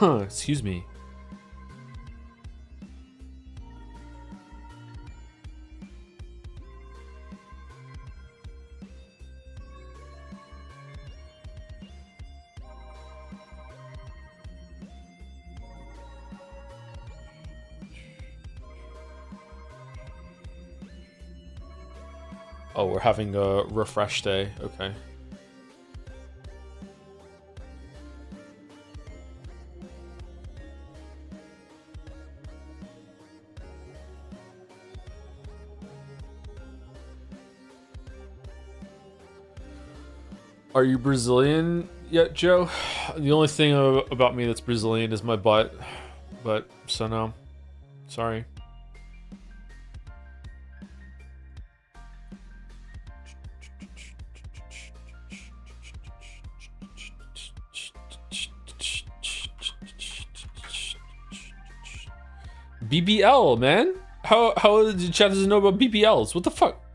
Excuse me. Oh, we're having a refresh day. Okay. Are you Brazilian yet, Joe? The only thing about me that's Brazilian is my butt. But, so no. Sorry. BBL, man. How did chat doesn't know about BBLs? What the fuck?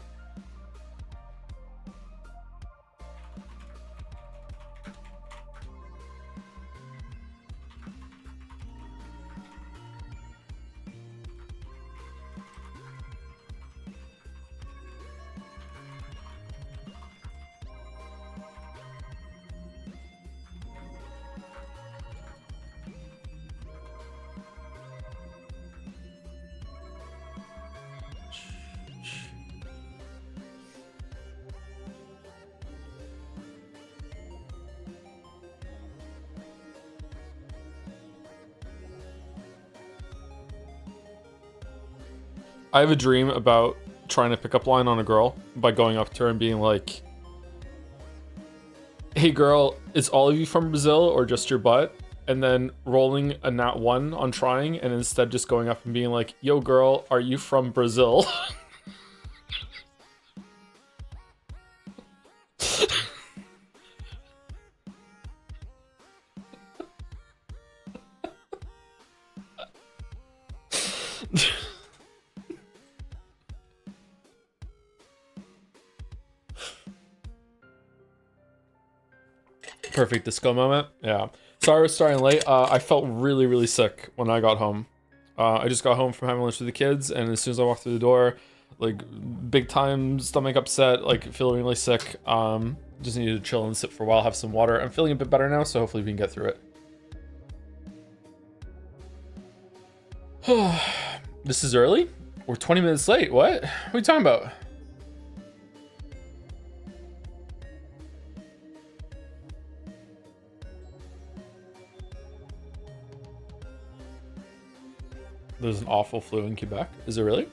I have a dream about trying to pick up line on a girl by going up to her and being like, "Hey girl, is all of you from Brazil or just your butt?" And then rolling a nat 1 on trying and instead just going up and being like, "Yo girl, are you from Brazil?" Perfect disco moment. Yeah. Sorry I was starting late. I felt really, really sick when I got home. I just got home from having lunch with the kids, and as soon as I walked through the door, like, big time stomach upset, like, feeling really sick. Just needed to chill and sit for a while, have some water. I'm feeling a bit better now, so hopefully we can get through it. This is early? We're 20 minutes late. What? What are you talking about? There's an awful flu in Quebec. Is it really?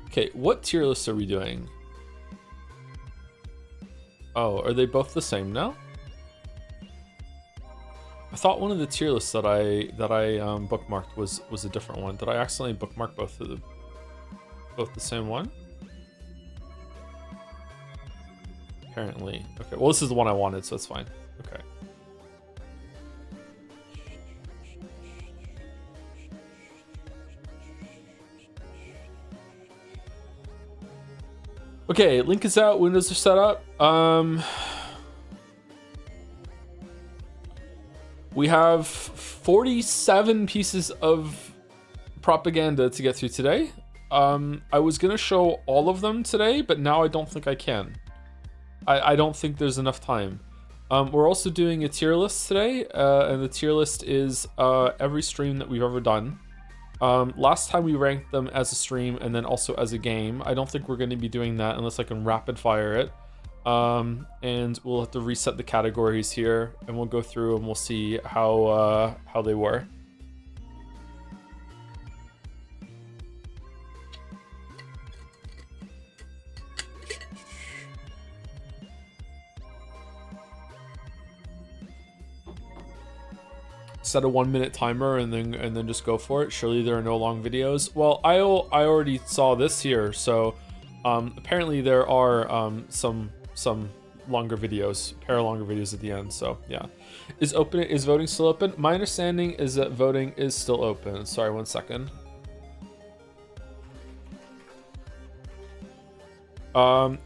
Okay, what tier lists are we doing? Oh, are they both the same now? I thought one of the tier lists that I bookmarked was a different one. Did I accidentally bookmark both the same one? Apparently. Okay. Well, this is the one I wanted, so it's fine. Okay. Okay, link is out, windows are set up. We have 47 pieces of propaganda to get through today. I was gonna show all of them today, but now I don't think I can. I don't think there's enough time. We're also doing a tier list today, and the tier list is every stream that we've ever done. Last time we ranked them as a stream and then also as a game. I don't think we're going to be doing that unless I can rapid fire it. And we'll have to reset the categories here, and we'll go through and we'll see how they were. set a 1 minute timer and then just go for it. Surely there are no long videos. Well, I already saw this here, so apparently there are some longer videos, pair of longer videos at the end. So yeah, is voting still open? My understanding is that voting is still open. Sorry, 1 second.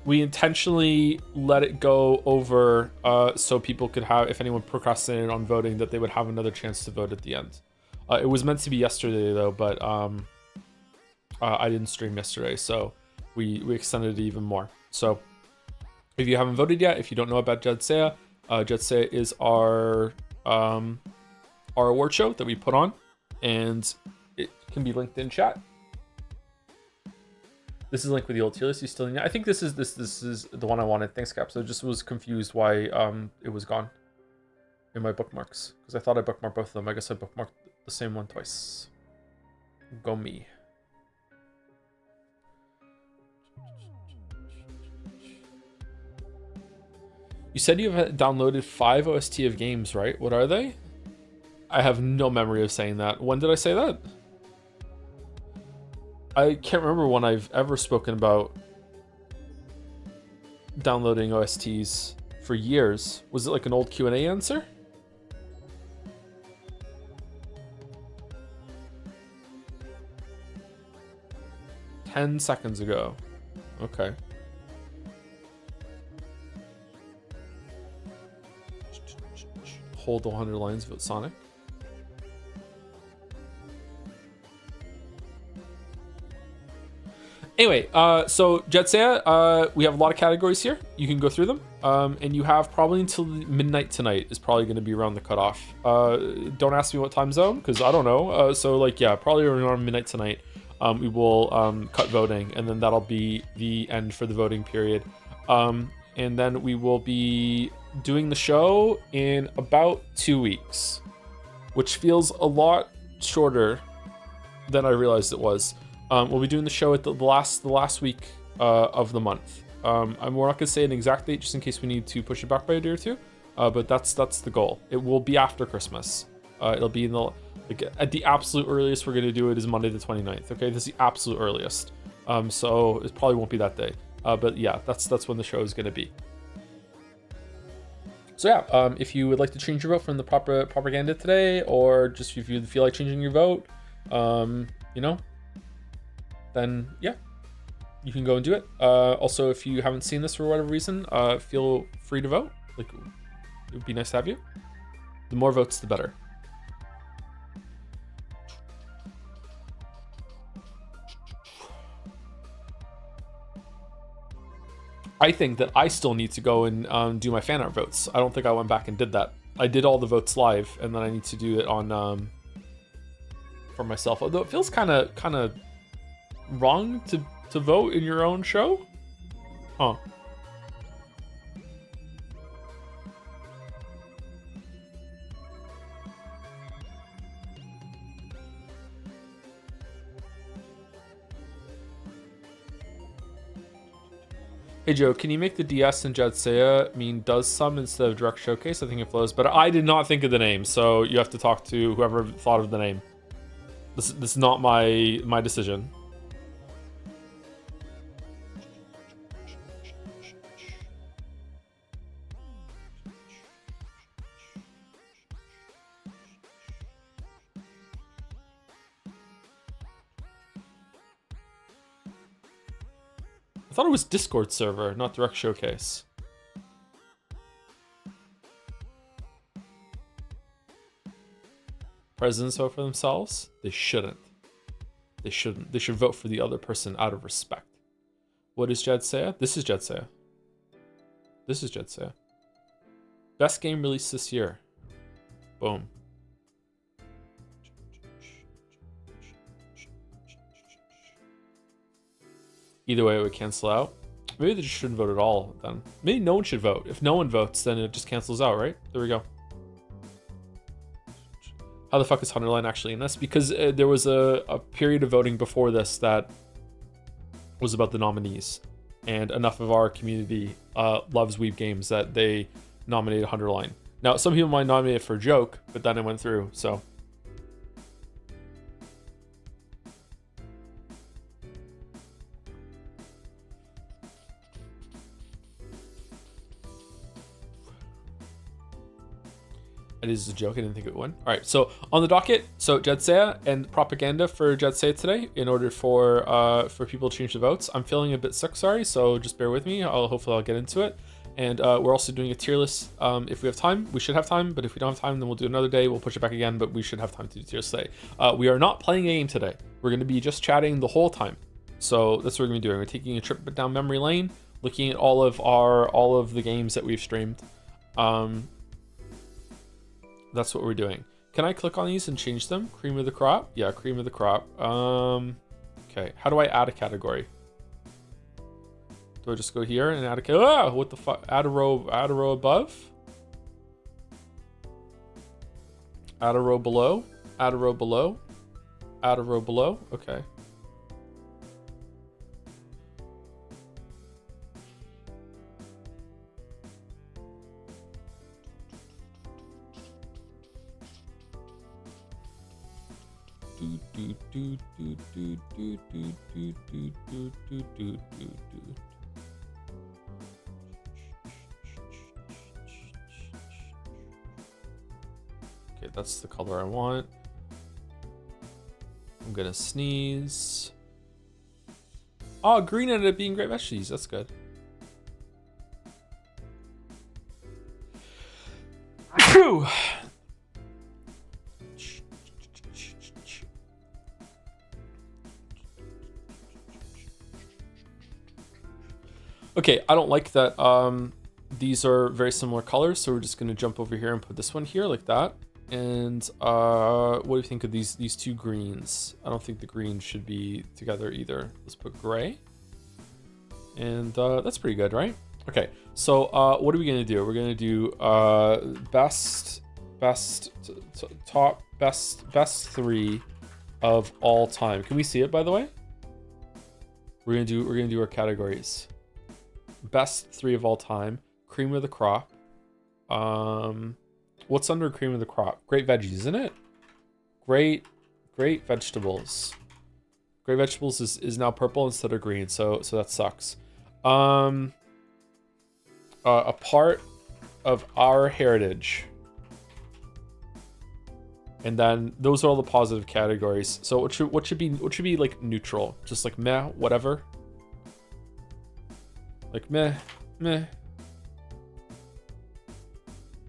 We intentionally let it go over so people could have, if anyone procrastinated on voting, that they would have another chance to vote at the end. It was meant to be yesterday though, but I didn't stream yesterday, so we extended it even more. So if you haven't voted yet, if you don't know about JADSEYA, JADSEYA is our award show that we put on, and it can be linked in chat. This is linked with the old tier list. You still need it. I think this is the one I wanted. Thanks, Cap. So I just was confused why it was gone in my bookmarks, because I thought I bookmarked both of them. I guess I bookmarked the same one twice. Go me. You said you have downloaded 5 OST of games, right? What are they? I have no memory of saying that. When did I say that? I can't remember when I've ever spoken about downloading OSTs for years. Was it like an old Q&A answer? "10 seconds ago." Okay. Hold 100 lines, vote Sonic. Anyway, so JADSEYA, we have a lot of categories here. You can go through them, and you have probably until midnight tonight is probably going to be around the cutoff. Don't ask me what time zone, because I don't know. So like, yeah, probably around midnight tonight, we will cut voting, and then that'll be the end for the voting period. And then we will be doing the show in about 2 weeks, which feels a lot shorter than I realized it was. We'll be doing the show at the last week of the month. We're not gonna say an exact date just in case we need to push it back by a day or two, but that's the goal. It will be after Christmas. It'll be in at the absolute earliest we're gonna do it is Monday the 29th. Okay, this is the absolute earliest. So it probably won't be that day. But yeah, that's when the show is gonna be. So yeah, if you would like to change your vote from the propaganda today, or just if you feel like changing your vote, you know, then yeah, you can go and do it. Also, if you haven't seen this for whatever reason, feel free to vote. Like, it would be nice to have you. The more votes, the better. I think that I still need to go and do my fan art votes. I don't think I went back and did that. I did all the votes live, and then I need to do it on for myself. Although it feels kind of wrong to vote in your own show, huh? Hey Joe, can you make the DS and JADSEYA mean does some instead of direct showcase? I think it flows, but I did not think of the name, so you have to talk to whoever thought of the name. This is not my decision. I thought it was Discord server, not direct showcase. Presidents vote for themselves? They shouldn't. They shouldn't. They should vote for the other person out of respect. What is JADSEYA? This is JADSEYA. This is JADSEYA. Best game released this year. Boom. Either way, it would cancel out. Maybe they just shouldn't vote at all then. Maybe no one should vote. If no one votes, then it just cancels out, right? There we go. How the fuck is Hunterline actually in this? Because there was a period of voting before this that was about the nominees. And enough of our community loves Weeb Games that they nominated Hunterline. Now, some people might nominate it for a joke, but then it went through, so. It is a joke. I didn't think it would. All right. So on the docket, so JADSEYA and propaganda for JADSEYA today. In order for people to change the votes, I'm feeling a bit sick. Sorry, so just bear with me. Hopefully I'll get into it. And we're also doing a tier list. If we have time, we should have time. But if we don't have time, then we'll do another day. We'll push it back again. But we should have time to do tier list today. We are not playing a game today. We're going to be just chatting the whole time. So that's what we're going to be doing. We're taking a trip down memory lane, looking at all of the games that we've streamed. That's what we're doing. Can I click on these and change them? Cream of the crop? Yeah, cream of the crop. Okay, how do I add a category? Do I just go here and add a category? Ah, what the fuck? Add a row above? Add a row below? Add a row below? Add a row below? Okay. Okay, that's the color I want. I'm gonna sneeze. Oh, green ended up being great veggies. That's good. Phew. Okay, I don't like that these are very similar colors, so we're just gonna jump over here and put this one here like that. And what do you think of these two greens? I don't think the greens should be together either. Let's put gray. And that's pretty good, right? Okay, so what are we gonna do? We're gonna do best three of all time. Can we see it, by the way? We're gonna do our categories. Best three of all time. Cream of the crop. What's under cream of the crop? Great veggies, isn't it? Great vegetables. Great vegetables is now purple instead of green, so that sucks. A part of our heritage. And then those are all the positive categories. So what should be like neutral? Just like meh, whatever. Like meh.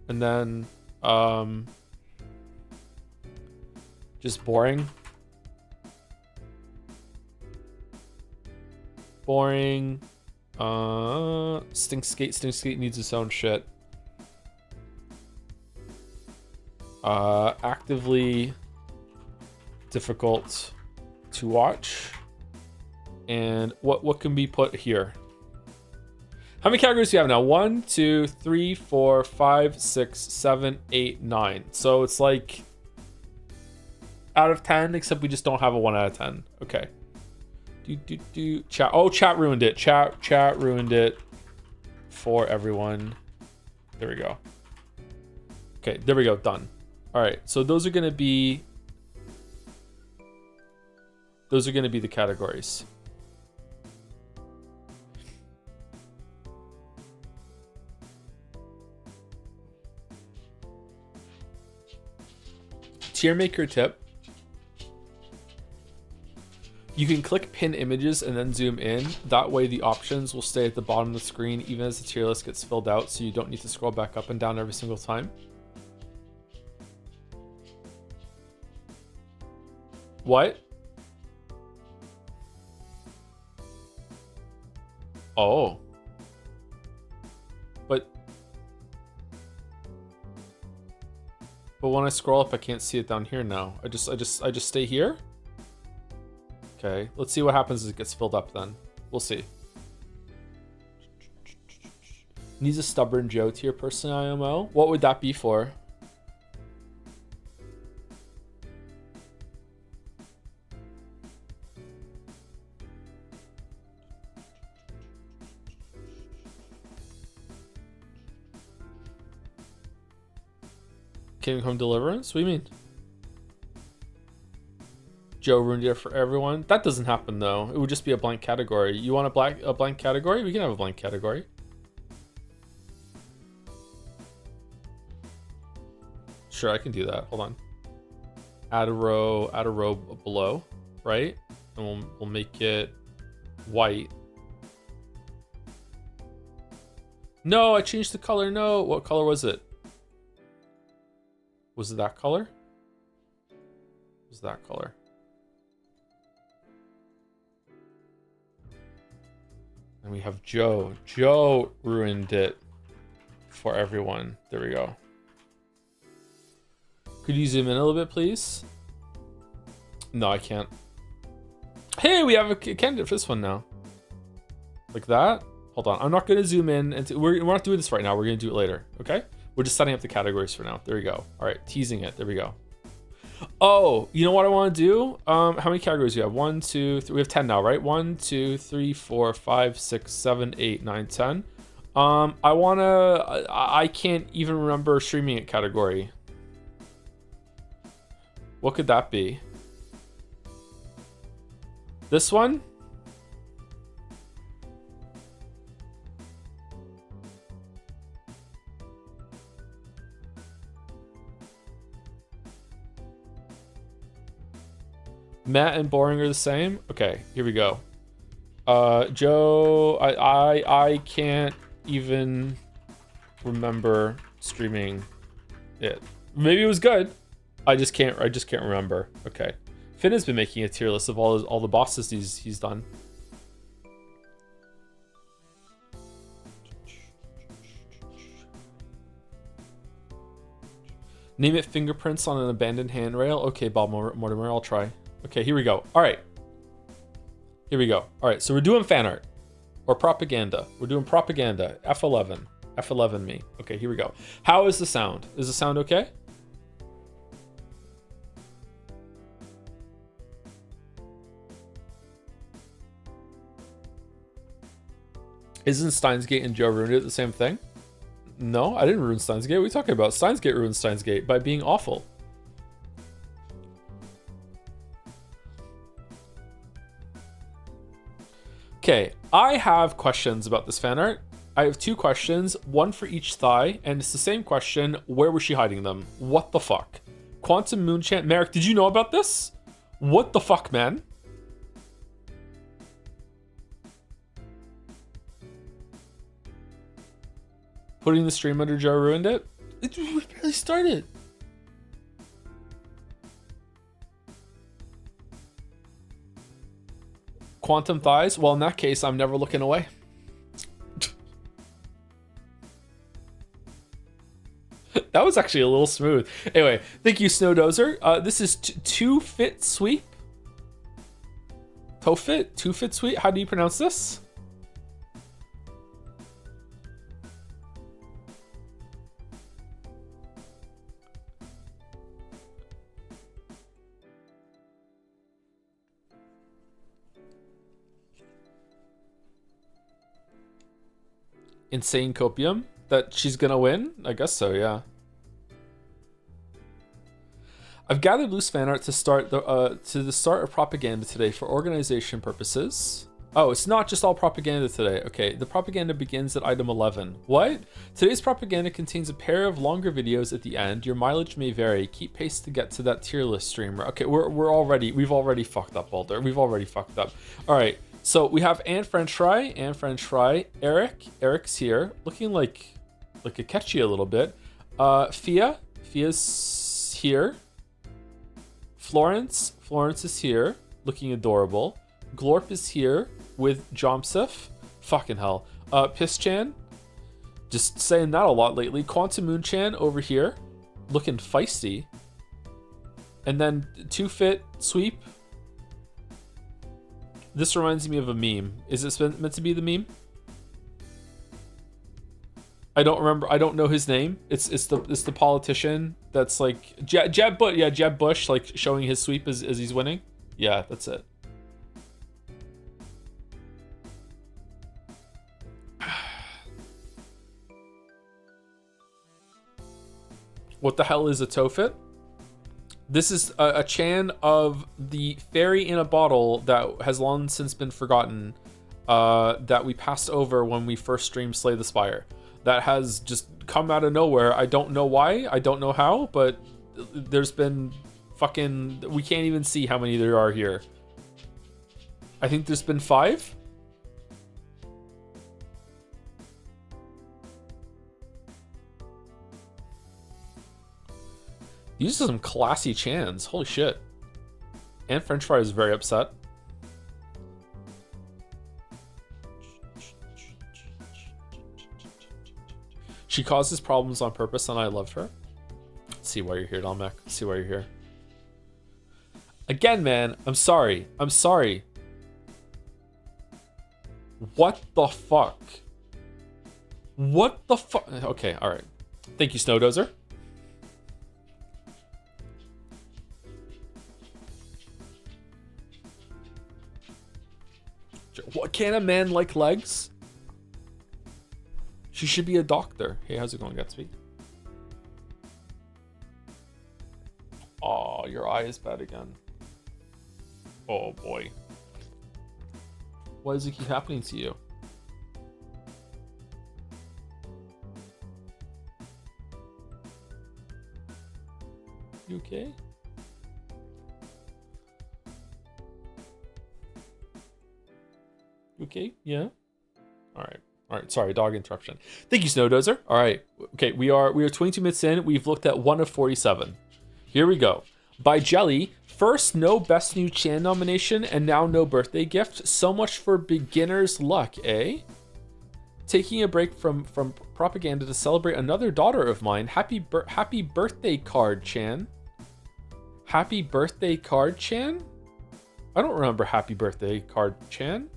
And then just boring. Stink skate needs its own shit. Actively difficult to watch. And what can be put here? How many categories do you have now? 1, 2, 3, 4, 5, 6, 7, 8, 9. So it's like out of 10, except we just don't have a 1 out of 10. Okay. Chat. Oh, chat ruined it. Chat ruined it for everyone. There we go. Okay, there we go. Done. All right. So those are gonna be the categories. Tier maker tip. You can click pin images and then zoom in. That way the options will stay at the bottom of the screen even as the tier list gets filled out, so you don't need to scroll back up and down every single time. What? Oh. But when I scroll up, I can't see it down here now. I just stay here. Okay, let's see what happens as it gets filled up then. We'll see. Needs a stubborn Joe tier person IMO. What would that be for? Kingdom Come Deliverance? What do you mean? Joe ruined it for everyone. That doesn't happen though. It would just be a blank category. You want a blank category? We can have a blank category. Sure, I can do that. Hold on. Add a row below, right? And we'll make it white. No, I changed the color. No, what color was it? Was it that color? It was that color? And we have Joe. Joe ruined it for everyone. There we go. Could you zoom in a little bit, please? No, I can't. Hey, we have a candidate for this one now. Like that. Hold on. I'm not going to zoom in. And we're not doing this right now. We're going to do it later. Okay? We're just setting up the categories for now. There we go. All right. Teasing it. There we go. Oh, you know what I want to do? How many categories do you have? 1, 2, 3. We have 10 now, right? 1, 2, 3, 4, 5, 6, 7, 8, 9, 10. I can't even remember streaming it category. What could that be? This one? Matt and boring are the same? Okay, here we go. Joe, I can't even remember streaming it. Maybe it was good. I just can't remember. Okay. Finn has been making a tier list of all the bosses he's done. Name it fingerprints on an abandoned handrail. Okay, Bob Mortimer, I'll try. Okay, here we go. All right. Here we go. All right, so we're doing fan art or propaganda. We're doing propaganda. F11. F11 me. Okay, here we go. How is the sound? Is the sound okay? Isn't Steins Gate and Joe ruined it the same thing? No, I didn't ruin Steins Gate. What are you talking about? Steins Gate ruined Steins Gate by being awful. Okay, I have questions about this fan art. I have 2 questions, one for each thigh, and it's the same question. Where was she hiding them? What the fuck? Quantum Moonchant. Merrick, did you know about this? What the fuck, man? Putting the stream under Joe ruined it? We barely started. Quantum thighs? Well, in that case, I'm never looking away. That was actually a little smooth. Anyway, thank you, Snowdozer. This is 2-fit sweep. Toe-fit? 2-fit sweep? How do you pronounce this? Insane copium that she's gonna win? I guess so, yeah. I've gathered loose fan art to the start of propaganda today for organization purposes. Oh, it's not just all propaganda today. Okay, the propaganda begins at item 11. What? Today's propaganda contains a pair of longer videos at the end. Your mileage may vary. Keep pace to get to that tier list streamer. Okay, we've already fucked up, Walter. We've already fucked up. All right. So we have Anne French Fry, Eric's here, looking like a catchy a little bit. Fia's here. Florence is here, looking adorable. Glorp is here with Jomsif. Fucking hell. Pischan, just saying that a lot lately. Quantum Moonchan over here, looking feisty. And then 2-fit sweep. This reminds me of a meme. Is it meant to be the meme? I don't remember. I don't know his name. It's the politician that's like Jeb Bush, like showing his sweep as he's winning. Yeah, that's it. What the hell is a Tofit? This is a Chan of the fairy in a bottle that has long since been forgotten, that we passed over when we first streamed Slay the Spire. That has just come out of nowhere. I don't know why, I don't know how, but there's been fucking... We can't even see how many there are here. I think there's been 5. These are some classy Chans. Holy shit. And French Fry is very upset. She causes problems on purpose and I loved her. Let's see why you're here, Dominic. Let's see why you're here. Again, man, I'm sorry. I'm sorry. What the fuck? What the fuck? Okay, alright. Thank you, Snowdozer. What, can a man like legs? She should be a doctor. Hey, how's it going, Gatsby? Oh, your eye is bad again. Oh boy. Why does it keep happening to you? You okay? You okay? Yeah? Alright. Alright, sorry, dog interruption. Thank you, Snowdozer. Alright. Okay, we are 22 minutes in. We've looked at 1 of 47. Here we go. By Jelly, first no Best New Chan nomination and now no birthday gift. So much for beginner's luck, eh? Taking a break from propaganda to celebrate another daughter of mine. Happy birthday card, Chan. Happy birthday card, Chan? I don't remember happy birthday card, Chan.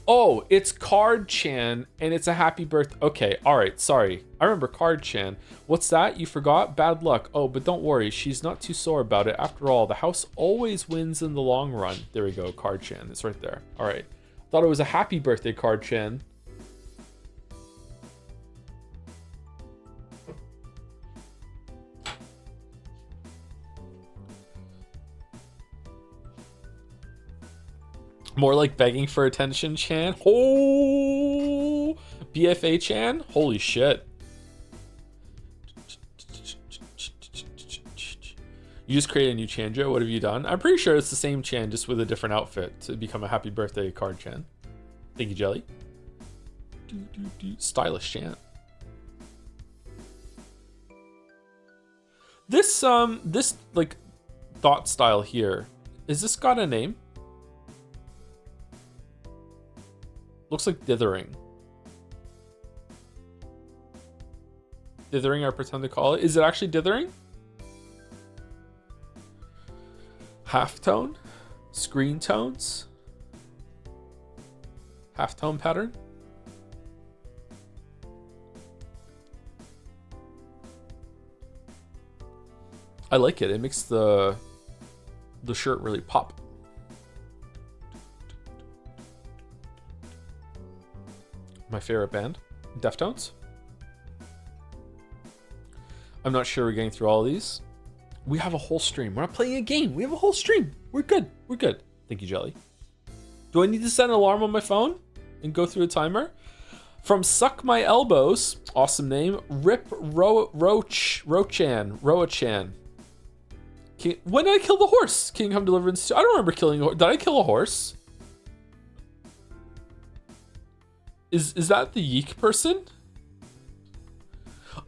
Oh, it's Card Chan, and it's a happy birthday. Okay, alright, sorry. I remember Card Chan. What's that? You forgot? Bad luck. Oh, but don't worry, she's not too sore about it. After all, the house always wins in the long run. There we go, Card Chan. It's right there. Alright. Thought it was a happy birthday, Card Chan. More like begging for attention, Chan. Oh, BFA Chan. Holy shit. You just created a new Chan, Joe. What have you done? I'm pretty sure it's the same Chan, just with a different outfit to become a happy birthday card Chan. Thank you, Jelly. Stylish Chan. This like thought style here, is this got a name? Looks like dithering. Dithering, I pretend to call it. Is it actually dithering? Halftone? Screen tones? Halftone pattern? I like it. It makes the shirt really pop. My favorite band, Deftones. I'm not sure we're getting through all of these. We have a whole stream. We're not playing a game. We have a whole stream. We're good. We're good. Thank you, Jelly. Do I need to set an alarm on my phone and go through a timer? From Suck My Elbows, awesome name. Rip Rochan. When did I kill the horse? Kingdom Deliverance 2. I don't remember killing a horse. Did I kill a horse? Is that the Yeek person?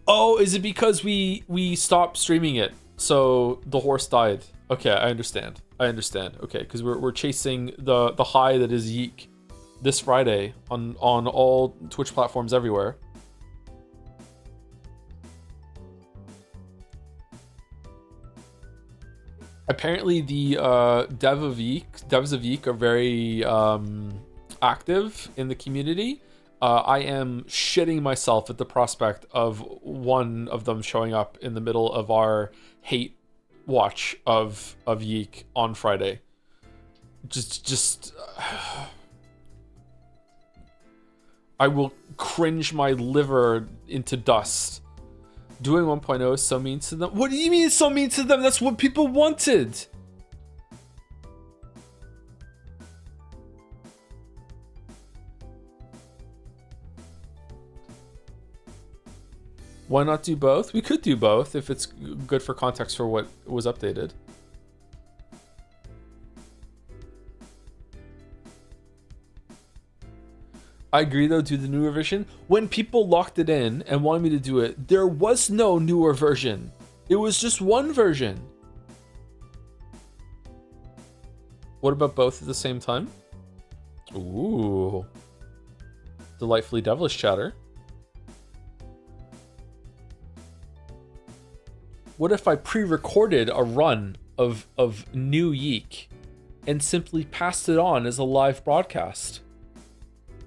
Oh, is it because we stopped streaming it, so the horse died? Okay, I understand. Okay, because we're chasing the high that is Yeek this Friday on all Twitch platforms everywhere. Apparently, the devs of Yeek are very active in the community. I am shitting myself at the prospect of one of them showing up in the middle of our hate watch of Yeek on Friday. Just I will cringe my liver into dust Doing 1.0 is so mean to them. What do you mean it's so mean to them? That's what people wanted. Why not do both? We could do both if it's good for context for what was updated. I agree though, do the newer version. When people locked it in and wanted me to do it, there was no newer version. It was just one version. What about both at the same time? Ooh. Delightfully devilish chatter. What if I pre-recorded a run of New Yeek and simply passed it on as a live broadcast?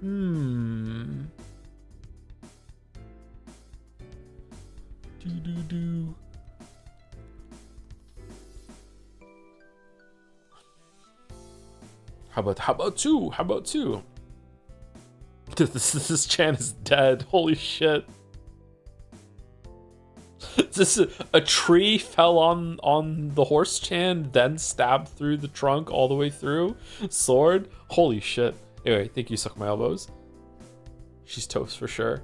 Do. How about two? This Chan is dead. Holy shit. This a tree fell on the horse Chan, then stabbed through the trunk all the way through. Sword. Holy shit. Anyway, thank you, Suck My Elbows. She's toast for sure.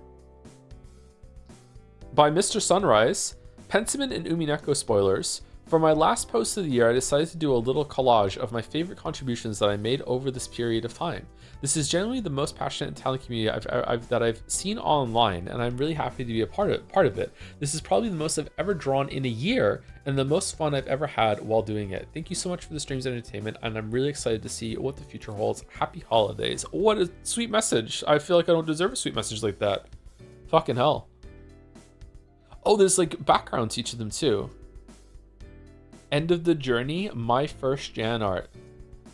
By Mr. Sunrise, Pentiment and Umineko spoilers. For my last post of the year, I decided to do a little collage of my favorite contributions that I made over this period of time. This is generally the most passionate and talented community that I've seen online, and I'm really happy to be a part of it. This is probably the most I've ever drawn in a year, and the most fun I've ever had while doing it. Thank you so much for the stream's entertainment, and I'm really excited to see what the future holds. Happy holidays. What a sweet message. I feel like I don't deserve a sweet message like that. Fucking hell. Oh, there's like background to each of them too. End of the journey, my first Jan art.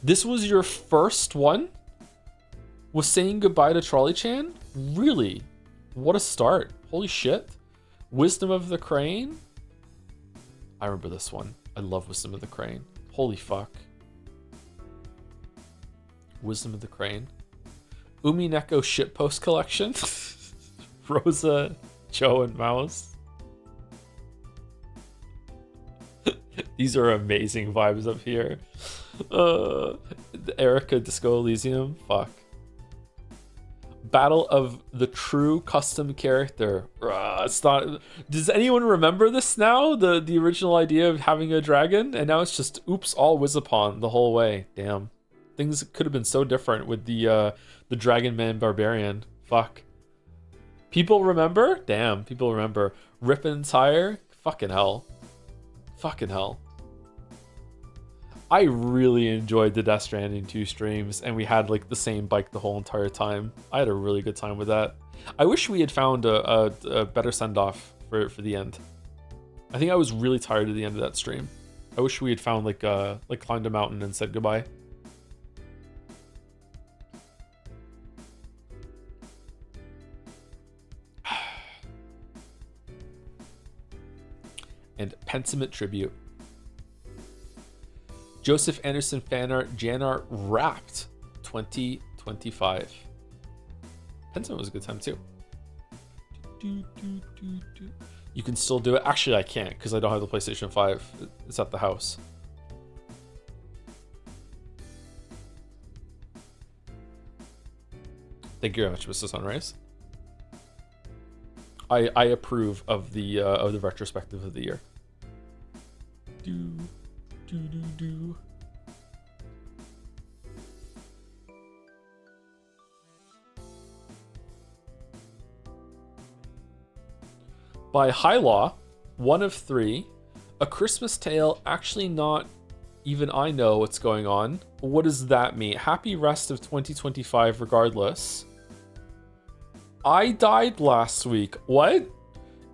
This was your first one? Was saying goodbye to Trolley Chan? Really? What a start. Holy shit. Wisdom of the Crane? I remember this one. I love Wisdom of the Crane. Holy fuck. Wisdom of the Crane. Umineko shitpost collection. Rosa, Joe, and Mouse. These are amazing vibes up here. The Erica Disco Elysium. Fuck. Battle of the True Custom Character. It's not. Does anyone remember this now? The original idea of having a dragon, and now it's just oops, all Wizapon the whole way. Damn. Things could have been so different with the Dragon Man Barbarian. Fuck. People remember? Damn, people remember. Rip and Tire? Fucking hell. Fucking hell. I really enjoyed the Death Stranding 2 streams, and we had like the same bike the whole entire time. I had a really good time with that. I wish we had found a better send-off for the end. I think I was really tired of the end of that stream. I wish we had found like climbed a mountain and said goodbye. And Pentiment Tribute. Joseph Anderson Fanart Janart Wrapped 2025. Pentiment was a good time too. You can still do it. Actually, I can't because I don't have the PlayStation 5. It's at the house. Thank you very much, Mr. Sunrise. I approve of the retrospective of the year. Do. By High Law, 1 of 3, A Christmas Tale. Actually, not even I know what's going on. What does that mean? Happy rest of 2025, regardless. I died last week. What?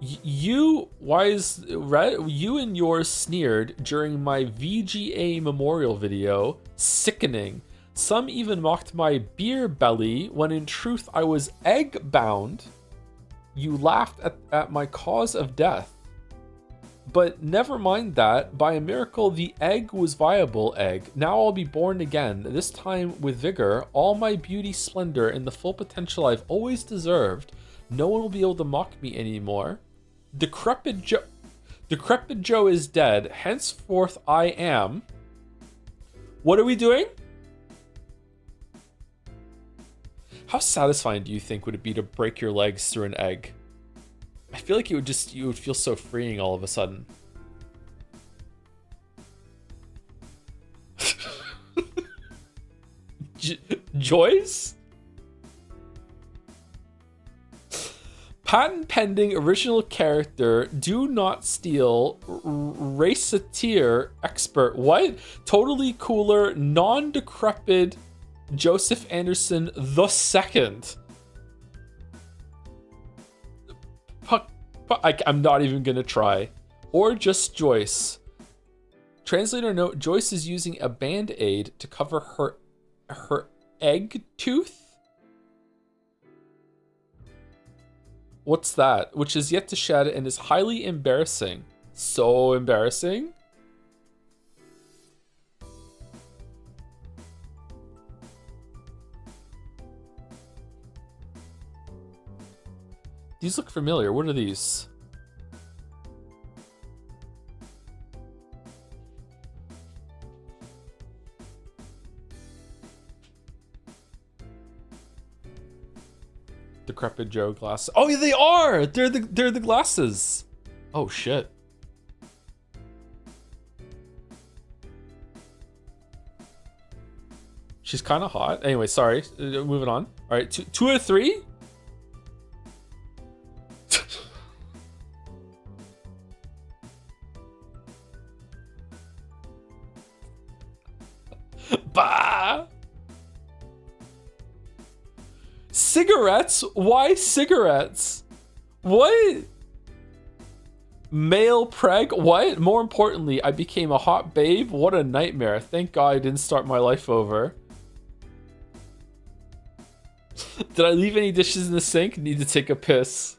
You and yours sneered during my VGA memorial video. Sickening. Some even mocked my beer belly when in truth I was egg bound. You laughed at my cause of death. But never mind that. By a miracle, the egg was viable egg. Now I'll be born again, this time with vigor, all my beauty, splendor, and the full potential I've always deserved. No one will be able to mock me anymore. Decrepit Joe is dead. Henceforth I am. What are we doing? How satisfying do you think would it be to break your legs through an egg? I feel like you would feel so freeing all of a sudden. Joyce? Patent pending original character. Do not steal. Raceteer expert. What? Totally cooler. Non-decrepit. Joseph Anderson the second. I'm not even gonna try. Or just Joyce. Translator note: Joyce is using a band-aid to cover her egg tooth. What's that? Which is yet to shed and is highly embarrassing. So embarrassing. These look familiar. What are these? Decrepit Joe glasses. Oh, yeah, they are. They're the glasses. Oh shit. She's kind of hot. Anyway, sorry. Moving on. All right, two out of three. Bah! Cigarettes? Why cigarettes? What? Male preg? What? More importantly, I became a hot babe? What a nightmare. Thank God I didn't start my life over. Did I leave any dishes in the sink? Need to take a piss.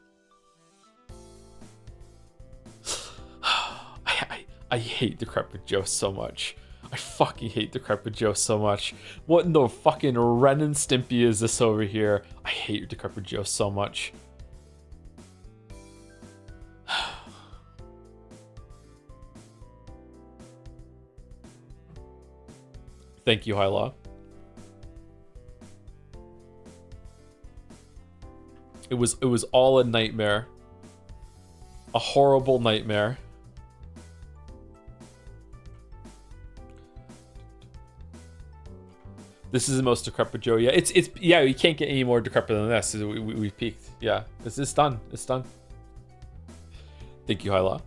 I hate Decrepit Joe so much. I fucking hate Decrepit Joe so much. What in the fucking Ren and Stimpy is this over here? I hate Decrepit Joe so much. Thank you, Hyla. It was all a nightmare. A horrible nightmare. This is the most decrepit Joe. Yeah, it's yeah. You can't get any more decrepit than this. We've peaked. Yeah, it's done. It's done. Thank you, Hyla.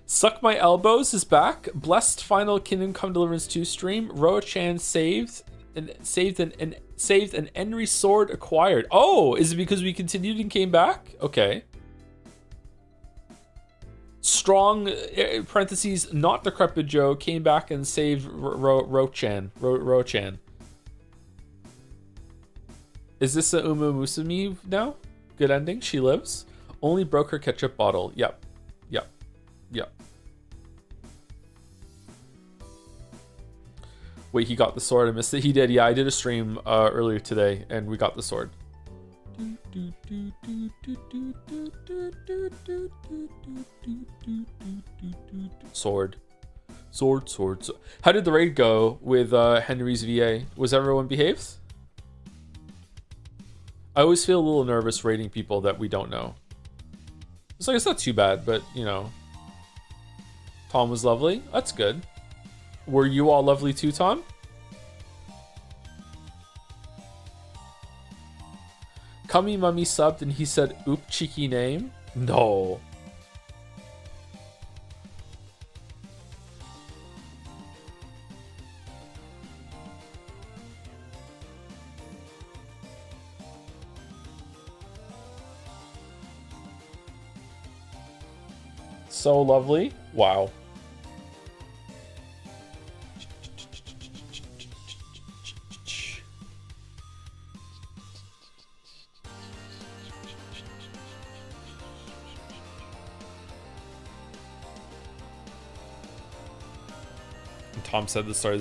Suck My Elbows is back. Blessed Final Kingdom Come Deliverance 2 stream. Roa-chan saved an Enry sword acquired. Oh, is it because we continued and came back? Okay. Strong, parentheses, not Decrepit Joe, came back and saved Ro-chan. Is this a Uma Musume now? Good ending, she lives. Only broke her ketchup bottle. Yep. Wait, he got the sword. I missed it. He did. Yeah, I did a stream earlier today, and we got the sword. Sword. How did the raid go with Henry's VA? Was everyone behaved? I always feel a little nervous raiding people that we don't know. It's like, it's not too bad, but you know. Tom was lovely. That's good. Were you all lovely too, Tom? Cummy Mummy subbed and he said, oop, cheeky name? No. So lovely. Wow. Tom said the start of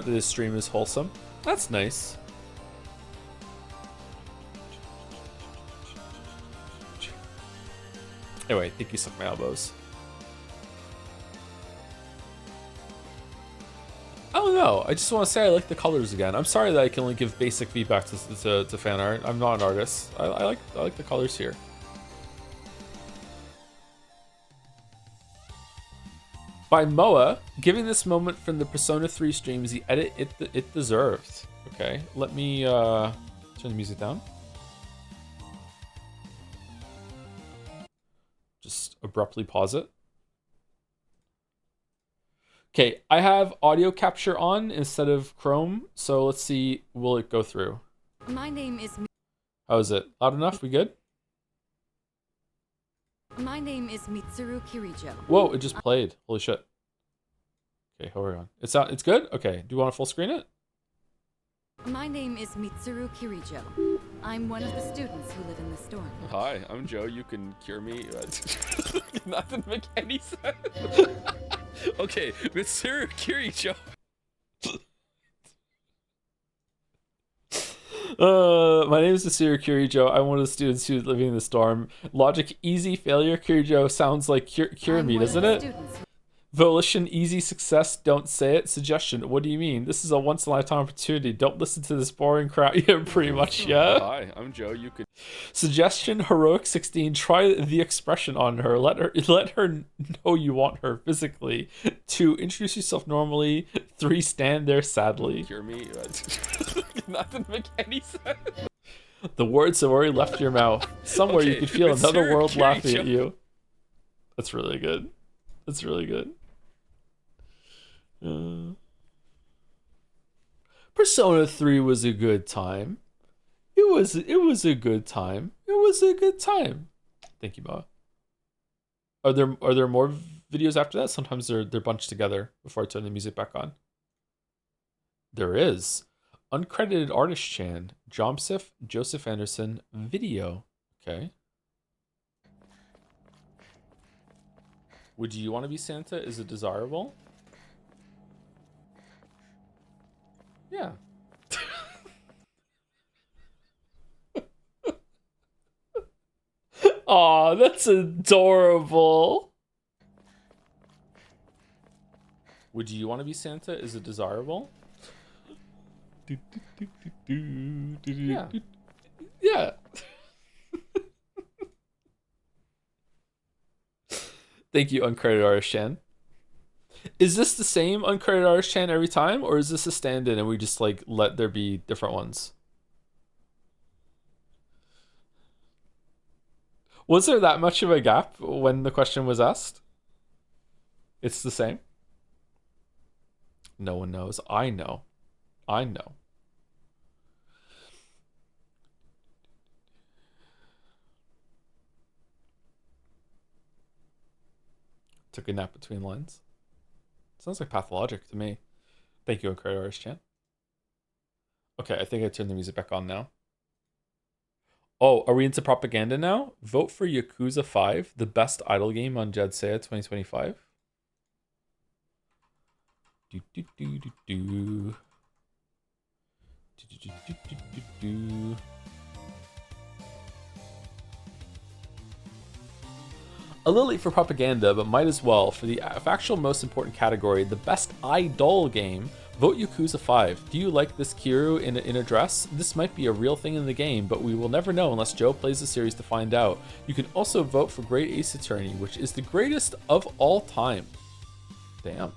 this stream is wholesome. That's nice. Anyway, I think you suck my elbows. I don't know. I just want to say I like the colors again. I'm sorry that I can only give basic feedback to fan art. I'm not an artist. I like the colors here. By Moa, giving this moment from the Persona 3 streams the edit it deserved. Okay, let me turn the music down. Just abruptly pause it. Okay, I have audio capture on instead of Chrome, so let's see, will it go through? My name is... How is it? Loud enough? We good? My name is Mitsuru Kirijo. Whoa, it just played. Holy shit. Okay, hold on. It's out. It's good? Okay, do you want to full screen it? My name is Mitsuru Kirijo. I'm one of the students who live in this dorm. Hi, I'm Joe. You can cure me. That didn't make any sense. Okay, Mitsuru Kirijo. My name is Mitsuru Kirijo. I'm one of the students who's living in this dorm. Logic, easy, failure. Kirijo sounds like cure me, doesn't it? Volition, easy, success, don't say it. Suggestion, what do you mean? This is a once-in-a-lifetime opportunity. Don't listen to this boring crap. Yeah, pretty much, yeah. Hi, I'm Joe. You could... Suggestion, heroic 16, try the expression on her. Let her know you want her physically. 2, introduce yourself normally. 3, stand there sadly. Hear me? That didn't make any sense. The words have already left your mouth. Somewhere you could feel another world laughing at you. That's really good. That's really good. Persona 3 was a good time. It was a good time. It was a good time. Thank you, Ma. Are there more videos after that? Sometimes they're bunched together before I turn the music back on. There is. Uncredited artist Chan, Joseph Anderson, video. Okay. Would you want to be Santa? Is it desirable? Yeah. Aw, that's adorable. Would you want to be Santa? Is it desirable? Yeah. Yeah. Thank you, uncredited artist Chan. Is this the same uncredited artist Chan every time, or is this a stand-in and we just like let there be different ones? Was there that much of a gap when the question was asked? It's the same. No one knows. I know. I know. Took a nap between lines. Sounds like pathologic to me. Thank you, uncredited artist Chan. Okay, I think I turned the music back on now. Oh, are we into propaganda now? Vote for Yakuza 5, the best idle game on JADSEYA 2025. Do do do do do. Do do do do do do. A little late for propaganda, but might as well. For the actual most important category, the best idol game, vote Yakuza 5. Do you like this Kiryu in a dress? This might be a real thing in the game, but we will never know unless Joe plays the series to find out. You can also vote for Great Ace Attorney, which is the greatest of all time. Damn.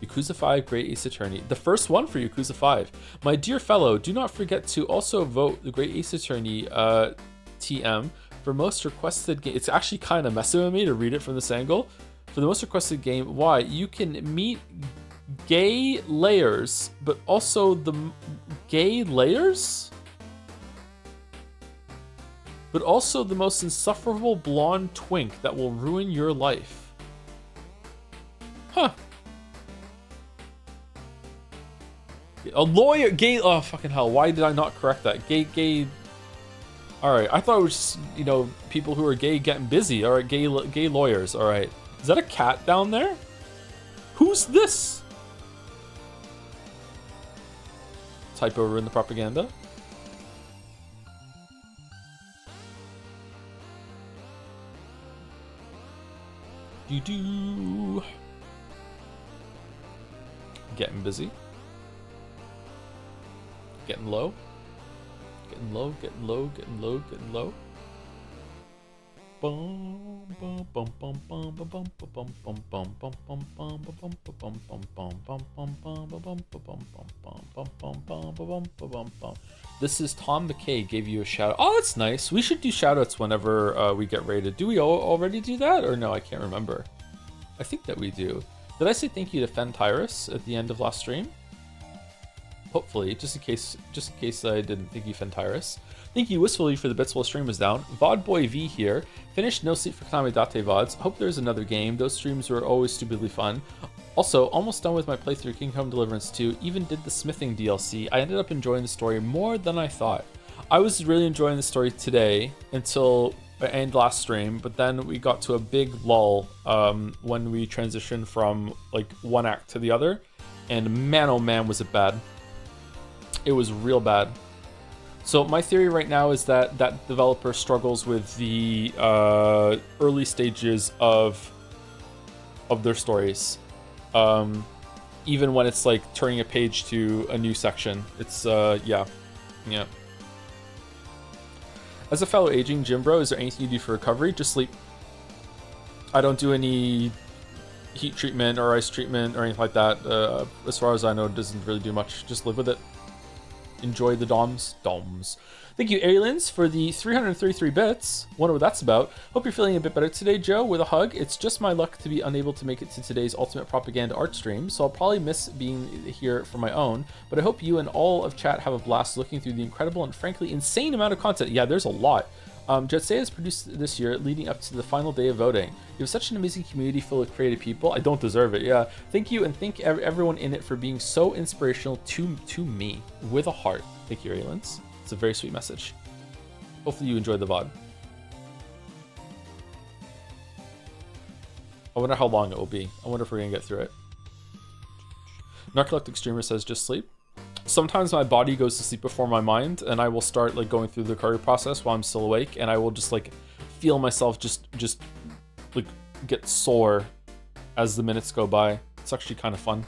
Yakuza 5 Great Ace Attorney. The first one for Yakuza 5. My dear fellow, do not forget to also vote the Great Ace Attorney TM for most requested game. It's actually kind of messing with me to read it from this angle. For the most requested game, why? You can meet gay layers, but also the gay layers? But also the most insufferable blonde twink that will ruin your life. Huh. A lawyer, gay, oh fucking hell, why did I not correct that? Gay, alright, I thought it was just, you know, people who are gay getting busy. Alright, gay lawyers, alright. Is that a cat down there? Who's this? Typo in the propaganda. Do. Getting busy. Getting low. Getting low, getting low, getting low, getting low. This is Tom McKay gave you a shout out. Oh, that's nice. We should do shout outs whenever we get rated. Do we already do that? Or no, I can't remember. I think that we do. Did I say thank you to Fentyrus at the end of last stream? Hopefully, just in case I didn't thank you, Fentyrus. Thank you wistfully for the bits while stream was down. VODboy V here. Finished No Sleep for Konami Date VODs. Hope there's another game. Those streams were always stupidly fun. Also, almost done with my playthrough of Kingdom Deliverance 2. Even did the smithing DLC. I ended up enjoying the story more than I thought. I was really enjoying the story today until and last stream, but then we got to a big lull when we transitioned from like one act to the other, and man oh man was it bad. It was real bad. So my theory right now is that that developer struggles with the early stages of their stories, even when it's like turning a page to a new section. It's yeah. As a fellow aging gym bro, is there anything you do for recovery? Just sleep. I don't do any heat treatment or ice treatment or anything like that. As far as I know, it doesn't really do much. Just live with it. Enjoy the DOMs. Thank you, Aliens, for the 333 bits. Wonder what that's about. Hope you're feeling a bit better today, Joe. With a hug. It's just my luck to be unable to make it to today's Ultimate Propaganda art stream, so I'll probably miss being here for my own, but I hope you and all of chat have a blast looking through the incredible and frankly insane amount of content. Yeah, there's a lot. JADSEYA is produced this year leading up to the final day of voting. You have such an amazing community full of creative people. I don't deserve it, yeah. Thank you, and thank everyone in it for being so inspirational to me. With a heart. Thank you, Aliens. It's a very sweet message. Hopefully you enjoyed the VOD. I wonder how long it will be. I wonder if we're gonna get through it. Narcoleptic Streamer says just sleep. Sometimes my body goes to sleep before my mind, and I will start like going through the recovery process while I'm still awake, and I will just like feel myself just like get sore as the minutes go by. It's actually kind of fun.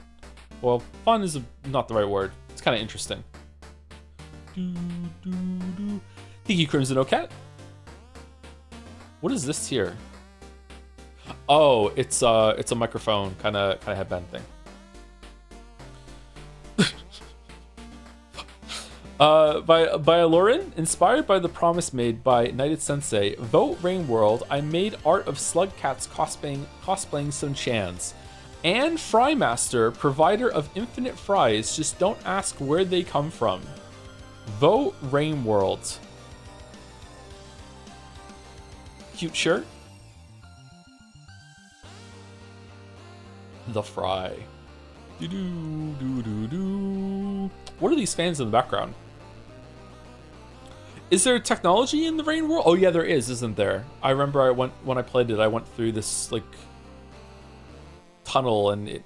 Well, fun is not the right word. It's kind of interesting. Thank you, Crimson Ocat. What is this here? Oh, it's a microphone kind of headband thing. By Lauren, inspired by the promise made by Knighted Sensei, vote Rain World. I made art of slug cats cosplaying some chans. And Frymaster, provider of infinite fries. Just don't ask where they come from. Vote Rain World. Cute shirt. The Fry. Do. What are these fans in the background? Is there technology in the Rain World? Oh yeah, there is, isn't there? I remember when I played it, I went through this like tunnel, and it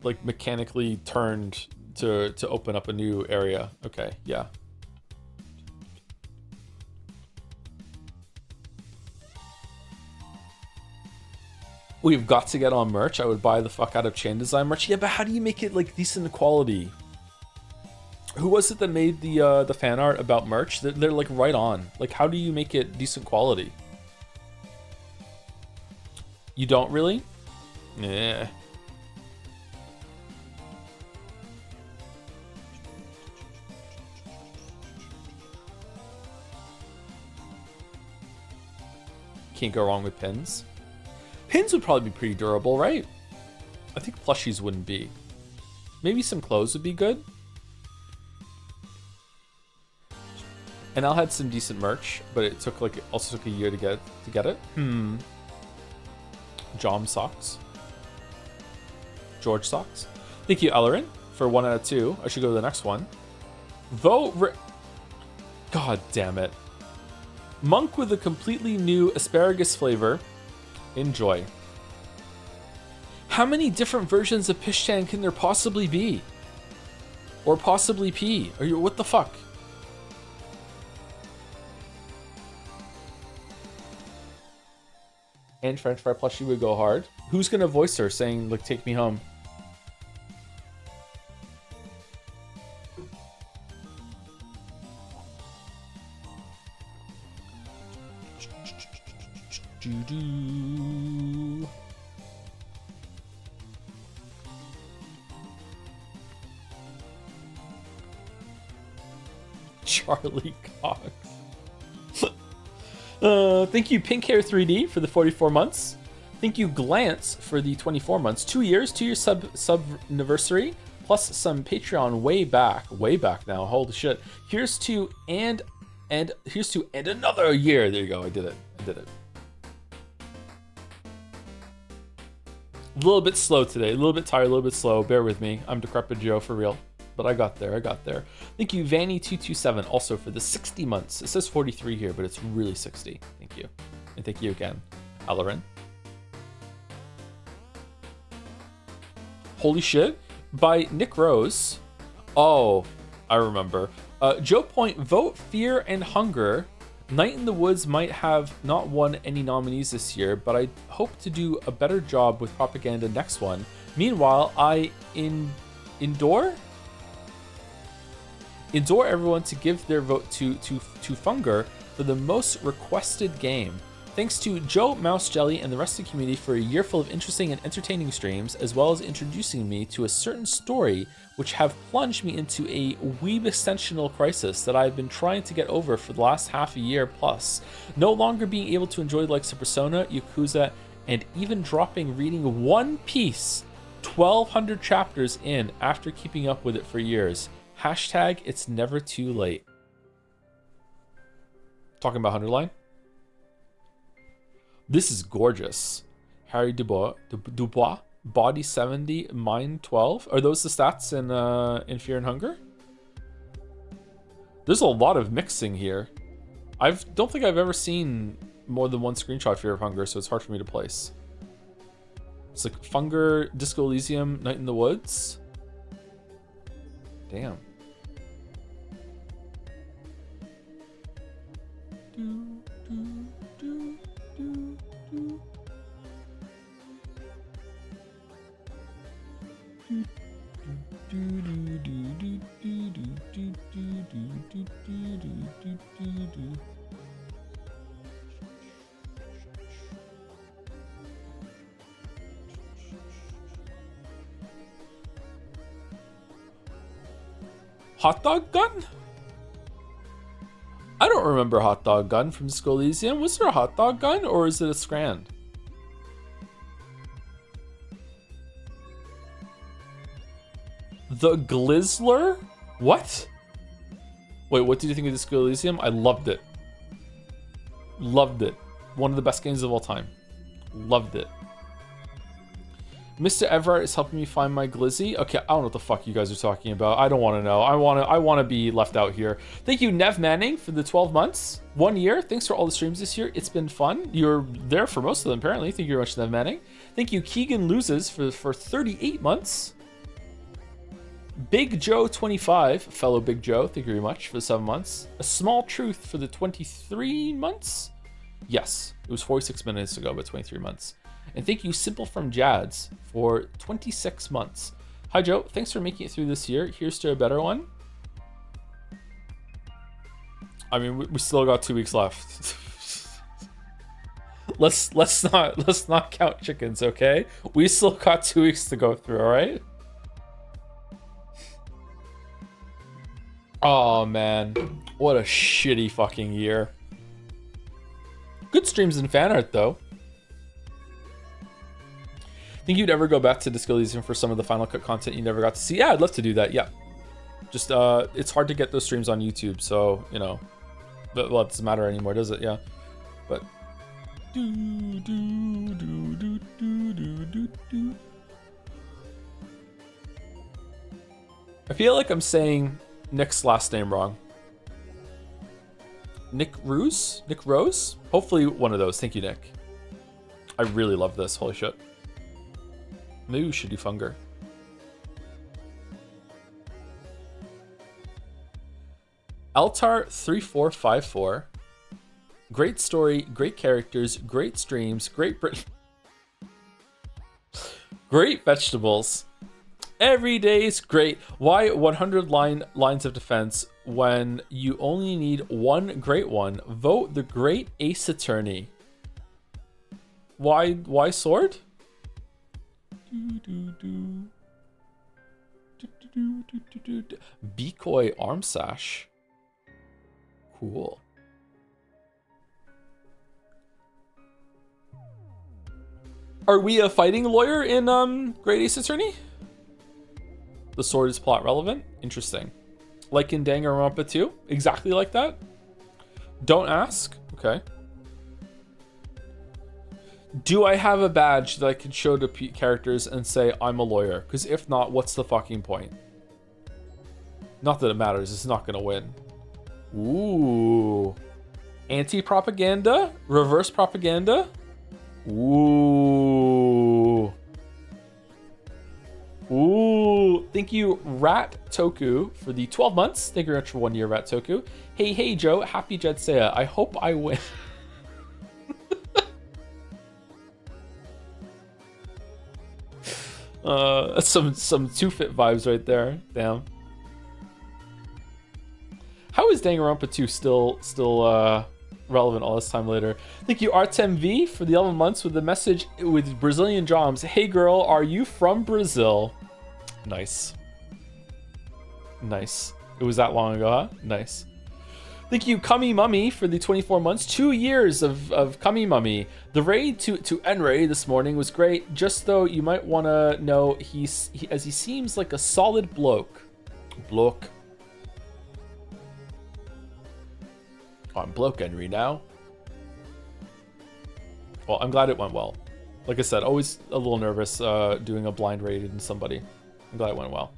like mechanically turned to open up a new area. Okay, yeah. We've got to get on merch. I would buy the fuck out of chain design merch. Yeah, but how do you make it like decent quality? Who was it that made the fan art about merch? They're like right on. Like, how do you make it decent quality? You don't really? Yeah. Can't go wrong with pins. Pins would probably be pretty durable, right? I think plushies wouldn't be. Maybe some clothes would be good. And I had some decent merch, but it took also took a year to get it. Jom socks. George socks. Thank you, Ellerin, for 1 out of 2. I should go to the next one. Vote. God damn it. Monk with a completely new asparagus flavor. Enjoy. How many different versions of Pishtan can there possibly be? Or possibly P? Are you what the fuck? and French Fry plushie would go hard. Who's gonna voice her saying, like, take me home? Doo-doo. Charlie Cox. Thank you, Pink Hair 3D, for the 44 months. Thank you, Glance, for the 24 months. 2 years, 2 years sub anniversary, plus some Patreon way back now. Holy shit! Here's to and another year. There you go. I did it. A little bit slow today. A little bit tired. A little bit slow. Bear with me. I'm Decrepit Joe for real. But I got there. Thank you, Vanny227, also for the 60 months. It says 43 here, but it's really 60. Thank you. And thank you again, Alarin. Holy shit. By Nick Rose. Oh, I remember. Joe Point, vote Fear and Hunger. Night in the Woods might have not won any nominees this year, but I hope to do a better job with propaganda next one. Meanwhile, I endure everyone to give their vote to Funger for the most requested game. Thanks to Joe, Mouse Jelly, and the rest of the community for a year full of interesting and entertaining streams, as well as introducing me to a certain story which have plunged me into a weeb existential crisis that I've been trying to get over for the last half a year plus. No longer being able to enjoy the likes of Persona, Yakuza, and even dropping reading One Piece 1,200 chapters in after keeping up with it for years. Hashtag it's never too late. Talking about Underline? This is gorgeous. Harry Dubois, body 70, mind 12. Are those the stats in Fear and Hunger? There's a lot of mixing here. I don't think I've ever seen more than one screenshot Fear of Hunger, so it's hard for me to place. It's like Funger, Disco Elysium, Night in the Woods. Damn. Hot Dog Gun? I don't remember Hot Dog Gun from Disco Elysium. Was there a Hot Dog Gun or is it a Scrand? The Glizzler? What? Wait, what did you think of Disco Elysium? I loved it. Loved it. One of the best games of all time. Loved it. Mr. Everett is helping me find my glizzy. Okay, I don't know what the fuck you guys are talking about. I don't want to know. I want to be left out here. Thank you, Nev Manning, for the 12 months. 1 year. Thanks for all the streams this year. It's been fun. You're there for most of them, apparently. Thank you very much, Nev Manning. Thank you, Keegan Loses, for 38 months. Big Joe 25, fellow Big Joe, thank you very much for the 7 months. A Small Truth for the 23 months. Yes, it was 46 minutes ago, but 23 months. And thank you, Simple from Jads, for 26 months. Hi, Joe. Thanks for making it through this year. Here's to a better one. I mean, we still got 2 weeks left. let's not count chickens, okay? We still got 2 weeks to go through. All right. Oh man, what a shitty fucking year. Good streams and fan art though. Think you'd ever go back to Disco Elysium for some of the Final Cut content you never got to see? Yeah, I'd love to do that. Yeah, just it's hard to get those streams on YouTube, so you know, but well, it doesn't matter anymore, does it? Yeah, but I feel like I'm saying Nick's last name wrong. Nick Rose? Nick Rose? Hopefully one of those. Thank you, Nick. I really love this. Holy shit. Maybe we should do Funger. Altar 3454. Great story, great characters, great streams, great vegetables. Every day is great. Why 100 lines of defense when you only need one great one? Vote the great Ace Attorney. Why sword? Decoy arm sash. Cool. Are we a fighting lawyer in Great Ace Attorney? The sword is plot relevant. Interesting. Like in Danganronpa 2? Exactly like that? Don't ask. Okay. Do I have a badge that I can show to characters and say I'm a lawyer? Because if not, what's the fucking point? Not that it matters. It's not going to win. Ooh. Anti-propaganda? Reverse propaganda? Ooh. Ooh. Thank you, Rat Toku, for the 12 months. Thank you very much for 1 year, Rat Toku. Hey, Joe. Happy JADSEYA. I hope I win. Some two-fit vibes right there. Damn. How is Danganronpa 2 still relevant all this time later? Thank you, RTMV, for the 11 months with the message with Brazilian drums. Hey girl, are you from Brazil? Nice. Nice. It was that long ago, huh? Nice. Thank you, Kami Mummy, for the 24 months. 2 years of Kami Mummy. The raid to Enray this morning was great. Just though you might want to know, as he seems like a solid bloke. Bloke. Oh, I'm bloke Henry now. Well, I'm glad it went well. Like I said, always a little nervous doing a blind raid in somebody. I'm glad it went well.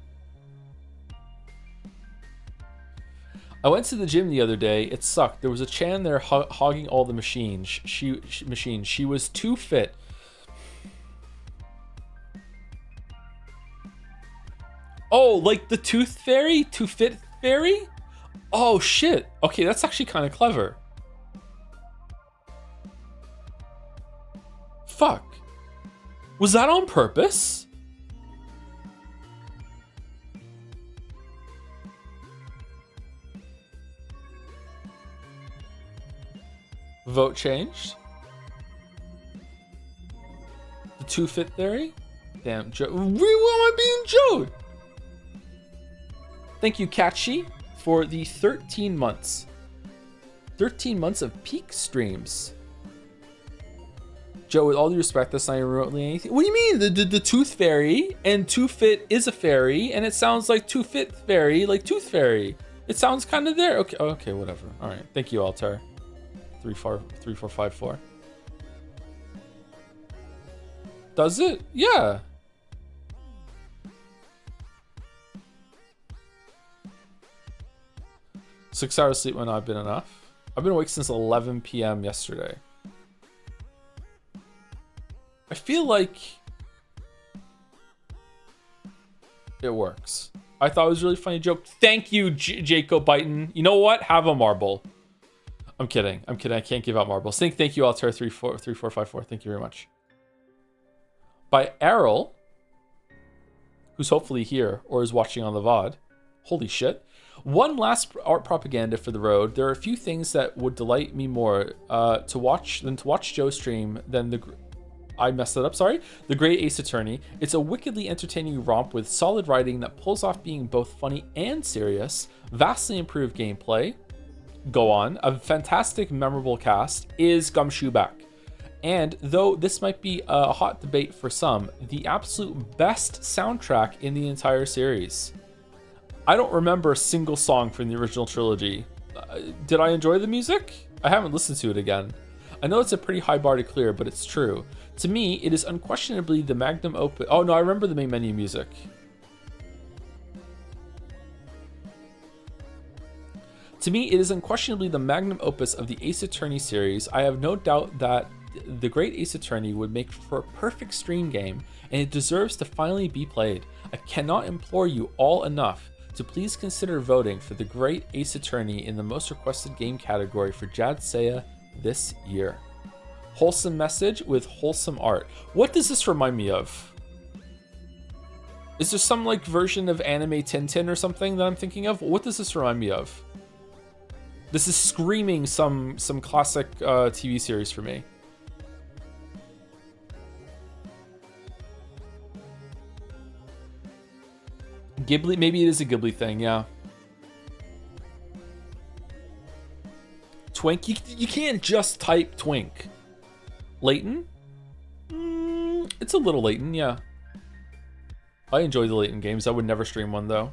I went to the gym the other day. It sucked. There was a Chan there hogging all the machines. She was too fit. Oh, like the tooth fairy? Too fit fairy? Oh shit. Okay, that's actually kind of clever. Fuck. Was that on purpose? Vote changed. The two fit theory? Damn, Joe. Why am I being Joe? Thank you, Catchy, for the 13 months. 13 months of peak streams. Joe, with all due respect, that's not even remotely anything. What do you mean? The tooth fairy and Too Fit is a fairy, and it sounds like Too Fit fairy, like Tooth Fairy. It sounds kind of there. Okay, whatever. All right. Thank you, Altar. 3454. Does it? Yeah. Six hours sleep might not have been enough. I've been awake since 11 p.m. yesterday. I feel like it works. I thought it was a really funny joke. Thank you, Jacob Byton. You know what? Have a marble. I'm kidding. I can't give out marbles. Thank you, Altair 3454. Thank you very much. By Errol, who's hopefully here or is watching on the VOD. Holy shit. One last art propaganda for the road. There are a few things that would delight me more to watch Joe stream than I messed it up, sorry. The Great Ace Attorney. It's a wickedly entertaining romp with solid writing that pulls off being both funny and serious. Vastly improved gameplay. Go on. A fantastic, memorable cast. Is Gumshoe back? And though this might be a hot debate for some, the absolute best soundtrack in the entire series. I don't remember a single song from the original trilogy. Did I enjoy the music? I haven't listened to it again. I know it's a pretty high bar to clear, but it's true. To me, it is unquestionably the magnum opus. Oh no, I remember the main menu music. To me, it is unquestionably the magnum opus of the Ace Attorney series. I have no doubt that the Great Ace Attorney would make for a perfect stream game, and it deserves to finally be played. I cannot implore you all enough to please consider voting for the Great Ace Attorney in the most requested game category for JADSEYA this year. Wholesome message with wholesome art. What does this remind me of? Is there some like version of anime Tintin or something that I'm thinking of? What does this remind me of? This is screaming some classic TV series for me. Ghibli, maybe it is a Ghibli thing, yeah. Twink, you can't just type Twink. Layton? It's a little Layton, yeah. I enjoy the Layton games. I would never stream one though.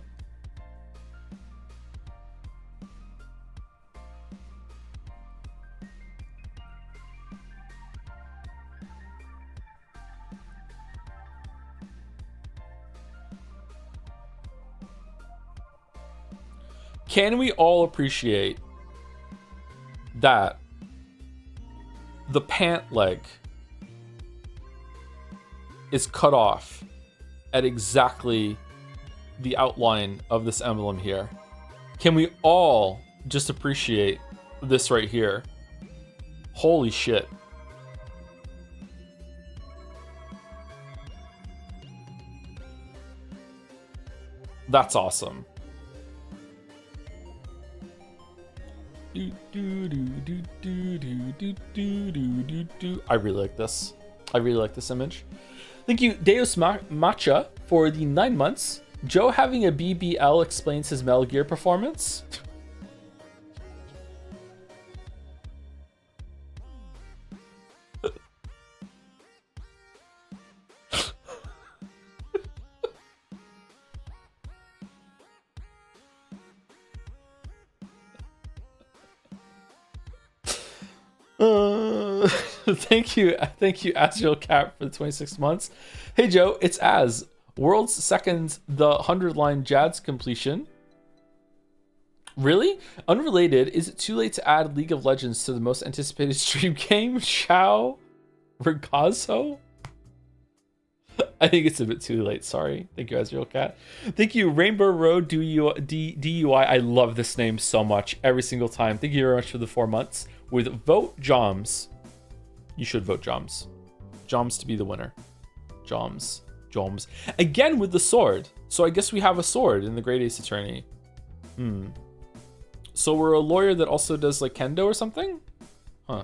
Can we all appreciate that the pant leg is cut off at exactly the outline of this emblem here? Can we all just appreciate this right here? Holy shit. That's awesome. I really like this. I really like this image. Thank you, Deus Matcha, for the 9 months. Joe having a BBL explains his Metal Gear performance. Thank you, Azrael Cat, for the 26 months. Hey Joe, it's Az. World's second the 100-line JADS completion. Really? Unrelated, is it too late to add League of Legends to the most anticipated stream game? Shao Regazzo? I think it's a bit too late, sorry. Thank you, Azrael Cat. Thank you, Rainbow Road DUI. I love this name so much, every single time. Thank you very much for the 4 months. With Vote Joms. You should vote Joms. Joms to be the winner. Joms. Again with the sword. So I guess we have a sword in the Great Ace Attorney. So we're a lawyer that also does like kendo or something? Huh.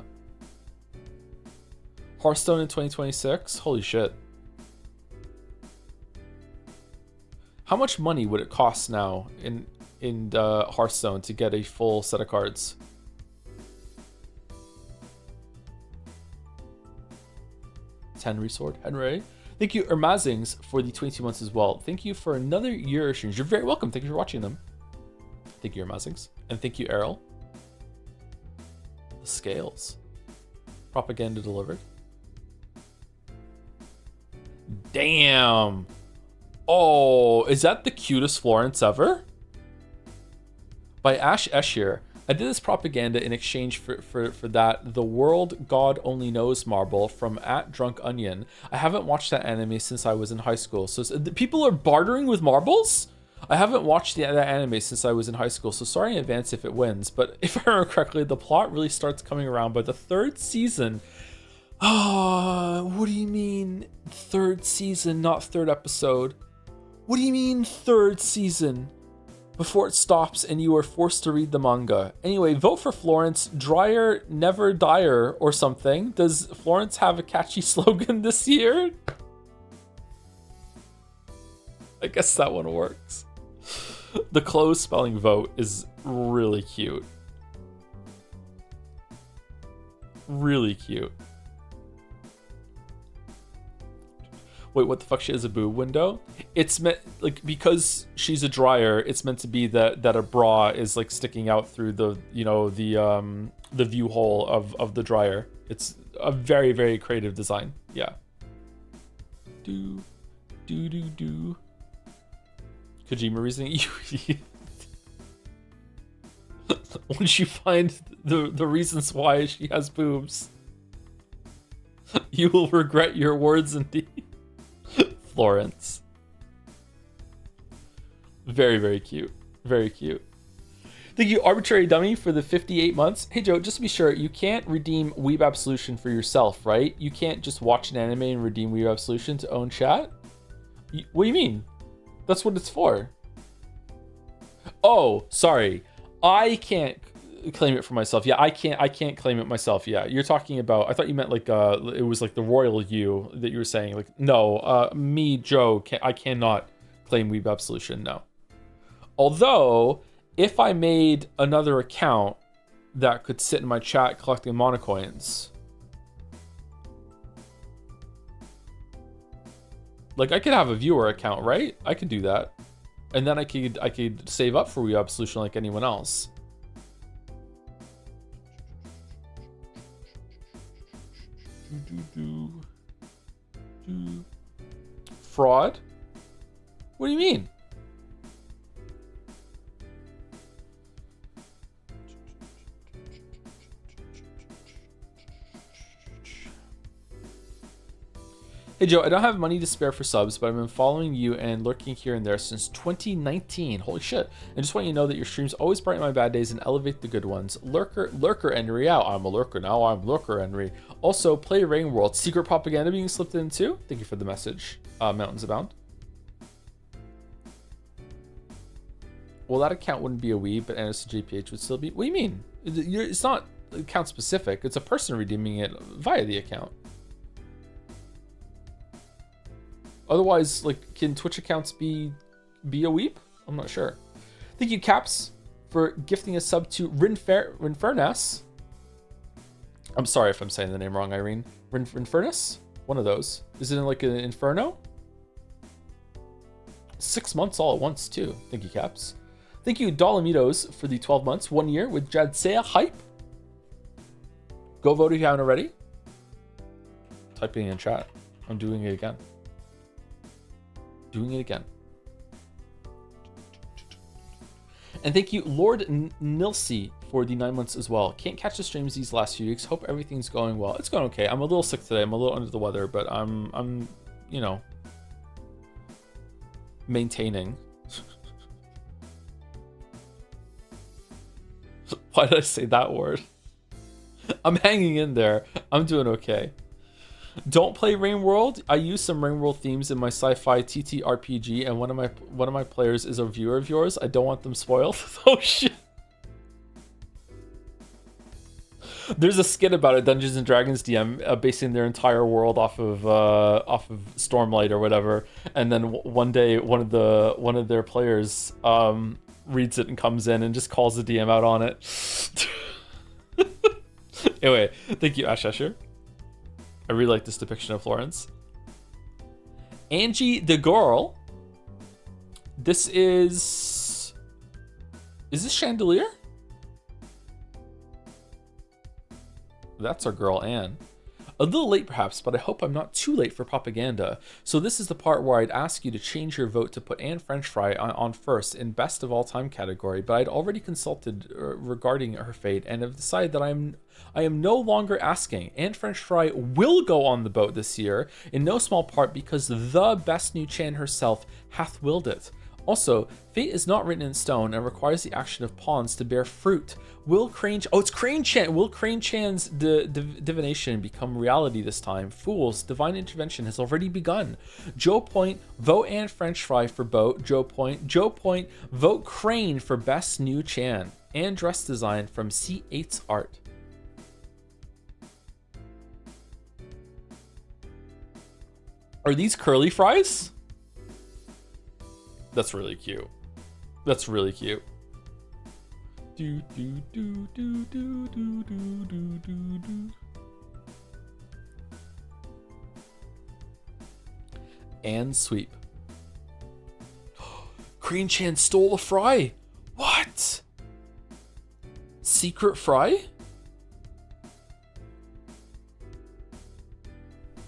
Hearthstone in 2026? Holy shit. How much money would it cost now in Hearthstone to get a full set of cards? Henry Sword, Henry. Thank you, Ermazings, for the 22 months as well. Thank you for another year of streams. You're very welcome. Thank you for watching them. Thank you, Ermazings. And thank you, Errol. The scales. Propaganda delivered. Damn. Oh, is that the cutest Florence ever? By Ash Escher. I did this propaganda in exchange for that The World God Only Knows marble from @DrunkOnion. I haven't watched that anime since I was in high school. So people are bartering with marbles? I haven't watched that anime since I was in high school, so sorry in advance if it wins. But if I remember correctly, the plot really starts coming around by the 3rd season. What do you mean 3rd season, not 3rd episode? What do you mean 3rd season? Before it stops and you are forced to read the manga. Anyway, vote for Florence. Dryer, never dyer or something. Does Florence have a catchy slogan this year? I guess that one works. The close spelling vote is really cute. Really cute. Wait, what the fuck? She has a boob window? It's meant, like, because she's a dryer, it's meant to be that a bra is like sticking out through the, you know, the view hole of the dryer. It's a very, very creative design. Yeah. Do. Kojima reasoning. Once you find the reasons why she has boobs, you will regret your words indeed. Florence. Very, very cute. Very cute. Thank you, Arbitrary Dummy, for the 58 months. Hey, Joe, just to be sure, you can't redeem Weeb Absolution for yourself, right? You can't just watch an anime and redeem Weeb Absolution to own chat? What do you mean? That's what it's for. Oh, sorry. I can't claim it for myself. Yeah, I can't claim it myself. Yeah, you're talking about, I thought you meant like it was like the royal you that you were saying. Like, no, me, Joe, I cannot claim Weeb Absolution, no. Although, if I made another account that could sit in my chat collecting monocoins, like I could have a viewer account, right? I could do that. And then I could save up for Weeb Absolution like anyone else. Fraud? What do you mean? Hey Joe, I don't have money to spare for subs, but I've been following you and lurking here and there since 2019. Holy shit. And just want you to know that your streams always brighten my bad days and elevate the good ones. Lurker Henry out. I'm a lurker now. I'm Lurker Henry. Also, play Rain World. Secret propaganda being slipped in too? Thank you for the message. Mountains Abound. Well, that account wouldn't be a Wii, but NSGPH would still be. What do you mean? It's not account specific. It's a person redeeming it via the account. Otherwise, like, can Twitch accounts be a weep? I'm not sure. Thank you, Caps, for gifting a sub to Rinfernas. I'm sorry if I'm saying the name wrong, Irene. Rinfernus? One of those. Is it in like an inferno? 6 months all at once, too. Thank you, Caps. Thank you, Dolomitos, for the 12 months. 1 year with JADSEYA Hype. Go vote if you haven't already. Typing in chat. I'm doing it again. Doing it again. And thank you, Lord Nilsey, for the 9 months as well. Can't catch the streams these last few weeks. Hope everything's going well. It's going okay. I'm a little sick today. I'm a little under the weather, but I'm you know, maintaining. Why did I say that word? I'm hanging in there. I'm doing okay. Don't play Rain World. I use some Rain World themes in my sci-fi TTRPG, and one of my players is a viewer of yours. I don't want them spoiled. Oh shit. There's a skit about it, Dungeons and Dragons DM, basing their entire world off of Stormlight or whatever, and then one day one of their players reads it and comes in and just calls the DM out on it. Anyway, thank you, Ash Escher. I really like this depiction of Florence. Angie the girl. This is this Chandelier? That's our girl, Anne. A little late perhaps, but I hope I'm not too late for propaganda. So this is the part where I'd ask you to change your vote to put Anne French Fry on first in best of all time category, but I'd already consulted regarding her fate and have decided that I am no longer asking. Anne French Fry will go on the boat this year, in no small part because the best new Chan herself hath willed it. Also, fate is not written in stone and requires the action of pawns to bear fruit. Will Crane... Oh, it's Crane Chan! Will Crane Chan's divination become reality this time? Fools, divine intervention has already begun. Joe Point, vote Anne French Fry for boat. Joe Point, vote Crane for best new Chan. And dress design from C8's art. Are these curly fries? That's really cute. That's really cute. Do do do do do do do do do do. And sweep. Crane Chan stole a fry. What? Secret fry?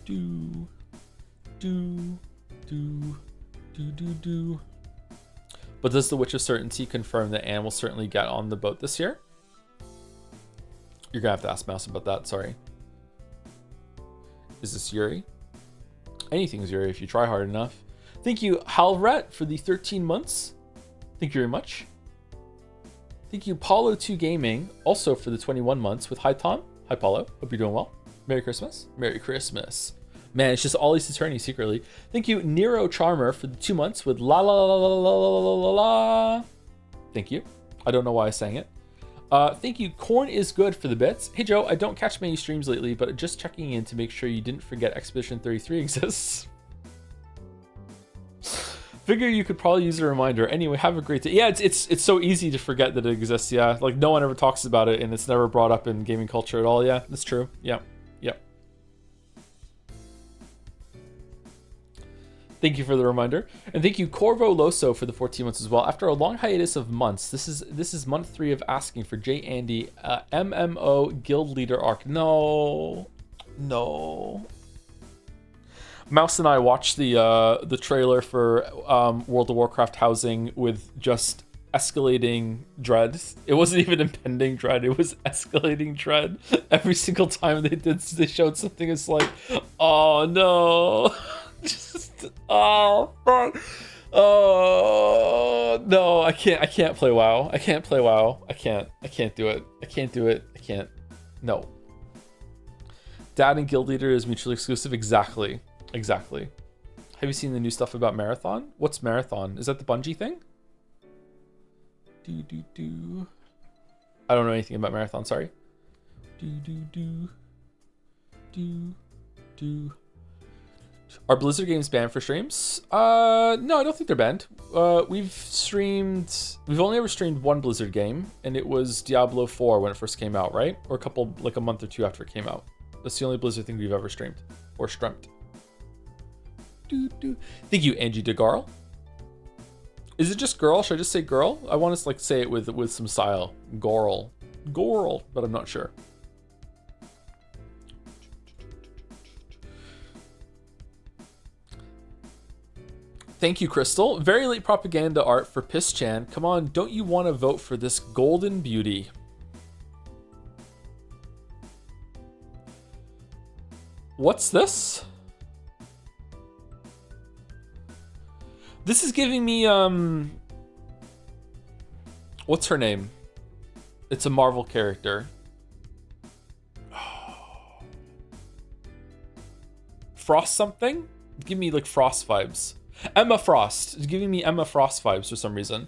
Do do do do do do. But does the Witch of Certainty confirm that Anne will certainly get on the boat this year? You're gonna have to ask Mouse about that, sorry. Is this Yuri? Anything's Yuri if you try hard enough. Thank you, Halret, for the 13 months. Thank you very much. Thank you, Paulo2 Gaming, also for the 21 months with Hi Tom. Hi Paulo, hope you're doing well. Merry Christmas. Merry Christmas. Man, it's just all these attorneys secretly. Thank you, Nero Charmer, for the 2 months with la la la la la la la la la. Thank you. I don't know why I sang it. Thank you, Corn is Good for the bits. Hey Joe, I don't catch many streams lately, but just checking in to make sure you didn't forget Expedition 33 exists. Figure you could probably use a reminder. Anyway, have a great day. Yeah, it's so easy to forget that it exists. Yeah, like no one ever talks about it, and it's never brought up in gaming culture at all. Yeah, that's true. Yeah, yeah. Thank you for the reminder, and thank you, Corvo Loso, for the 14 months as well. After a long hiatus of months, this is month 3 of asking for J Andy MMO guild leader arc. No. Mouse and I watched the trailer for World of Warcraft housing with just escalating dread. It wasn't even impending dread, it was escalating dread. Every single time they showed something, it's like, oh no. Just, oh fuck. Oh no, I can't play WoW. I can't play WoW. I can't do it. I can't. No. Dad and guild leader is mutually exclusive. Exactly. Have you seen the new stuff about Marathon? What's Marathon? Is that the Bungie thing? I don't know anything about Marathon, sorry. Are Blizzard games banned for streams? No, I don't think they're banned. We've only ever streamed one Blizzard game, and it was Diablo 4 when it first came out, right? Or a month or two after it came out. That's the only Blizzard thing we've ever streamed or streamt. Thank you, Angie DeGarl. Is it just girl? Should I just say girl? I want to say it with some style. Gorl, but I'm not sure. Thank you, Crystal. Very late propaganda art for Piss-chan. Come on, don't you want to vote for this golden beauty? What's this? This is giving me, what's her name? It's a Marvel character. Frost something? Give me like Frost vibes. Emma Frost. It's giving me Emma Frost vibes for some reason.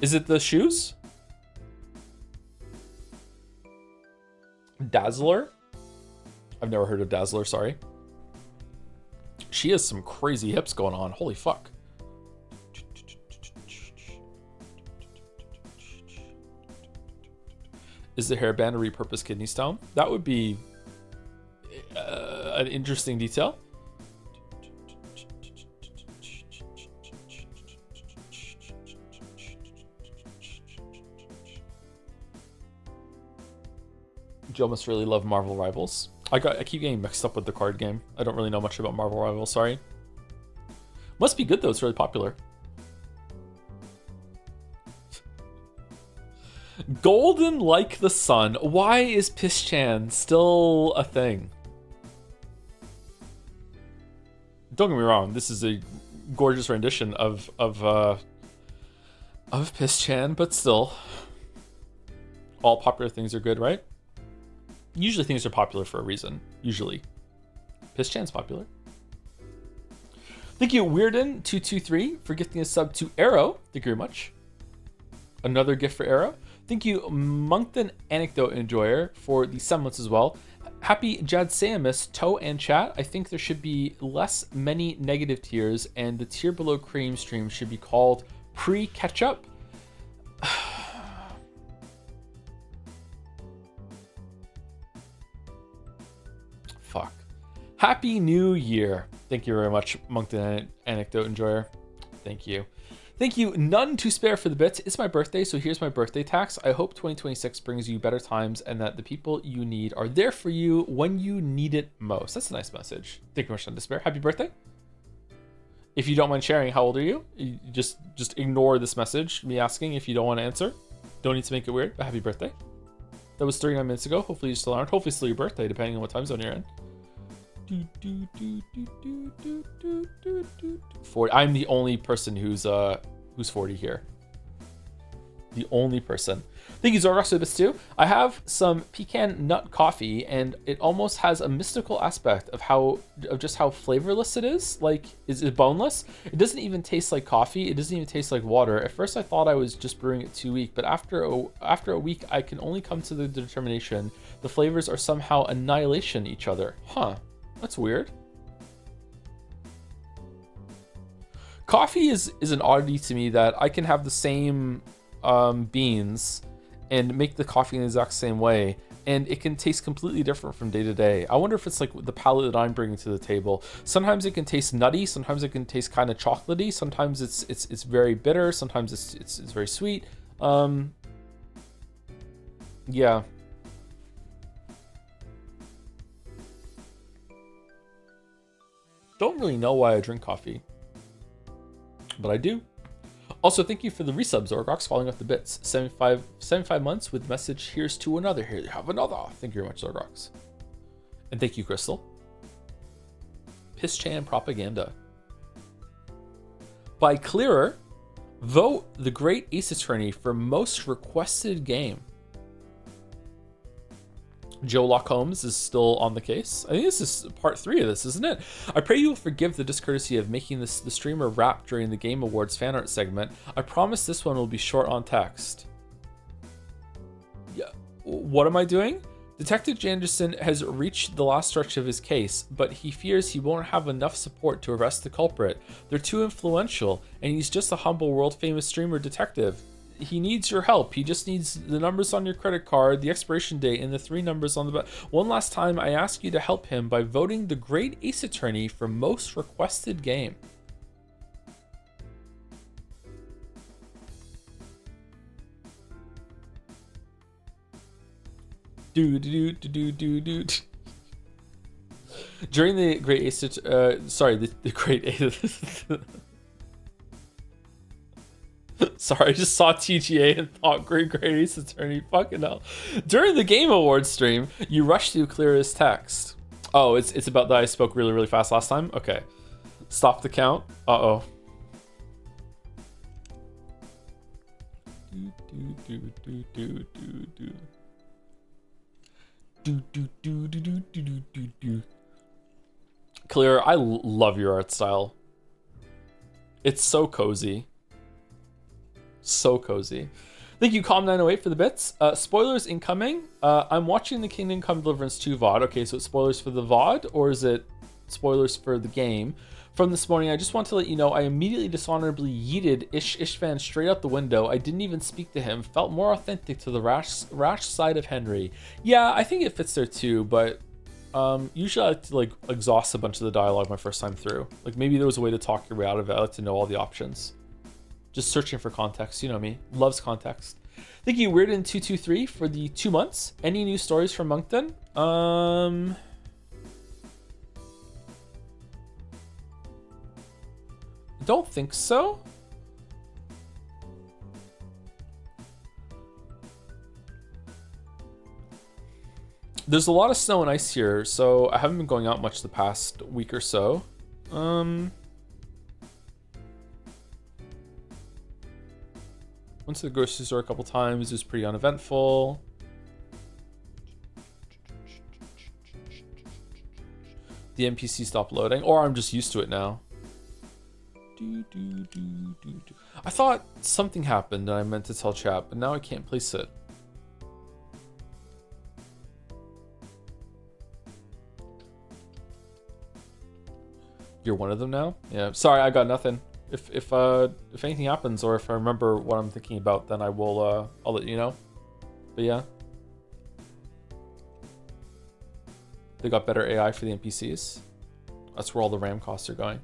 Is it the shoes? Dazzler? I've never heard of Dazzler, sorry. She has some crazy hips going on. Holy fuck. Is the hairband a repurposed kidney stone? That would be an interesting detail. Joe must really love Marvel Rivals. I keep getting mixed up with the card game. I don't really know much about Marvel Rivals, sorry. Must be good though, it's really popular. Golden like the sun. Why is Piss-chan still a thing? Don't get me wrong, this is a gorgeous rendition of Piss-chan, but still. All popular things are good, right? Usually things are popular for a reason. Usually. Piss-chan's popular. Thank you, Weirden223, for gifting a sub to Arrow. Thank you very much. Another gift for Arrow. Thank you, Moncton Anecdote Enjoyer, for the 7 months as well. Happy JADSEYA Toe and Chat. I think there should be many negative tiers, and the tier below cream stream should be called pre-ketchup. Fuck. Happy New Year. Thank you very much, Moncton Anecdote Enjoyer. Thank you. Thank you, none to spare for the bits. It's my birthday, so here's my birthday tax. I hope 2026 brings you better times and that the people you need are there for you when you need it most. That's a nice message. Thank you very much, none to spare. Happy birthday. If you don't mind sharing, how old are you? You just ignore this message, me asking if you don't want to answer. Don't need to make it weird, but happy birthday. That was 39 minutes ago. Hopefully you still aren't. Hopefully it's still your birthday, depending on what time zone you're in. 40. I'm the only person who's 40 here. The only person. Thank you, Zorgox, for this too. I have some pecan nut coffee, and it almost has a mystical aspect of just how flavorless it is. Like, is it boneless? It doesn't even taste like coffee. It doesn't even taste like water. At first, I thought I was just brewing it too weak, but after a week, I can only come to the determination the flavors are somehow annihilation each other. Huh? That's weird. Coffee is an oddity to me that I can have the same beans and make the coffee in the exact same way, and it can taste completely different from day to day. I wonder if it's like the palate that I'm bringing to the table. Sometimes it can taste nutty, sometimes it can taste kind of chocolatey, sometimes it's very bitter, sometimes it's very sweet. Yeah. Don't really know why I drink coffee, but I do. Also, thank you for the resubs, Zorgox, following up the bits. 75 months with message, here's to another. Here you have another. Thank you very much, Zorgox. And thank you, Crystal. Piss-chan propaganda. By Clearer, vote the Great Ace Attorney for most requested game. Joe Lock Holmes is still on the case. I think this is part 3 of this, isn't it? I pray you will forgive the discourtesy of making the streamer rap during the Game Awards fan art segment. I promise this one will be short on text. Yeah, what am I doing? Detective Janderson has reached the last stretch of his case, but he fears he won't have enough support to arrest the culprit. They're too influential, and he's just a humble world-famous streamer detective. He needs your help. He just needs the numbers on your credit card, the expiration date, and the 3 numbers on the back. One last time, I ask you to help him by voting the Great Ace Attorney for most requested game. During the Great Ace, the Great Ace. Sorry, I just saw TGA and thought Great Ace Attorney. Fucking hell. During the Game Awards stream, you rushed to clear his text. Oh, it's about that I spoke really, really fast last time? Okay. Stop the count. Uh-oh. Clear, I love your art style. It's so cozy. So cozy. Thank you, Calm908, for the bits. Spoilers incoming. I'm watching the Kingdom Come Deliverance 2 VOD. Okay, so it's spoilers for the VOD, or is it spoilers for the game? From this morning, I just want to let you know I immediately dishonorably yeeted Ishvan straight out the window. I didn't even speak to him. Felt more authentic to the rash side of Henry. Yeah, I think it fits there too, but usually I like to like exhaust a bunch of the dialogue my first time through. Like maybe there was a way to talk your way out of it. I like to know all the options. Just searching for context, you know me. Loves context. Thank you, Weirden223, for the 2 months. Any new stories from Moncton? Don't think so. There's a lot of snow and ice here, so I haven't been going out much the past week or so. Went to the grocery store a couple times. It was pretty uneventful. The NPC stopped loading, or I'm just used to it now. I thought something happened and I meant to tell chat, but now I can't place it. You're one of them now? Yeah, sorry, I got nothing. If anything happens, or if I remember what I'm thinking about, then I will I'll let you know. But yeah, they got better AI for the NPCs. That's where all the RAM costs are going.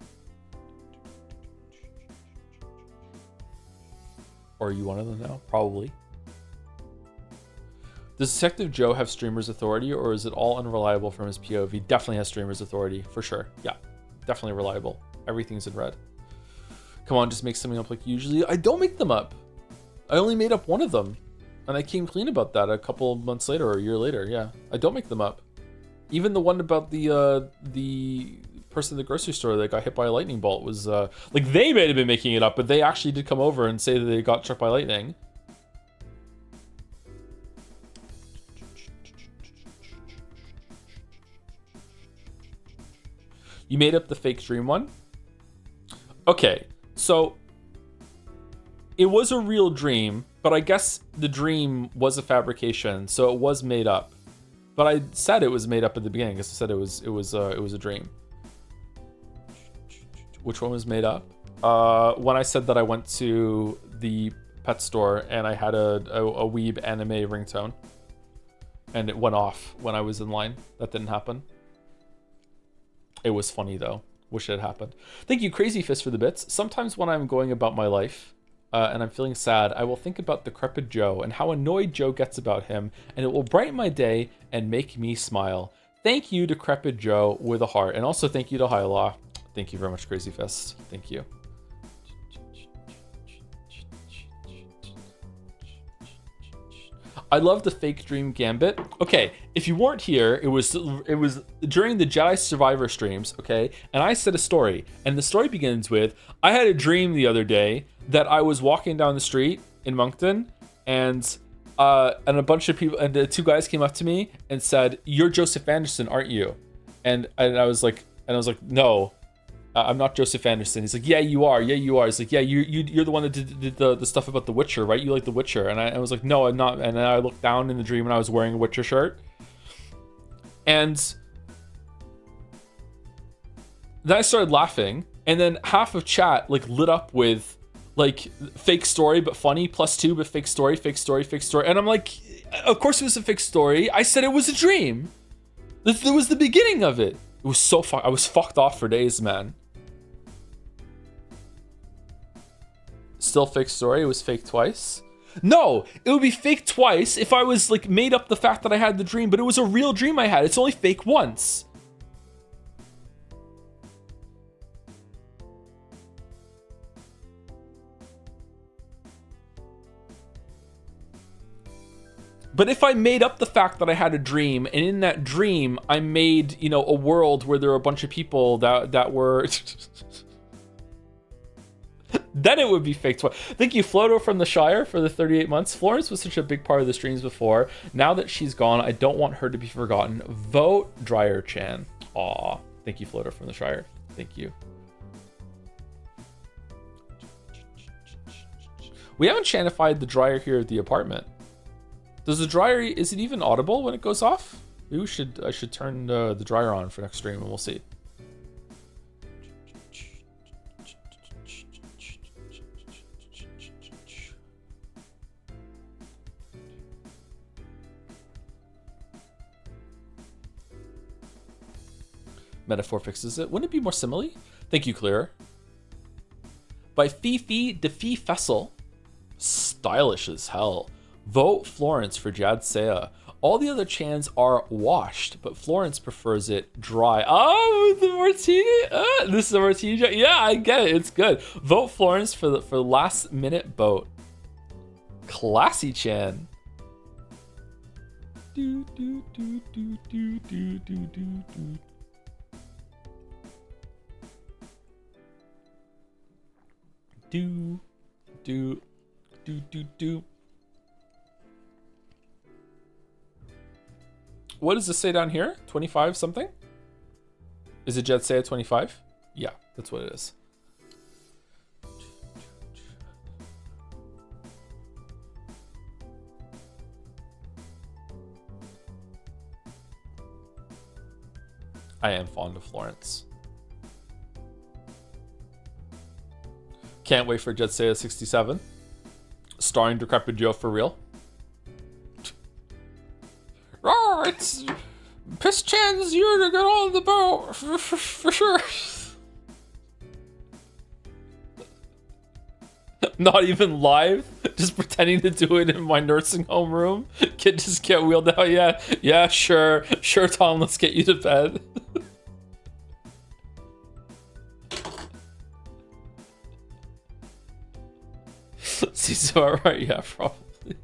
Or are you one of them now? Probably. Does Detective Joe have streamer's authority, or is it all unreliable from his POV? Definitely has streamer's authority, for sure. Yeah, definitely reliable. Everything's in red. Come on, just make something up like usually. I don't make them up. I only made up one of them. And I came clean about that a couple months later or a year later. Yeah, I don't make them up. Even the one about the person at the grocery store that got hit by a lightning bolt was like, they may have been making it up, but they actually did come over and say that they got struck by lightning. You made up the fake dream one? Okay, so it was a real dream, but I guess the dream was a fabrication, so it was made up. But I said it was made up at the beginning because I said it was a dream. Which one was made up? When I said that I went to the pet store and I had a weeb anime ringtone, and it went off when I was in line. That didn't happen. It was funny though. Wish it had happened. Thank you, Crazy Fist, for the bits. Sometimes when I'm going about my life and I'm feeling sad, I will think about Decrepit Joe and how annoyed Joe gets about him, and it will brighten my day and make me smile. Thank you, Decrepit Joe, with a heart. And also thank you to Hyla. Thank you very much, Crazy Fist. Thank you. I love the fake dream gambit. Okay, if you weren't here, it was during the Jedi Survivor streams, okay? And I said a story, and the story begins with, I had a dream the other day that I was walking down the street in Moncton, and a bunch of people, and the two guys came up to me and said, "You're Joseph Anderson, aren't you?" And I was like, "No, I'm not Joseph Anderson." He's like, "Yeah, you are. Yeah, you are." He's like, "Yeah, you're the one that did the stuff about The Witcher, right? You like The Witcher." And I was like, "No, I'm not." And then I looked down in the dream and I was wearing a Witcher shirt. And then I started laughing, and then half of chat like lit up with like fake story but funny, +2 but fake story, fake story, fake story. And I'm like, of course it was a fake story. I said it was a dream. This was the beginning of it. It was so I was fucked off for days, man. Still fake story. It was fake twice. No, it would be fake twice if I was like made up the fact that I had the dream, but it was a real dream I had. It's only fake once. But if I made up the fact that I had a dream, and in that dream I made, you know, a world where there were a bunch of people that were then it would be fake twice. Thank you, Floto from the Shire, for the 38 months. Florence was such a big part of the streams before. Now that she's gone, I don't want her to be forgotten. Vote Dryer Chan. Aw. Thank you, Floto from the Shire. Thank you. We haven't chanified the dryer here at the apartment. Does the dryer, is it even audible when it goes off? Maybe I should turn the dryer on for next stream and we'll see. Metaphor fixes it. Wouldn't it be more simile? Thank you, Clear. By Fifi Defi Fessel. Stylish as hell. Vote Florence for JADSEYA. All the other Chans are washed, but Florence prefers it dry. Oh, the martini. This is a martini. Yeah, I get it. It's good. Vote Florence for the last minute vote. Classy Chan. Do do do do do do do do do. Do do do do do. What does this say down here? 25 something? Is it JADSEYA 25? Yeah, that's what it is. I am fond of Florence. Can't wait for JADSEYA 67. Starring Decrepit Joe for real. Oh, it's Piss Chan's year to get on the boat for sure. Not even live, just pretending to do it in my nursing home room. Kid just get wheeled out. Yeah, sure, Tom, let's get you to bed. Seems about right, yeah, probably.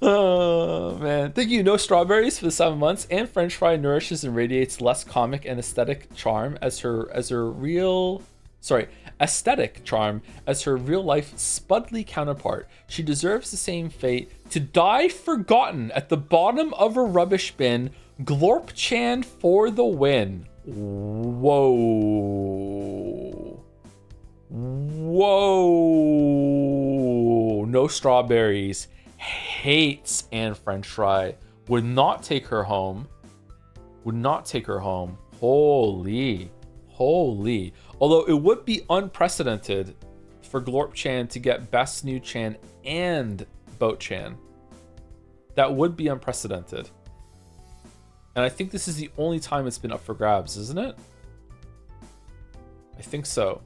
Oh man, thank you. No strawberries for the 7 months. And French fry nourishes and radiates less comic and aesthetic charm as her real life Spudley counterpart. She deserves the same fate, to die forgotten at the bottom of a rubbish bin Glorp-chan for the win. Whoa. Whoa. No strawberries. Hates and french fry. Would not take her home. Would not take her home. Holy. Holy. Although it would be unprecedented for Glorp-chan to get Best New Chan and Boat-chan. That would be unprecedented. And I think this is the only time it's been up for grabs, isn't it? I think so.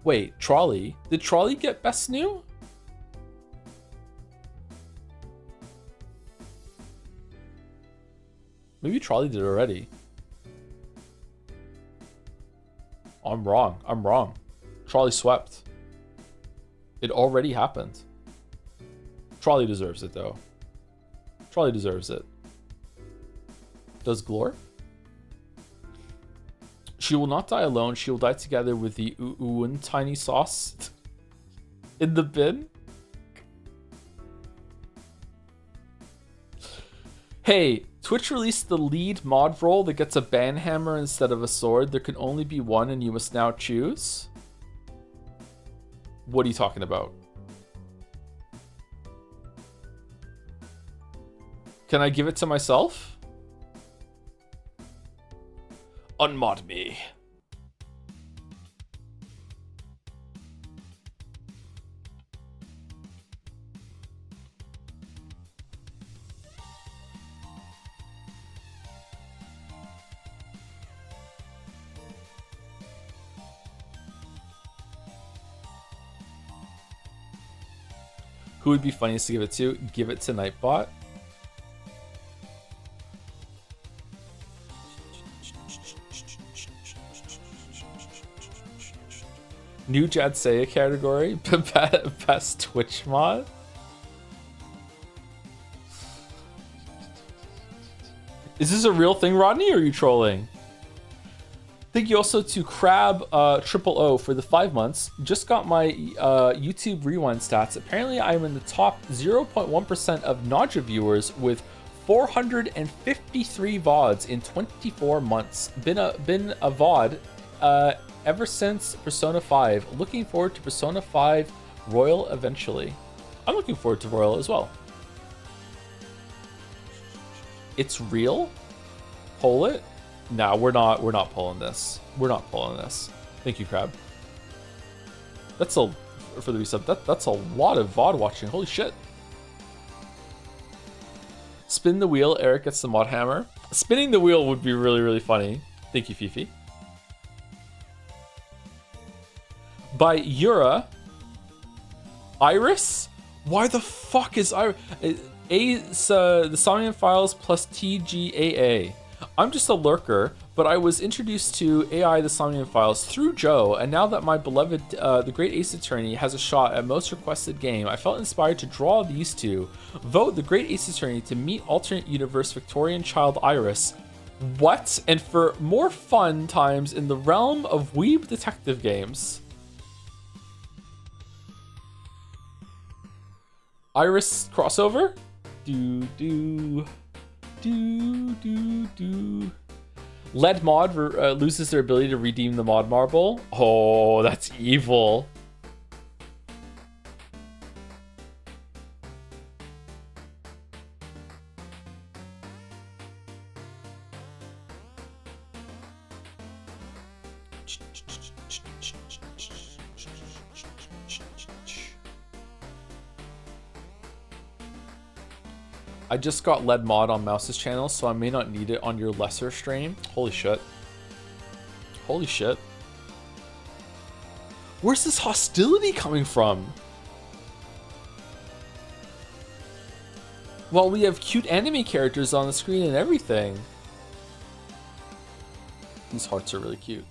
Wait, Trolley? Did Trolley get Best New? Maybe Trolley did already. I'm wrong. I'm wrong. Trolley swept. It already happened. Trolley deserves it, though. Trolley deserves it. Does Glor? She will not die alone. She will die together with the Uun tiny sauce in the bin. Hey, Twitch released the lead mod role that gets a banhammer instead of a sword. There can only be one and you must now choose. What are you talking about? Can I give it to myself? Unmod me. Who would be funniest to give it to? Give it to Nightbot. New JADSEYA category. Best Twitch mod. Is this a real thing, Rodney, or are you trolling? Thank you also to Crab 000 for the 5 months. Just got my YouTube rewind stats. Apparently, I am in the top 0.1% of Naja viewers with 453 VODs in 24 months. Been a VOD ever since Persona 5. Looking forward to Persona 5 Royal eventually. I'm looking forward to Royal as well. It's real? Pull it? Nah, we're not pulling this. We're not pulling this. Thank you, Crab. That's a for the resub. That's a lot of VOD watching. Holy shit. Spin the wheel, Eric gets the mod hammer. Spinning the wheel would be really, really funny. Thank you, Fifi. By Yura. Iris? Why the fuck is Iris? It's the Somnium Files plus TGAA. I'm just a lurker, but I was introduced to AI the Somnium Files through Joe, and now that my beloved The Great Ace Attorney has a shot at most requested game, I felt inspired to draw these two. Vote The Great Ace Attorney to meet alternate universe Victorian child Iris. What? And for more fun times in the realm of weeb detective games. Iris crossover? Do. Lead mod loses their ability to redeem the mod marble. Oh, that's evil. I just got lead mod on Mouse's channel, so I may not need it on your lesser stream. Holy shit. Holy shit. Where's this hostility coming from? Well, we have cute anime characters on the screen and everything. These hearts are really cute.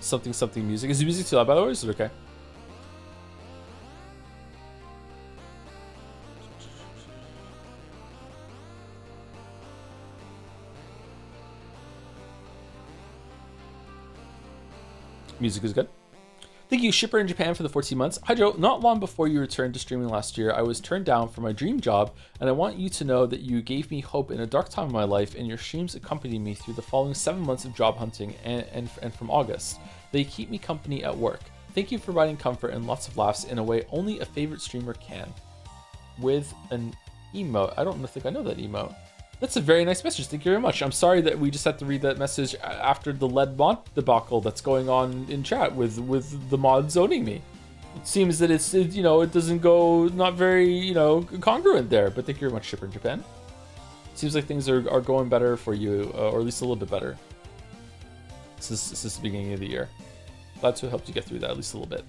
Something music. Is the music too loud, by the way, or is it okay? Music is good. Thank you, Shipper in Japan, for the 14 months. Hi, Joe. Not long before you returned to streaming last year, I was turned down for my dream job, and I want you to know that you gave me hope in a dark time of my life, and your streams accompanied me through the following 7 months of job hunting and from August. They keep me company at work. Thank you for providing comfort and lots of laughs in a way only a favorite streamer can. With an emote. I don't think I know that emote. That's a very nice message. Thank you very much. I'm sorry that we just had to read that message after the lead mod debacle that's going on in chat with the mod zoning me. It seems that it doesn't go not very, congruent there. But thank you very much, Shipper in Japan. Seems like things are going better for you, or at least a little bit better. This is the beginning of the year. Glad to have helped you get through that at least a little bit.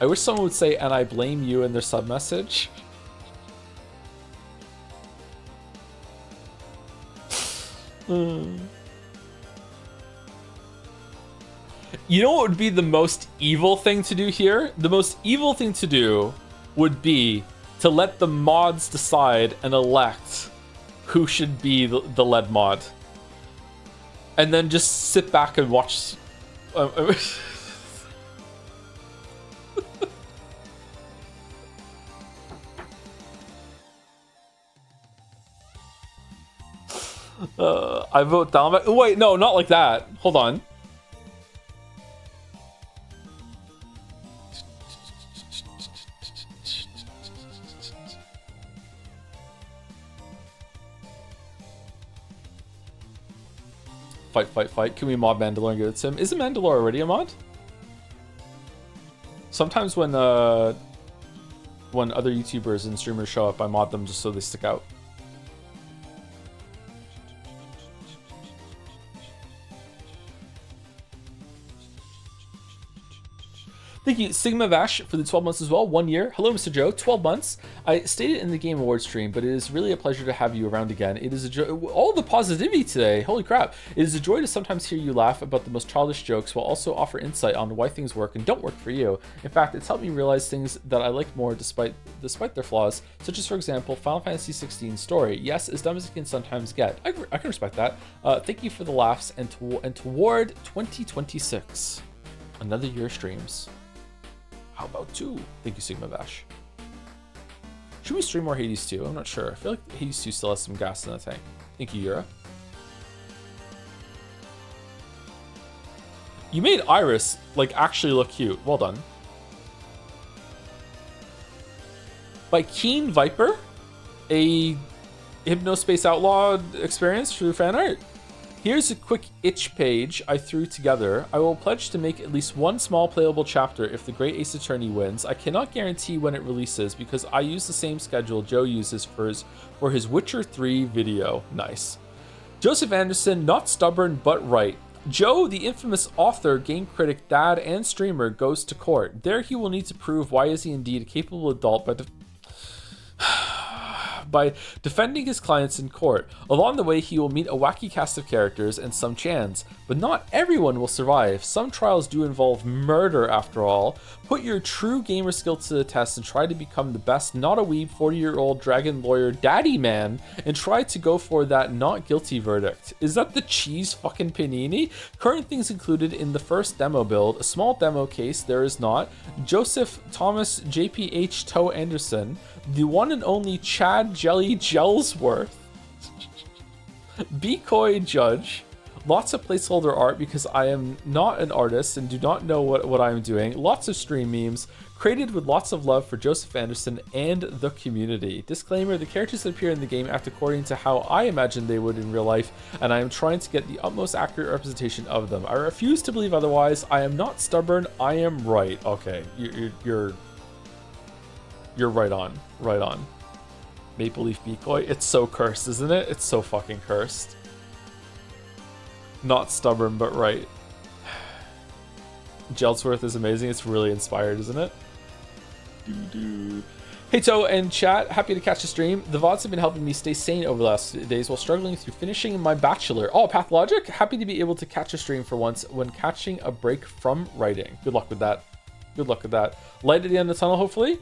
I wish someone would say, and I blame you in their sub message. You know what would be the most evil thing to do here? The most evil thing to do would be to let the mods decide and elect who should be the lead mod. And then just sit back and watch. I vote down. Wait, no, not like that. Hold on. Fight. Can we mod Mandalore and give it to him? Isn't Mandalore already a mod? Sometimes when other YouTubers and streamers show up, I mod them just so they stick out. Thank you, Sigma Vash, for the 12 months as well. 1 year. Hello, Mr. Joe. 12 months. I stated in the Game Awards stream, but it is really a pleasure to have you around again. It is a joy. All the positivity today. Holy crap. It is a joy to sometimes hear you laugh about the most childish jokes while also offer insight on why things work and don't work for you. In fact, it's helped me realize things that I like more despite their flaws, such as, for example, Final Fantasy 16's story. Yes, as dumb as it can sometimes get. I can respect that. Thank you for the laughs and toward 2026. Another year of streams. How about 2? Thank you, Sigma Bash. Should we stream more Hades 2? I'm not sure. I feel like Hades 2 still has some gas in the tank. Thank you, Yura. You made Iris, actually look cute. Well done. By Keen Viper, a Hypnospace Outlaw experience through fan art. Here's a quick itch page I threw together. I will pledge to make at least one small playable chapter if the Great Ace Attorney wins. I cannot guarantee when it releases because I use the same schedule Joe uses for his Witcher 3 video. Nice. Joseph Anderson, not stubborn but right. Joe, the infamous author, game critic, dad, and streamer, goes to court. There he will need to prove why is he indeed a capable adult by defending his clients in court. Along the way, he will meet a wacky cast of characters and some chans, but not everyone will survive. Some trials do involve murder after all. Put your true gamer skill to the test and try to become the best, not a weeb, 40-year-old dragon lawyer daddy man, and try to go for that not guilty verdict. Is that the cheese fucking panini? Current things included in the first demo build, a small demo case, there is not, Joseph Thomas JPH Toe Anderson, the one and only Chad Jelly Gelsworth, Decoy Judge, lots of placeholder art because I am not an artist and do not know what I am doing, lots of stream memes, created with lots of love for Joseph Anderson and the community. Disclaimer, the characters that appear in the game act according to how I imagine they would in real life, and I am trying to get the utmost accurate representation of them. I refuse to believe otherwise. I am not stubborn, I am right. Okay, you're right on. Right on. Maple Leaf Decoy. It's so cursed, isn't it? It's so fucking cursed. Not stubborn, but right. Gelsworth is amazing. It's really inspired, isn't it? Hey Toe and chat, happy to catch the stream. The VODs have been helping me stay sane over the last few days while struggling through finishing my bachelor. Oh, Pathologic? Happy to be able to catch a stream for once when catching a break from writing. Good luck with that. Good luck with that. Light at the end of the tunnel, hopefully.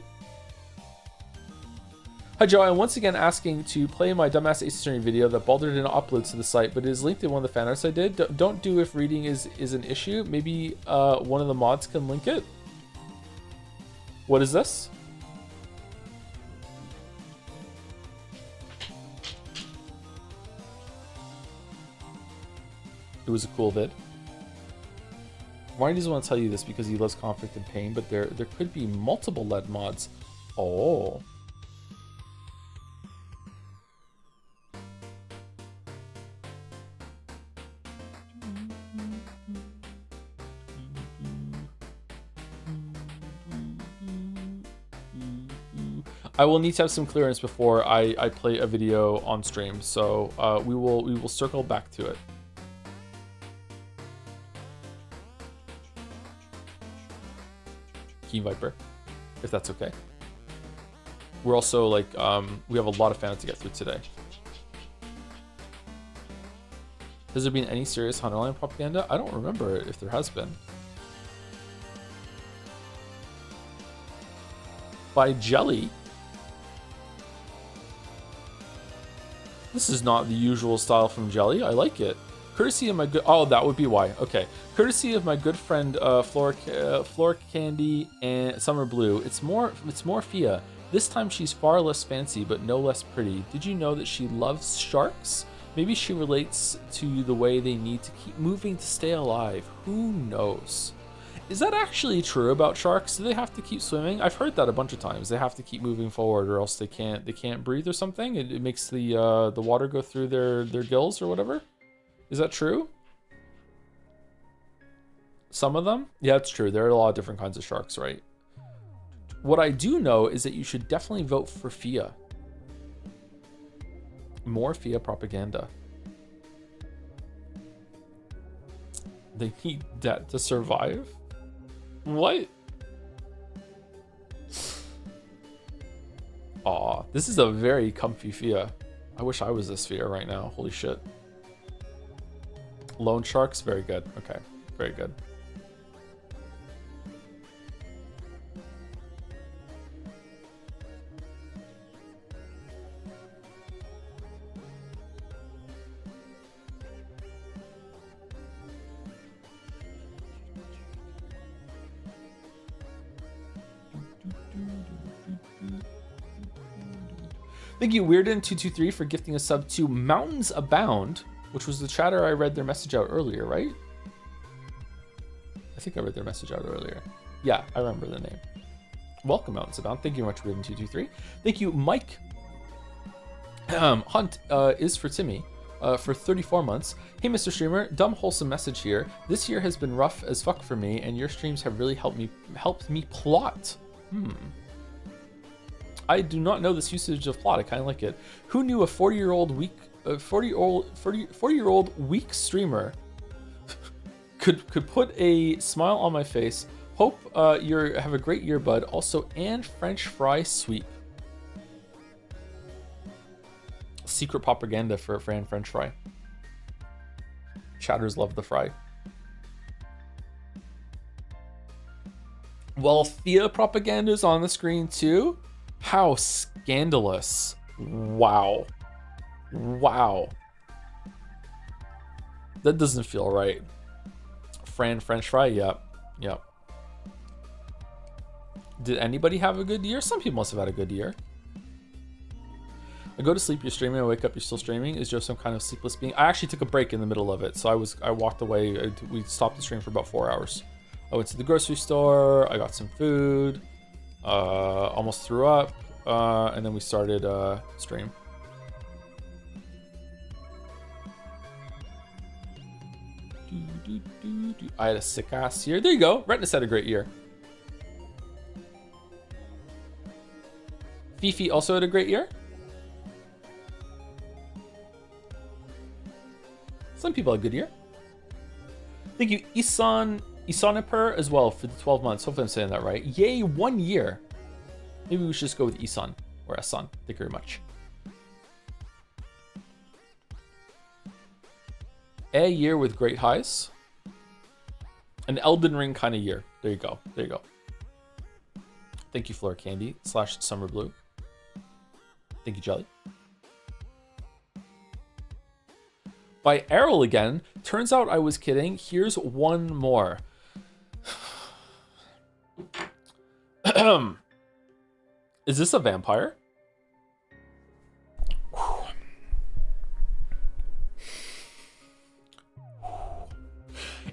Hi Joe, I'm once again asking to play my dumbass Ace Attorney video that Balder didn't upload to the site, but it is linked in one of the fan arts I did. Don't do if reading is an issue. Maybe one of the mods can link it. What is this? It was a cool vid. Ryan doesn't want to tell you this because he loves conflict and pain, but there could be multiple lead mods. Oh. I will need to have some clearance before I play a video on stream, so we will circle back to it. Key Viper, if that's okay. We're also like we have a lot of fans to get through today. Has there been any serious Hunterline propaganda? I don't remember if there has been. By Jelly. This is not the usual style from Jelly. I like it. Courtesy of my good... Oh, that would be why. Okay. Courtesy of my good friend Flora Candy and Summer Blue. It's more Fia. This time she's far less fancy, but no less pretty. Did you know that she loves sharks? Maybe she relates to the way they need to keep moving to stay alive. Who knows? Is that actually true about sharks? Do they have to keep swimming? I've heard that a bunch of times. They have to keep moving forward, or else they can't breathe or something. It makes the water go through their gills or whatever. Is that true? Some of them? Yeah, it's true. There are a lot of different kinds of sharks, right? What I do know is that you should definitely vote for Fia. More Fia propaganda. They need debt to survive? What? Aw, this is a very comfy Fia. I wish I was this Fia right now. Holy shit. Lone sharks, very good. Okay, very good. Thank you, Weirden223, for gifting a sub to Mountains Abound, which was the chatter I read their message out earlier, right? I think I read their message out earlier. Yeah, I remember the name. Welcome, Mountains Abound. Thank you very much, Weirden223. Thank you, Mike. Hunt is for Timmy for 34 months. Hey, Mr. Streamer, dumb wholesome message here. This year has been rough as fuck for me, and your streams have really helped me plot. I do not know this usage of plot. I kind of like it. Who knew a 40-year-old weak streamer could put a smile on my face? Hope you have a great year, bud. Also, and French fry sweep. Secret propaganda for Fran French fry. Chatters love the fry. Well, Fia propaganda is on the screen too. How scandalous. Wow. Wow. That doesn't feel right. Fran French fry, yep. Yep. Did anybody have a good year? Some people must have had a good year. I go to sleep, you're streaming, I wake up, you're still streaming. Is Joe some kind of sleepless being? I actually took a break in the middle of it, so I walked away. We stopped the stream for about 4 hours. I went to the grocery store, I got some food, almost threw up, and then we started stream. I had a sick ass year. There you go. Retinus had a great year. Fifi also had a great year. Some people had a good year. Thank you, Isaniper as well for the 12 months. Hopefully I'm saying that right. Yay, 1 year. Maybe we should just go with Isan or Asan. Thank you very much. A year with great highs. An Elden Ring kind of year. There you go. There you go. Thank you, Flora Candy / Summer Blue. Thank you, Jelly. By Errol again. Turns out I was kidding. Here's one more. Is this a vampire?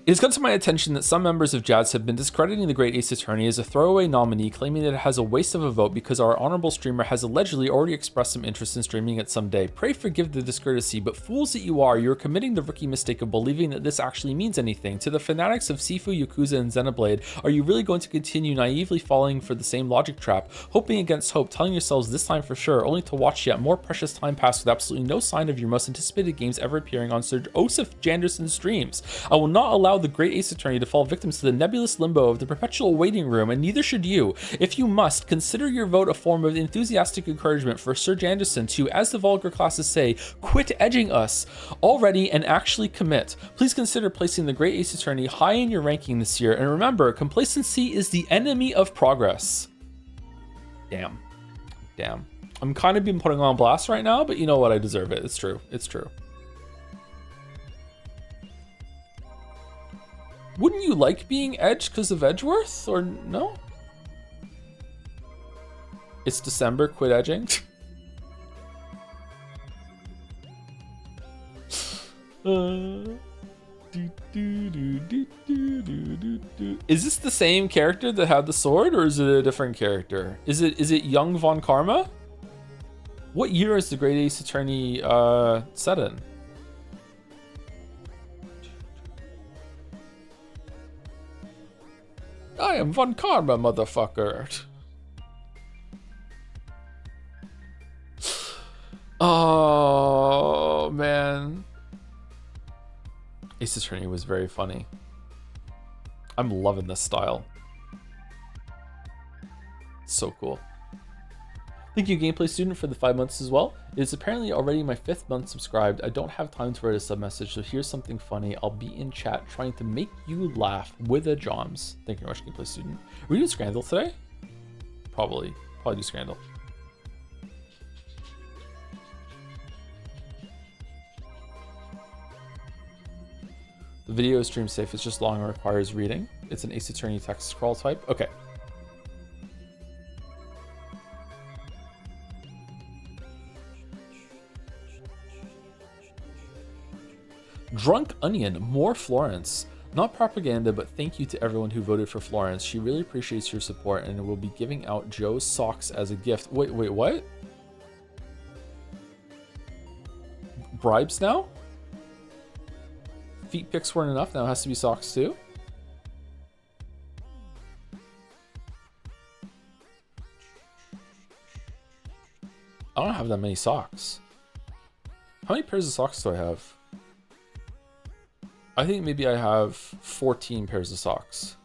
It has come to my attention that some members of JADS have been discrediting the Great Ace Attorney as a throwaway nominee, claiming that it has a waste of a vote because our honorable streamer has allegedly already expressed some interest in streaming it someday. Pray forgive the discourtesy, but fools that you are committing the rookie mistake of believing that this actually means anything. To the fanatics of Sifu, Yakuza, and Xenoblade, are you really going to continue naively falling for the same logic trap, hoping against hope, telling yourselves this time for sure, only to watch yet more precious time pass with absolutely no sign of your most anticipated games ever appearing on Sir Joseph Janderson's streams? I will not allow the Great Ace Attorney to fall victims to the nebulous limbo of the perpetual waiting room, and neither should you. If you must, consider your vote a form of enthusiastic encouragement for Sir Janderson to, as the vulgar classes say, quit edging us already and actually commit. Please consider placing the Great Ace Attorney high in your ranking this year, and remember, complacency is the enemy of progress. Damn. I'm kind of being putting on blast right now, but you know what? I deserve it. It's true. Wouldn't you like being edged because of Edgeworth, or no? It's December, quit edging. Is this the same character that had the sword, or is it a different character? Is it young Von Karma? What year is the Great Ace Attorney set in? I am Von Karma, motherfucker. Oh, man. Ace Attorney was very funny. I'm loving this style. So cool. Thank you, Gameplay Student, for the 5 months as well. It is apparently already my 5th month subscribed. I don't have time to write a sub message, so here's something funny. I'll be in chat trying to make you laugh with a Joms. Thank you very much, Gameplay Student. Are we doing Scrandal today? Probably do Scrandal. The video is stream safe. It's just long and requires reading. It's an Ace Attorney text scroll type. Okay. Drunk Onion, more Florence. Not propaganda, but thank you to everyone who voted for Florence. She really appreciates your support and will be giving out Joe's socks as a gift. Wait, what? Bribes now? Feet pics weren't enough, now it has to be socks too? I don't have that many socks. How many pairs of socks do I have? I think maybe I have 14 pairs of socks.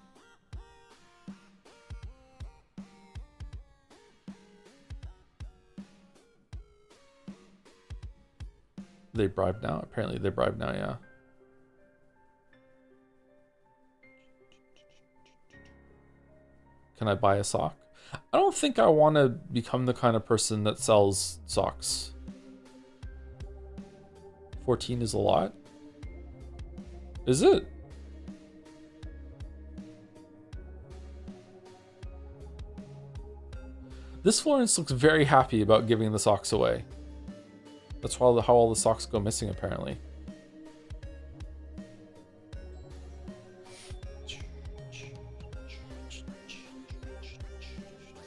They bribed now? Apparently they bribed now, yeah. Can I buy a sock? I don't think I want to become the kind of person that sells socks. 14 is a lot. Is it? This Florence looks very happy about giving the socks away. That's how all the socks go missing, apparently.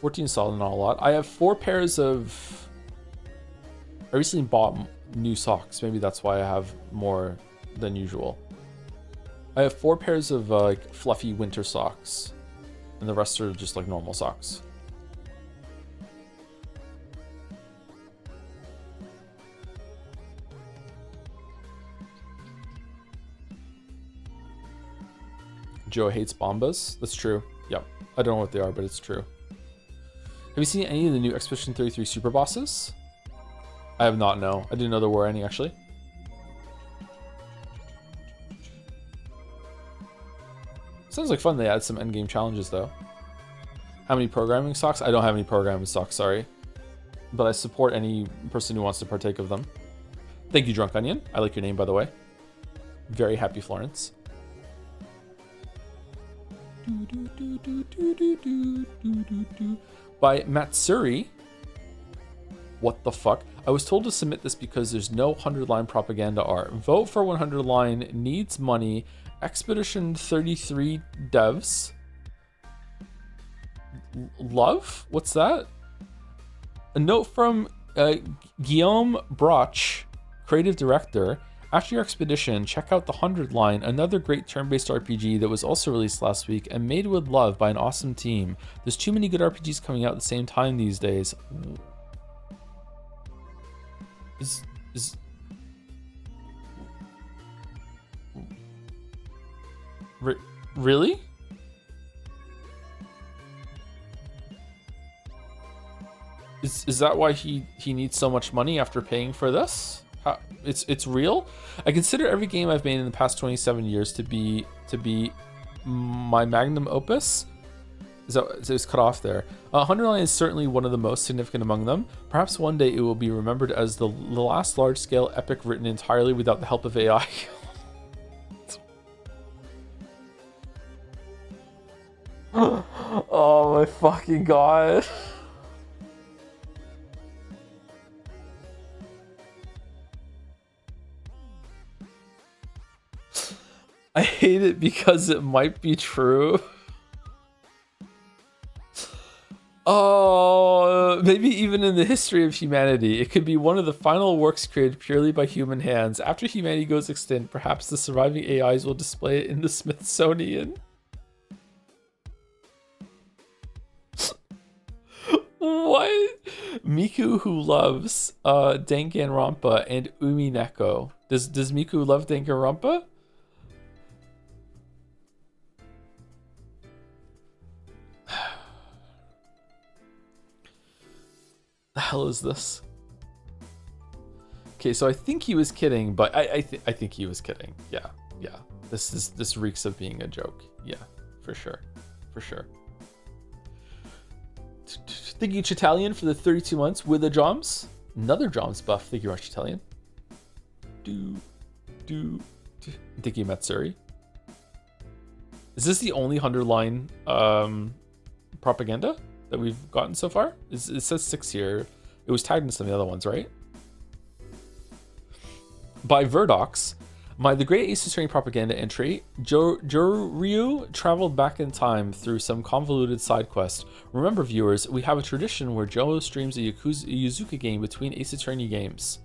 $14 solid, not a lot. I have 4 pairs of... I recently bought new socks. Maybe that's why I have more than usual. I have 4 pairs of like fluffy winter socks, and the rest are just like normal socks. Joe hates bombas. That's true. Yep. I don't know what they are, but it's true. Have you seen any of the new Expedition 33 super bosses? I have not, no. I didn't know there were any, actually. Sounds like fun. They add some endgame challenges, though. How many programming stocks? I don't have any programming stocks, sorry. but I support any person who wants to partake of them. Thank you, Drunk Onion. I like your name, by the way. Very happy, Florence. By Matsuri. What the fuck? I was told to submit this because there's no 100-line propaganda art. Vote for 100-line, needs money, Expedition 33 devs. Love? What's that? A note from Guillaume Broch, creative director. After your expedition, check out the 100-line, another great turn-based RPG that was also released last week and made with love by an awesome team. There's too many good RPGs coming out at the same time these days. Really? Is that why he needs so much money after paying for this? It's real? I consider every game I've made in the past 27 years to be my magnum opus. It's cut off there. 100 Line is certainly one of the most significant among them. Perhaps one day it will be remembered as the last large-scale epic written entirely without the help of AI. Oh my fucking god. I hate it because it might be true. Oh, maybe even in the history of humanity, it could be one of the final works created purely by human hands. After humanity goes extinct, perhaps the surviving AIs will display it in the Smithsonian. What? Miku who loves Danganronpa and Umineko. Does Miku love Danganronpa? The hell is this? Okay, so I think he was kidding, but I think he was kidding. Yeah. This reeks of being a joke. Yeah, for sure. Thank you, Chitalian, for the 32 months with the Joms. Another Joms buff. Thank you, Rush Chitalian. Thank you, Matsuri. Is this the only 100-line propaganda that we've gotten so far? It says 6 here. It was tagged in some of the other ones, right? By Verdox, the Great Ace Attorney propaganda entry, Ryu traveled back in time through some convoluted side quest. Remember, viewers, we have a tradition where Joe streams a Yuzuka game between Ace Attorney games.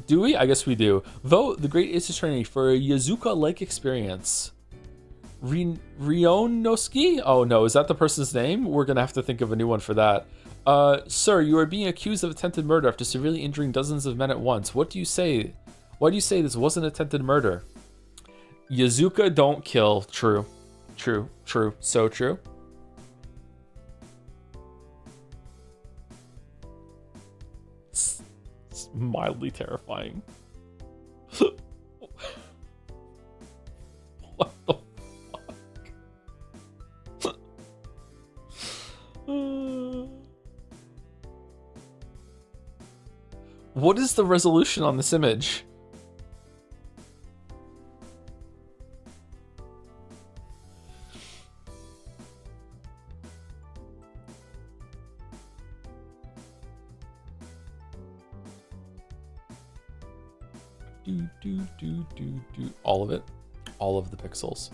Do we? I guess we do. Vote the Great Ace Attorney for a Yuzuka-like experience. Rionoski? Oh no, is that the person's name? We're gonna have to think of a new one for that. Sir, you are being accused of attempted murder after severely injuring dozens of men at once. What do you say? Why do you say this wasn't attempted murder? Yuzuka don't kill. True. So true. It's mildly terrifying. What the fuck? What is the resolution on this image? All of it. All of the pixels.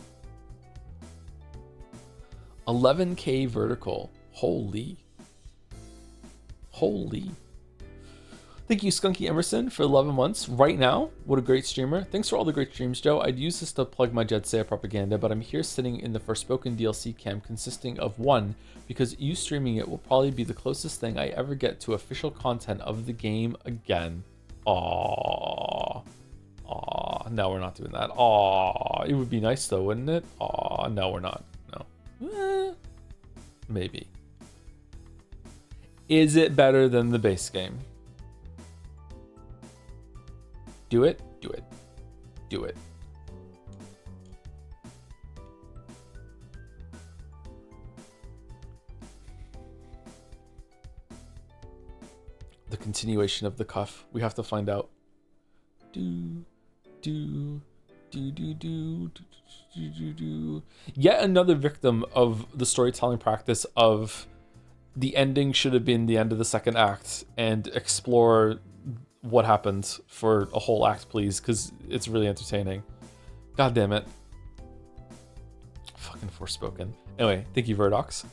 11K vertical. Holy. Thank you, Skunky Emerson, for 11 months. Right now, what a great streamer. Thanks for all the great streams, Joe. I'd use this to plug my JADSEYA propaganda, but I'm here sitting in the Forspoken DLC camp consisting of one, because you streaming it will probably be the closest thing I ever get to official content of the game again. Aww, no, we're not doing that. Aww, it would be nice though, wouldn't it? Aww, no, we're not. No. Maybe. Is it better than the base game? Do it. continuation of the cuff? We have to find out. Do, do, do, do, do, do, do, do, do. Yet another victim of the storytelling practice of the ending should have been the end of the second act, and explore what happened for a whole act, please, because it's really entertaining. God damn it. Fucking Forspoken. Anyway, thank you, Verdox.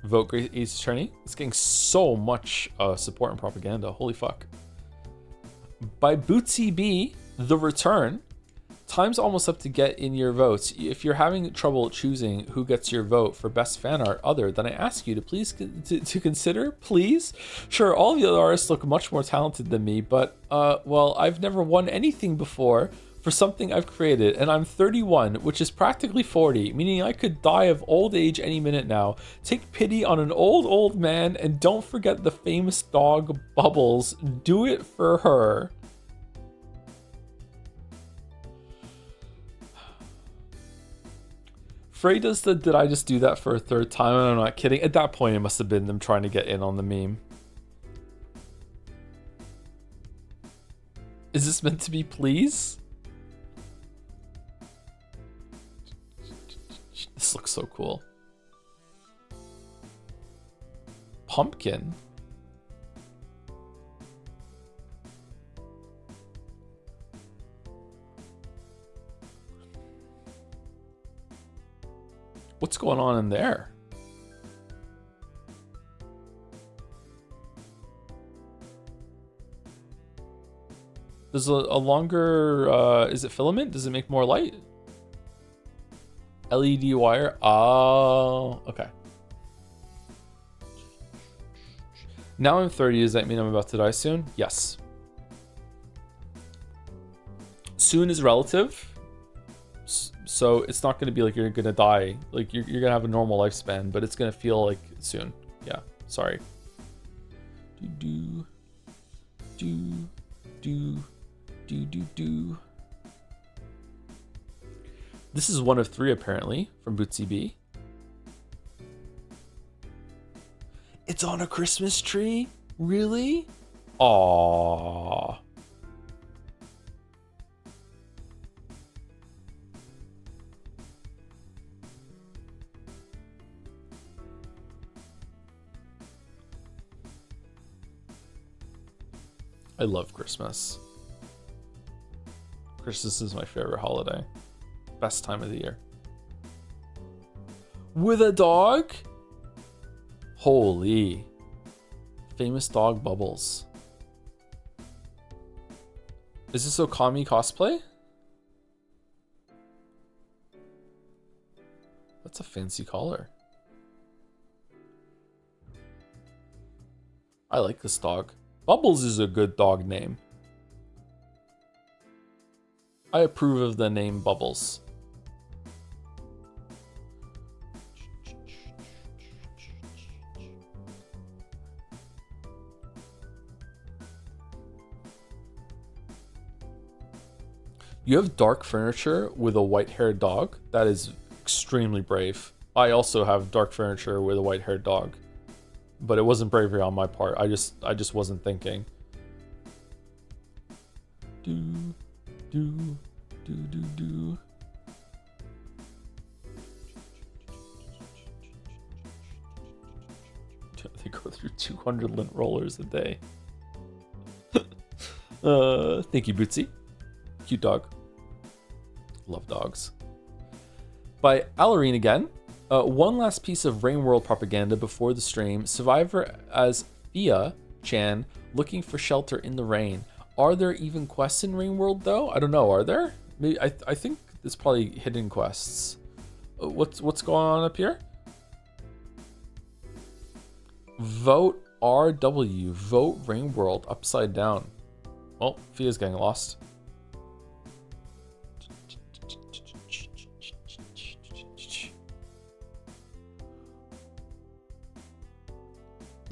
Vote Great Ace Attorney. It's getting so much support and propaganda. Holy fuck. By Bootsy B, The Return. Time's almost up to get in your votes. If you're having trouble choosing who gets your vote for best fan art other, then I ask you to please to consider, please. Sure, all the other artists look much more talented than me, but well, I've never won anything before for something I've created, and I'm 31, which is practically 40, meaning I could die of old age any minute now. Take pity on an old man, and don't forget the famous dog Bubbles. Do it for her. Frey does the did I just do that for a third time? And I'm not kidding. At that point, it must have been them trying to get in on the meme. Is this meant to be please? This looks so cool. Pumpkin. What's going on in there? There's a longer, is it filament? Does it make more light? LED wire. Oh, okay. Now I'm 30. Does that mean I'm about to die soon? Yes. Soon is relative. So it's not going to be like you're going to die. Like you're going to have a normal lifespan, but it's going to feel like soon. Yeah. Sorry. Do, do, do, do, do, do. This is one of 3 apparently from Bootsy B. It's on a Christmas tree? Really? Aww. I love Christmas. Christmas is my favorite holiday. Best time of the year. With a dog? Holy. Famous dog Bubbles. Is this Okami cosplay? That's a fancy collar. I like this dog. Bubbles is a good dog name. I approve of the name Bubbles. You have dark furniture with a white-haired dog? That is extremely brave. I also have dark furniture with a white-haired dog. But it wasn't bravery on my part. I just wasn't thinking. Do, do, do, do, do. They go through 200 lint rollers a day. Thank you, Bootsy. Cute dog. Love dogs. By Alarine again. One last piece of Rain World propaganda before the stream. Survivor as Fia-chan looking for shelter in the rain. Are there even quests in Rain World though? I don't know. Are there? Maybe I think there's probably hidden quests. What's going on up here? Vote RW. Vote Rain World upside down. Oh, Fia's getting lost.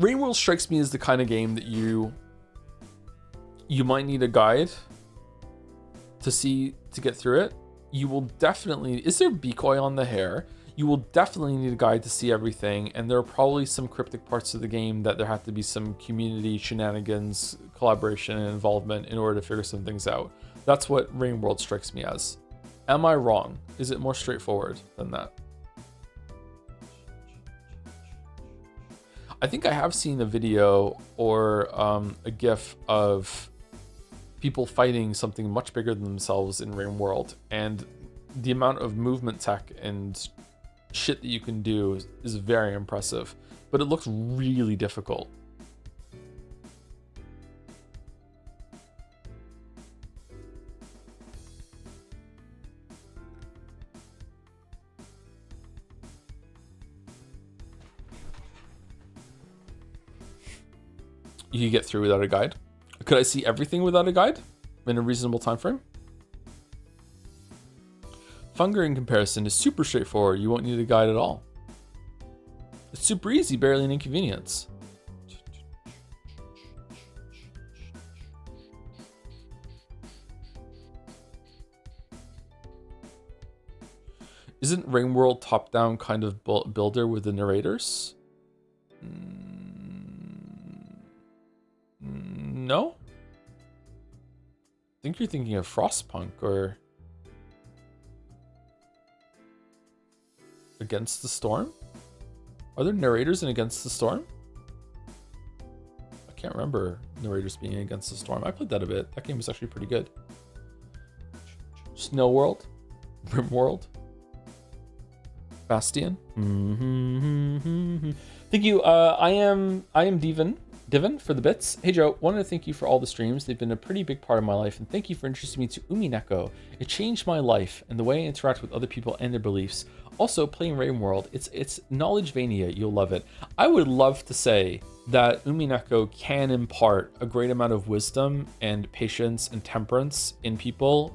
Rain World strikes me as the kind of game that you might need a guide to get through it. You will definitely... Is there decoy on the hair? You will definitely need a guide to see everything, and there are probably some cryptic parts of the game that there have to be some community shenanigans, collaboration, and involvement in order to figure some things out. That's what Rain World strikes me as. Am I wrong? Is it more straightforward than that? I think I have seen a video or a GIF of people fighting something much bigger than themselves in Rain World, and the amount of movement tech and shit that you can do is very impressive, but it looks really difficult. You can get through without a guide. Could I see everything without a guide in a reasonable time frame? Funger in comparison is super straightforward. You won't need a guide at all. It's super easy, barely an inconvenience. Isn't Rain World top-down kind of builder with the narrators? No? I think you're thinking of Frostpunk or Against the Storm? Are there narrators in Against the Storm? I can't remember narrators being in Against the Storm. I played that a bit. That game was actually pretty good. Snow World? Rim World? Bastion? Thank you. I am Divin for the bits. Hey Joe, wanted to thank you for all the streams. They've been a pretty big part of my life, and thank you for introducing me to Umineko. It changed my life and the way I interact with other people and their beliefs. Also, playing Rain World, it's knowledge-vania. You'll love it. I would love to say that Umineko can impart a great amount of wisdom and patience and temperance in people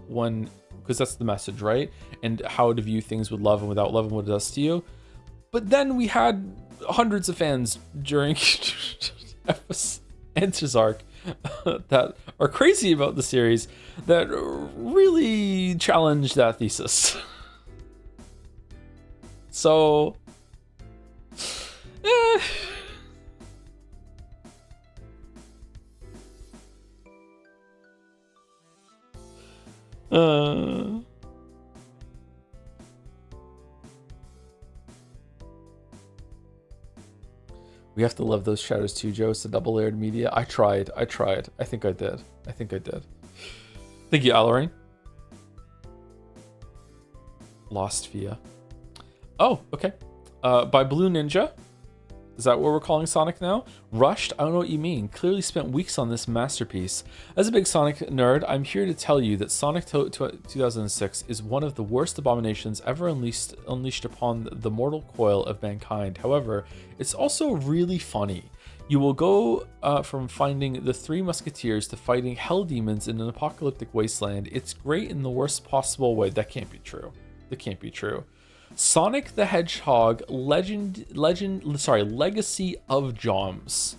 because that's the message, right? And how to view things with love and without love and what it does to you. But then we had hundreds of fans during Answers Arc that are crazy about the series that really challenge that thesis. So, we have to love those shadows too, Joe. It's a double-layered media. I tried. I think I did. Thank you, Alorine. Lost Via. Oh, okay. By Blue Ninja. Is that what we're calling Sonic now? Rushed? I don't know what you mean. Clearly spent weeks on this masterpiece. As a big Sonic nerd, I'm here to tell you that Sonic 2006 is one of the worst abominations ever unleashed upon the mortal coil of mankind. However, it's also really funny. You will go from finding the Three Musketeers to fighting hell demons in an apocalyptic wasteland. It's great in the worst possible way. That can't be true. Sonic the Hedgehog Legacy of Joms.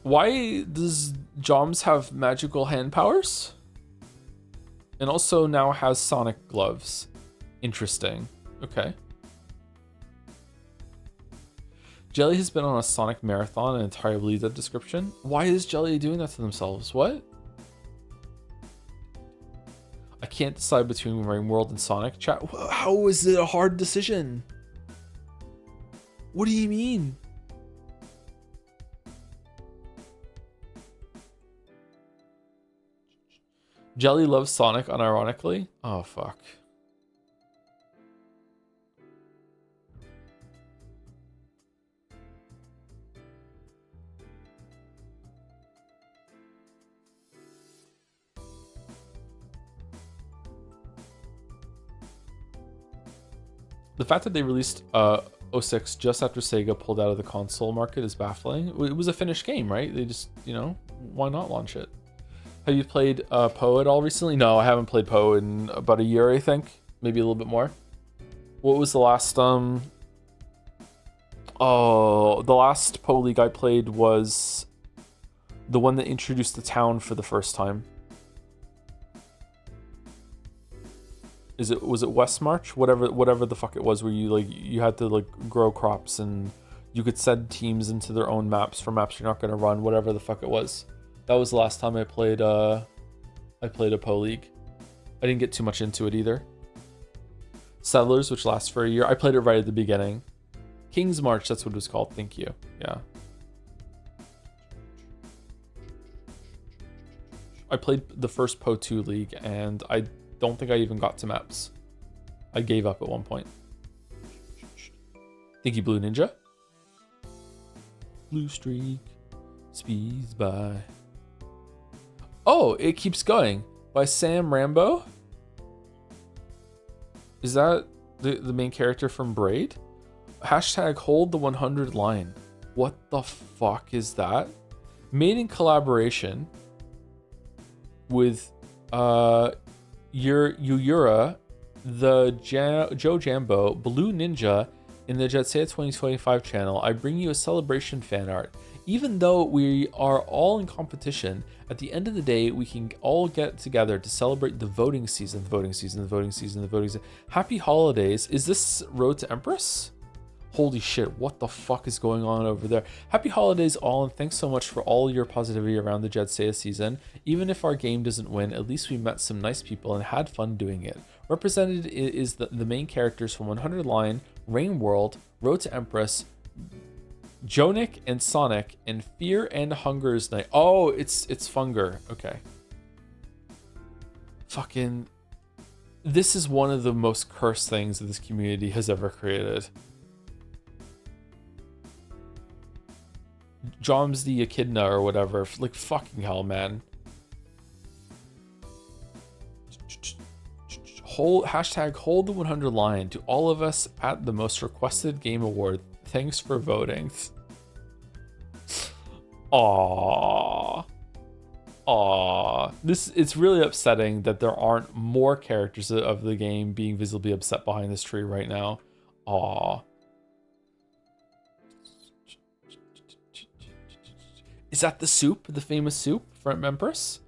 Why does Joms have magical hand powers? And also now has Sonic gloves. Interesting. Okay. Jelly has been on a Sonic marathon and entirely believe that description. Why is Jelly doing that to themselves? What? I can't decide between Rain World and Sonic. Chat. How is it a hard decision? What do you mean? Jelly loves Sonic unironically? Oh, fuck. The fact that they released 06 just after Sega pulled out of the console market is baffling. It was a finished game, right? They just, why not launch it? Have you played Poe at all recently? No, I haven't played Poe in about a year, I think. Maybe a little bit more. What was the last Oh, the last Poe League I played was the one that introduced the town for the first time. Was it West March? Whatever the fuck it was, where you had to like grow crops and you could send teams into their own maps for maps you're not gonna run, whatever the fuck it was. That was the last time I played a Poe League. I didn't get too much into it either. Settlers, which lasts for a year. I played it right at the beginning. King's March, that's what it was called. Thank you. Yeah. I played the first Poe 2 League and I don't think I even got to maps. I gave up at one point. Thank you, Blue Ninja. Blue streak speeds by. Oh, it keeps going. By Sam Rambo. Is that the main character from Braid? Hashtag hold the 100 line. What the fuck is that? Made in collaboration with Yura, the Joe Jambo, Blue Ninja, in the JADSEYA 2025 channel. I bring you a celebration fan art. Even though we are all in competition, at the end of the day, we can all get together to celebrate the voting season, the voting season, the voting season, the voting season. Happy holidays. Is this Road to Empress? Holy shit, what the fuck is going on over there? Happy holidays all, and thanks so much for all your positivity around the JADSEYA season. Even if our game doesn't win, at least we met some nice people and had fun doing it. Represented is the main characters from 100 Line, Rain World, Road to Empress, Jonic and Sonic, and Fear and Hunger's Night. Oh, it's Funger. Okay. Fucking... This is one of the most cursed things that this community has ever created. Joms the Echidna or whatever. Like, fucking hell, man. Hashtag hold the 100 line to all of us at the most requested game award. Thanks for voting. Aww. Aww. It's really upsetting that there aren't more characters of the game being visibly upset behind this tree right now. Aww. Is that the soup? The famous soup from Empress?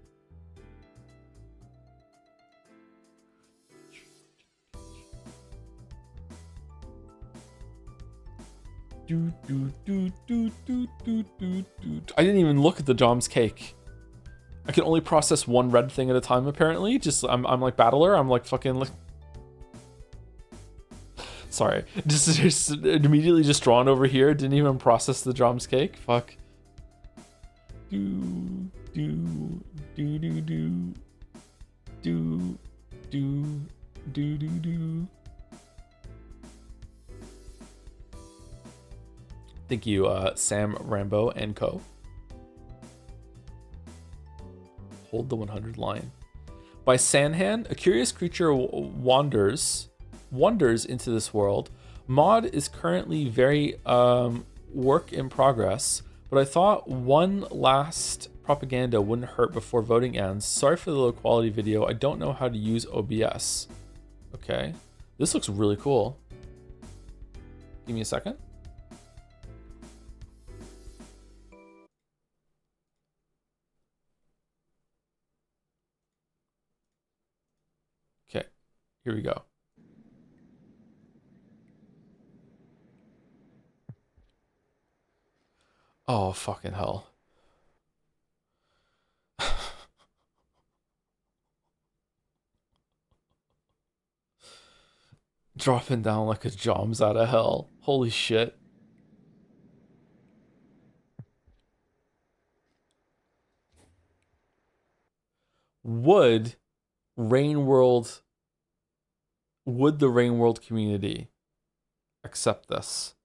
I didn't even look at the Jom's cake. I can only process one red thing at a time, apparently. I'm like Battler. I'm like fucking like... Sorry. Just immediately just drawn over here. Didn't even process the Jom's cake. Fuck. Thank you, Sam Rambo and Co. Hold the 100 line. By Sanhan, a curious creature wanders into this world. Mod is currently very work in progress, but I thought one last propaganda wouldn't hurt before voting ends. Sorry for the low quality video. I don't know how to use OBS. Okay. This looks really cool. Give me a second. Okay, here we go. Oh, fucking hell. Dropping down like a Joms out of hell. Holy shit. Would the Rain World community accept this?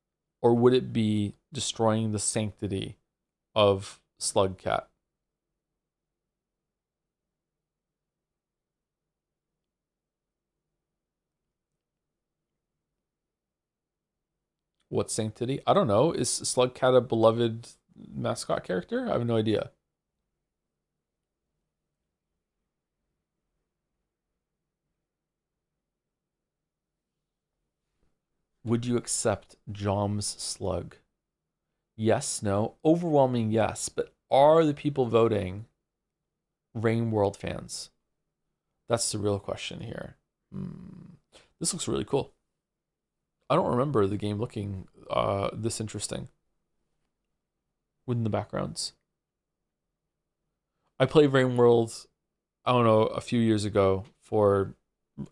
Or would it be destroying the sanctity of Slugcat? What sanctity? I don't know. Is Slugcat a beloved mascot character? I have no idea. Would you accept Jom's slug? Yes, no. Overwhelming yes, but are the people voting Rain World fans? That's the real question here. This looks really cool. I don't remember the game looking this interesting within the backgrounds. I played Rain World, I don't know, a few years ago for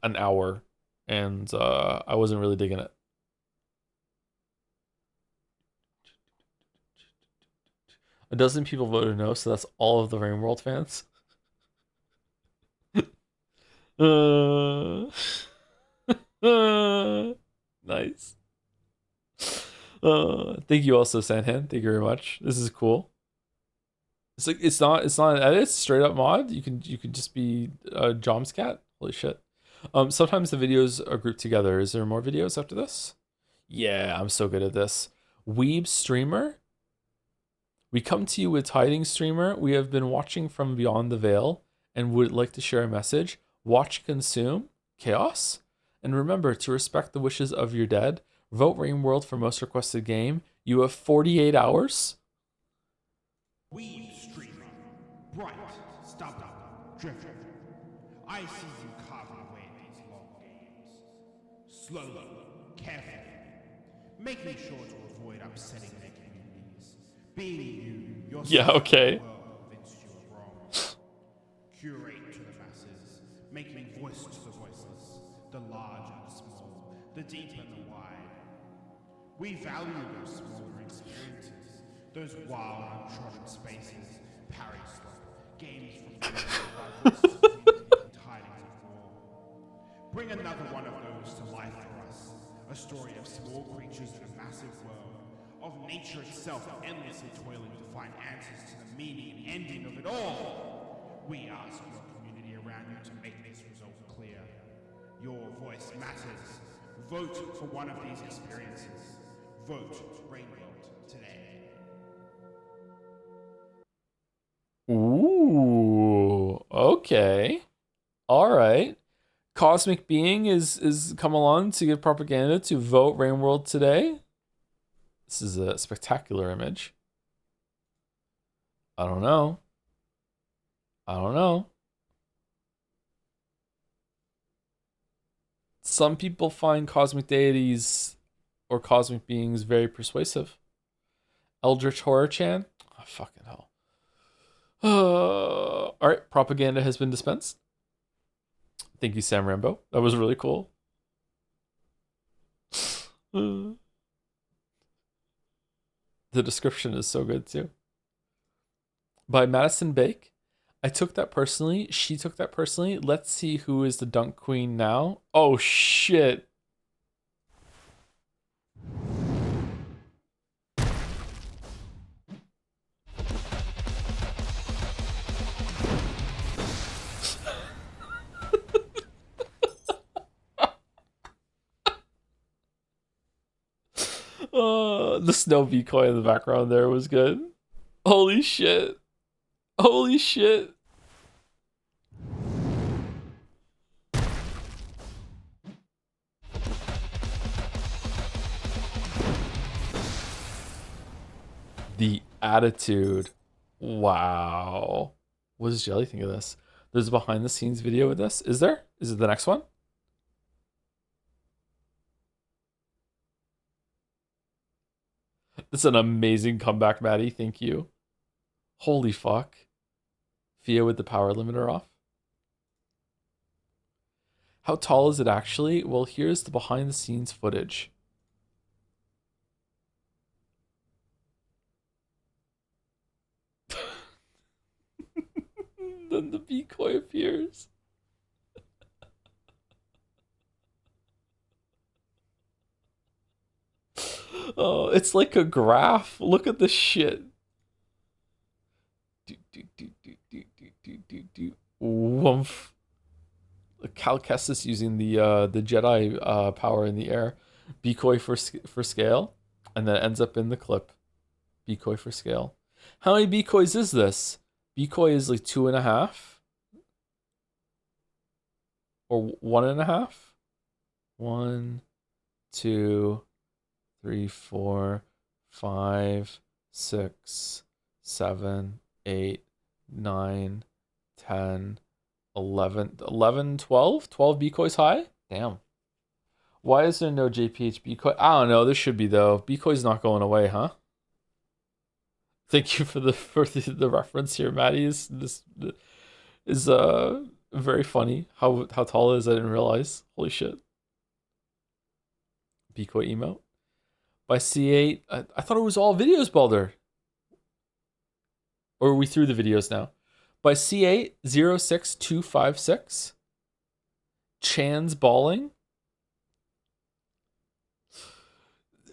an hour, and I wasn't really digging it. A dozen people voted no, so that's all of the Rain World fans. uh, nice. Thank you also, Sanhan. Thank you very much. This is cool. It's like it's not an edit, it's straight up mod. You can just be Jom's cat. Holy shit. Sometimes the videos are grouped together. Is there more videos after this? Yeah, I'm so good at this. Weeb streamer. We come to you with tidings, streamer. We have been watching from beyond the veil and would like to share a message. Watch, consume, chaos. And remember to respect the wishes of your dead. Vote Rain World for most requested game. You have 48 hours. Weeb streamer, bright, stubborn, driven. I see you carving away these long games. Slowly, carefully, making sure to avoid upsetting their communities. Being you, yourself, Yeah, okay. the world convinced you are wrong. Curate to the masses, making voice to the voiceless, the large and the small, the deep and the wide. We value those smaller experiences, those wild, untrodden spaces, parry slop, games from voices of community and tidings of war. Bring another one of those to life for us, a story of small creatures in a massive world, of nature itself endlessly toiling to find answers to the meaning and ending of it all. We ask your community around you to make this result clear. Your voice matters. Vote for one of these experiences. Vote Rain World today. Ooh, okay. All right. Cosmic Being is come along to give propaganda to vote Rain World today. This is a spectacular image. I don't know. I don't know. Some people find cosmic deities or cosmic beings very persuasive. Eldritch Horror Chan? Oh, fucking hell. All right, propaganda has been dispensed. Thank you, Sam Rambo. That was really cool. The description is so good too. By Madison Bake. I took that personally. She took that personally. Let's see who is the dunk queen now. Oh shit. The snow decoy in the background there was good. Holy shit. Holy shit. The attitude. Wow. What does Jelly think of this? There's a behind the scenes video with this. Is there? Is it the next one? That's an amazing comeback, Maddie. Thank you. Holy fuck. Fia with the power limiter off. How tall is it actually? Well, here's the behind the scenes footage. Then the decoy appears. Oh, it's like a graph. Look at this shit. Woomph. Cal Kestis using the Jedi power in the air. Decoy for scale. And then it ends up in the clip. Decoy for scale. How many decoys is this? Decoy is like 2.5. Or 1.5. 1, 2, 3, 4, 5, 6, 7, 8, 9, 10, 11, 12? 12 Bcoys high? Damn. Why is there no JPH Bcoy? I don't know. There should be, though. Bcoy's not going away, huh? Thank you for the reference here, Maddie. This is very funny. How tall it is, I didn't realize. Holy shit. Bcoy emote. By C8, I thought it was all videos, Balder. Or are we through the videos now? By C8, 06256. Chan's balling.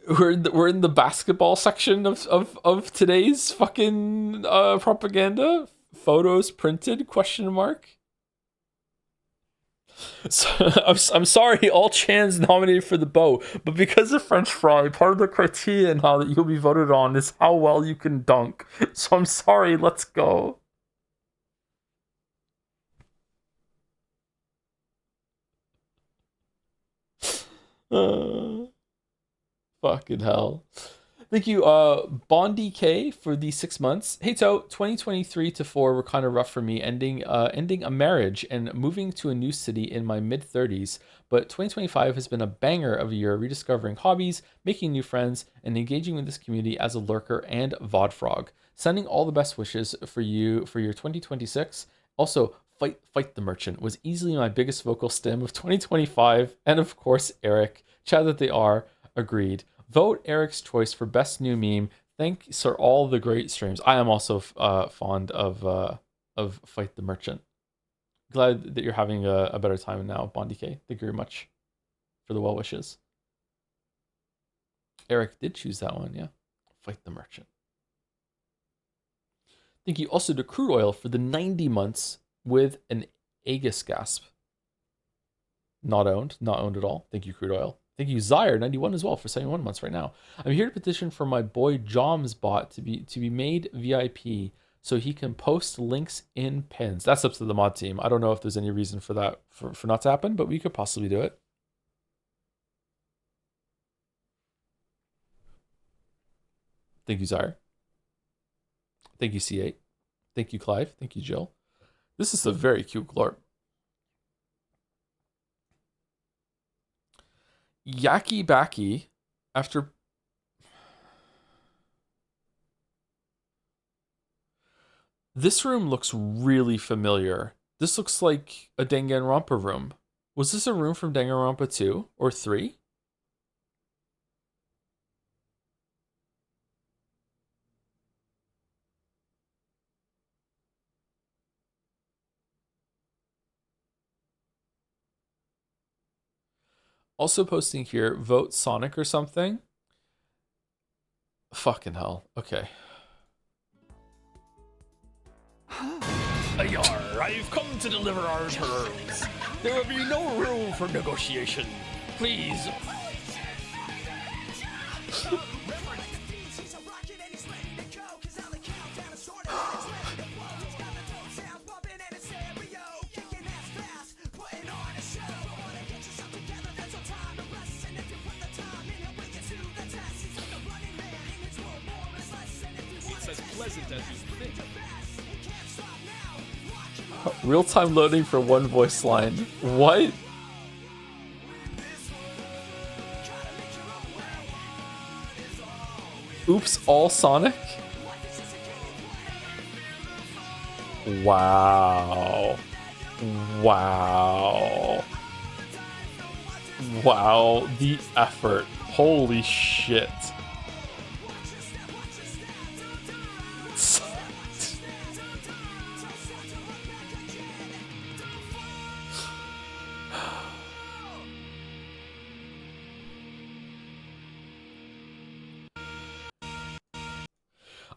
We're in the basketball section of today's fucking propaganda. Photos printed? Question mark. So, I'm sorry, all Chan's nominated for the bow, but because of French fry, part of the criteria and how that you'll be voted on is how well you can dunk. So I'm sorry, let's go. Fucking hell. Thank you, Bondi K, for the 6 months. Hey, To, 2023 to 4 were kind of rough for me, ending a marriage and moving to a new city in my mid-30s. But 2025 has been a banger of a year, rediscovering hobbies, making new friends, and engaging with this community as a lurker and VOD frog. Sending all the best wishes for you for your 2026. Also, Fight the Merchant was easily my biggest vocal stim of 2025, and of course, Eric. Chat that they are. Agreed. Vote Eric's choice for best new meme. Thanks for all the great streams. I am also fond of Fight the Merchant. Glad that you're having a better time now, Bondi K. Thank you very much for the well wishes. Eric did choose that one, yeah. Fight the Merchant. Thank you also to Crude Oil for the 90 months with an Aegis gasp. Not owned at all. Thank you, Crude Oil. Thank you, Zyre91 as well for 71 months right now. I'm here to petition for my boy Jom's bot to be made VIP so he can post links in pins. That's up to the mod team. I don't know if there's any reason for that for not to happen, but we could possibly do it. Thank you, Zyre. Thank you, C8. Thank you, Clive. Thank you, Jill. This is a very cute glorp. Yaki Baki, after... This room looks really familiar. This looks like a Danganronpa room. Was this a room from Danganronpa 2 or 3? Also posting here, vote Sonic or something. Fucking hell. Okay. Ayar, I've come to deliver our terms. There will be no room for negotiation. Please. Real-time loading for one voice line. What? Oops, all Sonic? Wow. Wow. Wow, the effort. Holy shit.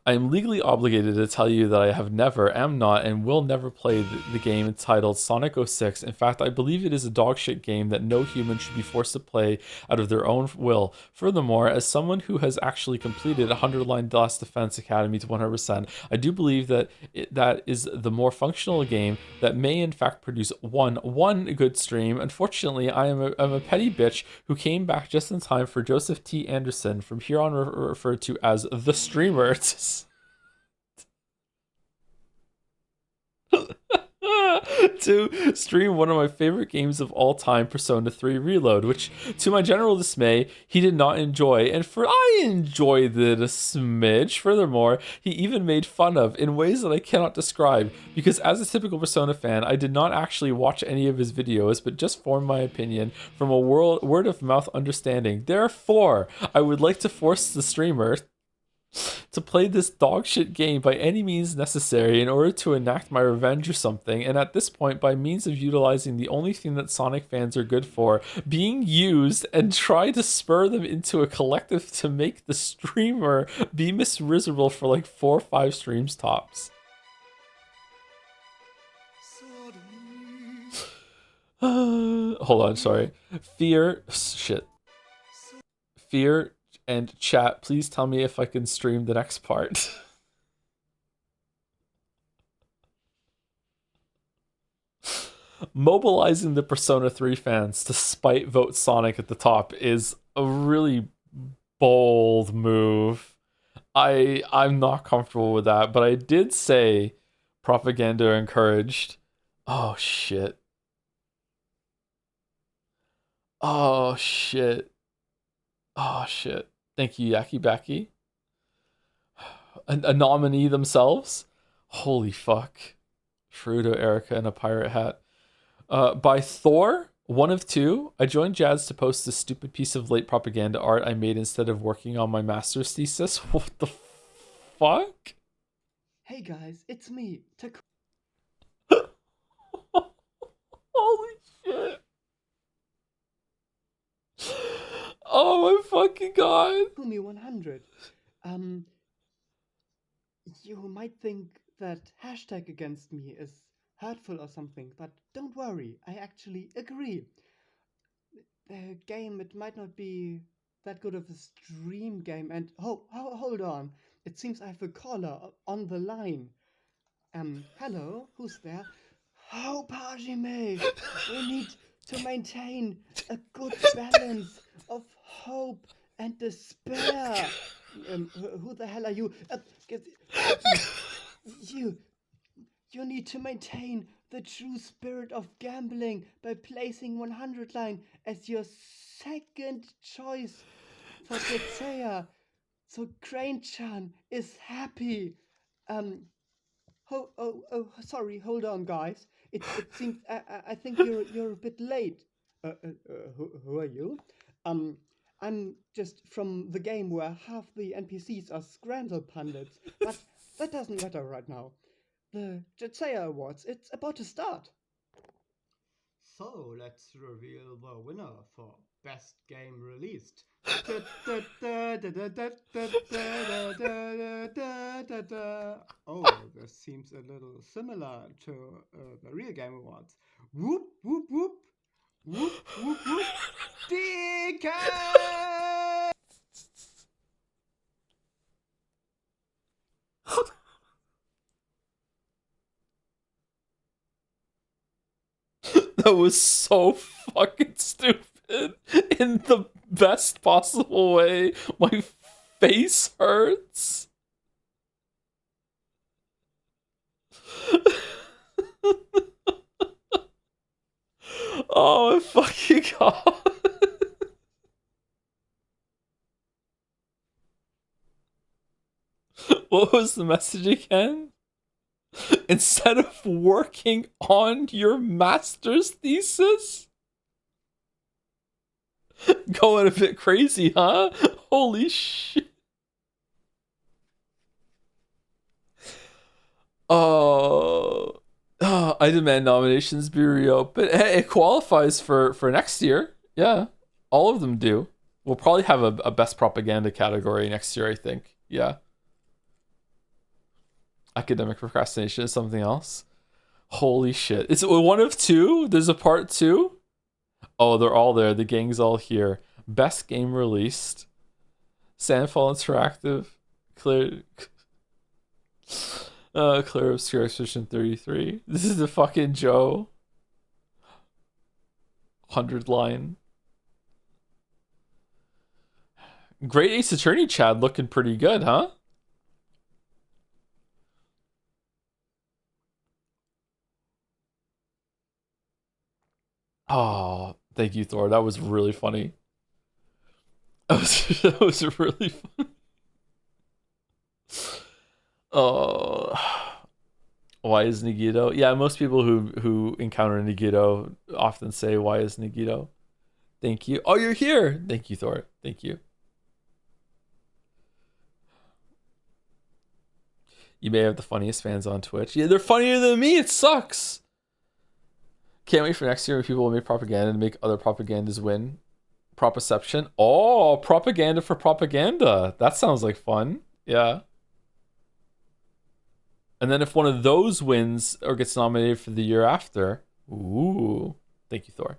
I am legally obligated to tell you that I have never, am not, and will never play the game entitled Sonic 06. In fact, I believe it is a dogshit game that no human should be forced to play out of their own will. Furthermore, as someone who has actually completed 100 Line Last Defense Academy to 100%, I do believe that that is the more functional game that may in fact produce one good stream. Unfortunately, I'm a petty bitch who came back just in time for Joseph T. Anderson, from here on referred to as the streamer, to stream one of my favorite games of all time, Persona 3 Reload, which, to my general dismay, he did not enjoy, and I enjoyed it a smidge. Furthermore, he even made fun of in ways that I cannot describe, because as a typical Persona fan, I did not actually watch any of his videos, but just formed my opinion from a word of mouth understanding. Therefore, I would like to force the streamer to play this dogshit game by any means necessary in order to enact my revenge or something, and at this point by means of utilizing the only thing that Sonic fans are good for, being used, and try to spur them into a collective to make the streamer be miserable for like 4 or 5 streams tops. Hold on, sorry. Fear and chat, please tell me if I can stream the next part. Mobilizing the Persona 3 fans to spite vote Sonic at the top is a really bold move. I'm not comfortable with that, but I did say propaganda encouraged. Oh shit. Oh shit. Oh shit. Thank you, Yaki Baki. A nominee themselves? Holy fuck. Fruto, Erica, and a pirate hat. By Thor, 1 of 2, I joined Jads to post this stupid piece of late propaganda art I made instead of working on my master's thesis. What the fuck? Hey guys, it's me, Holy shit. Oh my fucking god. Takumi 100. You might think that hashtag against me is hurtful or something, but don't worry, I actually agree. The game, it might not be that good of a stream game, and hold on, it seems I have a caller on the line. Hello, who's there? Oh, Pajime, we need to maintain a good balance of hope and despair. Who the hell are you? You need to maintain the true spirit of gambling by placing 100 line as your second choice for JADSEYA, so Crane-chan is happy. Sorry, hold on, guys. It seems I think you're a bit late. Who are you? I'm just from the game where half the NPCs are Scramble pundits, but that doesn't matter right now. The JADSEYA Awards, it's about to start. So let's reveal the winner for best game released. Oh, this seems a little similar to the real game awards. Whoop whoop whoop. Whoop whoop whoop. DK! That was so fucking stupid in the best possible way. My face hurts. Oh my fucking god. What was the message again? Instead of working on your master's thesis? Going a bit crazy, huh? Holy shit. I demand nominations be reopened. Hey, it qualifies for next year. Yeah, all of them do. We'll probably have a best propaganda category next year, I think. Yeah. Academic procrastination is something else. Holy shit. It's one of two? There's a part 2? Oh, they're all there. The gang's all here. Best game released. Sandfall Interactive. Clear Obscure Expedition 33. This is the fucking Joe. 100 line. Great Ace Attorney Chad looking pretty good, huh? Oh, thank you, Thor. That was really funny. That was really funny. Oh, why is Nagito? Yeah, most people who encounter Nagito often say, "Why is Nagito?" Thank you. Oh, you're here. Thank you, Thor. Thank you. You may have the funniest fans on Twitch. Yeah, they're funnier than me. It sucks. Can't wait for next year when people will make propaganda and make other propagandas win. Proposition. Oh, propaganda for propaganda. That sounds like fun. Yeah. And then if one of those wins or gets nominated for the year after. Ooh. Thank you, Thor.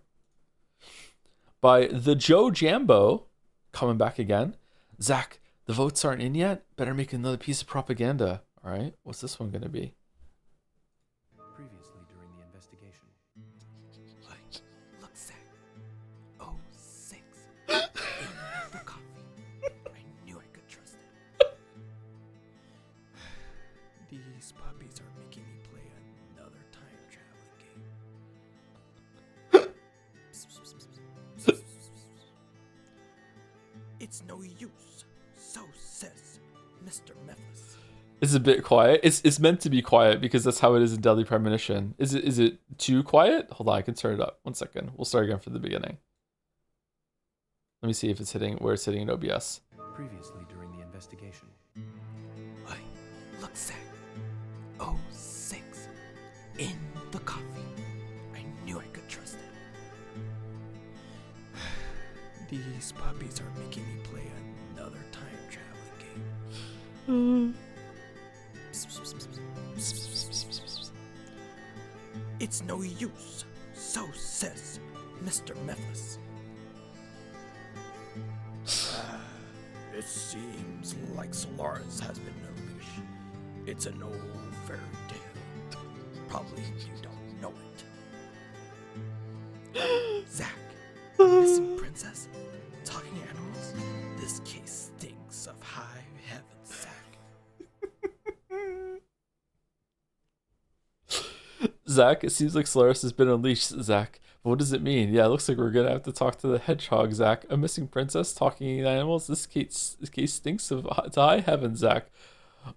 By the Joe Jambo. Coming back again. Zach, the votes aren't in yet. Better make another piece of propaganda. All right. What's this one going to be? Previously during the investigation. Look, Zach. Oh, 6. The coffee. I knew I could trust it. These puppies are making me play another time traveling game. It's no use. So says Mr. Mephiles. It's a bit quiet. It's meant to be quiet because that's how it is in Deadly Premonition. Is it too quiet? Hold on, I can turn it up. 1 second. We'll start again from the beginning. Let me see if it's hitting where it's hitting in OBS. Previously during the investigation. Look, Zach. Oh, 6. In the coffee. I knew I could trust it. These puppies are making me play another time traveling game. It's no use. So says Mr. Mephiles. It seems like Solaris has been unleashed. It's an old fairy tale. Probably you don't know it. Zach, the missing princess, talking animals. This case stinks of high heaven, Zach. Zach, it seems like Solaris has been unleashed, Zach. But what does it mean? Yeah, it looks like we're gonna have to talk to the hedgehog, Zach. A missing princess, talking animals. This case stinks of to high heaven, Zach.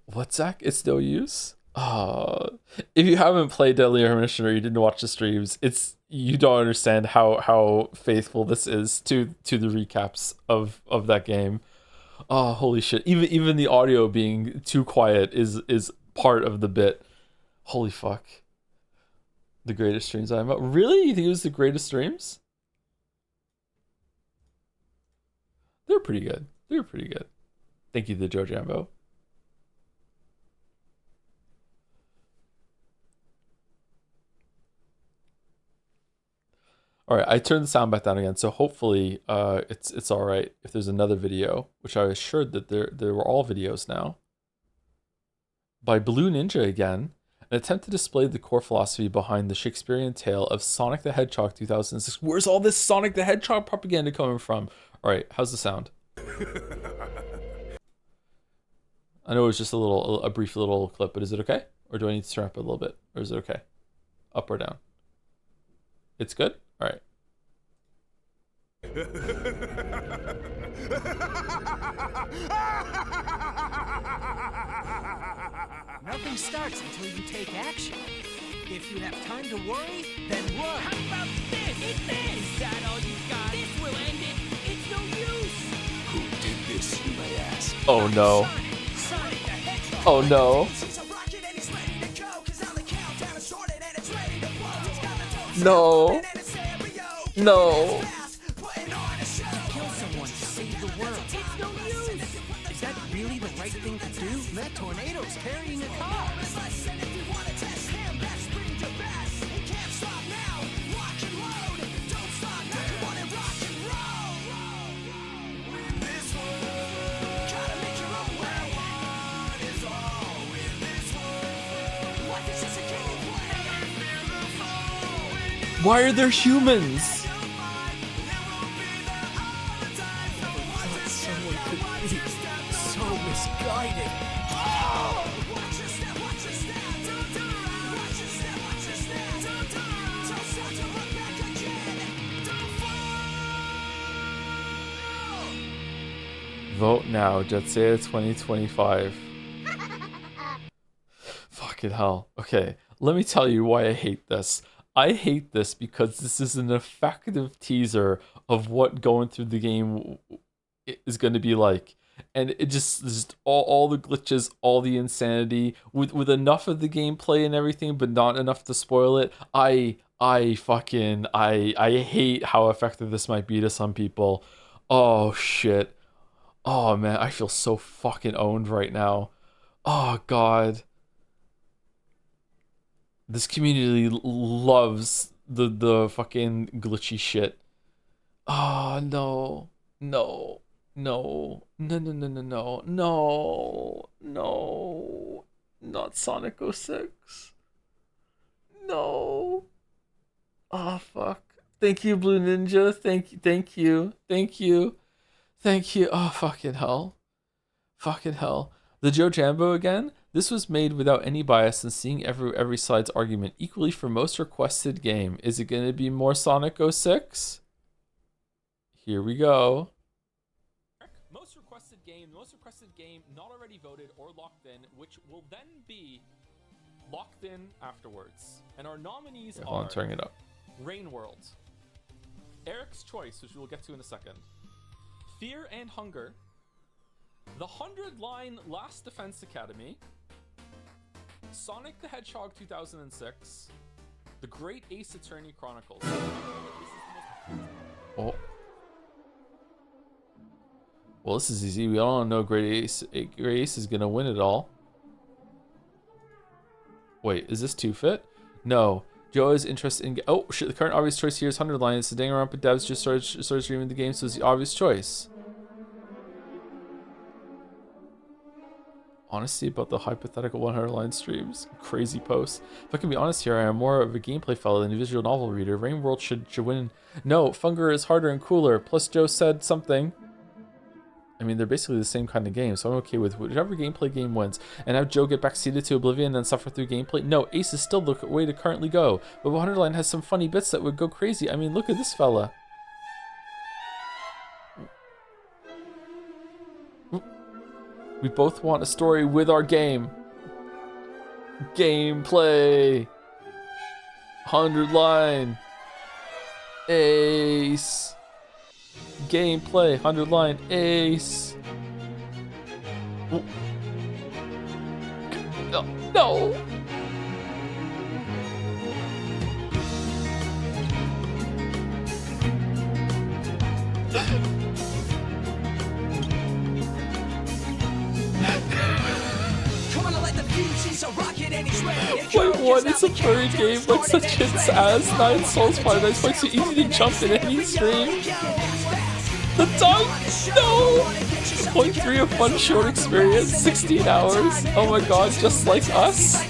What, Zach? It's no use? If you haven't played Deadly Premonition or you didn't watch the streams, you don't understand how faithful this is to the recaps of that game. Oh, holy shit. Even the audio being too quiet is part of the bit. Holy fuck. The greatest streams I'm about. Really? You think it was the greatest streams? They're pretty good. They're pretty good. Thank you, the Joe Jambo. All right, I turned the sound back down again, so hopefully it's all right. If there's another video, which I was assured that there were all videos now, by Blue Ninja again. An attempt to display the core philosophy behind the Shakespearean tale of Sonic the Hedgehog 2006. Where's all this Sonic the Hedgehog propaganda coming from? All right, how's the sound? I know it was just a brief little clip, but is it okay? Or do I need to turn up a little bit? Or is it okay? Up or down? It's good? All right. Nothing starts until you take action. If you have time to worry, then run. How about this? Is that all you got? This will end it. It's no use. Who did this, you may ask? Oh no. Sonic the Hedgehog. Oh no. No. No. Kill someone to save the world. It's no use. Is that really the right thing to do? That tornado's carrying a car. Why are there humans? Someone could be so misguided. Vote now, JADSEYA 2025. Fucking hell. Okay, let me tell you why I hate this. I hate this because this is an effective teaser of what going through the game is going to be like. And it just all the glitches, all the insanity, with enough of the gameplay and everything, but not enough to spoil it. I hate how effective this might be to some people. Oh shit. Oh man, I feel so fucking owned right now. Oh god. This community loves the fucking glitchy shit. Oh no. No. No. No no no no no. No. No. Not Sonic 06. No. Oh fuck. Thank you, Blue Ninja. Thank you. Thank you. Thank you. Thank you. Oh fucking hell. Fucking hell. The Joe Jambo again? This was made without any bias and seeing every side's argument equally for most requested game. Is it going to be more Sonic 06? Here we go. Most requested game not already voted or locked in, which will then be locked in afterwards. And our nominees Hold on, are turning it up. Rain World, Eric's Choice, which we will get to in a second, Fear and Hunger, The 100-Line Last Defense Academy, Sonic the Hedgehog 2006, The Great Ace Attorney Chronicles. Oh. Well, this is easy. We all know Great Ace is gonna win it all. Wait, is this 2-Fit? No. Joe is interested in... Oh, shit. The current obvious choice here is 100-Line. It's the dang around, but devs just started streaming the game, so it's the obvious choice. Honesty about the hypothetical 100-line streams. Crazy posts. If I can be honest here, I am more of a gameplay fellow than a visual novel reader. Rain World should win. No, Funger is harder and cooler. Plus Joe said something. I mean, they're basically the same kind of game, so I'm okay with whichever gameplay game wins. And have Joe get backseated to oblivion and then suffer through gameplay? No, Ace is still the way to currently go. But 100-Line has some funny bits that would go crazy. I mean, look at this fella. We both want a story with our game. Gameplay. 100-Line. Ace. Gameplay. 100-Line. Ace. No. No. Wait, what? It's a furry game, like such hits as 9 souls, 5 nights, like so easy to jump in any stream. The dog? No! 0.3 of fun short experience, 16 hours. Oh my god, just like us.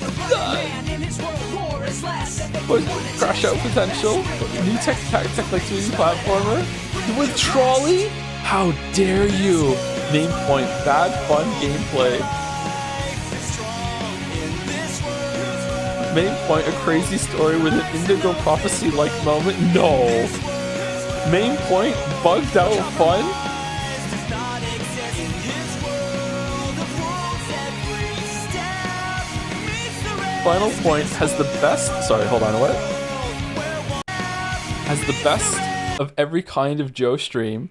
Crash out potential. New tech like 3D platformer. With trolley? How dare you? Name point, bad fun gameplay. Main point, a crazy story with an Indigo Prophecy-like moment? No. Main point, bugged out fun? Final point has the best... Sorry, hold on, what? Has the best of every kind of Joe stream.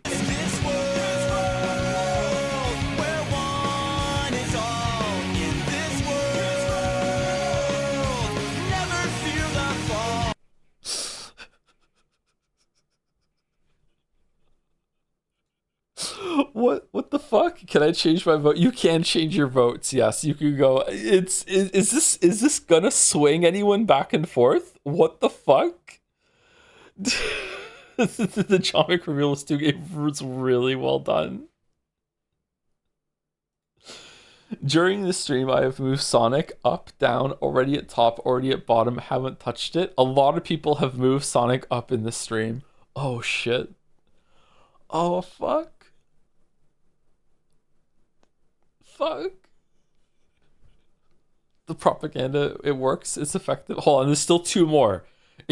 What the fuck? Can I change my vote? You can change your votes. Yes, you can go. Is this gonna swing anyone back and forth? What the fuck? The John McReveal 2 game was really well done. During the stream, I have moved Sonic up, down, already at top, already at bottom, haven't touched it. A lot of people have moved Sonic up in the stream. Oh shit. Oh fuck. Fuck. The propaganda, it works, it's effective. Hold on, there's still 2 more.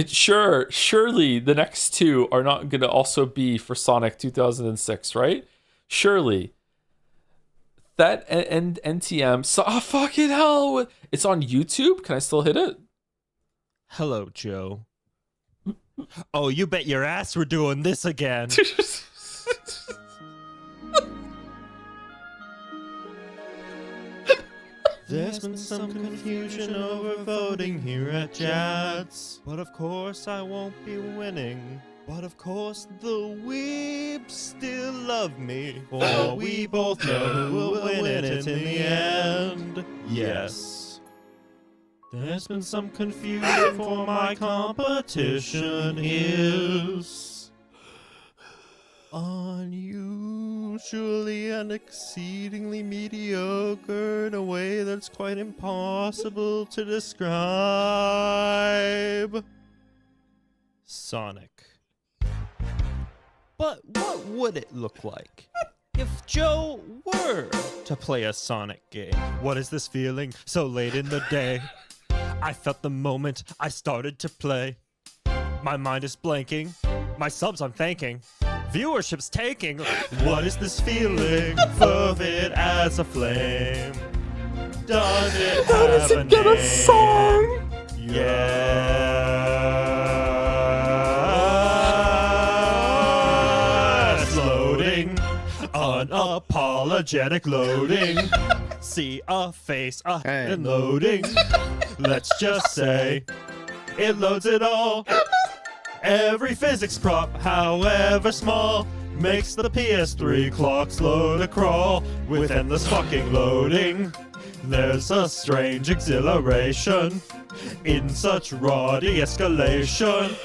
Surely the next 2 are not gonna also be for Sonic 2006, right? Surely. That and NTM. So, oh, fucking hell. It's on YouTube? Can I still hit it? Hello, Joe. Oh, you bet your ass we're doing this again. There's been some confusion over voting here at Jads. But of course I won't be winning. But of course the weebs still love me. For we both know who will win it in the end. Yes. There's been some confusion for my competition is unusually and exceedingly mediocre in a way that's quite impossible to describe. Sonic. But what would it look like if Joe were to play a Sonic game? What is this feeling so late in the day? I felt the moment I started to play. My mind is blanking. My subs I'm thanking. Viewership's taking. What is this feeling? Of it as a flame. Does it How does have it get name? a song? Yes, loading, unapologetic loading. See a face and loading. Let's just say it loads it all. Every physics prop, however small, makes the PS3 clock slow to crawl with endless fucking loading. There's a strange exhilaration in such raw de-escalation.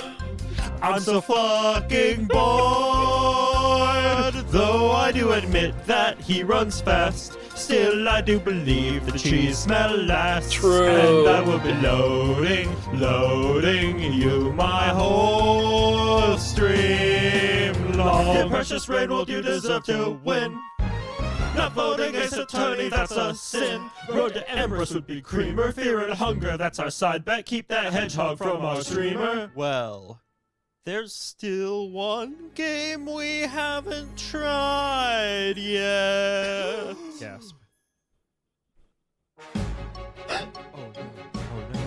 I'm so fucking bored. Though I do admit that he runs fast, still I do believe the cheese smell lasts. True. And I will be loading you my whole stream long. Dear precious Rainbow, you deserve to win. Not voting Ace Attorney, that's a sin. Road to Empress would be creamer. Fear and hunger, that's our side bet. Keep that hedgehog from our streamer. Well, there's still one game we haven't tried yet. Gasp. Oh no, oh no.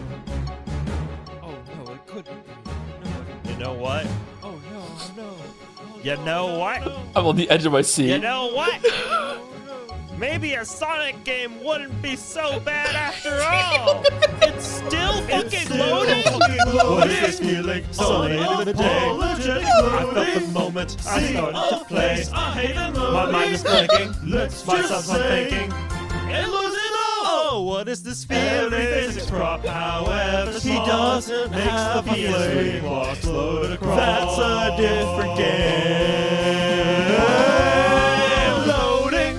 Oh no, it couldn't be. No. You know what? Oh no, no. You know what? I'm on the edge of my seat. You know what? Maybe a Sonic game wouldn't be so bad after all. It's still fucking loading. What is this feeling? So late in the day. I felt the moment I started to play. My mind is blanking. My subs I'm thinking. It loses it all. Oh, what is this feeling? Physics prop, however small, he doesn't have the PS3 clock slow to crawl. That's a different game. Loading.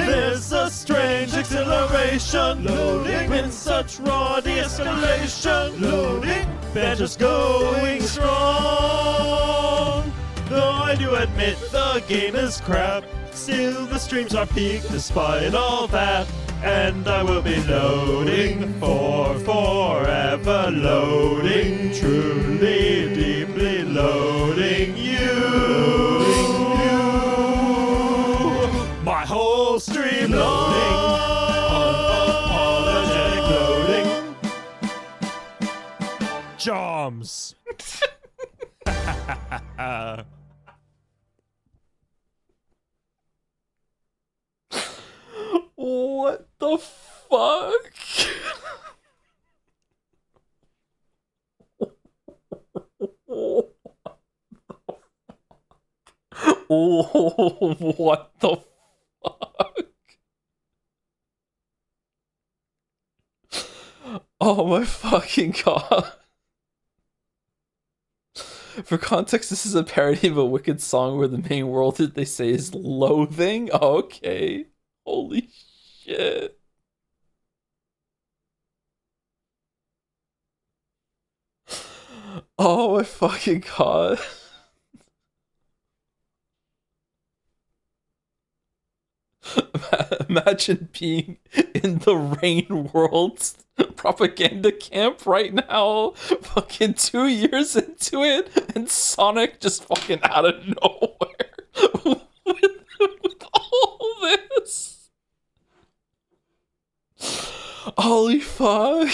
There's a strange exhilaration. Loading. In such raw de-escalation. Loading. Banter's going strong. Though I do admit the game is crap, still the streams are peak despite all that. And I will be loading for forever, loading, truly, deeply loading you. My whole stream loading, unapologetic loading. Joms. What the fuck? Oh, what the fuck? Oh my fucking god. For context, this is a parody of a Wicked song where the main world that they say is loathing. Okay. Holy shit. Oh my fucking god. Imagine being in the Rain World's propaganda camp right now, fucking 2 years into it, and Sonic just fucking out of nowhere with all this. Holy fuck.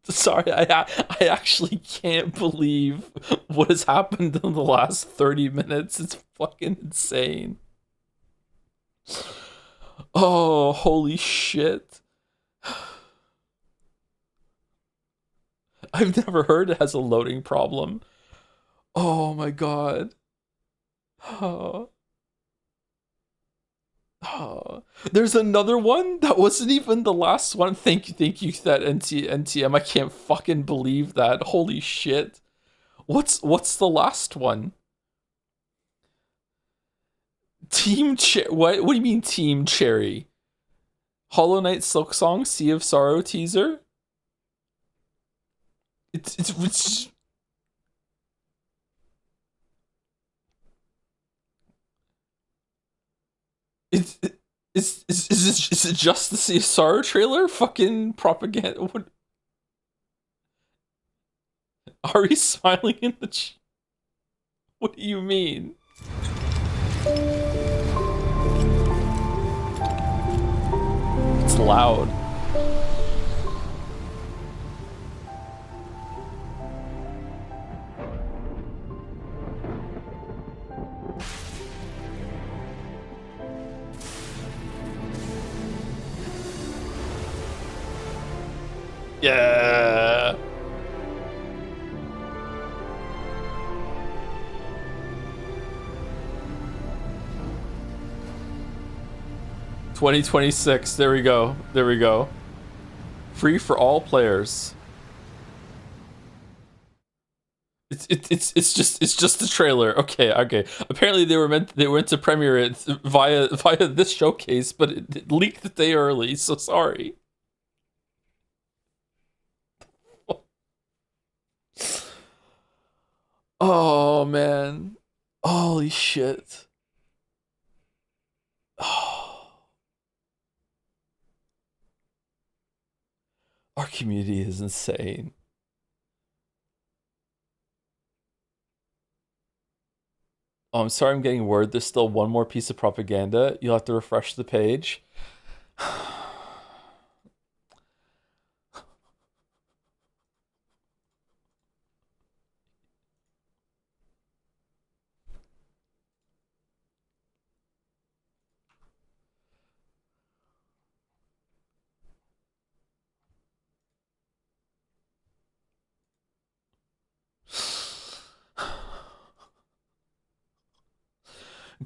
Sorry, I actually can't believe what has happened in the last 30 minutes. It's fucking insane. Oh, holy shit. I've never heard it has a loading problem. Oh my god. Oh. Oh. There's another one that wasn't even the last one. Thank you, that NTM. I can't fucking believe that. Holy shit. What's the last one? What do you mean Team Cherry? Hollow Knight Silk Song, Sea of Sorrow teaser? It's is it just the Sea of Sorrow trailer? Fucking propaganda. What? Are you smiling in the what do you mean? It's loud. Yeah. $2026. There we go. There we go. Free for all players. It's just the trailer. Okay. Apparently they were meant to premiere it via this showcase, but it leaked a day early. So sorry. Oh man. Holy shit. Oh. Our community is insane. Oh, I'm sorry I'm getting word there's still one more piece of propaganda. You'll have to refresh the page.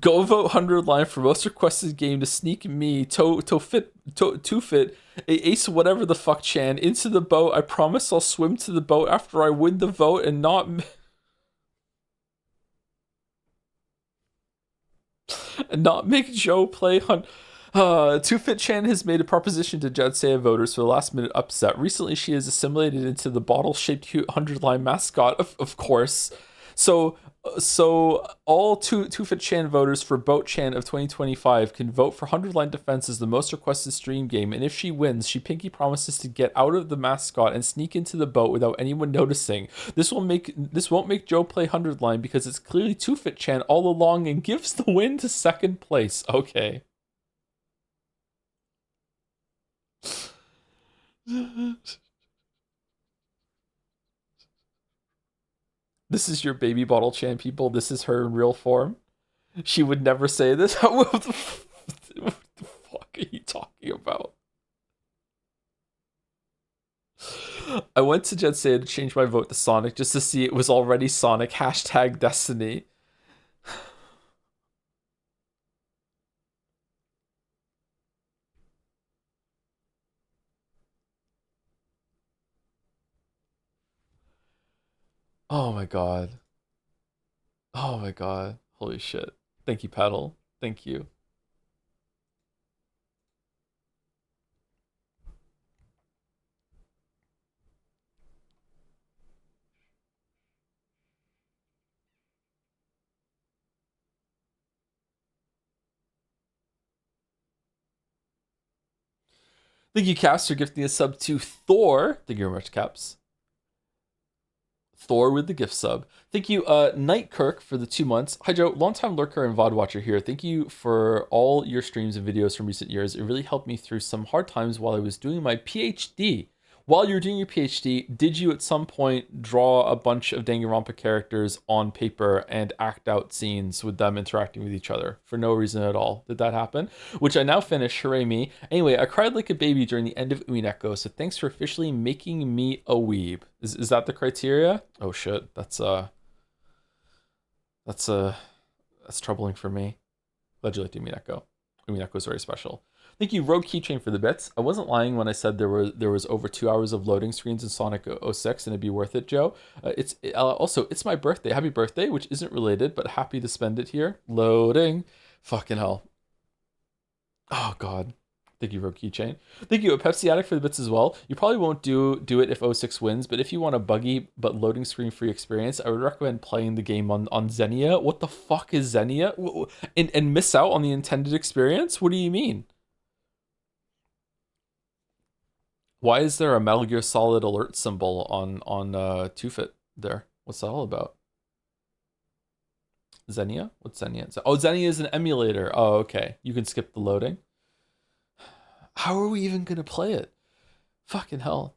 Go vote 100 line for most requested game to sneak me, Tufit, Ace whatever the fuck Chan, into the boat. I promise I'll swim to the boat after I win the vote and not make Joe play Tufit Chan has made a proposition to JADSEYA voters for the last minute upset. Recently, she has assimilated into the bottle-shaped cute 100-line mascot, of course. So all Tufit Chan voters for Boat Chan of 2025 can vote for 100-line defense as the most requested stream game, and if she wins, she pinky promises to get out of the mascot and sneak into the boat without anyone noticing. This won't make Joe play 100-line because it's clearly Tufit Chan all along and gives the win to second place. Okay. This is your baby bottle Chan, people. This is her in real form. She would never say this. What the fuck are you talking about? I went to JADSEYA to change my vote to Sonic just to see it was already Sonic. #Destiny. Oh my god. Oh my god. Holy shit. Thank you, Paddle. Thank you. Thank you, Caps, for gifting a sub to Thor. Thank you very much, Caps. Thor with the gift sub. Thank you, Night Kirk, for the 2 months. Hi, Joe. Longtime lurker and VOD watcher here. Thank you for all your streams and videos from recent years. It really helped me through some hard times while I was doing my PhD. While you were doing your PhD, did you at some point draw a bunch of Danganronpa characters on paper and act out scenes with them interacting with each other for no reason at all? Did that happen? Which I now finished, hooray me. Anyway, I cried like a baby during the end of Umineko, so thanks for officially making me a weeb. Is that the criteria? Oh shit, that's troubling for me. Glad you liked Umineko. Umineko is very special. Thank you, Rogue Keychain, for the bits. I wasn't lying when I said there was over 2 hours of loading screens in Sonic 06, and it'd be worth it, Joe. Also, it's my birthday. Happy birthday, which isn't related, but happy to spend it here. Loading. Fucking hell. Oh, God. Thank you, Rogue Keychain. Thank you, a Pepsi Addict, for the bits as well. You probably won't do it if 06 wins, but if you want a buggy but loading screen free experience, I would recommend playing the game on Xenia. What the fuck is Xenia? And miss out on the intended experience? What do you mean? Why is there a Metal Gear Solid alert symbol on Tufit there? What's that all about? Xenia? What's Xenia? Oh, Xenia is an emulator. Oh, okay. You can skip the loading. How are we even gonna play it? Fucking hell.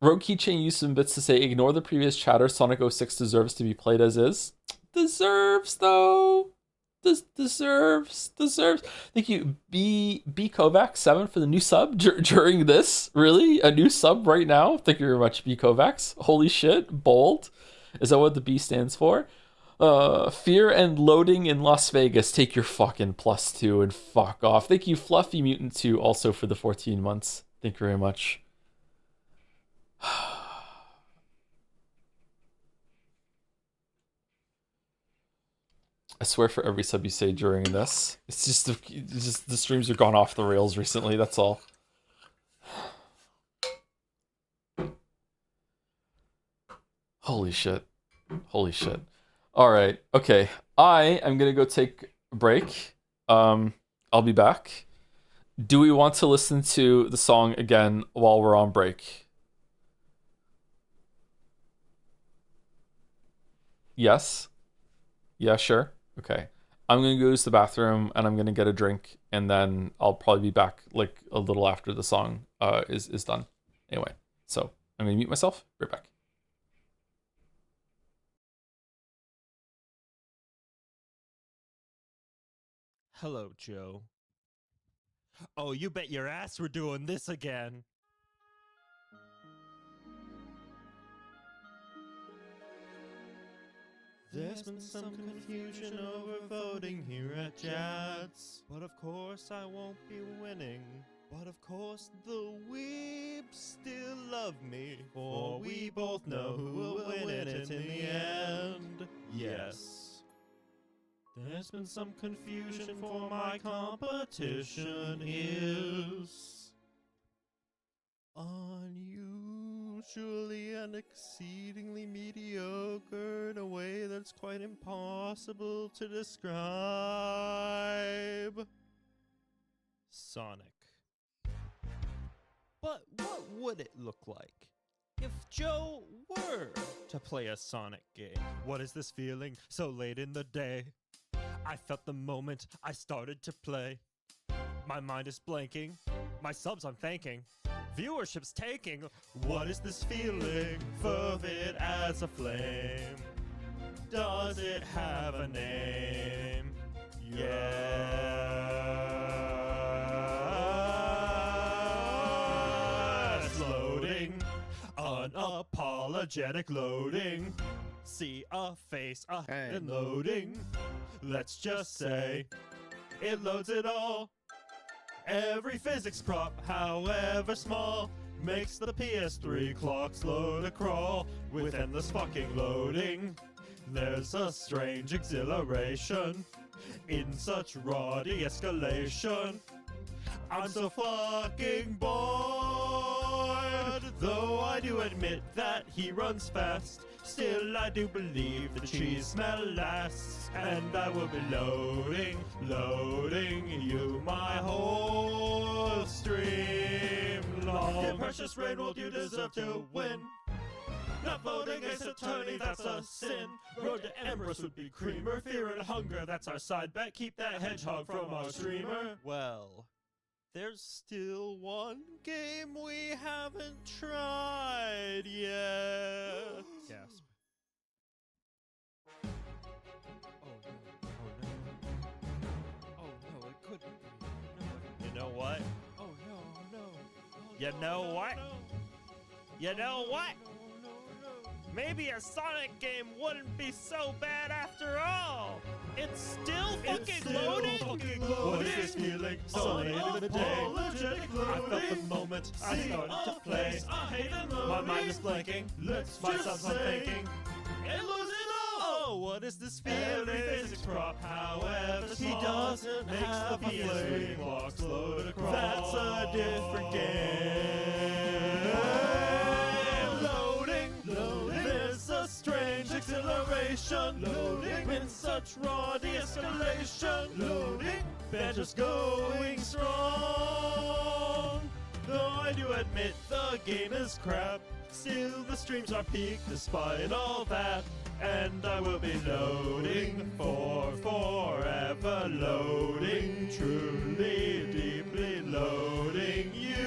Rogue Keychain used some bits to say, ignore the previous chatter. Sonic 06 deserves to be played as is. Deserves, though. Deserves. Thank you, B Kovacs 7 for the new sub during this. Really, a new sub right now. Thank you very much, B Kovacs. Holy shit, bold. Is that what the B stands for? Fear and loading in Las Vegas. Take your fucking +2 and fuck off. Thank you, Fluffy Mutant 2, also for the 14 months. Thank you very much. I swear for every sub you say during this, it's just the streams have gone off the rails recently, that's all. Holy shit. Holy shit. Alright, okay. I am gonna go take a break. I'll be back. Do we want to listen to the song again while we're on break? Yes? Yeah, sure. Okay. I'm gonna go use the bathroom and I'm gonna get a drink and then I'll probably be back like a little after the song is done. Anyway, so I'm gonna mute myself. Right back. Hello, Joe. Oh, you bet your ass we're doing this again. There's been some confusion over voting here at JADS, but of course I won't be winning. But of course the weebs still love me, for we both know who will win it in the end. Yes. There's been some confusion, for my competition is unusually and exceedingly mediocre in a way that's quite impossible to describe. Sonic. But what would it look like if Joe were to play a Sonic game? What is this feeling so late in the day? I felt the moment I started to play. My mind is blanking, my subs I'm thanking, viewership's taking. What is this feeling? Fervid as a flame. Does it have a name? Yes. Loading, unapologetic loading. See a face and loading. Let's just say it loads it all. Every physics prop, however small, makes the PS3 clock slow to crawl with endless fucking loading. There's a strange exhilaration in such raw de-escalation. I'm so fucking bored. Though I do admit that he runs fast, still I do believe the cheese smell lasts. And I will be loading you my whole stream long. Dear precious Rainbow, you deserve to win. Not voting Ace Attorney, that's a sin. Road to Empress would be creamer. Fear and hunger, that's our side bet. Keep that hedgehog from our streamer. Well, there's still one game we haven't tried yet. Gasp. Oh no, it couldn't be. You know what? Oh no, no. You know what? You know what? Maybe a Sonic game wouldn't be so bad after all. It's still fucking loading. What is this feeling? Sonic in the day. I felt the moment I started to play. My mind is blanking. Myself I'm thinking. It loses all. Oh, what is this feeling? Physics prop, however, he doesn't have the PS3 clock slow to crawl. That's a different game. There's a strange exhilaration. In such raw de-escalation. Banter's going strong. Though I do admit the game is crap, still the streams are peak despite all that. And I will be loading for forever, loading, truly, deeply loading you.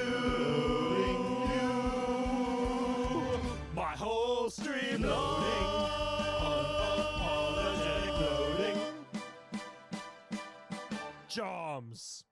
My whole stream loading, unapologetic loading. Joms.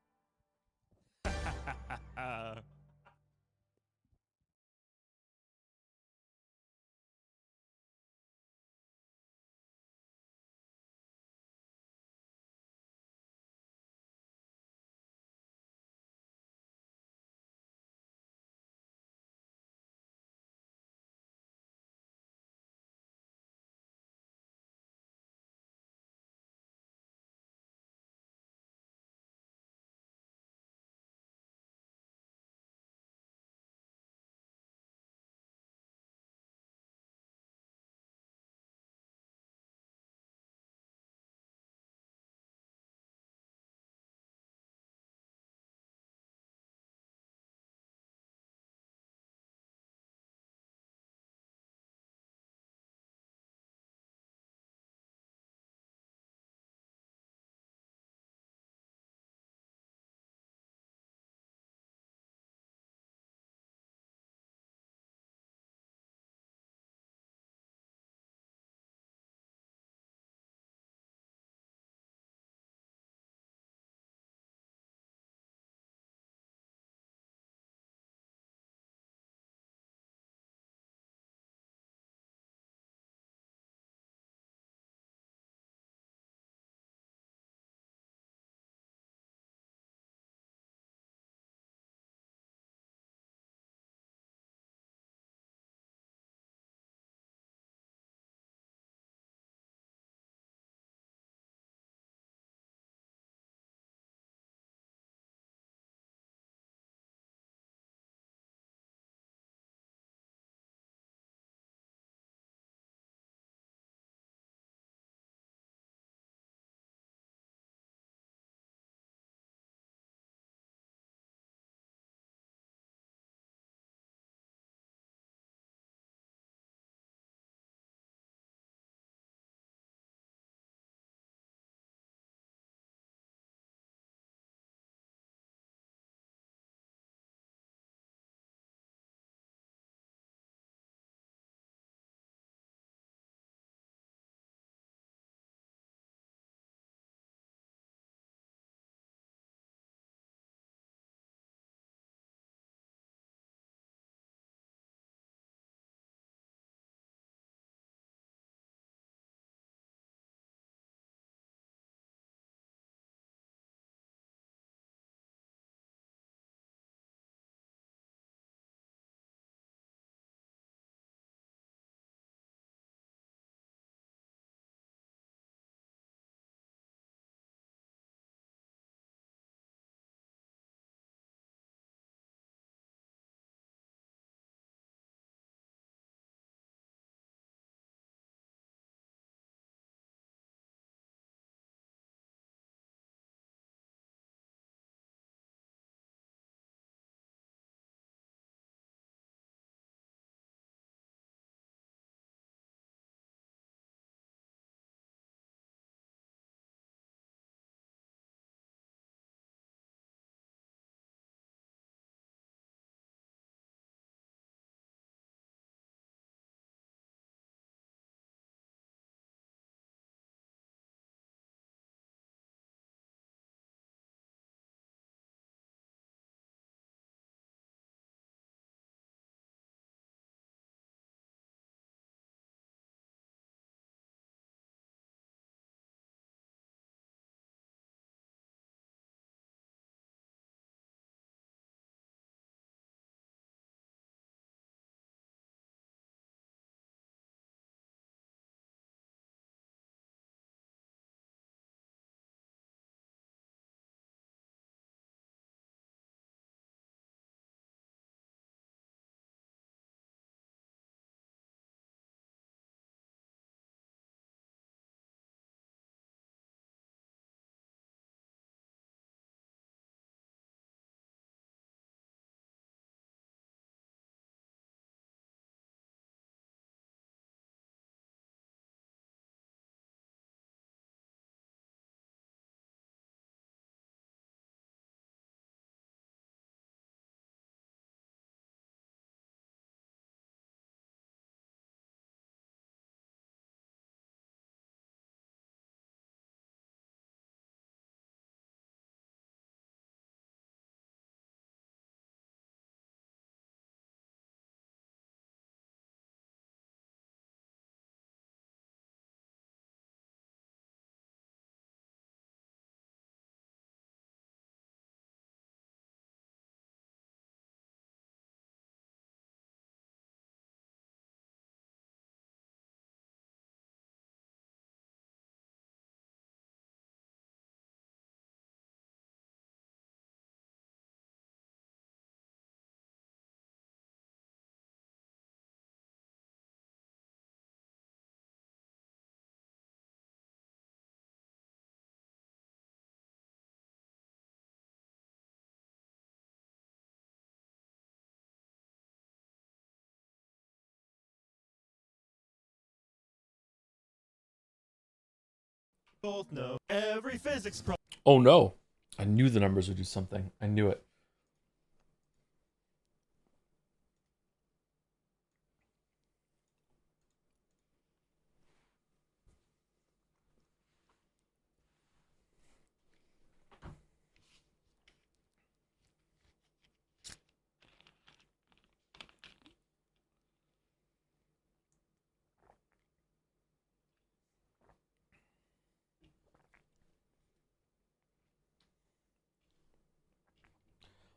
both know every physics problem. Oh no. I knew the numbers would do something. I knew it.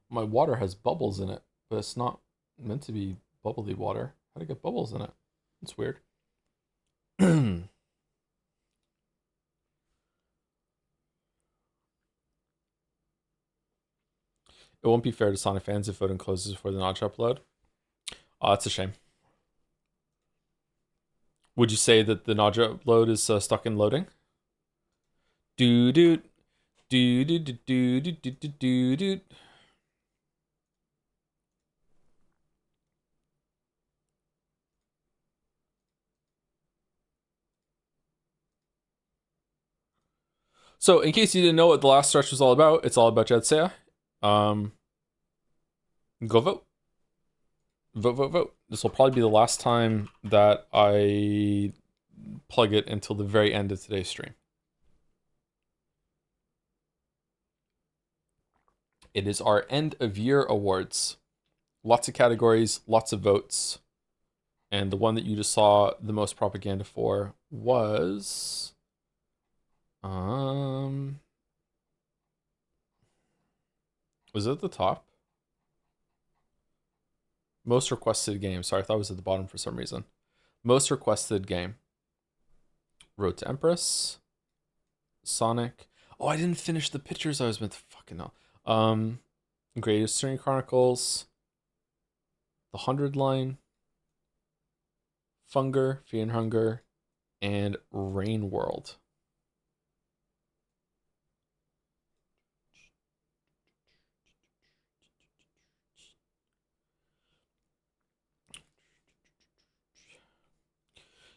My water has bubbles in it, but it's not meant to be bubbly water. How to get bubbles in it? It's weird. It won't be fair to Sonic fans if voting closes before the notch upload. Oh, that's a shame. Would you say that the notch upload is stuck in loading? Do do do do do do do do do do. So, in case you didn't know what the last stretch was all about, it's all about JADSEYA. Go vote. Vote, vote, vote. This will probably be the last time that I plug it until the very end of today's stream. It is our end of year awards. Lots of categories, lots of votes. And the one that you just saw the most propaganda for was... was it at the top? Most requested game. Sorry, I thought it was at the bottom for some reason. Most requested game. Road to Empress. Sonic. Oh, I didn't finish the pictures I was meant to fucking know. Greatest String Chronicles. The 100 Line. Funger, Fear and Hunger, and Rain World.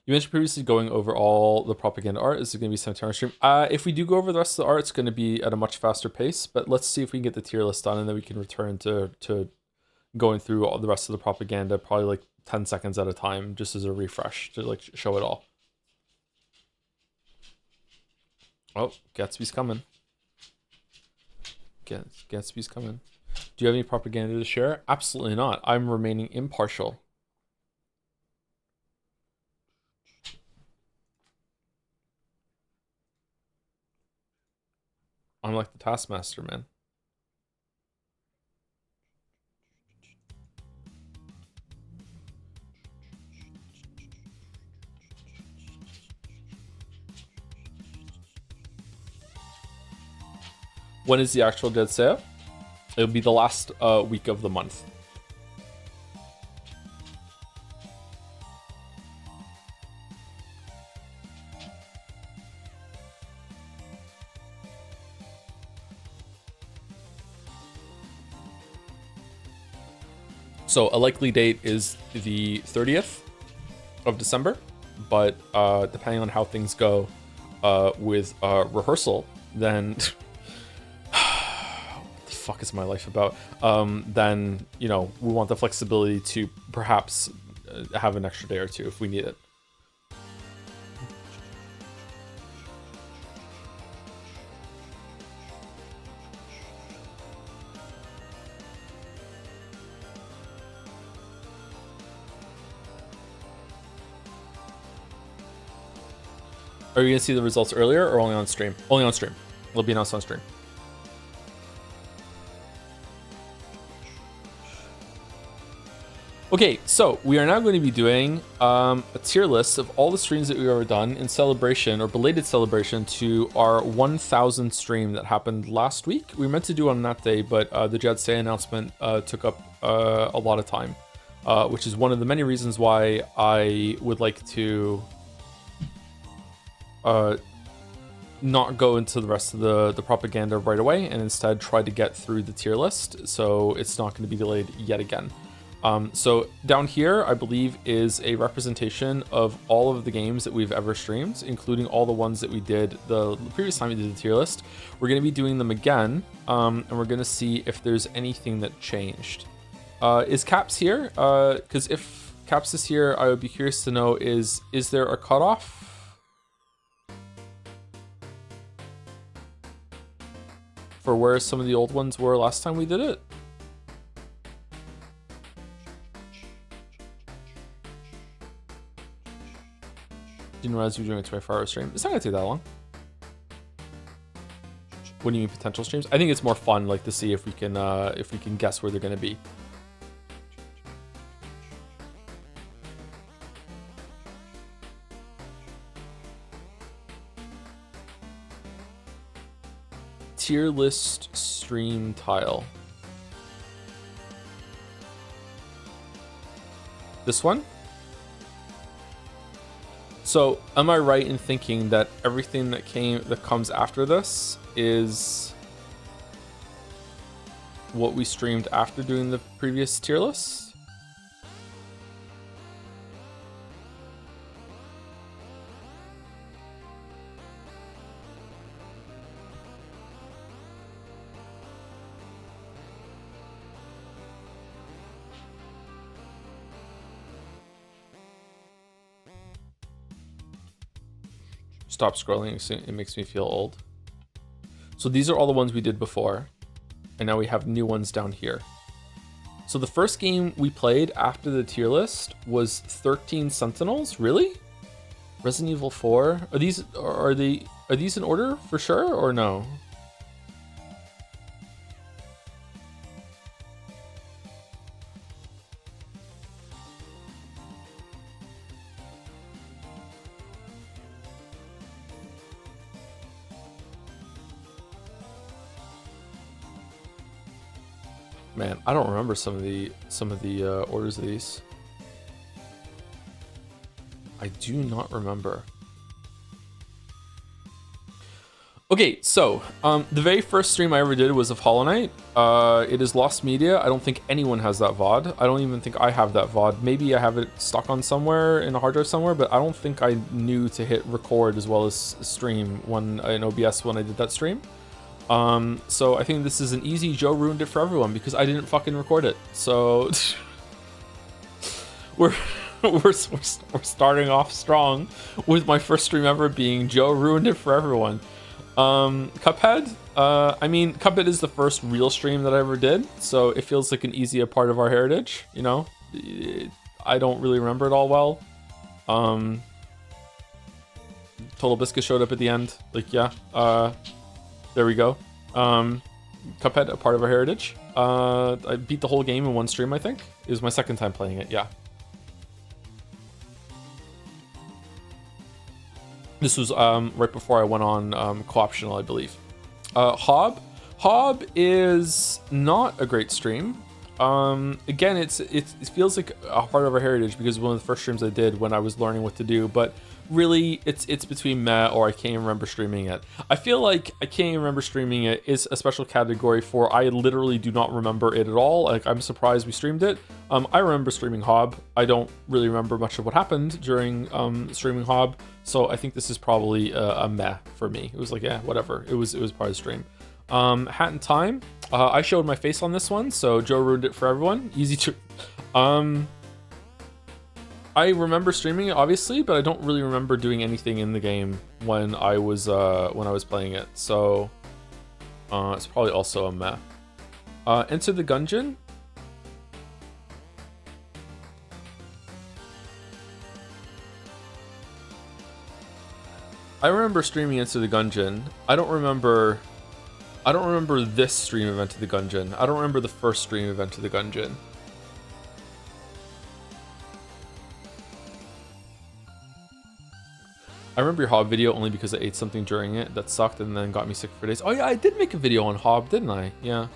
You mentioned previously going over all the propaganda art. Is it going to be sometime on stream? If we do go over the rest of the art, it's going to be at a much faster pace. But let's see if we can get the tier list done, and then we can return to going through all the rest of the propaganda, probably like 10 seconds at a time, just as a refresh to like show it all. Oh, Gatsby's coming. Gatsby's coming. Do you have any propaganda to share? Absolutely not. I'm remaining impartial. I'm like the Taskmaster, man. When is the actual JADSEYA? It'll be the last week of the month. So a likely date is the 30th of December, but depending on how things go with rehearsal, then what the fuck is my life about? Then, you know, we want the flexibility to perhaps have an extra day or two if we need it. Are you gonna see the results earlier or only on stream? Only on stream. It'll be announced on stream. Okay, so we are now going to be doing a tier list of all the streams that we've ever done in celebration or belated celebration to our 1,000th stream that happened last week. We were meant to do on that day, but the JADSEYA announcement took up a lot of time, which is one of the many reasons why I would like to not go into the rest of the propaganda right away and instead try to get through the tier list, so it's not going to be delayed yet again. So down here, I believe, is a representation of all of the games that we've ever streamed, including all the ones that we did the previous time we did the tier list. We're going to be doing them again, and we're going to see if there's anything that changed. Is Caps here? Because if Caps is here, I would be curious to know, is there a cutoff? For where some of the old ones were last time we did it? Didn't realize you were doing a 24-hour stream. It's not gonna take that long. What do you mean potential streams? I think it's more fun, like, to see if we can guess where they're gonna be. Tier list stream tile. This one? So, am I right in thinking that everything that comes after this is what we streamed after doing the previous tier list? Stop scrolling, it makes me feel old. So these are all the ones we did before, and now we have new ones down here. So the first game we played after the tier list was 13 Sentinels. Really? Resident Evil 4. Are these in order for sure or no? Man, I don't remember some of the orders of these. I do not remember. Okay, so the very first stream I ever did was of Hollow Knight. It is lost media. I don't think anyone has that VOD. I don't even think I have that VOD. Maybe I have it stuck on somewhere in a hard drive somewhere, but I don't think I knew to hit record as well as stream in OBS when I did that stream. So I think this is an easy Joe ruined it for everyone because I didn't fucking record it. So we're starting off strong with my first stream ever being Joe ruined it for everyone. Cuphead. I mean, Cuphead is the first real stream that I ever did, so it feels like an easier part of our heritage. You know, I don't really remember it all well. Total Biscuit showed up at the end. Like, yeah. There we go. Cuphead, a part of our heritage. I beat the whole game in one stream, I think. It was my second time playing it, yeah. This was right before I went on co-optional, I believe. Hob. Hob is not a great stream. Again, it feels like a part of our heritage because it was one of the first streams I did when I was learning what to do, but really it's between meh or I can't even remember streaming it. I feel like I can't even remember streaming it is a special category for I literally do not remember it at all. Like, I'm surprised we streamed it. I remember streaming Hob. I don't really remember much of what happened during streaming Hob, so I think this is probably a meh for me. It was like, yeah, whatever. It was part of the stream. Hat in Time. I showed my face on this one, so Joe ruined it for everyone. Easy to... I remember streaming it, obviously, but I don't really remember doing anything in the game when I was playing it. So it's probably also a meh. Enter the Gungeon. I remember streaming Enter the Gungeon. I don't remember this stream of Enter the Gungeon. I don't remember the first stream of Enter the Gungeon. I remember your Hob video only because I ate something during it that sucked and then got me sick for days. Oh yeah, I did make a video on Hob, didn't I? Yeah.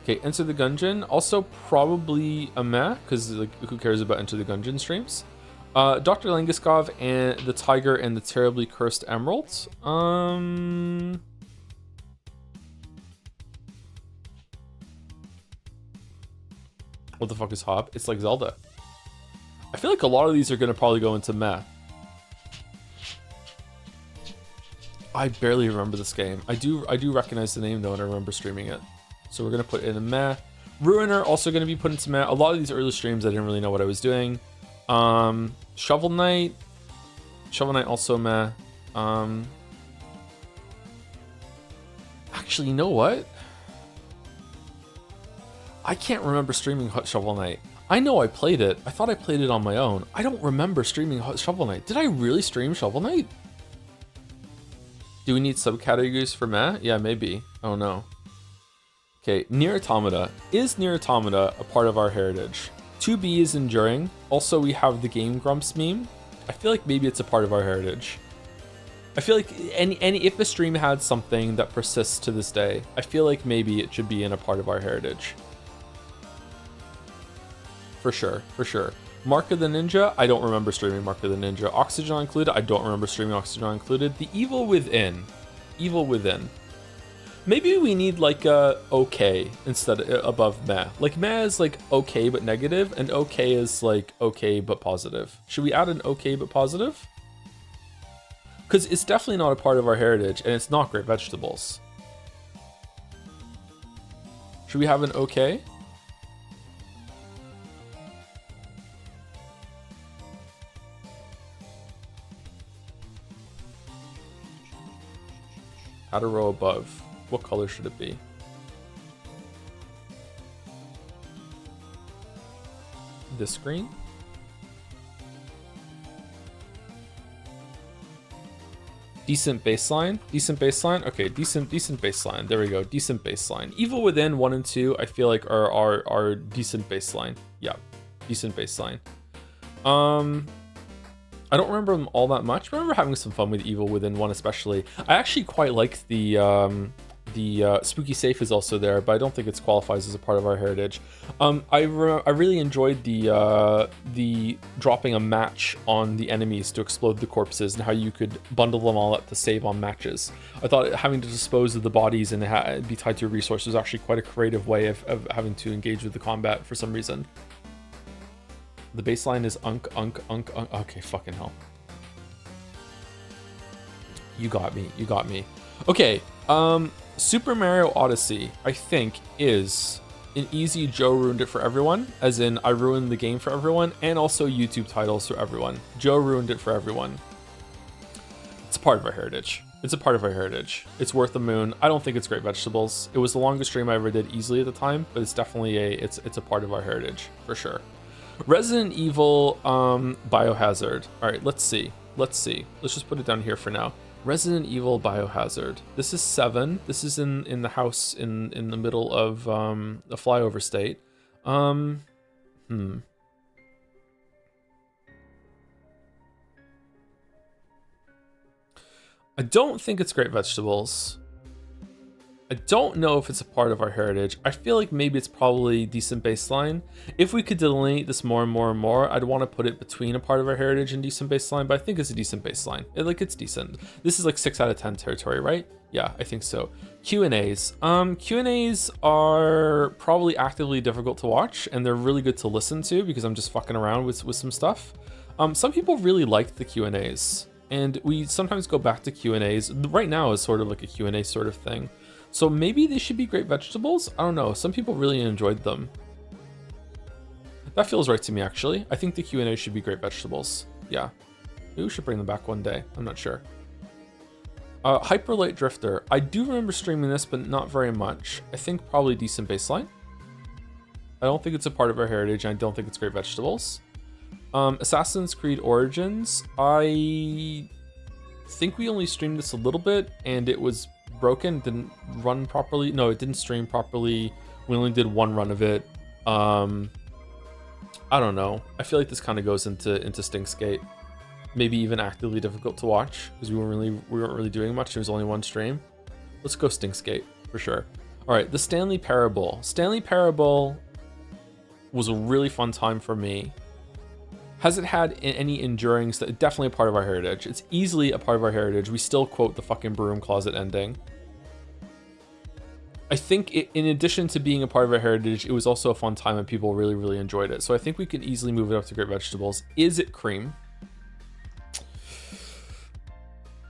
Okay, Enter the Gungeon. Also probably a meh, because like, who cares about Enter the Gungeon streams? Dr. Langiskov and the Tiger and the Terribly Cursed Emeralds. What the fuck is Hop? It's like Zelda. I feel like a lot of these are gonna probably go into meh. I barely remember this game. I do recognize the name though, and I remember streaming it. So we're gonna put in a meh. Ruiner also gonna be put into meh. A lot of these early streams I didn't really know what I was doing. Shovel Knight also meh. Actually, you know what? I can't remember streaming Shovel Knight. I know I played it. I thought I played it on my own. I don't remember streaming Shovel Knight. Did I really stream Shovel Knight? Do we need subcategories for meh? Yeah, maybe. Oh no. Okay, Nier Automata. Is Nier Automata a part of our heritage? 2B is enduring. Also, we have the Game Grumps meme. I feel like maybe it's a part of our heritage. I feel like if a stream had something that persists to this day, I feel like maybe it should be in a part of our heritage. For sure, for sure. Mark of the Ninja, I don't remember streaming Mark of the Ninja. Oxygen Included, I don't remember streaming Oxygen Included. The Evil Within. Evil Within. Maybe we need like a okay instead of above meh. Like meh is like okay but negative, and okay is like okay but positive. Should we add an okay but positive? Because it's definitely not a part of our heritage, and it's not great vegetables. Should we have an okay? Add a row above. What color should it be? This green? Decent baseline? Decent baseline? Okay, decent baseline. There we go. Decent baseline. Evil Within 1 and 2, I feel like are decent baseline. Yeah, decent baseline. I don't remember them all that much. I remember having some fun with Evil Within 1 especially. I actually quite liked the Spooky Safe is also there, but I don't think it qualifies as a part of our heritage. I really enjoyed the dropping a match on the enemies to explode the corpses and how you could bundle them all up to save on matches. I thought having to dispose of the bodies and be tied to a resource was actually quite a creative way of having to engage with the combat for some reason. The baseline is unk. Okay, fucking hell. You got me. Okay, Super Mario Odyssey, I think, is an easy Joe ruined it for everyone, as in I ruined the game for everyone, and also YouTube titles for everyone. Joe ruined it for everyone. It's a part of our heritage. It's worth the moon. I don't think it's great vegetables. It was the longest stream I ever did easily at the time, but it's definitely it's a part of our heritage, for sure. Resident Evil Biohazard. All right, let's see. Let's just put it down here for now. Resident Evil Biohazard. This is 7. This is in the house in the middle of a flyover state. I don't think it's great vegetables. I don't know if it's a part of our heritage. I feel like maybe it's probably decent baseline. If we could delineate this more and more, I'd want to put it between a part of our heritage and decent baseline, but I think it's a decent baseline. It's decent. This is like 6 out of 10 territory, right? Yeah, I think so. Q&As. Q&As are probably actively difficult to watch, and they're really good to listen to because I'm just fucking around with some stuff. Some people really liked the Q&As, and we sometimes go back to Q&As. Right now is sort of like a Q&A sort of thing. So maybe they should be great vegetables? I don't know. Some people really enjoyed them. That feels right to me, actually. I think the Q&A should be great vegetables. Yeah. Maybe we should bring them back one day. I'm not sure. Hyper Light Drifter. I do remember streaming this, but not very much. I think probably decent baseline. I don't think it's a part of our heritage, and I don't think it's great vegetables. Assassin's Creed Origins. I think we only streamed this a little bit, and it was broken, didn't run properly. No, it didn't stream properly. We only did one run of it. I don't know. I feel like this kind of goes into Stinkskate. Maybe even actively difficult to watch because we weren't really doing much. There was only one stream. Let's go Stinkskate for sure. All right, the Stanley Parable. Stanley Parable was a really fun time for me. Has it had any enduring stuff? Definitely a part of our heritage. It's easily a part of our heritage. We still quote the fucking broom closet ending. I think in addition to being a part of our heritage, it was also a fun time and people really, really enjoyed it. So I think we can easily move it up to great vegetables. Is it cream?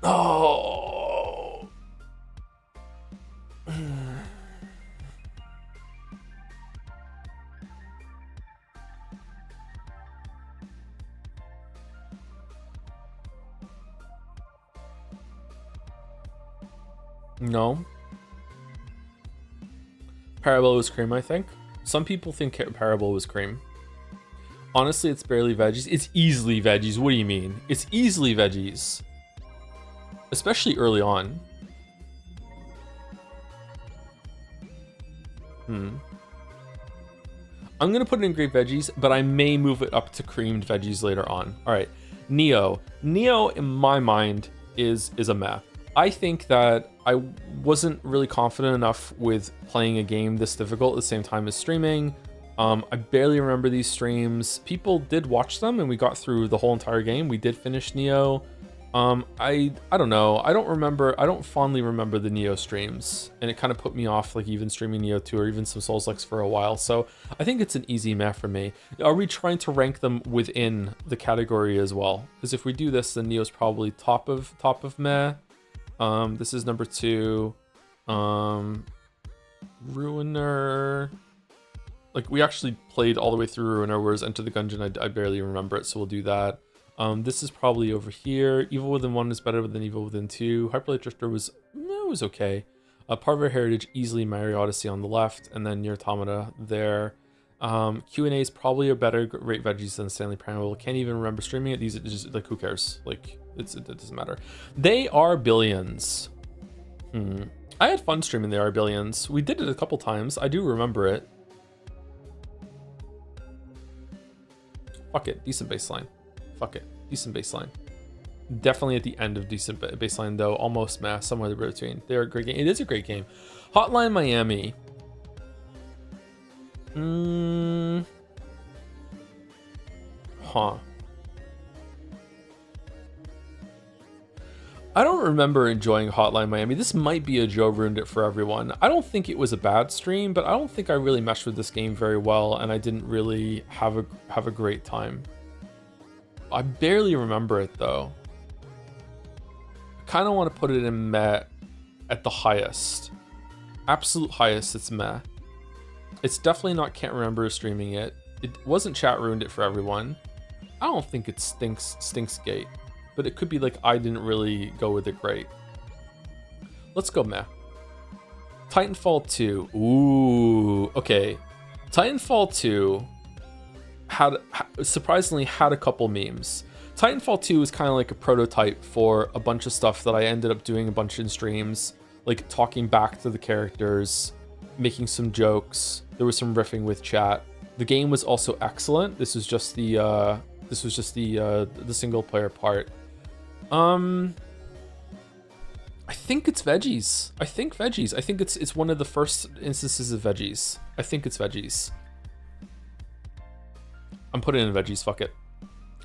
Oh. No. Parable was cream, I think. Some people think Parable was cream. Honestly, it's barely veggies. It's easily veggies. What do you mean? It's easily veggies. Especially early on. I'm gonna put it in great veggies, but I may move it up to creamed veggies later on. All right, Neo. Neo, in my mind, is a meh. I think that I wasn't really confident enough with playing a game this difficult at the same time as streaming. I barely remember these streams. People did watch them, and we got through the whole entire game. We did finish Neo. I don't know. I don't fondly remember the Neo streams, and it kind of put me off like even streaming Neo 2 or even some Souls-likes for a while. So I think it's an easy meh for me. Are we trying to rank them within the category as well? Because if we do this, then Neo's probably top of meh. This is number 2. Ruiner. Like, we actually played all the way through Ruiner, whereas Enter the Gungeon, I barely remember it, so we'll do that. This is probably over here. Evil Within 1 is better than Evil Within 2. Hyperlight Drifter was okay. Part of our heritage, easily Mario Odyssey on the left, and then Nier Automata there. Q&A is probably a better rate veggies than Stanley Parable. Can't even remember streaming it. These are just like, who cares? Like, it doesn't matter. They Are Billions. I had fun streaming They Are Billions. We did it a couple times. I do remember it. Fuck it, decent baseline. Fuck it, decent baseline. Definitely at the end of decent baseline though, almost meh, somewhere between. They're a great game. It is a great game. Hotline Miami. Huh. I don't remember enjoying Hotline Miami. This might be a Joe ruined it for everyone. I don't think it was a bad stream, but I don't think I really meshed with this game very well, and I didn't really have a great time. I barely remember it though. I kind of want to put it in meh at the highest. Absolute highest, it's meh. It's definitely not can't remember streaming it. It wasn't chat ruined it for everyone. I don't think it stinks gate. But it could be like I didn't really go with it great. Let's go meh. Titanfall 2. Ooh, okay. Titanfall 2 surprisingly had a couple memes. Titanfall 2 is kind of like a prototype for a bunch of stuff that I ended up doing a bunch in streams, like talking back to the characters, making some jokes. There was some riffing with chat. The game was also excellent. This was just the single player part. I think it's veggies. I think it's one of the first instances of veggies. I think it's veggies. I'm putting in veggies, fuck it.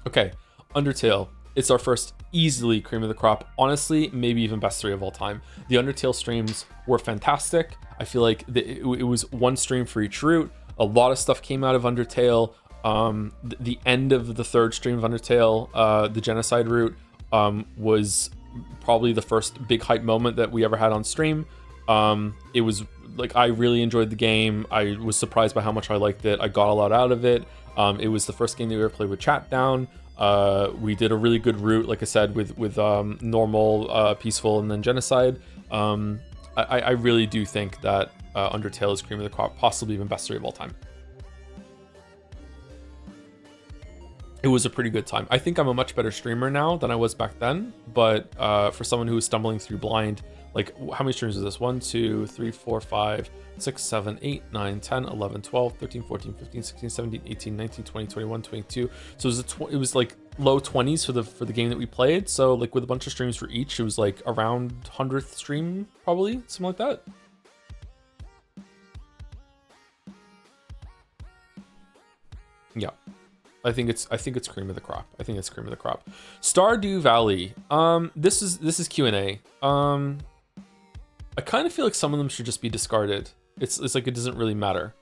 Okay, Undertale. It's our first easily cream of the crop. Honestly, maybe even best 3 of all time. The Undertale streams were fantastic. I feel like it was one stream for each route. A lot of stuff came out of Undertale. The end of the 3rd stream of Undertale, the genocide route, was probably the first big hype moment that we ever had on stream. It was like, I really enjoyed the game. I was surprised by how much I liked it. I got a lot out of it. It was the first game that we ever played with chat down. We did a really good route, like I said, with normal, peaceful, and then genocide. I really do think that Undertale is cream of the crop, possibly even best 3 of all time. It was a pretty good time. I think I'm a much better streamer now than I was back then, but for someone who was stumbling through blind, like, how many streams is this? 1, 2, 3, 4, 5, 6, 7, 8, 9, 10, 11, 12, 13, 14, 15, 16, 17, 18, 19, 20, 21, 22. So it was like low 20s for the game that we played. So like with a bunch of streams for each, it was like around 100th stream, probably, something like that. Yeah. I think it's cream of the crop. I think it's cream of the crop. Stardew Valley. This is Q&A. I kind of feel like some of them should just be discarded. It's like it doesn't really matter.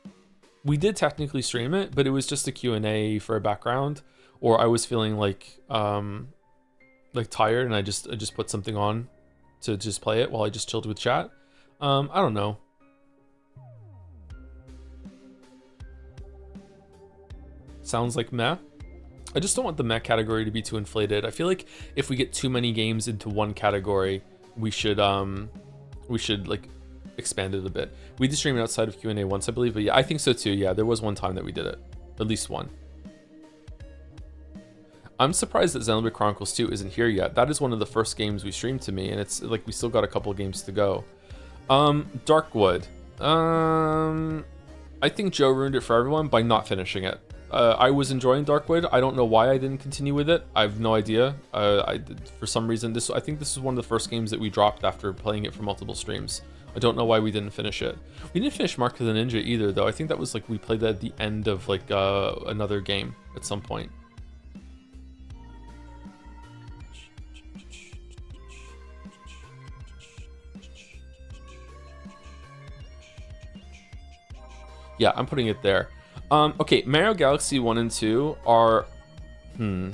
We did technically stream it, but it was just a Q&A for a background, or I was feeling like tired and I just put something on to just play it while I just chilled with chat. I don't know. Sounds like meh. I just don't want the meh category to be too inflated. I feel like if we get too many games into one category, we should like expand it a bit. We did stream it outside of Q&A once, I believe, but yeah, I think so too. Yeah, there was one time that we did it, at least one. I'm surprised that Xenoblade Chronicles 2 isn't here yet. That is one of the first games we streamed to me, and it's like we still got a couple games to go. Darkwood. I think Joe ruined it for everyone by not finishing it. I was enjoying Darkwood. I don't know why I didn't continue with it. I have no idea. For some reason, I think this is one of the first games that we dropped after playing it for multiple streams. I don't know why we didn't finish it. We didn't finish Mark of the Ninja either, though. I think that was like we played that at the end of like another game at some point. Yeah, I'm putting it there. Okay, Mario Galaxy 1 and 2 are... I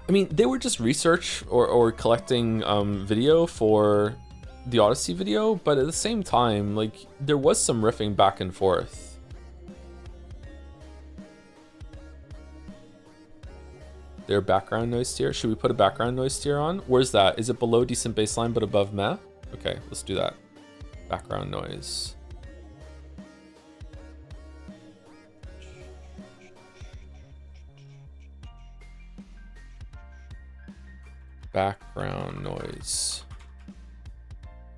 mean, they were just research or collecting video for the Odyssey video, but at the same time, like, there was some riffing back and forth. Their background noise tier. Should we put a background noise tier on? Where's that? Is it below decent baseline but above meh? Okay, let's do that. Background noise. Background noise.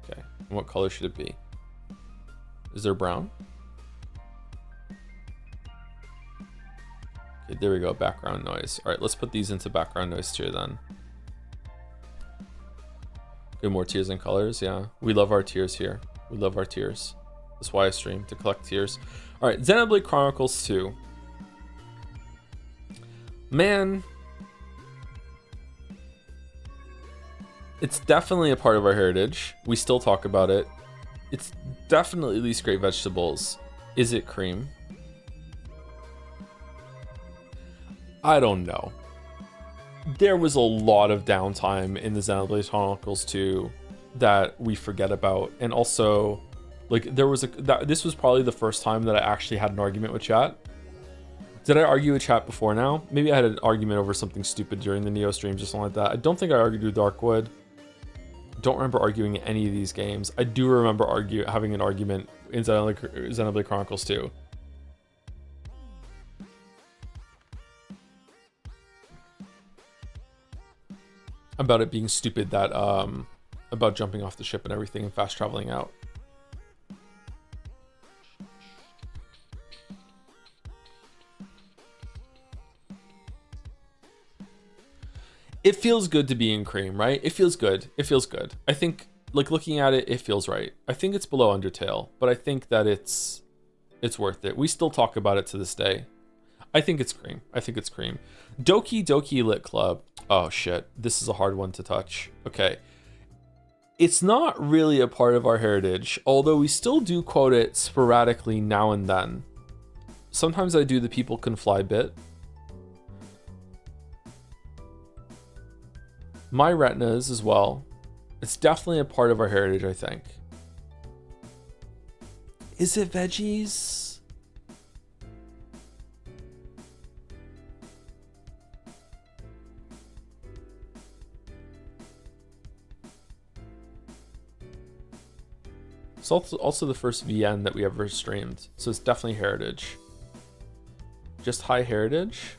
Okay, and what color should it be? Is there brown? Okay, there we go, background noise. All right, let's put these into background noise tier then. Good, more tiers and colors, yeah. We love our tiers here. We love our tiers. That's why I stream, to collect tiers. All right, Xenoblade Chronicles 2. Man, it's definitely a part of our heritage. We still talk about it. It's definitely least great vegetables. Is it cream? I don't know. There was a lot of downtime in the Xenoblade Chronicles 2 that we forget about. And also, like, there was this was probably the first time that I actually had an argument with chat. Did I argue with chat before now? Maybe I had an argument over something stupid during the Neo streams or something like that. I don't think I argued with Darkwood. Don't remember arguing in any of these games. I do remember having an argument in Xenoblade Chronicles 2. About it being stupid that, about jumping off the ship and everything and fast traveling out. It feels good to be in cream, right? It feels good. It feels good. I think, like, looking at it, it feels right. I think it's below Undertale, but I think that it's worth it. We still talk about it to this day. I think it's cream. I think it's cream. Doki Doki Lit Club. Oh shit, this is a hard one to touch. Okay. It's not really a part of our heritage, although we still do quote it sporadically now and then. Sometimes I do the people can fly bit. My retinas as well. It's definitely a part of our heritage, I think. Is it veggies? It's also the first VN that we ever streamed, so it's definitely heritage. Just high heritage.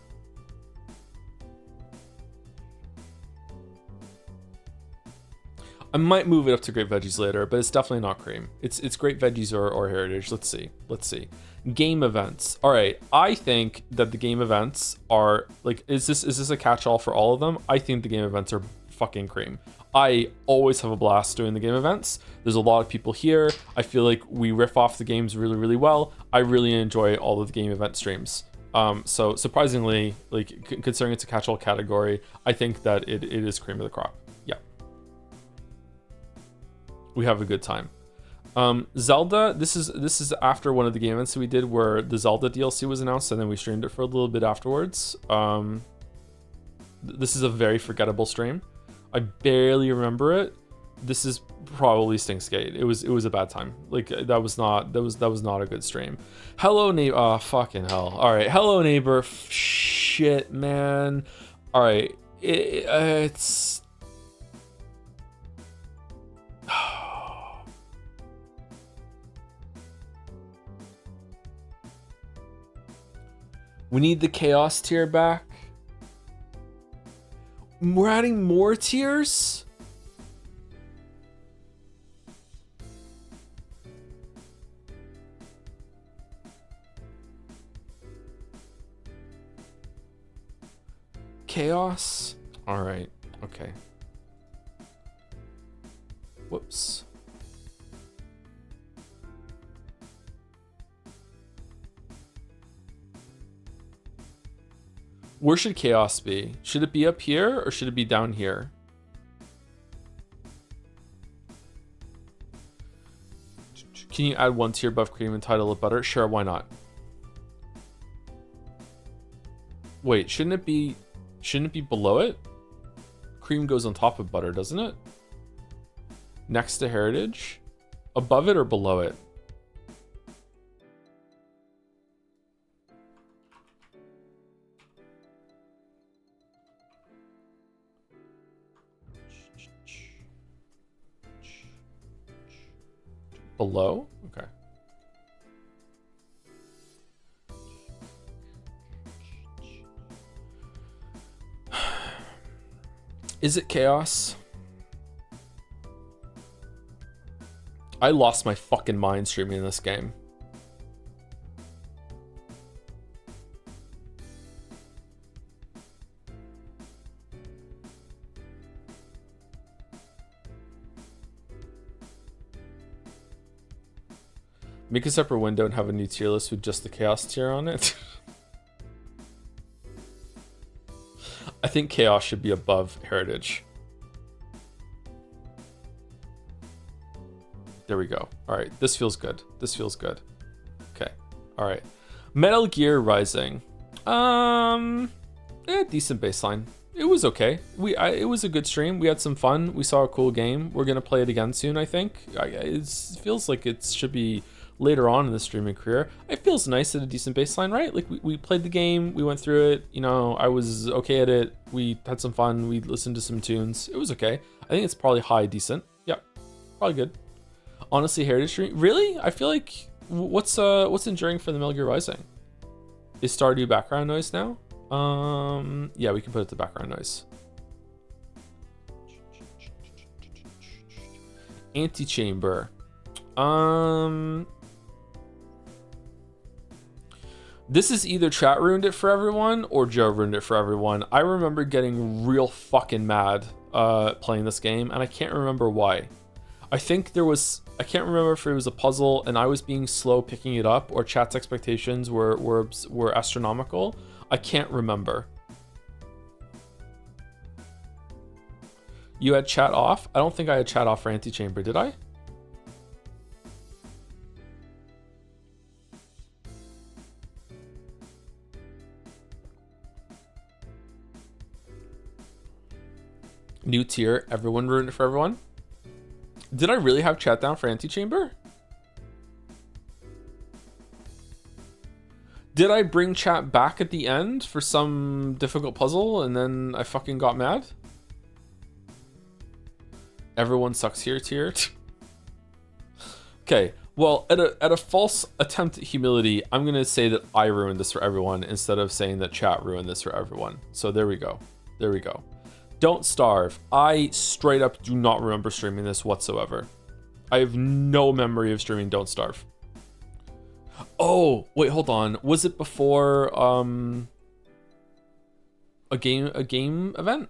I might move it up to Great Veggies later, but it's definitely not cream. It's Great Veggies or heritage. Let's see. Game events. All right, I think that the game events are like, is this a catch-all for all of them? I think the game events are fucking cream. I always have a blast doing the game events. There's a lot of people here. I feel like we riff off the games really, really well. I really enjoy all of the game event streams. So surprisingly, like considering it's a catch-all category, I think that it is cream of the crop. Yeah. We have a good time. Zelda, this is after one of the game events that we did where the Zelda DLC was announced, and then we streamed it for a little bit afterwards. This is a very forgettable stream. I barely remember it. This is probably Stinkskate. It was a bad time. Like that was not a good stream. Hello neighbor. Oh, fucking hell. All right. Hello neighbor. Shit, man. All right. It's we need the chaos tier back. We're adding more tiers? Chaos? All right. Okay. Whoops. Where should chaos be? Should it be up here or should it be down here? Can you add one tier above cream and title of butter? Sure, why not? Wait, shouldn't it be below it? Cream goes on top of butter, doesn't it? Next to heritage? Above it or below it? Below? Okay. Is it chaos? I lost my fucking mind streaming this game. Make a separate window and have a new tier list with just the chaos tier on it. I think chaos should be above heritage. There we go. All right, this feels good. This feels good. Okay. All right. Metal Gear Rising. Decent baseline. It was okay. It was a good stream. We had some fun. We saw a cool game. We're gonna play it again soon, I think. It feels like it should be later on in the streaming career. It feels nice at a decent baseline, right? Like we played the game, we went through it, you know, I was okay at it, we had some fun, we listened to some tunes. It was okay. I think it's probably high decent. Yep, probably good. Honestly, heritage stream, really? I feel like what's enduring for the Metal Gear Rising? Is Stardew background noise now? Yeah, we can put it to background noise. Antechamber. This is either chat ruined it for everyone or Joe ruined it for everyone. I remember getting real fucking mad playing this game, and I can't remember why. I think I can't remember if it was a puzzle and I was being slow picking it up, or chat's expectations were astronomical. I can't remember. You had chat off? I don't think I had chat off for Antechamber, did I? New tier, everyone ruined it for everyone. Did I really have chat down for Antechamber? Did I bring chat back at the end for some difficult puzzle and then I fucking got mad? Everyone sucks here tier. Okay, well, at a false attempt at humility, I'm gonna say that I ruined this for everyone instead of saying that chat ruined this for everyone. So there we go. There we go. Don't Starve. I straight up do not remember streaming this whatsoever. I have no memory of streaming Don't Starve. Oh, wait, hold on. Was it before a game event?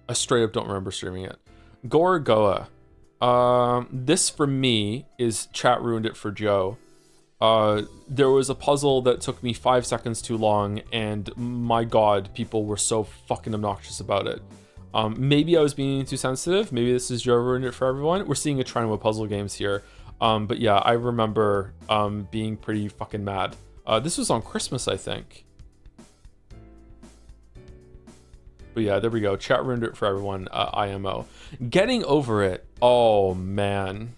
I straight up don't remember streaming it. Goa. This for me is chat ruined it for Joe. There was a puzzle that took me 5 seconds too long, and my god, people were so fucking obnoxious about it. Maybe I was being too sensitive. Maybe this is your ruined it for everyone. We're seeing a trend with puzzle games here. But yeah, I remember being pretty fucking mad. This was on Christmas, I think. But yeah, there we go. Chat ruined it for everyone. IMO. Getting over it. Oh man.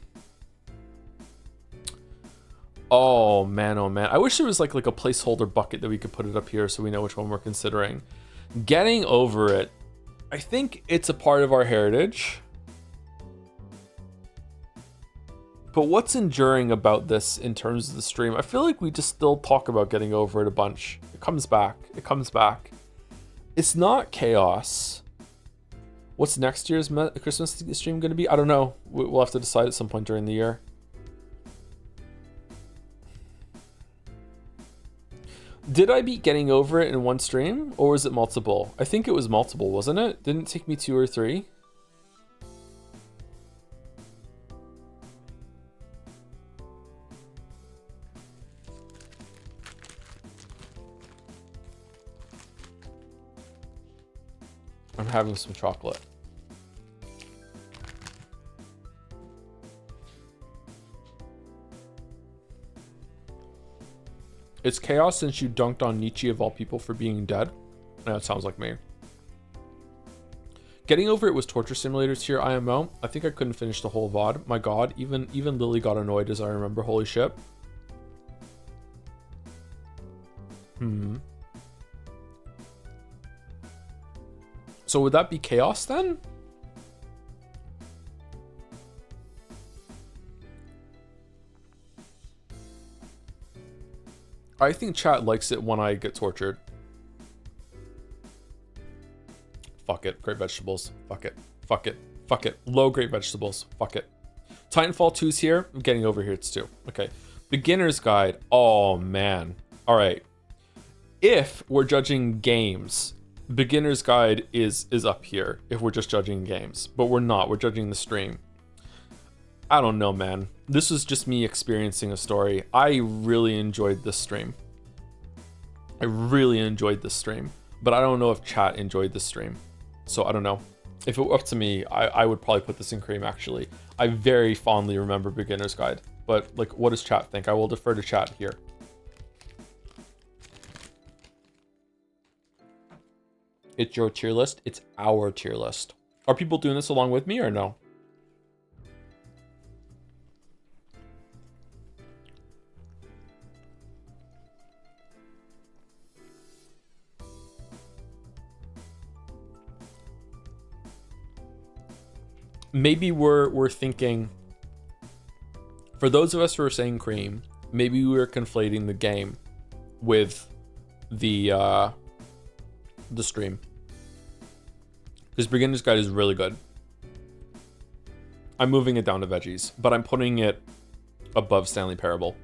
Oh man, oh man. I wish there was like a placeholder bucket that we could put it up here so we know which one we're considering. Getting over it. I think it's a part of our heritage. But what's enduring about this in terms of the stream? I feel like we just still talk about getting over it a bunch. It comes back. It comes back. It's not chaos. What's next year's Christmas stream going to be? I don't know. We'll have to decide at some point during the year. Did I beat getting over it in one stream, or was it multiple? I think it was multiple, wasn't it? Didn't it take me 2 or 3? I'm having some chocolate. It's chaos since you dunked on Nietzsche of all people for being dead. That sounds like me. Getting over it was torture simulators here, IMO. I think I couldn't finish the whole VOD. My god, even Lily got annoyed as I remember. Holy shit. So would that be chaos then? I think chat likes it when I get tortured. Fuck it. Great vegetables. Fuck it. Fuck it. Fuck it. Low great vegetables. Fuck it. Titanfall 2's here. I'm getting over here. It's 2. Okay. Beginner's guide. Oh, man. All right. If we're judging games, beginner's guide is up here if we're just judging games. But we're not. We're judging the stream. I don't know, man. This was just me experiencing a story. I really enjoyed this stream. I really enjoyed this stream. But I don't know if chat enjoyed this stream. So I don't know. If it were up to me, I would probably put this in cream, actually. I very fondly remember beginner's guide. But, like, what does chat think? I will defer to chat here. It's your tier list. It's our tier list. Are people doing this along with me or no? Maybe we're thinking, for those of us who are saying cream, maybe we're conflating the game with the stream. Because beginner's guide is really good. I'm moving it down to veggies, but I'm putting it above Stanley Parable.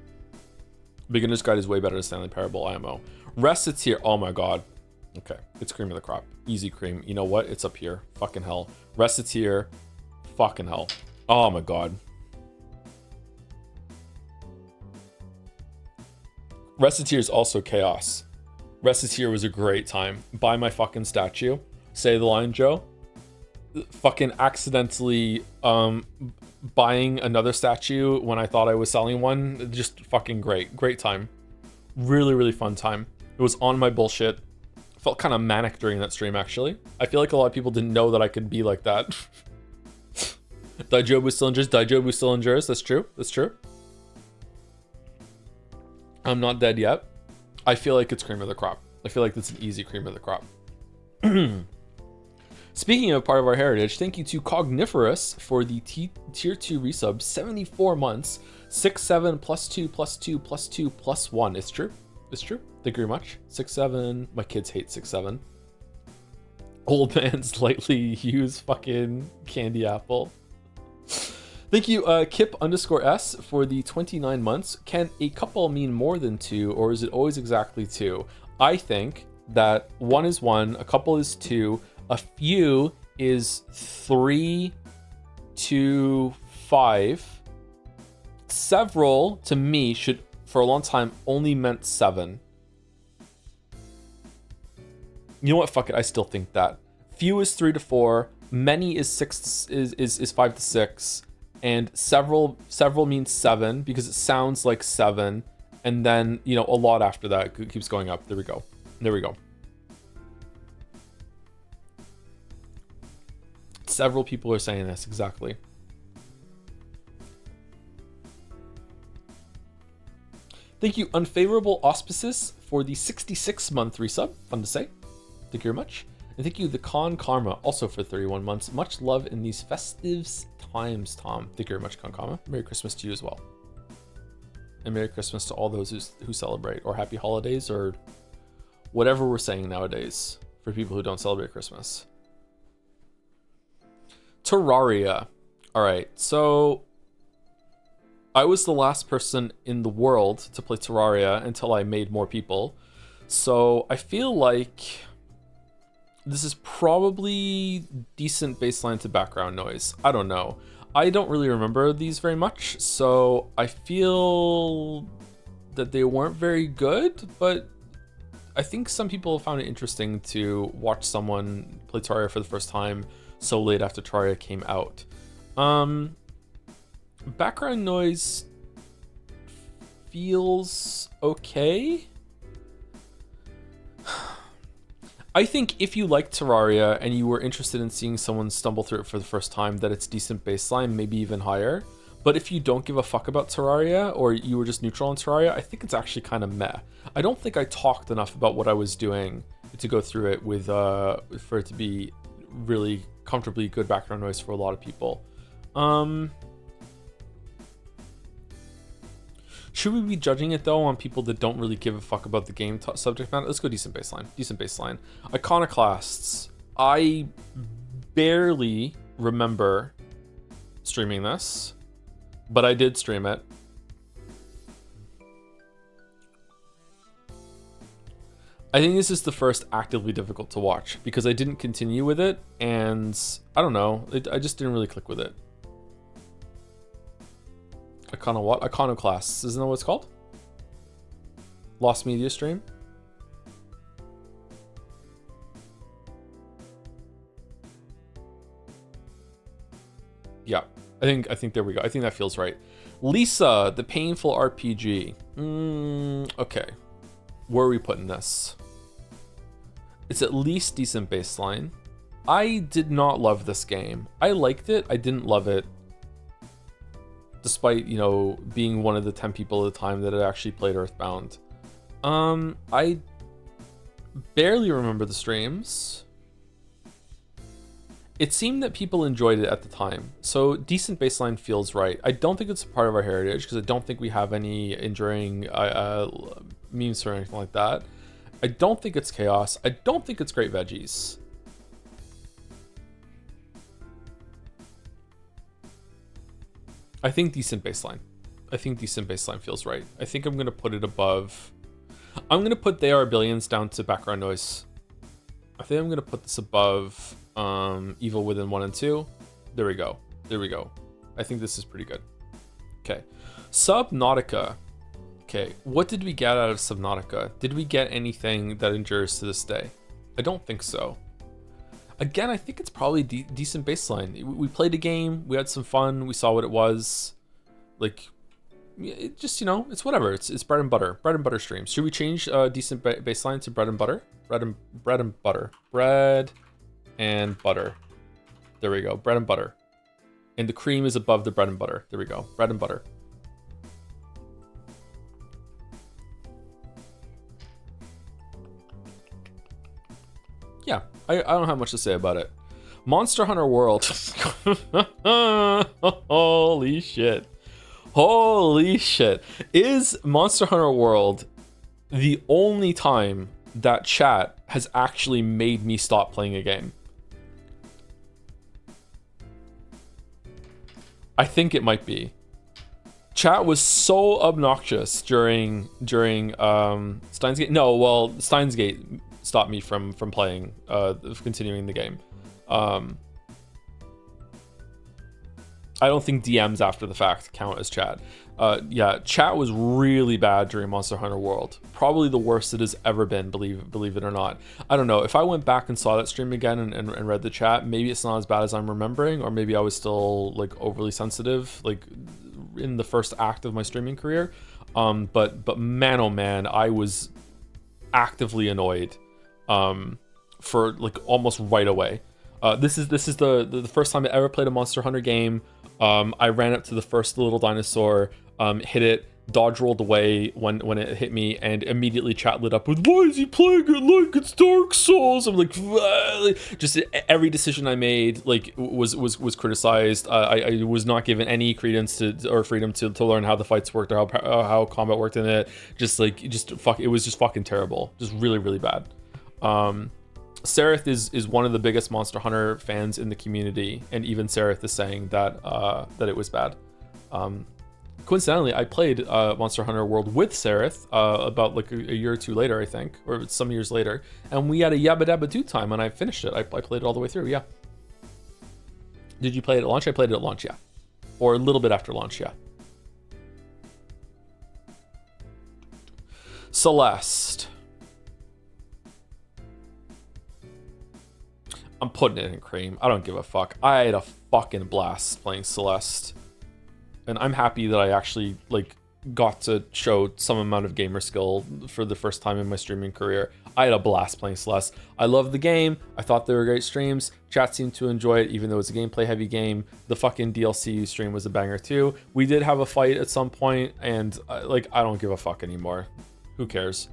Beginner's guide is way better than Stanley Parable, IMO. Rest, it's here. Oh my god. Okay, it's cream of the crop. Easy cream. You know what? It's up here. Fucking hell. Rest, it's here. Fucking hell. Oh my god. Reciteer is also chaos. Reciteer was a great time. Buy my fucking statue. Say the line, Joe. Fucking accidentally buying another statue when I thought I was selling one. Just fucking great. Great time. Really, really fun time. It was on my bullshit. Felt kind of manic during that stream, actually. I feel like a lot of people didn't know that I could be like that. Daijobu still endures. That's true. That's true. I'm not dead yet. I feel like it's cream of the crop. I feel like it's an easy cream of the crop. Speaking of part of our heritage, thank you to Cogniferous for the tier 2 resub. 74 months. 6, 7, plus 2, plus 2, plus 2, plus 1. It's true. It's true. Thank you very much. 6, 7. My kids hate 6, 7. Old man slightly use fucking candy apple. Thank you, Kip_S for the 29 months. Can a couple mean more than 2, or is it always exactly 2? I think that 1 is 1, a couple is 2, a few is 3 to 5. Several, to me, should for a long time only meant 7. You know what? Fuck it. I still think that. Few is 3 to 4. Many is 6 is 5 to 6. And several means 7 because it sounds like 7. And then, you know, a lot after that it keeps going up. There we go. There we go. Several people are saying this, exactly. Thank you, Unfavorable Auspices, for the 66-month resub. Fun to say. Thank you very much. And thank you, The Con Karma, also for 31 months. Much love in these festive times, Tom. Thank you very much, Con Karma. Merry Christmas to you as well. And Merry Christmas to all those who celebrate, or Happy Holidays, or whatever we're saying nowadays for people who don't celebrate Christmas. Terraria. All right, so I was the last person in the world to play Terraria until I made more people. So I feel like this is probably decent baseline to background noise. I don't know. I don't really remember these very much, so I feel that they weren't very good, but I think some people found it interesting to watch someone play Terraria for the first time so late after Terraria came out. Background noise feels okay. I think if you like Terraria and you were interested in seeing someone stumble through it for the first time, that it's decent baseline, maybe even higher. But if you don't give a fuck about Terraria, or you were just neutral on Terraria, I think it's actually kind of meh. I don't think I talked enough about what I was doing to go through it with for it to be really comfortably good background noise for a lot of people. Should we be judging it though on people that don't really give a fuck about the game subject matter? Let's go decent baseline. Decent baseline. Iconoclasts. I barely remember streaming this, but I did stream it. I think this is the first actively difficult to watch because I didn't continue with it, and I don't know. I just didn't really click with it. Iconoclasts, isn't that what it's called? Lost Media Stream. Yeah, I think there we go. I think that feels right. Lisa, the Painful RPG. Okay, where are we putting this? It's at least decent baseline. I did not love this game. I liked it. I didn't love it. Despite, you know, being one of the 10 people at the time that had actually played Earthbound. I barely remember the streams. It seemed that people enjoyed it at the time, so decent baseline feels right. I don't think it's a part of our heritage, because I don't think we have any enduring memes or anything like that. I don't think it's chaos. I don't think it's great veggies. I think decent baseline. I think decent baseline feels right. I think I'm going to put it above. I'm going to put They Are Billions down to background noise. I think I'm going to put this above Evil Within 1 and 2. There we go. There we go. I think this is pretty good. Okay. Subnautica. Okay. What did we get out of Subnautica? Did we get anything that endures to this day? I don't think so. Again, I think it's probably decent baseline. We played a game, we had some fun, we saw what it was. Like, it just, you know, it's whatever. It's bread and butter. Bread and butter streams. Should we change decent baseline to bread and butter? Bread and butter. Bread and butter. There we go. Bread and butter. And the cream is above the bread and butter. There we go. Bread and butter. Yeah, I don't have much to say about it. Monster Hunter World. Holy shit. Holy shit. Is Monster Hunter World the only time that chat has actually made me stop playing a game? I think it might be. Chat was so obnoxious during Steins Gate. No, well, Steins Gate stopped me from playing, continuing the game. I don't think DMs after the fact count as chat. Yeah, chat was really bad during Monster Hunter World. Probably the worst it has ever been, believe it or not. I don't know. If I went back and saw that stream again and read the chat, maybe it's not as bad as I'm remembering, or maybe I was still like overly sensitive, like in the first act of my streaming career. But man, oh man, I was actively annoyed for like almost right away. This is the first time I ever played a Monster Hunter game. I ran up to the first little dinosaur, hit it, dodge rolled away when it hit me, and immediately chat lit up with, why is he playing it like it's Dark Souls? I'm like, just every decision I made like was criticized. I was not given any credence to or freedom to learn how the fights worked or how combat worked in it. It was just fucking terrible. Just really, really bad. Sereth is one of the biggest Monster Hunter fans in the community, and even Sereth is saying that that it was bad. Coincidentally, I played Monster Hunter World with Sereth about like a year or two later, I think, or some years later, and we had a yabba dabba do time, and I finished it. I played it all the way through. Yeah. Did you play it at launch? I played it at launch, yeah, or a little bit after launch, yeah. Celeste. I'm putting it in cream. I don't give a fuck. I had a fucking blast playing Celeste. And I'm happy that I actually like got to show some amount of gamer skill for the first time in my streaming career. I had a blast playing Celeste. I loved the game. I thought they were great streams. Chat seemed to enjoy it, even though it's a gameplay heavy game. The fucking DLC stream was a banger too. We did have a fight at some point, and like, I don't give a fuck anymore. Who cares?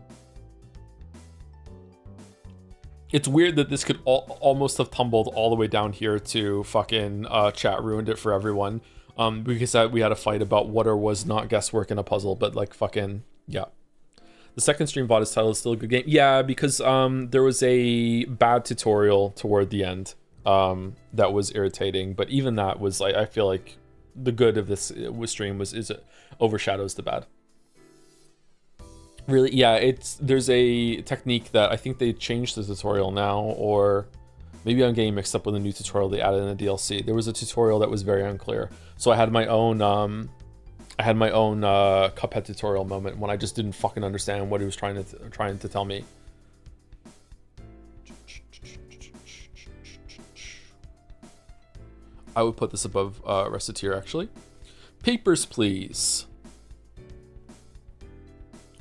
It's weird that this could almost have tumbled all the way down here to fucking chat ruined it for everyone. Because we had a fight about what or was not guesswork in a puzzle, but like fucking, yeah. The second stream VOD is titled Still a Good Game. Yeah, because there was a bad tutorial toward the end that was irritating, but even that was like, I feel like the good of this stream overshadows the bad. Really, yeah, there's a technique that I think they changed the tutorial now, or maybe I'm getting mixed up with a new tutorial they added in the DLC. There was a tutorial that was very unclear, so I had my own Cuphead tutorial moment when I just didn't fucking understand what he was trying to tell me. I would put this above Reciteer actually. Papers, please.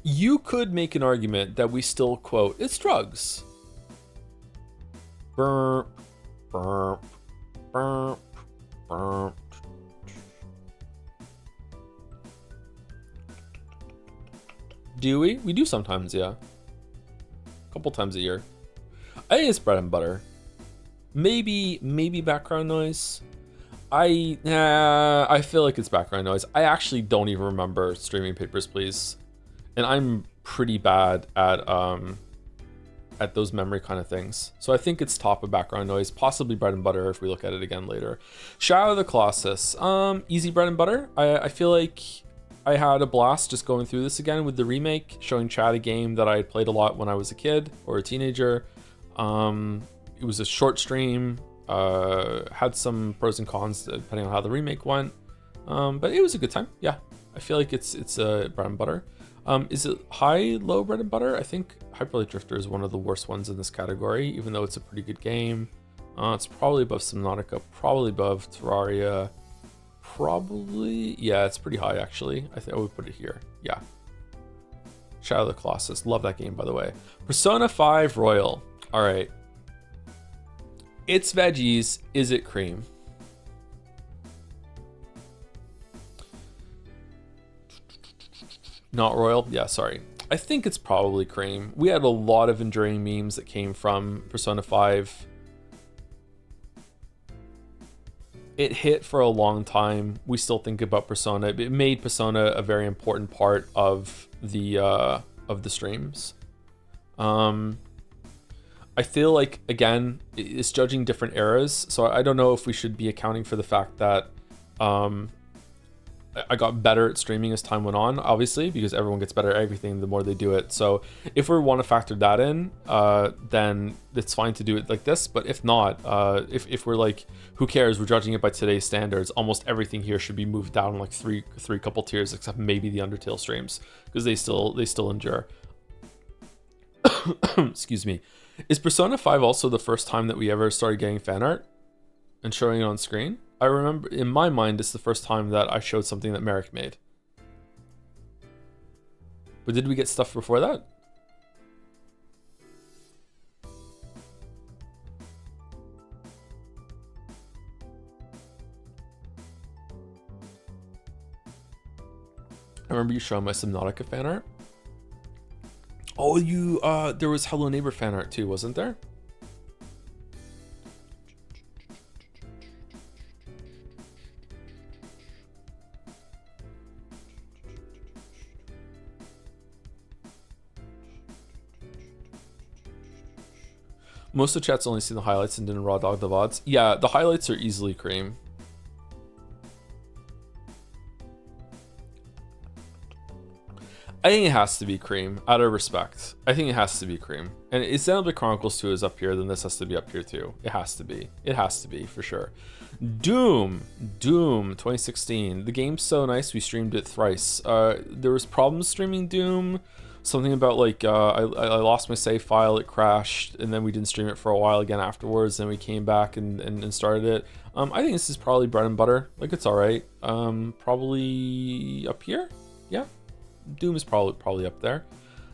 You could make an argument that we still quote, it's drugs. Burp, burp, burp, burp. Do we? We do sometimes, yeah. A couple times a year. I think it's bread and butter. Maybe background noise. I feel like it's background noise. I actually don't even remember streaming Papers, Please. And I'm pretty bad at those memory kind of things. So I think it's top of background noise, possibly bread and butter if we look at it again later. Shadow of the Colossus, easy bread and butter. I feel like I had a blast just going through this again with the remake, showing Chad a game that I had played a lot when I was a kid or a teenager. It was a short stream, had some pros and cons depending on how the remake went, but it was a good time. Yeah, I feel like it's bread and butter. Is it high, low bread and butter? I think Hyperlight Drifter is one of the worst ones in this category, even though it's a pretty good game. It's probably above Subnautica, probably above Terraria, probably, yeah, it's pretty high actually. I think I would put it here, yeah. Shadow of the Colossus, love that game by the way. Persona 5 Royal, all right. It's veggies, is it cream? Not royal? Yeah, sorry. I think it's probably cream. We had a lot of enduring memes that came from Persona 5. It hit for a long time. We still think about Persona. It made Persona a very important part of the streams. I feel like, again, it's judging different eras, so I don't know if we should be accounting for the fact that I got better at streaming as time went on, obviously, because everyone gets better at everything the more they do it. So if we want to factor that in, then it's fine to do it like this. But if not, if we're like, who cares, we're judging it by today's standards, almost everything here should be moved down like three couple tiers, except maybe the Undertale streams, because they still endure. Excuse me. Is Persona 5 also the first time that we ever started getting fan art and showing it on screen? I remember, in my mind, it's the first time that I showed something that Merrick made. But did we get stuff before that? I remember you showing my Subnautica fan art. Oh, there was Hello Neighbor fan art too, wasn't there? Most of the chat's only seen the highlights and didn't raw dog the VODs. Yeah, the highlights are easily cream. I think it has to be cream, out of respect. I think it has to be cream. And if Xenoblade Chronicles 2 is up here, then this has to be up here too. It has to be. It has to be, for sure. Doom 2016. The game's so nice, we streamed it thrice. There was problems streaming Doom. Something about like I lost my save file, it crashed, and then we didn't stream it for a while again afterwards. Then we came back and started it. I think this is probably bread and butter. Like, it's all right. Probably up here. Yeah, Doom is probably up there.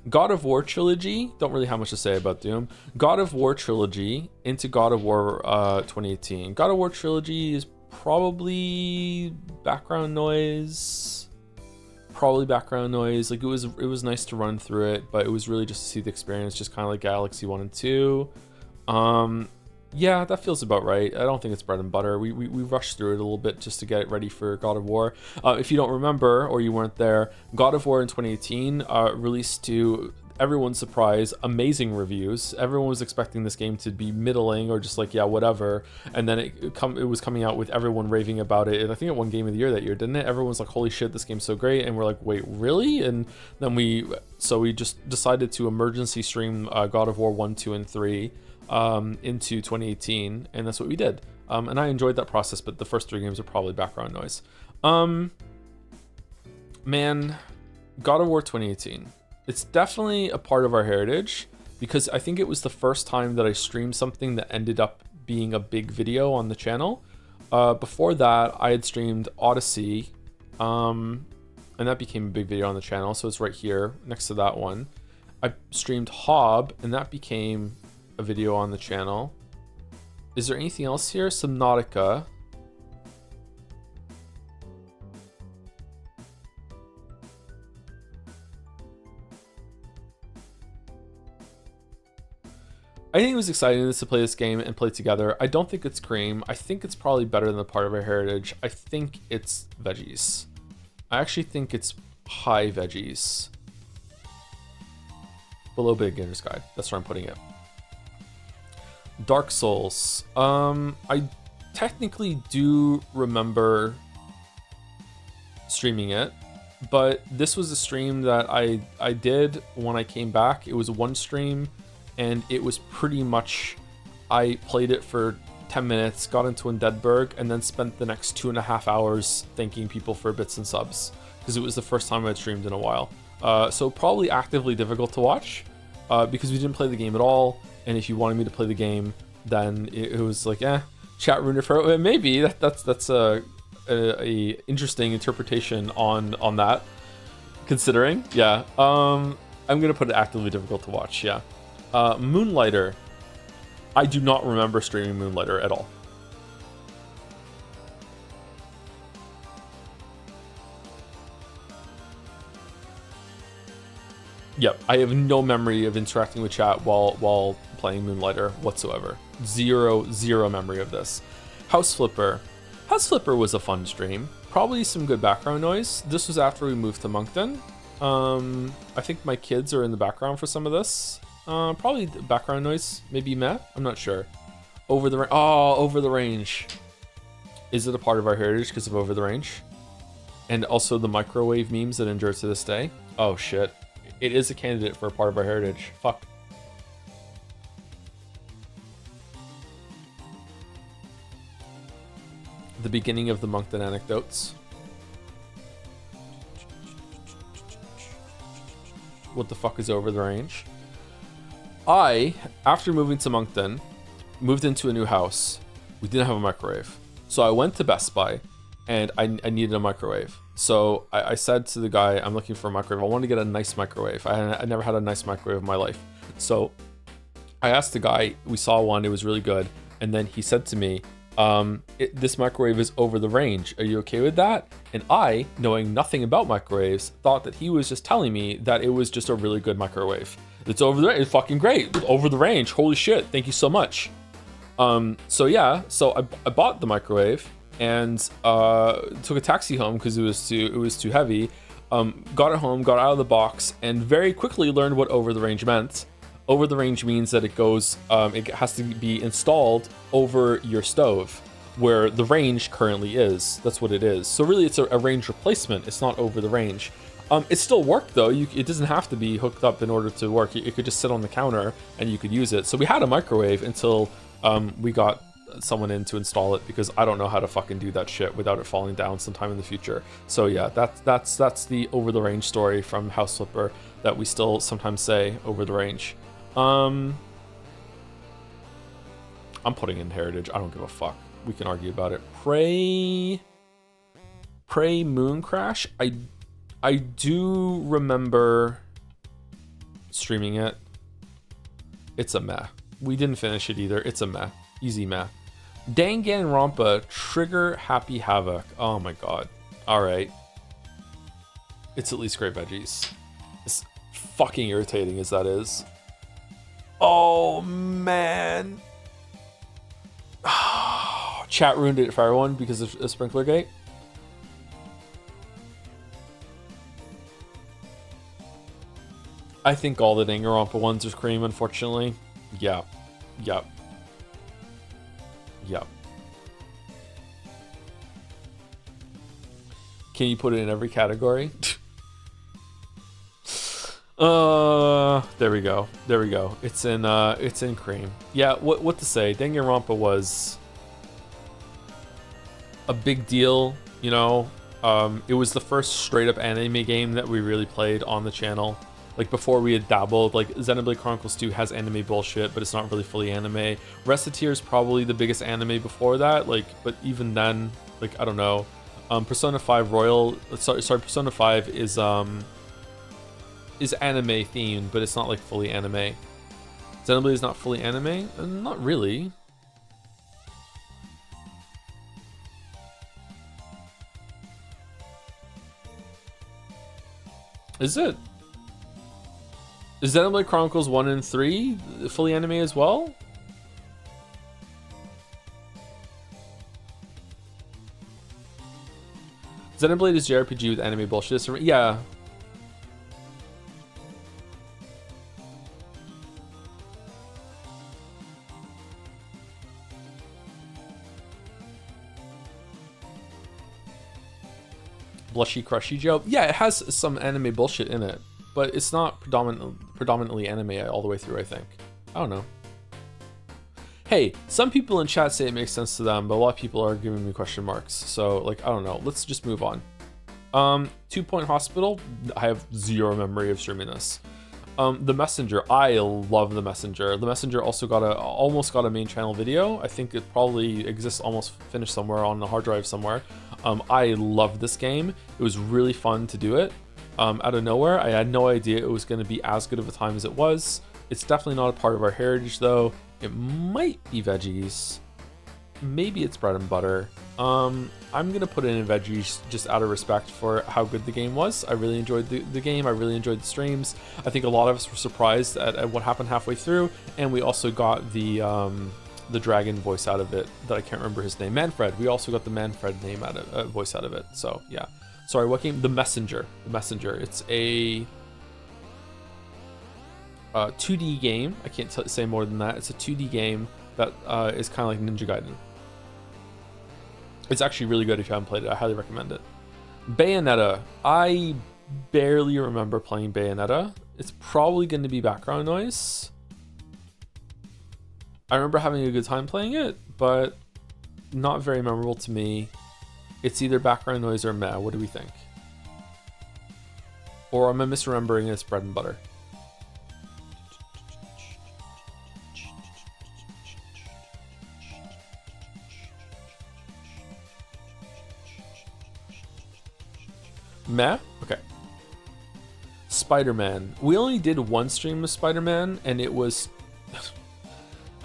God of War trilogy. Don't really have much to say about Doom. God of War trilogy into God of War 2018. God of War trilogy is probably background noise. Like, it was nice to run through it, but it was really just to see the experience, just kind of like Galaxy 1 and 2. Yeah, that feels about right. I don't think it's bread and butter. We rushed through it a little bit just to get it ready for God of War. If you don't remember, or you weren't there, God of War in 2018 released to everyone's surprise amazing reviews. Everyone was expecting this game to be middling or just like, yeah, whatever, and then it was coming out with everyone raving about it, and I think it won Game of the Year that year, didn't it? Everyone's like, holy shit, this game's so great, and we're like, wait, really? And then we just decided to emergency stream God of War 1, 2, and 3 into 2018, and that's what we did. And I enjoyed that process, but the first 3 games are probably background noise. Man, God of War 2018. It's definitely a part of our heritage, because I think it was the first time that I streamed something that ended up being a big video on the channel. Before that, I had streamed Odyssey, and that became a big video on the channel, so it's right here next to that one. I streamed Hob, and that became a video on the channel. Is there anything else here? Subnautica. I think it was exciting to play this game and play together. I don't think it's cream. I think it's probably better than the part of our heritage. I think it's veggies. I actually think it's high veggies. Below Beginner's Guide. That's where I'm putting it. Dark Souls. I technically do remember streaming it, but this was a stream that I did when I came back. It was one stream, and it was pretty much, I played it for 10 minutes, got into Undeadburg, and then spent the next 2.5 hours thanking people for bits and subs, because it was the first time I'd streamed in a while. So probably actively difficult to watch, because we didn't play the game at all, and if you wanted me to play the game, then it was like, chat ruined it for, maybe, that's a interesting interpretation on that, considering, yeah. I'm gonna put it actively difficult to watch, yeah. Moonlighter. I do not remember streaming Moonlighter at all. Yep, I have no memory of interacting with chat while playing Moonlighter whatsoever. Zero memory of this. House Flipper. House Flipper was a fun stream. Probably some good background noise. This was after we moved to Moncton. I think my kids are in the background for some of this. Probably background noise, maybe Matt, I'm not sure. Over the Range. Is it a part of our heritage because of Over the Range? And also the microwave memes that endure to this day. Oh shit. It is a candidate for a part of our heritage. Fuck. The beginning of the Moncton anecdotes. What the fuck is over the range? I, after moving to Moncton, moved into a new house. We didn't have a microwave. So I went to Best Buy and I needed a microwave. So I said to the guy, I'm looking for a microwave. I want to get a nice microwave. I never had a nice microwave in my life. So I asked the guy, we saw one, it was really good. And then he said to me, this microwave is over the range. Are you okay with that? And I, knowing nothing about microwaves, thought that he was just telling me that it was just a really good microwave. It's over there. It's fucking great. Over the range. Holy shit. Thank you so much. So yeah, so I bought the microwave and took a taxi home because it was too heavy. Got it home, got out of the box, and very quickly learned what over the range meant. Over the range means that it goes, it has to be installed over your stove, where the range currently is. That's what it is. So really, it's a range replacement. It's not over the range. It still worked though. It doesn't have to be hooked up in order to work. It could just sit on the counter and you could use it. So we had a microwave until we got someone in to install it, because I don't know how to fucking do that shit without it falling down sometime in the future. So yeah, that's the over the range story from House Flipper that we still sometimes say over the range. I'm putting in heritage. I don't give a fuck. We can argue about it. Prey Moon Crash. I do remember streaming it. It's a meh. We didn't finish it either. It's a meh. Easy meh. Danganronpa Trigger Happy Havoc. Oh my god. Alright. It's at least great veggies. As fucking irritating as that is. Oh man. Chat ruined it for everyone because of a sprinkler gate. I think all the Danganronpa ones are cream, unfortunately. Yeah. Yep. Yep. Can you put it in every category? There we go. There we go. It's in cream. Yeah, what to say? Danganronpa was a big deal, you know. It was the first straight up anime game that we really played on the channel. Like before we had dabbled, like Xenoblade Chronicles 2 has anime bullshit, but it's not really fully anime. Reciteer is probably the biggest anime before that, like, but even then, like, I don't know. Persona 5 Royal, sorry, Persona 5 is anime themed, but it's not like fully anime. Xenoblade is not fully anime? Not really. Is it? Is Xenoblade Chronicles 1 and 3 fully anime as well? Xenoblade is JRPG with anime bullshit. Yeah. Blushy Crushy Joe. Yeah, it has some anime bullshit in it, but it's not predominantly anime all the way through, I think. I don't know. Hey, some people in chat say it makes sense to them, but a lot of people are giving me question marks. So, like, I don't know. Let's just move on. 2 Point Hospital. I have zero memory of streaming this. The Messenger. I love The Messenger. The Messenger also almost got a main channel video. I think it probably exists almost finished somewhere on the hard drive somewhere. I love this game. It was really fun to do it. Out of nowhere, I had no idea it was going to be as good of a time as it was. It's definitely not a part of our heritage though. It might be veggies. Maybe it's bread and butter. I'm going to put it in veggies just out of respect for how good the game was. I really enjoyed the game. I really enjoyed the streams. I think a lot of us were surprised at what happened halfway through. And we also got the dragon voice out of it that I can't remember his name. Manfred. We also got the Manfred name voice out of it. So yeah. Sorry, what game? The Messenger. The Messenger. It's a 2D game. I can't say more than that. It's a 2D game that is kind of like Ninja Gaiden. It's actually really good if you haven't played it. I highly recommend it. Bayonetta. I barely remember playing Bayonetta. It's probably going to be background noise. I remember having a good time playing it, but not very memorable to me. It's either background noise or meh. What do we think? Or am I misremembering its bread and butter? Meh? Okay. Spider-Man. We only did one stream of Spider-Man, and it was...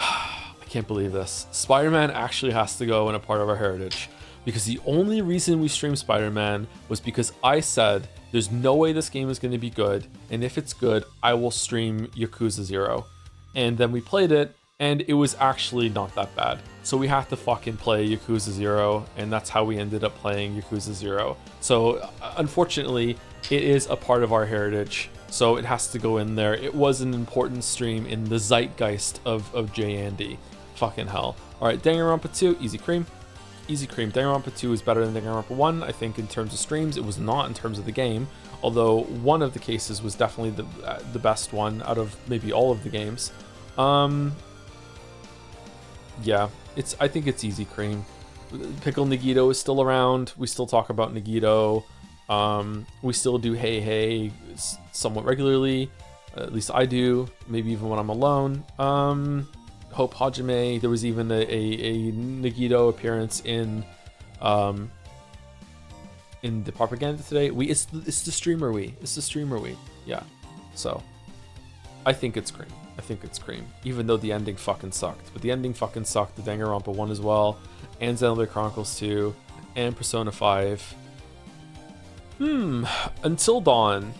I can't believe this. Spider-Man actually has to go in a part of our heritage. Because the only reason we streamed Spider-Man was because I said, there's no way this game is going to be good, and if it's good, I will stream Yakuza 0. And then we played it, and it was actually not that bad. So we have to fucking play Yakuza 0, and that's how we ended up playing Yakuza 0. So unfortunately, it is a part of our heritage, so it has to go in there. It was an important stream in the zeitgeist of J Andy. Fucking hell. Alright, Danganronpa 2, easy cream. Easy cream. Danganronpa 2 is better than Danganronpa 1, I think, in terms of streams. It was not in terms of the game, although one of the cases was definitely the best one out of maybe all of the games. Yeah, I think it's easy cream. Pickle Nagito is still around. We still talk about Nagito. We still do Hey Hey somewhat regularly. At least I do. Maybe even when I'm alone. Hope Hajime. There was even a Nagito appearance in the propaganda today. It's the streamer we. It's the streamer we. Yeah. So I think it's cream. I think it's cream, even though the ending fucking sucked. But the ending fucking sucked. The Danganronpa 1 as well, and Xenoblade Chronicles 2, and Persona 5. Until Dawn.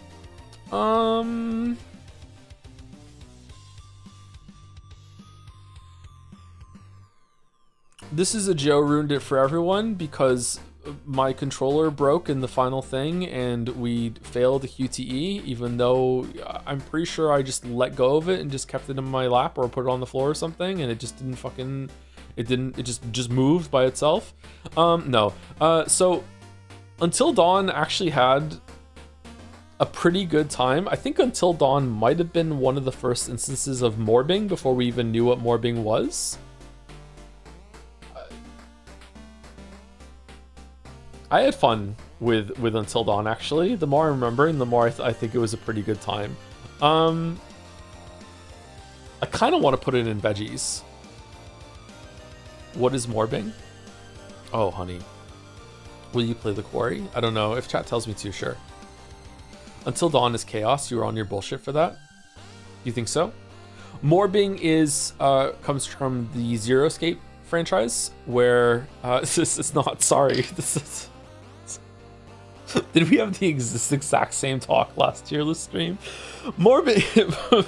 This is a Joe ruined it for everyone because my controller broke in the final thing and we failed a QTE, even though I'm pretty sure I just let go of it and just kept it in my lap or put it on the floor or something, and it just didn't fucking, it just moved by itself. No. So Until Dawn actually had a pretty good time. I think Until Dawn might have been one of the first instances of morbing before we even knew what morbing was. I had fun with Until Dawn, actually. The more I remember, and the more I think it was a pretty good time. I kind of want to put it in veggies. What is morbing? Oh, honey. Will you play the quarry? I don't know. If chat tells me to, sure. Until Dawn is chaos. You were on your bullshit for that? You think so? Morbing comes from the Zero Escape franchise, where it's not. Sorry, this is. Did we have the exact same talk last tier list stream? Morbing.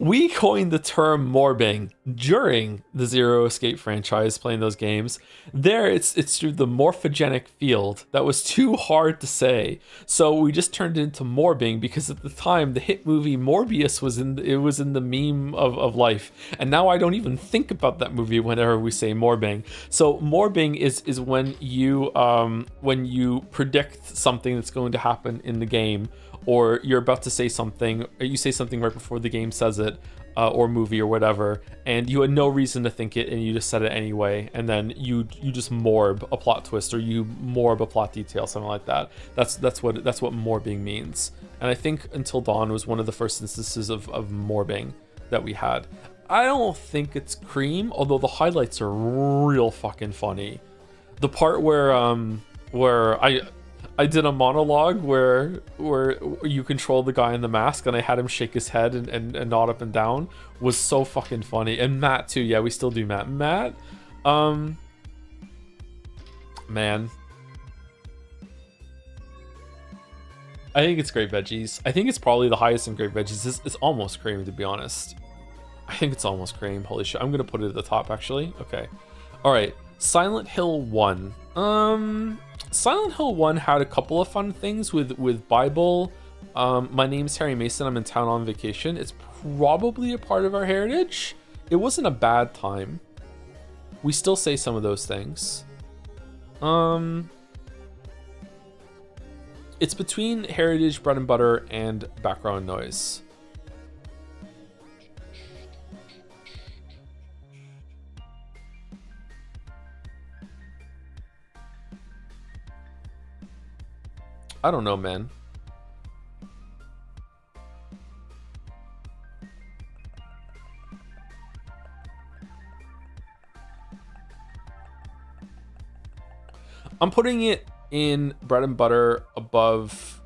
We coined the term morbing during the Zero Escape franchise, playing those games. There, it's through the morphogenic field. That was too hard to say, so we just turned it into morbing because at the time the hit movie Morbius was in the meme of life, and now I don't even think about that movie whenever we say morbing. So morbing is when you predict something that's going to happen in the game, or you're about to say something, or you say something right before the game says it, or movie or whatever, and you had no reason to think it, and you just said it anyway, and then you just morb a plot twist, or you morb a plot detail, something like that. That's what morbing means. And I think Until Dawn was one of the first instances of morbing that we had. I don't think it's cream, although the highlights are real fucking funny. The part where I did a monologue where you control the guy in the mask and I had him shake his head and nod up and down was so fucking funny. And Matt too. Yeah, we still do Matt. Man. I think it's great veggies. I think it's probably the highest in great veggies. It's almost cream, to be honest. I think it's almost cream. Holy shit. I'm going to put it at the top, actually. Okay. All right. Silent Hill 1. Silent Hill 1 had a couple of fun things with Bible. My name's Harry Mason. I'm in town on vacation. It's probably a part of our heritage. It wasn't a bad time. We still say some of those things. It's between heritage, bread and butter, and background noise. I don't know, man. I'm putting it in bread and butter above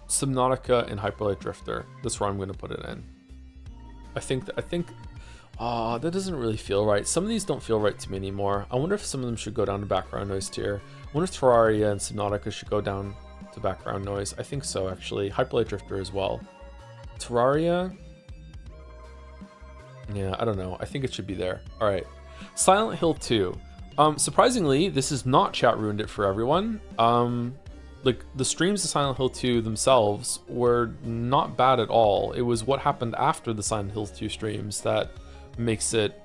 Subnautica and Hyperlight Drifter. That's where I'm going to put it in. I think that doesn't really feel right. Some of these don't feel right to me anymore. I wonder if some of them should go down to background noise tier. I wonder if Terraria and Subnautica should go down to background noise. I think so, actually. Hyperlight Drifter as well. Terraria, yeah, I don't know. I think it should be there. All right. Silent Hill 2. Surprisingly, this is not chat ruined it for everyone. Like the streams of Silent Hill 2 themselves were not bad at all. It was what happened after the Silent Hill 2 streams that makes it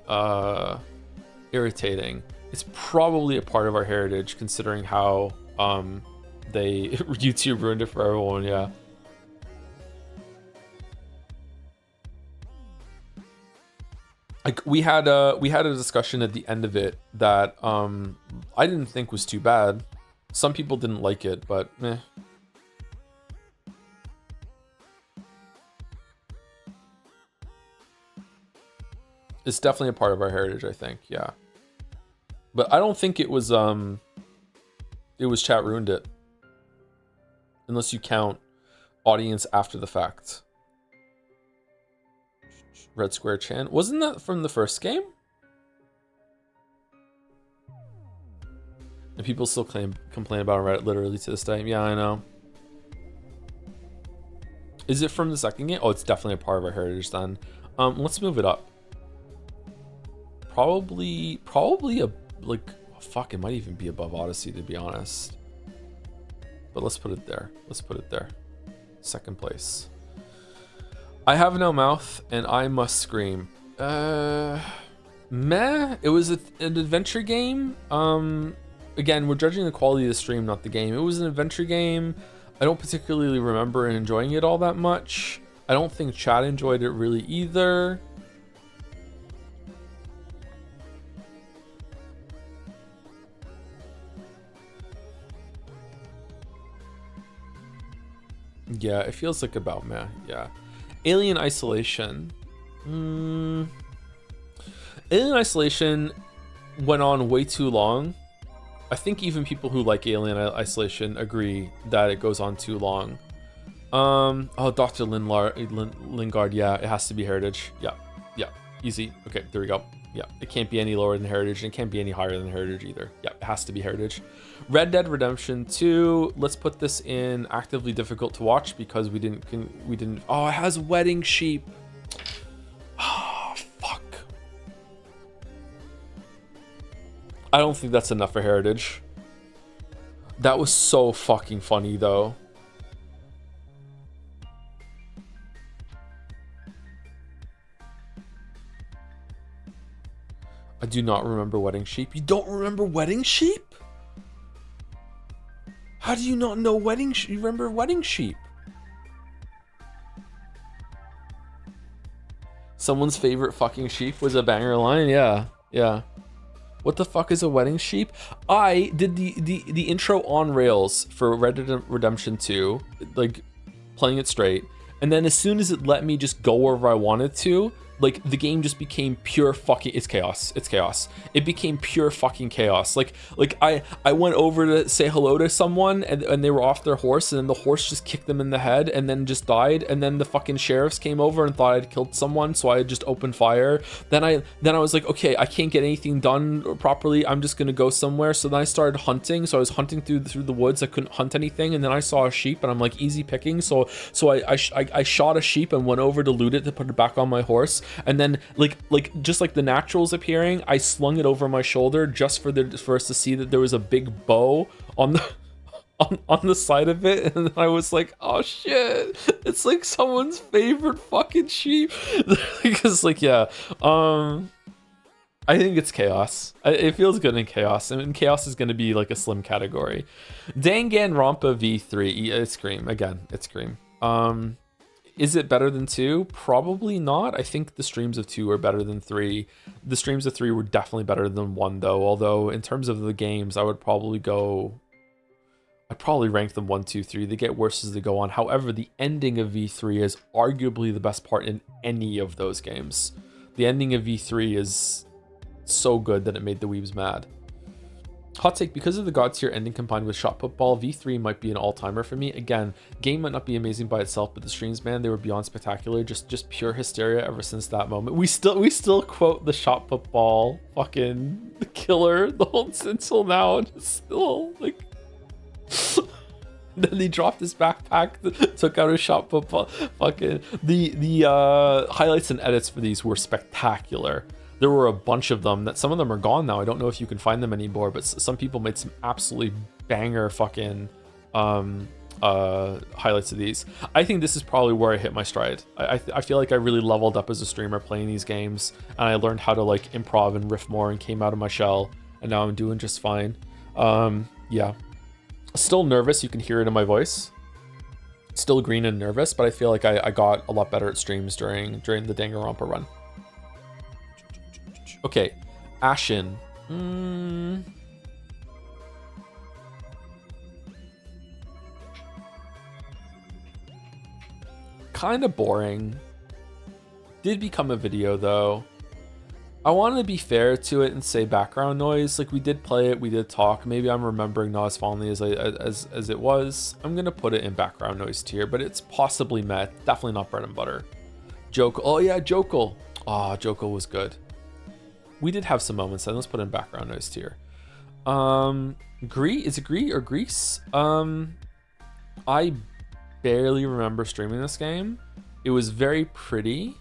irritating. It's probably a part of our heritage, considering how they YouTube ruined it for everyone. Yeah. Like we had a discussion at the end of it that I didn't think was too bad. Some people didn't like it, but meh. It's definitely a part of our heritage, I think. Yeah. But I don't think it was chat ruined it. Unless you count audience after the fact. Red Square Chan. Wasn't that from the first game? And people still complain about Reddit literally to this day. Yeah, I know. Is it from the second game? Oh, it's definitely a part of our heritage then. Let's move it up. Probably a like fuck. It might even be above Odyssey, to be honest. But let's put it there. Let's put it there. Second place. I have no mouth and I must scream. Meh. It was an adventure game. Again, we're judging the quality of the stream, not the game. It was an adventure game. I don't particularly remember enjoying it all that much. I don't think chat enjoyed it really either. Yeah, it feels like about meh. Yeah. Alien Isolation. Alien Isolation went on way too long. I think even people who like Alien Isolation agree that it goes on too long. Oh, Dr. Lingard. Yeah, it has to be Heritage. Yeah, easy. Okay, there we go. Yeah, it can't be any lower than Heritage, and it can't be any higher than Heritage either. Yeah, it has to be Heritage. Red Dead Redemption 2. Let's put this in actively difficult to watch because we didn't. Oh, it has wedding sheep. Oh, fuck. I don't think that's enough for Heritage. That was so fucking funny though. I do not remember Wedding Sheep. You don't remember Wedding Sheep? How do you not know Wedding Sheep? You remember Wedding Sheep? Someone's favorite fucking sheep was a banger line? Yeah. What the fuck is a wedding sheep? I did the intro on rails for Red Dead Redemption 2, like playing it straight. And then as soon as it let me just go wherever I wanted to, like the game just became pure fucking, it's chaos. It became pure fucking chaos. Like I went over to say hello to someone and they were off their horse, and then the horse just kicked them in the head and then just died. And then the fucking sheriffs came over and thought I'd killed someone, so I just opened fire. Then I was like, okay, I can't get anything done properly. I'm just gonna go somewhere. So then I started hunting. So I was hunting through the woods. I couldn't hunt anything, and then I saw a sheep, and I'm like, easy picking. So I shot a sheep and went over to loot it to put it back on my horse. And then like just like the naturals appearing, I slung it over my shoulder just for us to see that there was a big bow on the on the side of it. And I was like, oh shit, it's like someone's favorite fucking sheep. Because like, yeah, I I think it's chaos. It feels good in chaos. I mean, chaos is going to be like a slim category. Danganronpa V3. It's Scream. Again, it's Scream. Is it better than 2? Probably not. I think the streams of 2 are better than 3. The streams of 3 were definitely better than 1, though. Although, in terms of the games, I'd probably rank them 1, 2, 3. They get worse as they go on. However, the ending of V3 is arguably the best part in any of those games. The ending of V3 is so good that it made the weebs mad. Hot take, because of the God tier ending combined with Shot Put Ball, V3 might be an all-timer for me. Again, game might not be amazing by itself, but the streams, man, they were beyond spectacular. Just pure hysteria ever since that moment. We still quote the Shot Put Ball fucking killer the whole until now. Just still like then he dropped his backpack, took out his shot put ball. Fucking the highlights and edits for these were spectacular. There were a bunch of them that some of them are gone now. I don't know if you can find them anymore, but some people made some absolutely banger fucking highlights of these. I think this is probably where I hit my stride. I feel like I really leveled up as a streamer playing these games, and I learned how to like improv and riff more and came out of my shell, and now I'm doing just fine. Yeah, still nervous. You can hear it in my voice. Still green and nervous, but I feel like I got a lot better at streams during the Danganronpa run. Okay, Ashen. Kind of boring. Did become a video though. I wanted to be fair to it and say background noise. Like, we did play it, we did talk. Maybe I'm remembering not as fondly as it was. I'm gonna put it in background noise tier, but it's possibly met. Definitely not bread and butter. Jokel. Oh yeah, Jokel. Ah, Jokel was good. We did have some moments then. Let's put in background noise tier. Is it Gree or Grease? I barely remember streaming this game. It was very pretty.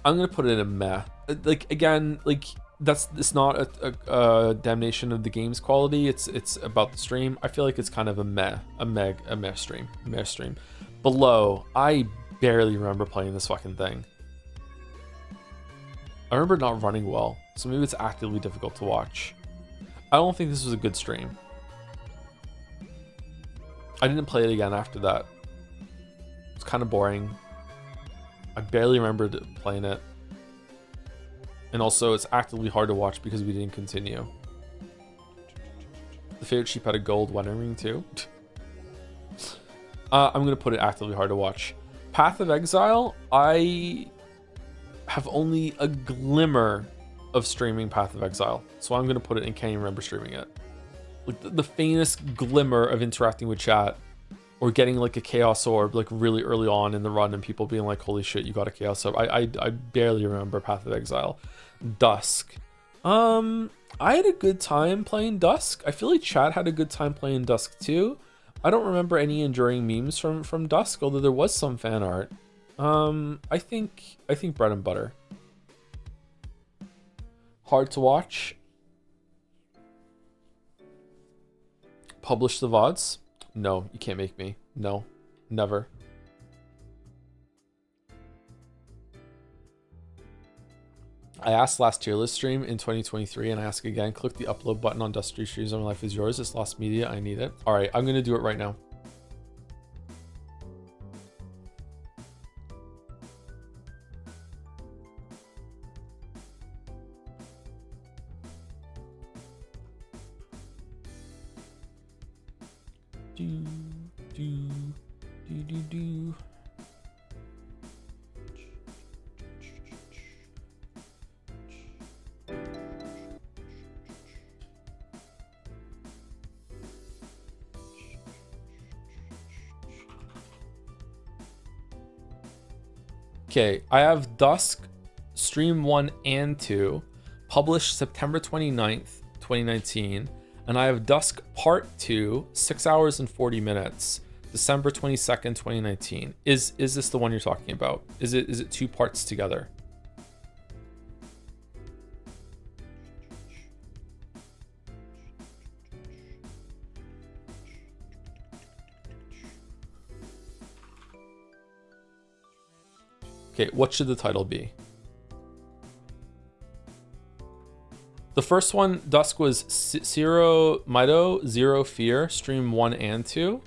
I'm gonna put it in a meh. Like, again, like, it's not a damnation of the game's quality. It's about the stream. I feel like it's kind of a meh stream. Below, I barely remember playing this fucking thing. I remember it not running well, so maybe it's actively difficult to watch. I don't think this was a good stream. I didn't play it again after that. It's kind of boring. I barely remembered playing it. And also, it's actively hard to watch because we didn't continue. The favorite sheep had a gold wedding ring too. I'm going to put it actively hard to watch. Path of Exile, I have only a glimmer of streaming Path of Exile. So I'm going to put it in can't even remember streaming it. Like, the faintest glimmer of interacting with chat or getting like a Chaos Orb like really early on in the run and people being like, holy shit, you got a Chaos Orb. I barely remember Path of Exile. Dusk. I had a good time playing Dusk. I feel like chat had a good time playing Dusk too. I don't remember any enduring memes from Dusk, although there was some fan art. I think bread and butter. Hard to watch. Publish the VODs? No, you can't make me. No, never. I asked last tier list stream in 2023 and I ask again, click the upload button on Dust Street Streams on My Life Is Yours. It's lost media, I need it. All right, I'm gonna do it right now. Do. Okay, I have Dusk stream 1 and 2 published September 29th, 2019, and I have Dusk part 2, 6 hours and 40 minutes, December 22nd, 2019. Is this the one you're talking about? Is it 2 parts together? Okay, what should the title be? The first one, Dusk, was Zero Mido, Zero Fear, stream 1 and 2.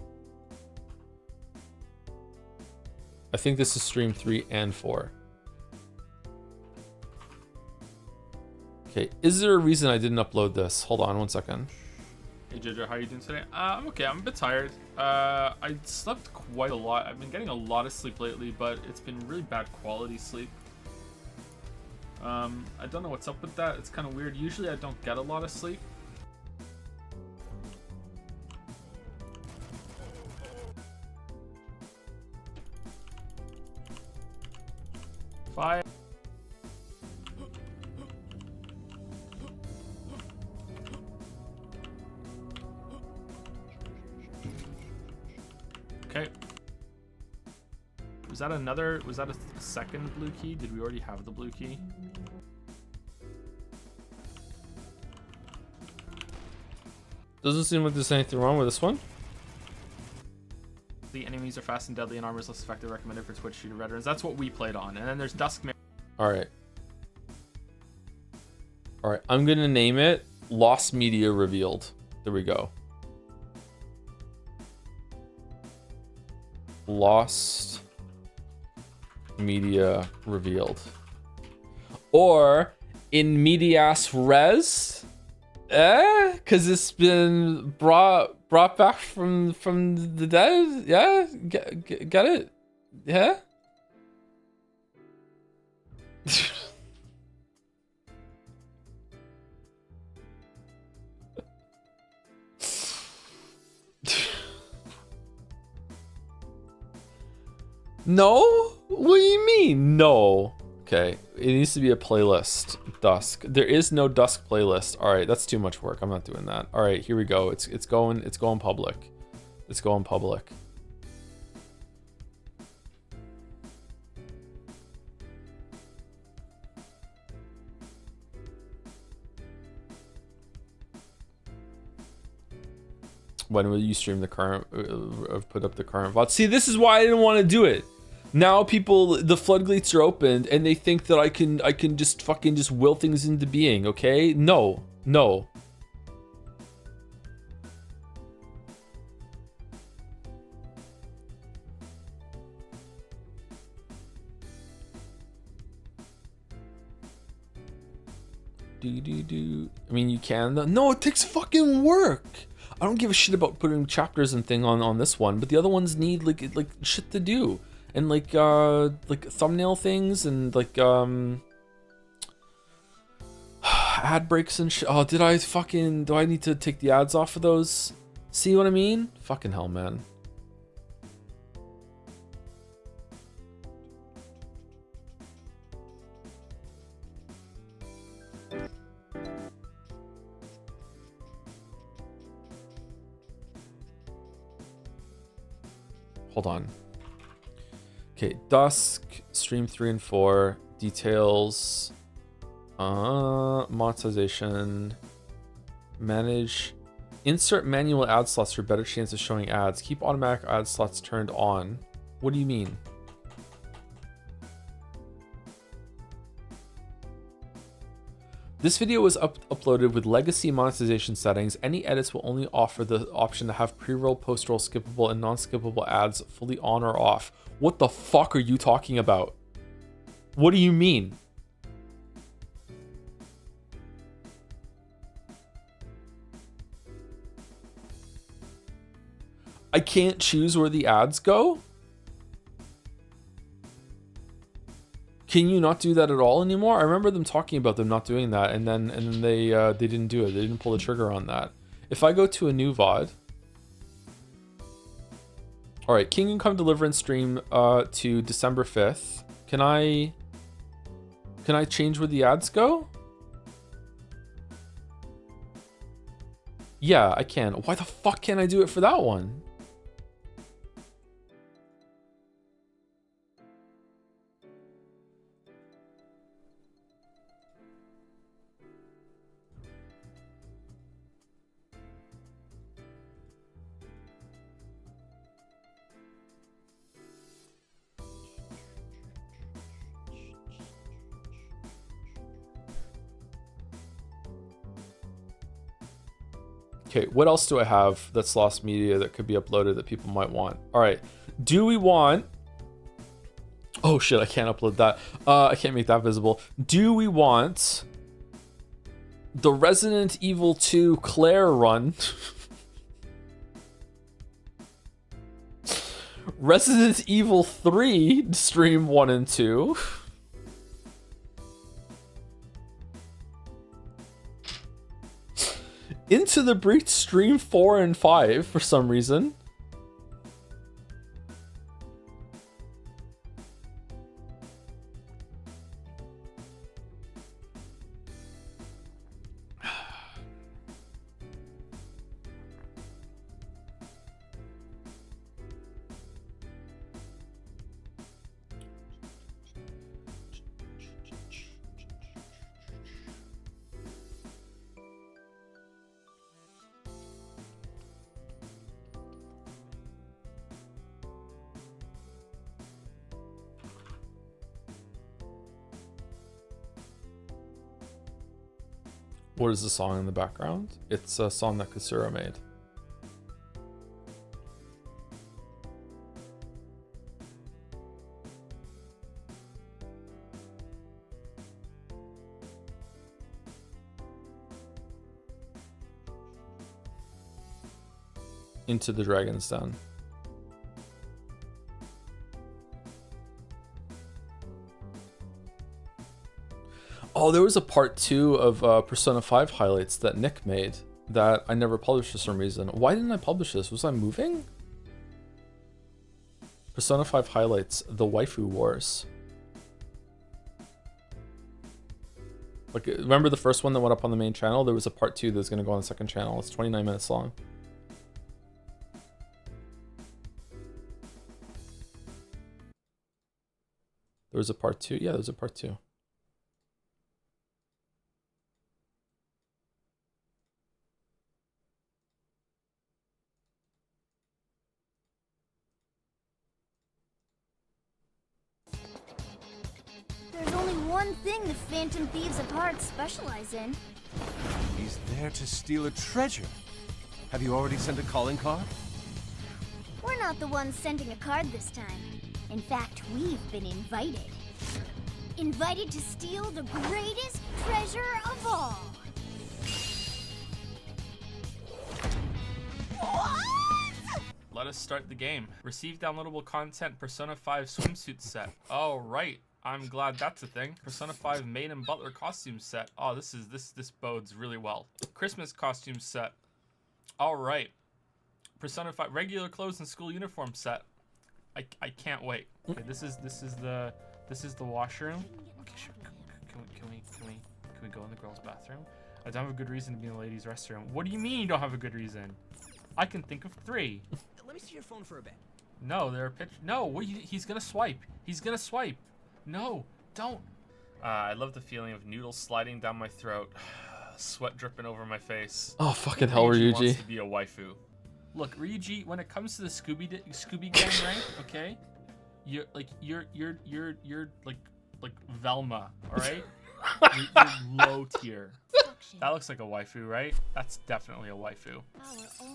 I think this is stream 3 and 4. Okay, is there a reason I didn't upload this? Hold on one second. Hey Jojo, how are you doing today? I'm okay. I'm a bit tired. I slept quite a lot. I've been getting a lot of sleep lately, but it's been really bad quality sleep. I don't know what's up with that. It's kind of weird. Usually I don't get a lot of sleep. Fire. Okay. Was that a second blue key? Did we already have the blue key? Doesn't seem like there's anything wrong with this one. The enemies are fast and deadly and armor is less effective, recommended for Twitch shooter veterans. That's what we played on. And then there's Duskmare. Alright. Alright, I'm gonna name it Lost Media Revealed. There we go. Lost Media Revealed. Or in medias res, because it's been brought back from the dead. Yeah, get it? Yeah. No? What do you mean? No. Okay, it needs to be a playlist. Dusk. There is no Dusk playlist. All right, that's too much work. I'm not doing that. All right, here we go. It's going public. It's going public. When will you stream the current? Put up the current VOD. See, this is why I didn't want to do it. Now people, the floodgates are opened, and they think that I can just fucking just will things into being. Okay? No, no. I mean, you can. No, it takes fucking work. I don't give a shit about putting chapters and thing on this one, but the other ones need like shit to do, and like thumbnail things and like ad breaks and shit. Oh, do I need to take the ads off of those? See what I mean? Fucking hell, man. Hold on. Okay, Dusk, stream 3 and 4, details, monetization, manage, insert manual ad slots for better chance of showing ads. Keep automatic ad slots turned on. What do you mean? This video was uploaded with legacy monetization settings. Any edits will only offer the option to have pre-roll, post-roll, skippable, and non-skippable ads fully on or off. What the fuck are you talking about? What do you mean? I can't choose where the ads go? Can you not do that at all anymore? I remember them talking about them not doing that, and then they didn't do it. They didn't pull the trigger on that. If I go to a new VOD, all right, Kingdom Come Deliverance stream to December 5th. Can I change where the ads go? Yeah, I can. Why the fuck can't I do it for that one? Okay, what else do I have that's lost media that could be uploaded that people might want? All right, do we want... Oh shit, I can't upload that. I can't make that visible. Do we want the Resident Evil 2 Claire run? Resident Evil 3 stream 1 and 2. Into the Breach stream 4 and 5 for some reason. What is the song in the background? It's a song that Kasura made. Into the Dragon's Den. Oh, there was a part 2 of Persona 5 highlights that Nick made that I never published for some reason. Why didn't I publish this? Was I moving? Persona 5 highlights, the Waifu Wars. Like, remember the first one that went up on the main channel? There was a part 2 that's going to go on the second channel. It's 29 minutes long. There was a part 2? Yeah, there was a part 2. There's only one thing the Phantom Thieves of Hearts specialize in. He's there to steal a treasure. Have you already sent a calling card? We're not the ones sending a card this time. In fact, we've been invited. Invited to steal the greatest treasure of all. What? Let us start the game. Receive downloadable content, Persona 5 swimsuit set. Oh, right. I'm glad that's a thing. Persona 5 maid and butler costume set. Oh, this bodes really well. Christmas costume set. All right. Persona 5 regular clothes and school uniform set. I can't wait. Okay, this is the washroom. Okay, sure. Can we go in the girls' bathroom? I don't have a good reason to be in the ladies' restroom. What do you mean you don't have a good reason? I can think of 3. Let me see your phone for a bit. No, there are pictures. No, he's gonna swipe. He's gonna swipe. No, don't. I love the feeling of noodles sliding down my throat, sweat dripping over my face. Oh, fucking hell, Ryuji. Wants to be a waifu. Look, Ryuji, when it comes to the Scooby Gang rank, okay, you're like Velma, all right? you're low tier. That looks like a waifu, right? That's definitely a waifu.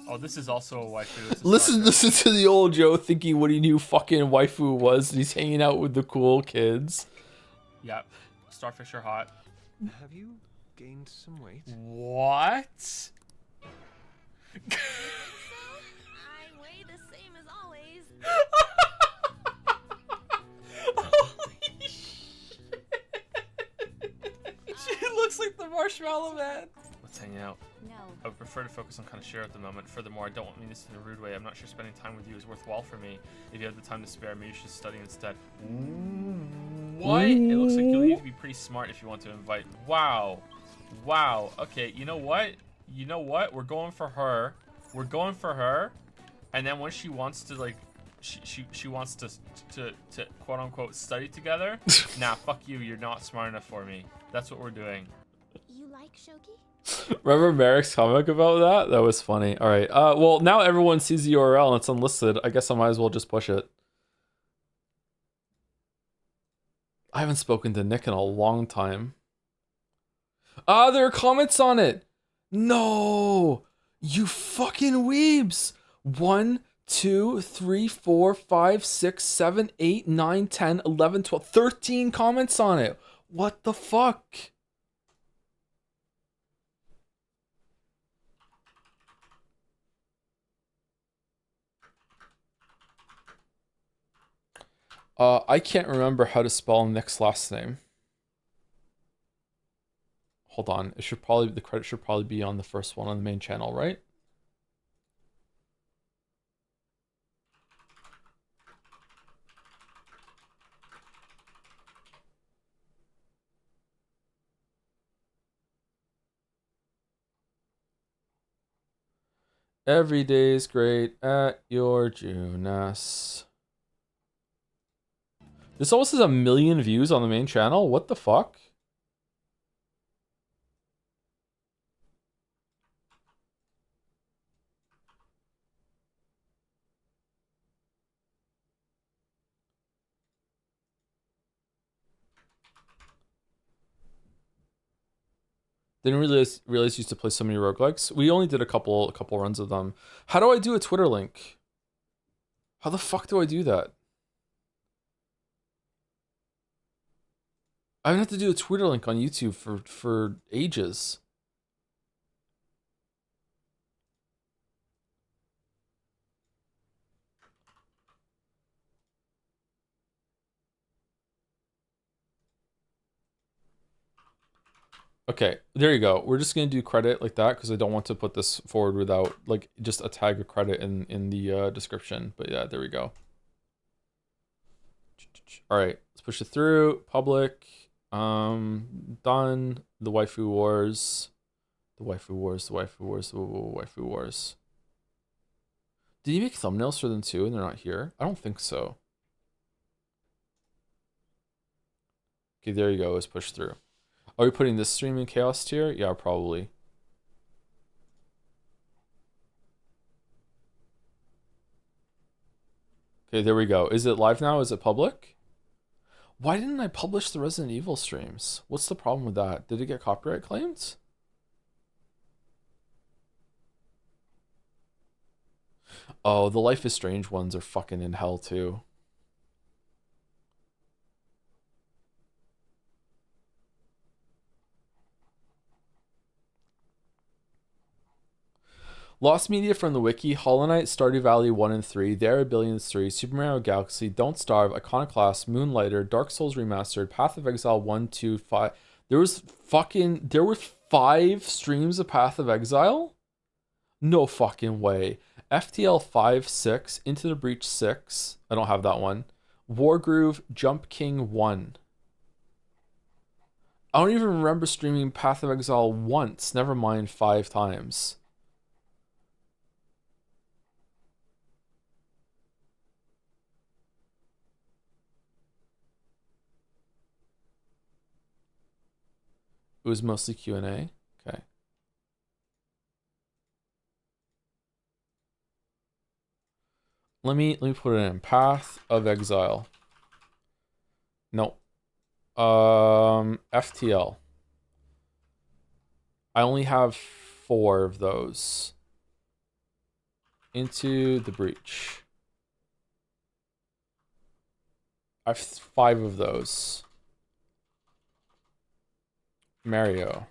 Oh, this is also a waifu. Listen to the old Joe thinking what he knew fucking waifu was, and he's hanging out with the cool kids. Yep. Starfish are hot. Have you gained some weight? What? I weigh the same as always. Holy shit. She looks like the Marshmallow Man. Let's hang out. No. I would prefer to focus on Kanashiro at the moment. Furthermore, I don't want this in a rude way. I'm not sure spending time with you is worthwhile for me. If you have the time to spare, maybe you should study instead. What? It looks like you'll need to be pretty smart if you want to invite. Wow. Wow. Okay, you know what? You know what? We're going for her. We're going for her. And then when she wants to, like, she wants to quote unquote study together. Nah, fuck you. You're not smart enough for me. That's what we're doing. You like Shogi? Remember Merrick's comic about that? That was funny. All right. Well, now everyone sees the URL and it's unlisted. I guess I might as well just push it. I haven't spoken to Nick in a long time. There are comments on it. No. You fucking weebs! 1, 2, 3, 4, 5, 6, 7, 8, 9, 10, 11, 12, 13 comments on it. What the fuck? I can't remember how to spell Nick's last name. Hold on. It should probably, the credit should probably be on the first one on the main channel, right? Every day's great at your Junas. This almost has 1 million views on the main channel. What the fuck? Didn't realize you used to play so many roguelikes. We only did a couple runs of them. How do I do a Twitter link? How the fuck do I do that? I haven't had to do a Twitter link on YouTube for ages. Okay, there you go. We're just gonna do credit like that because I don't want to put this forward without like just a tag of credit in the description. But yeah, there we go. All right, let's push it through. Public. Done. The waifu wars. The waifu wars. The waifu wars. The waifu wars. Did you make thumbnails for them too and they're not here? I don't think so. Okay, there you go. Let's push through. Are we putting this stream in chaos tier? Yeah, probably. Okay, there we go. Is it live now? Is it public? Why didn't I publish the Resident Evil streams? What's the problem with that? Did it get copyright claims? Oh, the Life is Strange ones are fucking in hell too. Lost media from the wiki: Hollow Knight, Stardew Valley 1 and 3, The Era Billions 3, Super Mario Galaxy, Don't Starve, Iconoclast, Moonlighter, Dark Souls Remastered, Path of Exile 1, 2, 5. There were 5 streams of Path of Exile? No fucking way. FTL 5, 6, Into the Breach 6. I don't have that one. Wargroove, Jump King 1. I don't even remember streaming Path of Exile once, never mind 5 times. It was mostly Q&A. Okay. Let me put it in. Path of Exile. No. FTL. I only have 4 of those. Into the Breach. I have 5 of those. Mario.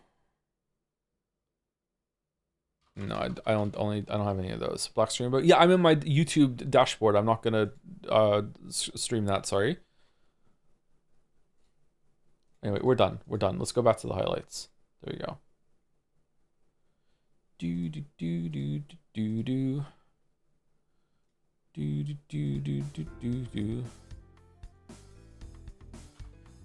No, I don't have any of those. Black Stream, but yeah, I'm in my YouTube dashboard. I'm not gonna stream that. Sorry. Anyway, we're done. We're done. Let's go back to the highlights. There you go. Do do do do do do do do do do do do do.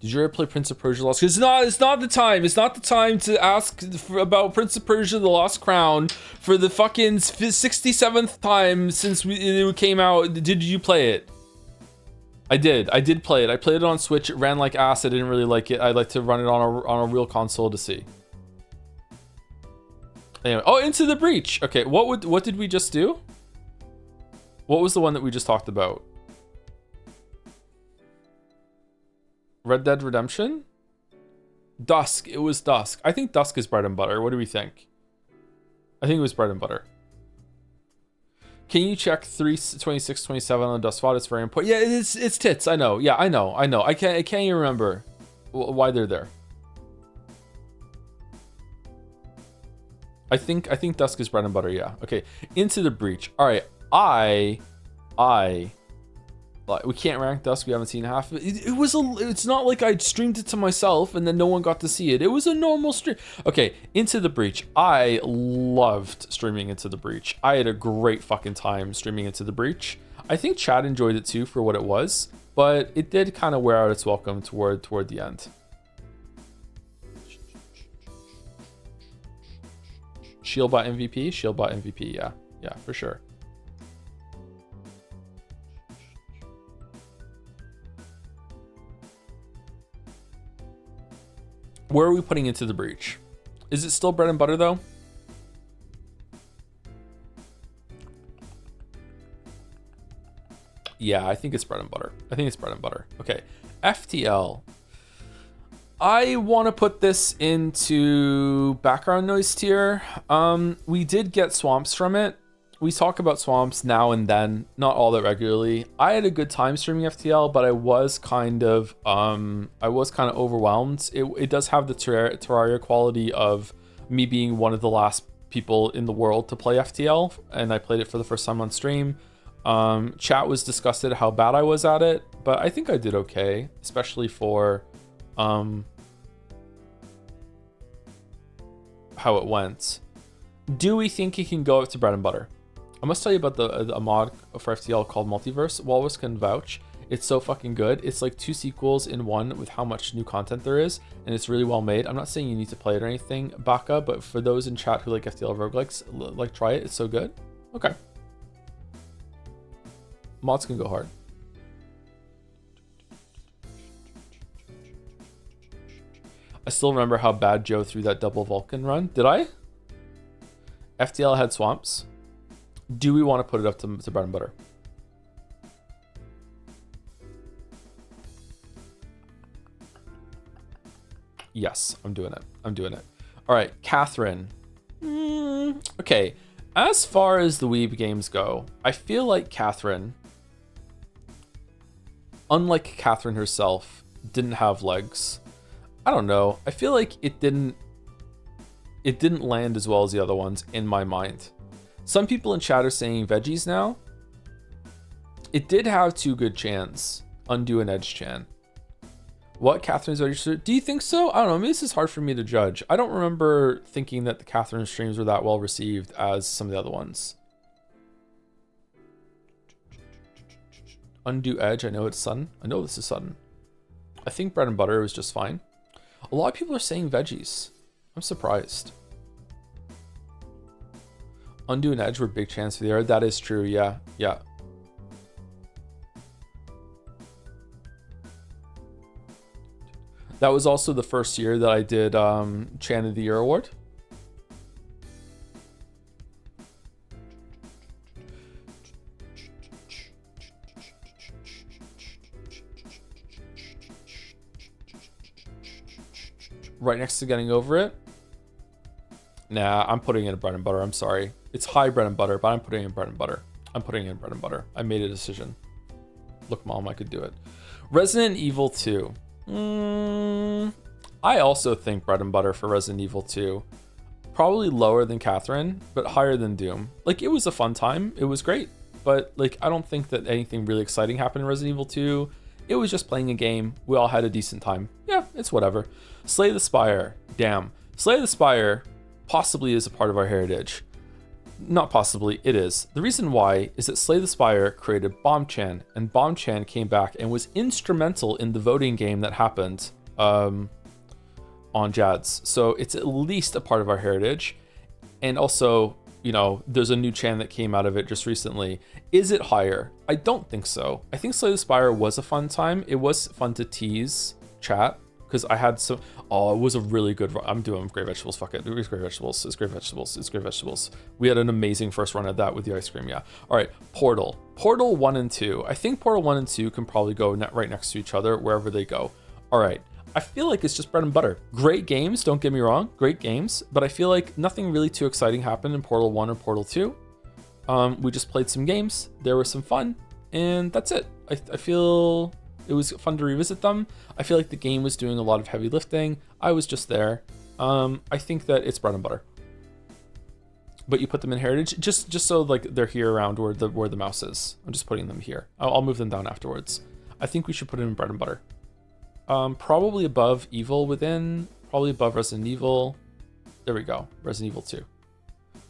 Did you ever play Prince of Persia: Lost? It's not the time. It's not the time to ask about Prince of Persia: The Lost Crown for the fucking 67th time since it came out. Did you play it? I did. I did play it. I played it on Switch. It ran like ass. I didn't really like it. I'd like to run it on a real console to see. Anyway, oh, Into the Breach. Okay, what did we just do? What was the one that we just talked about? Red Dead Redemption? Dusk. It was Dusk. I think Dusk is bread and butter. What do we think? I think it was bread and butter. Can you check 32627 on Dust Spot? It's very important. Yeah, it's tits. I know. Yeah, I know. I can't even remember why they're there. I think Dusk is bread and butter. Yeah. Okay. Into the Breach. All right. We can't rank Dusk. We haven't seen half of it. It's not like I streamed it to myself and then no one got to see it. It was a normal stream. Okay, Into the Breach. I loved streaming Into the Breach. I had a great fucking time streaming Into the Breach. I think Chad enjoyed it too for what it was, but it did kind of wear out its welcome toward the end. Shieldbot MVP? Shieldbot MVP, yeah. Yeah, for sure. Where are we putting Into the Breach? Is it still bread and butter though? Yeah, I think it's bread and butter. Okay, FTL. I want to put this into background noise tier. We did get swamps from it. We talk about swamps now and then, not all that regularly. I had a good time streaming FTL, but I was kind of overwhelmed. It does have the Terraria quality of me being one of the last people in the world to play FTL, and I played it for the first time on stream. Chat was disgusted at how bad I was at it, but I think I did okay, especially for how it went. Do we think it can go up to bread and butter? I must tell you about a mod for FTL called Multiverse. Walrus can vouch. It's so fucking good. It's like 2 sequels in one with how much new content there is, and it's really well made. I'm not saying you need to play it or anything, Baka, but for those in chat who like FTL roguelikes, like try it. It's so good. Okay. Mods can go hard. I still remember how bad Joe threw that double Vulcan run. Did I? FTL had swamps. Do we want to put it up to bread and butter? Yes, I'm doing it. All right, Catherine. Okay, as far as the Weeb games go, I feel like Catherine, unlike Catherine herself, didn't have legs. I don't know. I feel like it didn't land as well as the other ones in my mind. Some people in chat are saying veggies now. It did have 2 good chans, Undo and Edge Chan. What, Catherine's veggie? Do you think so? I don't know. Maybe this is hard for me to judge. I don't remember thinking that the Catherine streams were that well received as some of the other ones. Undo Edge. I know it's sudden. I know this is sudden. I think bread and butter was just fine. A lot of people are saying veggies. I'm surprised. Undo and Edge were big chance for the air. That is true. Yeah. Yeah. That was also the first year that I did Chan of the Year award. Right next to Getting Over It. Nah, I'm putting it in bread and butter. I'm sorry. It's high bread and butter, but I'm putting it in bread and butter. I made a decision. Look, Mom, I could do it. Resident Evil 2. I also think bread and butter for Resident Evil 2. Probably lower than Catherine, but higher than Doom. Like, it was a fun time. It was great. But, like, I don't think that anything really exciting happened in Resident Evil 2. It was just playing a game. We all had a decent time. Yeah, it's whatever. Slay the Spire. Damn. Slay the Spire possibly is a part of our heritage. Not possibly, it is. The reason why is that Slay the Spire created Bombchan, and Bombchan came back and was instrumental in the voting game that happened on JADS. So it's at least a part of our heritage. And also, you know, there's a new Chan that came out of it just recently. Is it higher? I don't think so. I think Slay the Spire was a fun time. It was fun to tease chat because I had some. Oh, it was a really good run. I'm doing great vegetables. Fuck it. It was great vegetables. It's great vegetables. It's great vegetables. We had an amazing first run at that with the ice cream. Yeah. All right. Portal 1 and 2. I think Portal 1 and 2 can probably go right next to each other wherever they go. All right. I feel like it's just bread and butter. Great games. Don't get me wrong. Great games. But I feel like nothing really too exciting happened in Portal 1 or Portal 2. We just played some games. There was some fun, and that's it. I feel it was fun to revisit them. I feel like the game was doing a lot of heavy lifting. I was just there. I think that it's bread and butter. But you put them in heritage just so like they're here around where the mouse is. I'm just putting them here. I'll move them down afterwards. I think we should put it in bread and butter. Probably above Evil Within, probably above Resident Evil. There we go, Resident Evil 2.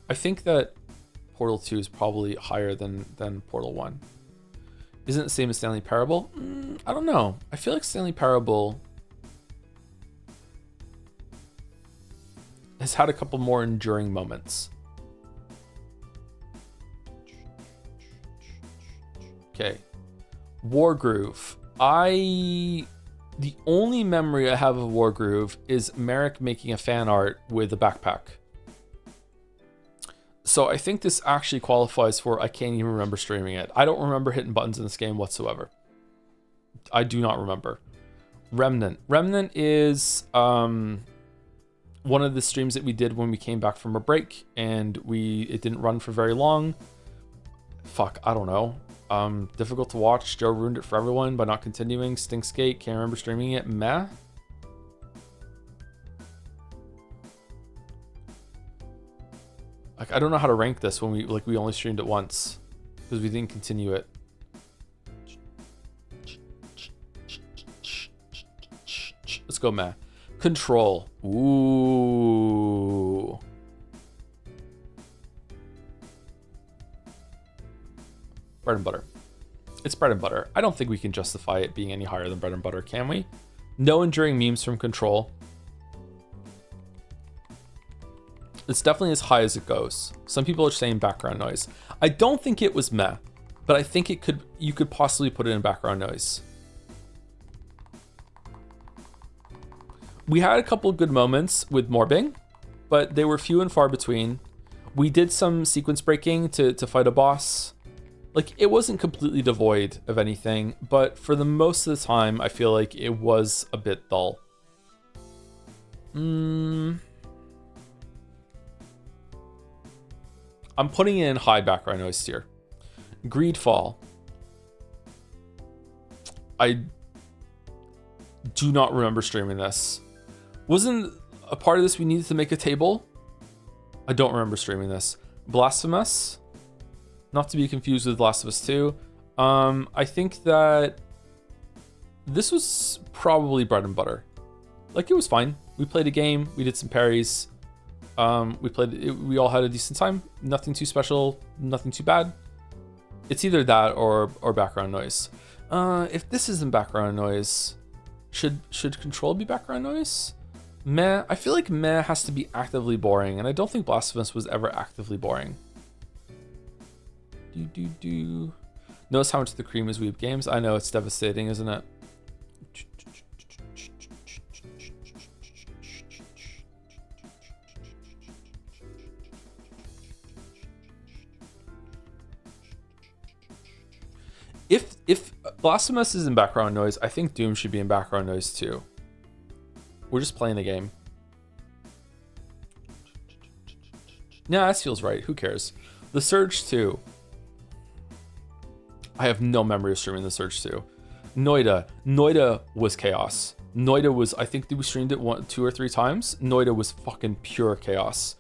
I think that Portal 2 is probably higher than Portal 1. Isn't it the same as Stanley Parable? I don't know. I feel like Stanley Parable has had a couple more enduring moments. Okay, Wargroove. The only memory I have of Wargroove is Merrick making a fan art with a backpack. So I think this actually qualifies for I can't even remember streaming it. I don't remember hitting buttons in this game whatsoever. I do not remember. Remnant. Remnant is one of the streams that we did when we came back from a break, and it didn't run for very long. Fuck, I don't know. Difficult to watch. Joe ruined it for everyone by not continuing. Stinkskate, can't remember streaming it. Meh. Like, I don't know how to rank this when we only streamed it once because we didn't continue it. Let's go meh. Control. Ooh. Bread and butter. It's bread and butter. I don't think we can justify it being any higher than bread and butter, can we? No enduring memes from Control. It's definitely as high as it goes. Some people are saying background noise. I don't think it was meh, but I think you could possibly put it in background noise. We had a couple of good moments with Morbing, but they were few and far between. We did some sequence breaking to fight a boss. Like, it wasn't completely devoid of anything, but for the most of the time, I feel like it was a bit dull. I'm putting it in high background noise tier. Greedfall. I do not remember streaming this. Wasn't a part of this we needed to make a table? I don't remember streaming this. Blasphemous. Not to be confused with Last of Us 2. I think that this was probably bread and butter. Like, it was fine. We played a game. We did some parries. We all had a decent time. Nothing too special. Nothing too bad. It's either that or background noise. If this isn't background noise, should Control be background noise? Meh. I feel like meh has to be actively boring, and I don't think Blasphemous was ever actively boring. Notice how much the cream is Weeb Games. I know, it's devastating, isn't it? If Blasphemous is in background noise, I think Doom should be in background noise too. We're just playing the game. Nah, this feels right. Who cares? The Surge 2. I have no memory of streaming The Surge 2. Noida. Noida was chaos. Noida was, I think we streamed it 2 or 3 times. Noida was fucking pure chaos.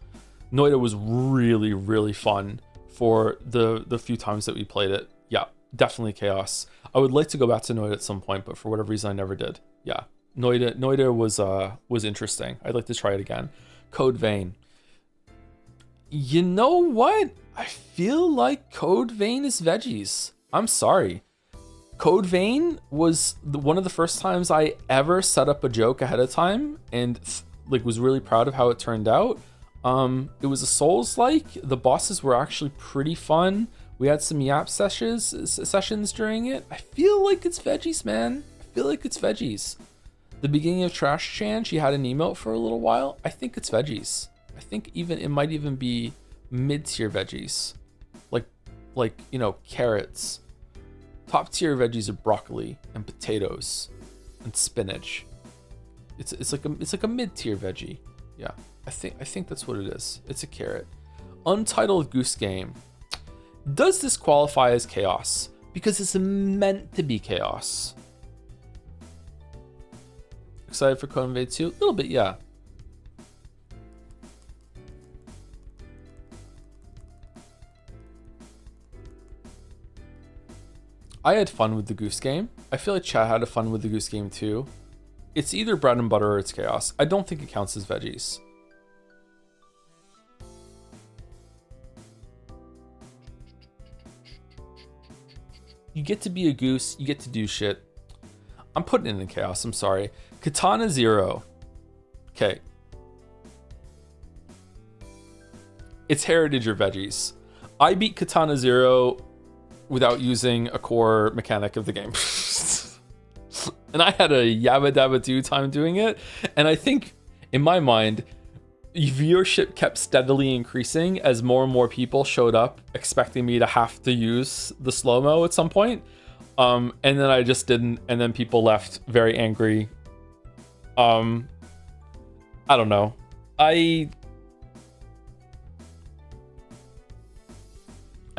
Noida was really, really fun for the few times that we played it. Yeah, definitely chaos. I would like to go back to Noida at some point, but for whatever reason I never did. Yeah, Noida was interesting. I'd like to try it again. Code Vein. You know what? I feel like Code Vein is veggies. I'm sorry. Code Vein was one of the first times I ever set up a joke ahead of time and was really proud of how it turned out. It was a Souls-like. The bosses were actually pretty fun. We had some yap sessions during it. I feel like it's veggies, man. I feel like it's veggies. The beginning of Trash Chan, she had an emote for a little while. I think it's veggies. I think it might even be mid-tier veggies. Like, you know, carrots. Top tier veggies are broccoli and potatoes and spinach. It's like a mid-tier veggie. Yeah, I think that's what it is. It's a carrot. Untitled Goose Game. Does this qualify as chaos? Because it's meant to be chaos. Excited for Code Invade 2? A little bit, yeah. I had fun with the Goose Game. I feel like Chad had fun with the Goose Game too. It's either bread and butter or it's chaos. I don't think it counts as veggies. You get to be a goose, you get to do shit. I'm putting it in chaos, I'm sorry. Katana Zero. Okay. It's heritage or veggies. I beat Katana Zero without using a core mechanic of the game. And I had a yabba dabba do time doing it. And I think, in my mind, viewership kept steadily increasing as more and more people showed up expecting me to have to use the slow-mo at some point. And then I just didn't, and then people left very angry. I don't know. I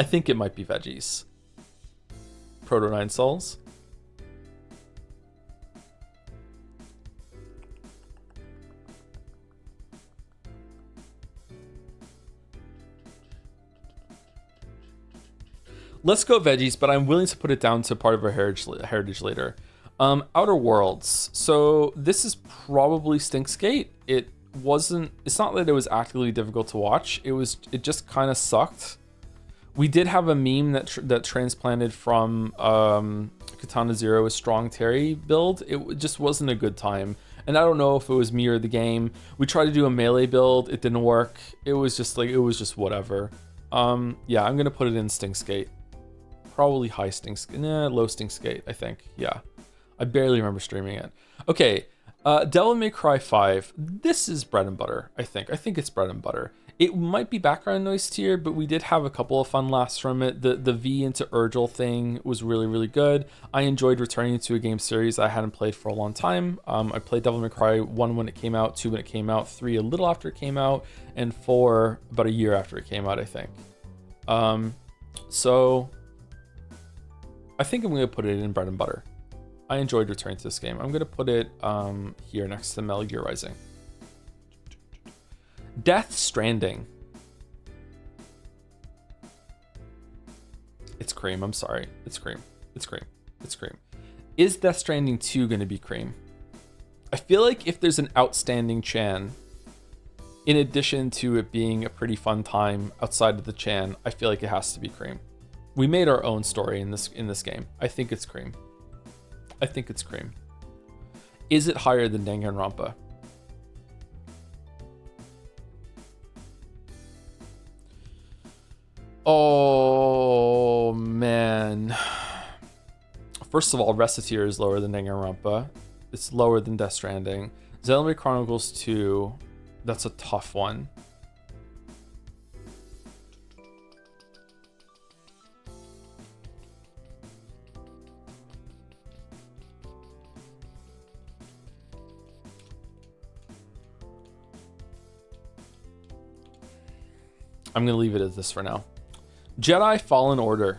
think it might be veggies. Proto 9 Souls. Let's go veggies, but I'm willing to put it down to part of our heritage later. Outer Worlds. So this is probably Stinksgate. It's not that it was actively difficult to watch. It just kind of sucked. We did have a meme that transplanted from Katana Zero, a strong Terry build. It just wasn't a good time. And I don't know if it was me or the game. We tried to do a melee build. It didn't work. It was just whatever. Yeah, I'm going to put it in Stinksgate. Probably high Stinksgate. Nah, low Stinksgate, I think. Yeah. I barely remember streaming it. Okay. Devil May Cry 5. This is bread and butter, I think. I think it's bread and butter. It might be background noise tier, but we did have a couple of fun laughs from it. The V into Urgel thing was really, really good. I enjoyed returning to a game series I hadn't played for a long time. I played Devil May Cry 1 when it came out, 2 when it came out, 3 a little after it came out, and 4 about a year after it came out, I think. So I think I'm going to put it in bread and butter. I enjoyed returning to this game. I'm going to put it here next to Metal Gear Rising. Death Stranding. It's cream. I'm sorry. It's cream. It's cream. It's cream. Is Death Stranding 2 going to be cream? I feel like if there's an outstanding Chan, in addition to it being a pretty fun time outside of the Chan, I feel like it has to be cream. We made our own story in this game. I think it's cream. I think it's cream. Is it higher than Danganronpa? Oh, man. First of all, Reciteer is lower than Danganronpa. It's lower than Death Stranding. Xenoblade Chronicles 2, that's a tough one. I'm going to leave it as this for now. Jedi Fallen Order.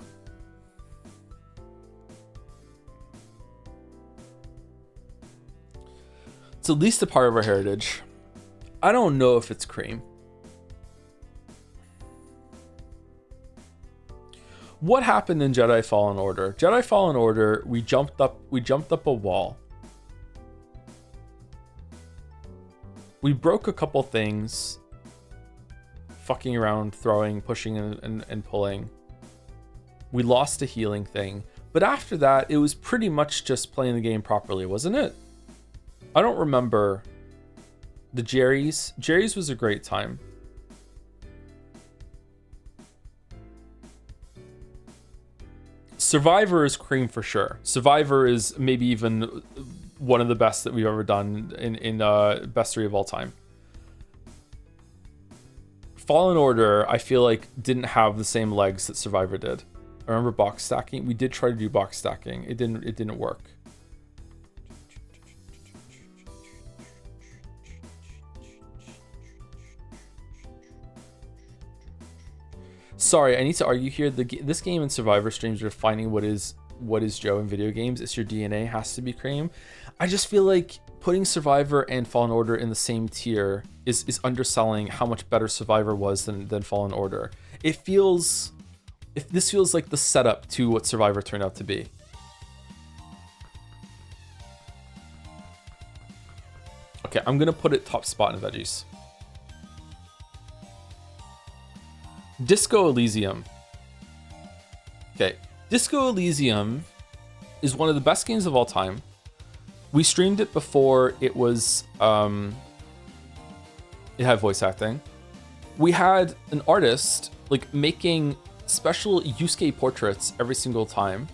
It's at least a part of our heritage. I don't know if it's cream. What happened in Jedi Fallen Order? Jedi Fallen Order, we jumped up a wall. We broke a couple things. Fucking around, throwing, pushing, and pulling. We lost a healing thing. But after that, it was pretty much just playing the game properly, wasn't it? I don't remember the Jerry's. Jerry's was a great time. Survivor is cream for sure. Survivor is maybe even one of the best that we've ever done in Best 3 of all time. Fallen Order, I feel like, didn't have the same legs that Survivor did. I remember box stacking. We did try to do box stacking. It didn't work. Sorry, I need to argue here. This game and Survivor streams are finding what is Joe in video games. It's your DNA has to be cream. I just feel like putting Survivor and Fallen Order in the same tier is underselling how much better Survivor was than Fallen Order. This feels like the setup to what Survivor turned out to be. Okay, I'm gonna put it top spot in veggies. Disco Elysium. Okay, Disco Elysium is one of the best games of all time. We streamed it before it was, it had voice acting. We had an artist like making special Yusuke portraits every single time.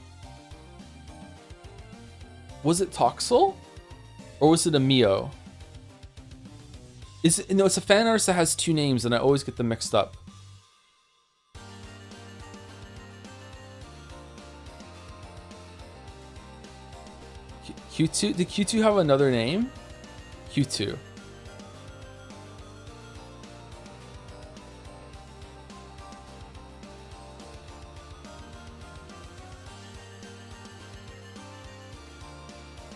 Was it Toxel? Or was it a Mio? No, it's a fan artist that has two names and I always get them mixed up. Q2? Did Q2 have another name? Q2.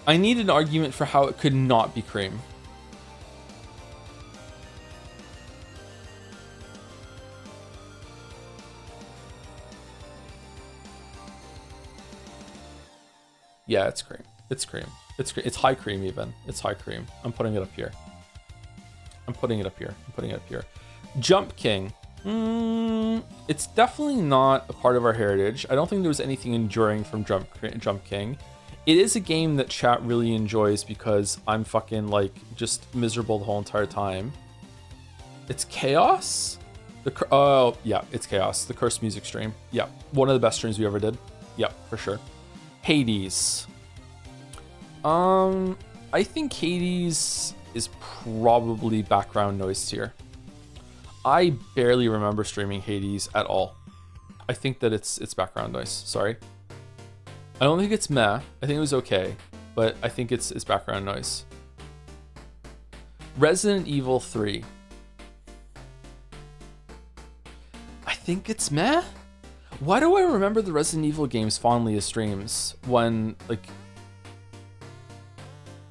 I need an argument for how it could not be cream. Yeah, it's cream. It's cream. It's cream. It's high cream even. It's high cream. I'm putting it up here. I'm putting it up here. I'm putting it up here. Jump King. It's definitely not a part of our heritage. I don't think there was anything enduring from Jump King. It is a game that chat really enjoys because I'm fucking like just miserable the whole entire time. It's Chaos? Oh, yeah, it's Chaos. The Cursed Music stream. Yeah, one of the best streams we ever did. Yeah, for sure. Hades. I think Hades is probably background noise tier. I barely remember streaming Hades at all. I think that it's background noise. Sorry. I don't think it's meh. I think it was okay, but I think it's background noise. Resident Evil 3. I think it's meh. Why do I remember the Resident Evil games fondly as streams when like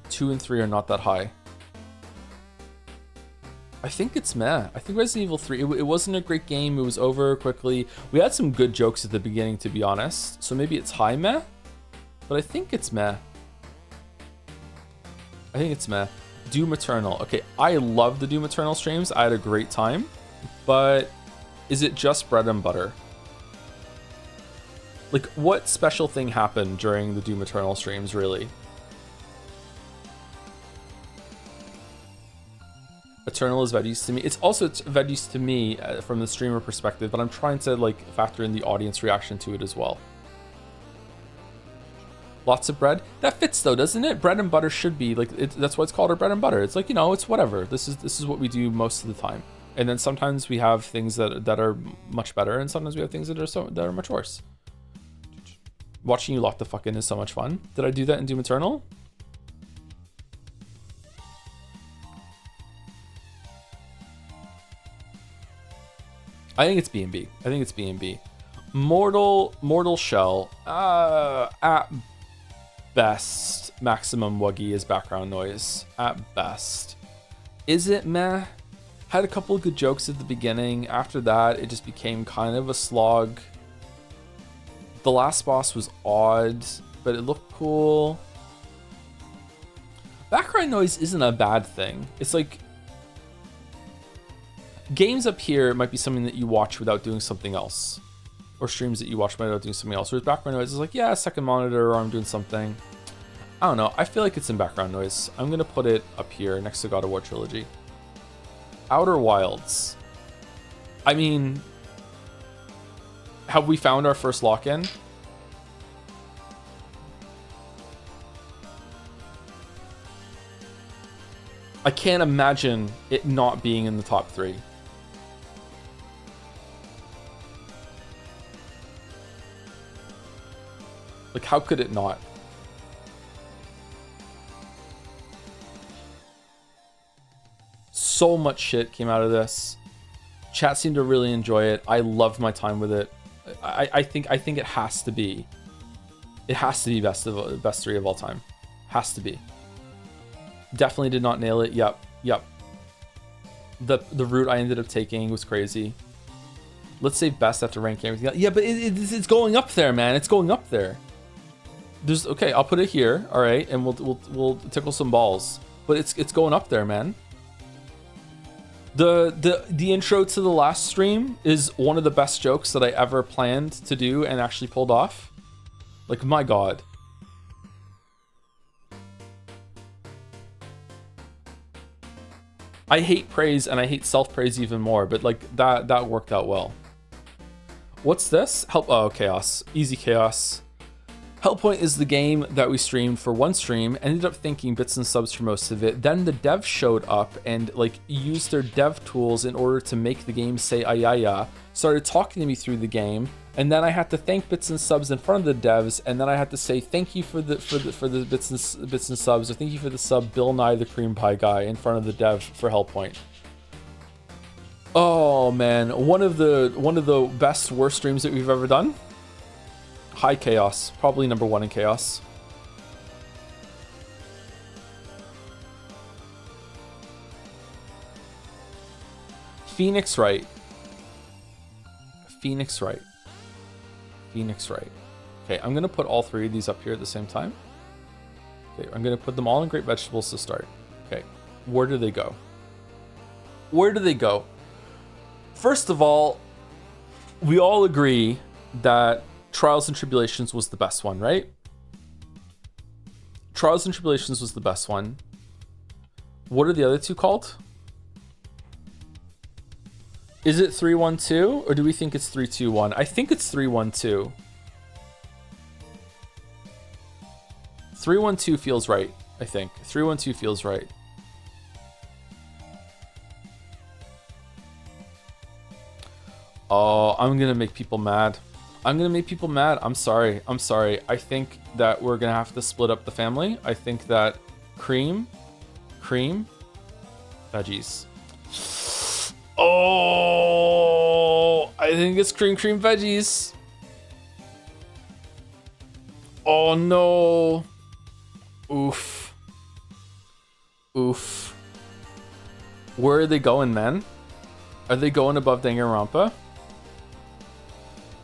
2 and 3 are not that high? I think it's meh. I think Resident Evil 3, it wasn't a great game. It was over quickly. We had some good jokes at the beginning, to be honest. So maybe it's high meh, but I think it's meh. I think it's meh. Doom Eternal. Okay, I love the Doom Eternal streams. I had a great time, but is it just bread and butter? Like, what special thing happened during the Doom Eternal streams, really? Eternal is veggies to me. It's also veggies to me from the streamer perspective, but I'm trying to like factor in the audience reaction to it as well. Lots of bread. That fits though, doesn't it? Bread and butter should be like that's why it's called our bread and butter. It's like, you know, it's whatever. This is what we do most of the time. And then sometimes we have things that are much better, and sometimes we have things that are much worse. Watching you lock the fuck in is so much fun. Did I do that in Doom Eternal? I think it's B&B. I think it's B&B. Mortal Shell. At best, Maximum Wuggy is background noise. At best. Is it meh? Had a couple of good jokes at the beginning. After that, it just became kind of a slog. The last boss was odd, but it looked cool. Background noise isn't a bad thing. It's like games up here might be something that you watch without doing something else, or streams that you watch without doing something else. Whereas background noise is like, yeah, second monitor, or I'm doing something. I don't know. I feel like it's in background noise. I'm gonna put it up here next to God of War Trilogy. Outer Wilds. I mean, have we found our first lock-in? I can't imagine it not being in the top 3. Like, how could it not? So much shit came out of this. Chat seemed to really enjoy it. I loved my time with it. I think it has to be. It has to be best 3 of all time. Has to be. Definitely did not nail it. Yep. The route I ended up taking was crazy. Let's say best after ranking everything else. Yeah, but it's going up there, man. It's going up there. There's okay. I'll put it here. All right, and we'll tickle some balls. But it's going up there, man. The intro to the last stream is one of the best jokes that I ever planned to do and actually pulled off. Like, my God. I hate praise and I hate self-praise even more, but like that worked out well. What's this? Chaos. Easy chaos. Hellpoint is the game that we streamed for one stream, ended up thinking bits and subs for most of it. Then the devs showed up and like used their dev tools in order to make the game say ayaya, started talking to me through the game, and then I had to thank bits and subs in front of the devs, and then I had to say thank you for the bits and subs, or thank you for the sub Bill Nye the Cream Pie guy in front of the dev for Hellpoint. Oh man, one of the best worst streams that we've ever done. High chaos, probably number 1 in chaos. Phoenix Wright. Okay, I'm gonna put all 3 of these up here at the same time. Okay, I'm gonna put them all in Great Vegetables to start. Okay, where do they go? First of all, we all agree that Trials and Tribulations was the best one, right? Trials and Tribulations was the best one. What are the other 2 called? Is it 312 or do we think it's 321? I think it's 312. 312 feels right, I think. 312 feels right. Oh, I'm gonna make people mad. I'm sorry. I think that we're gonna have to split up the family. I think that cream, veggies. Oh, I think it's cream, veggies. Oh no. Oof. Where are they going, man? Are they going above Danganronpa?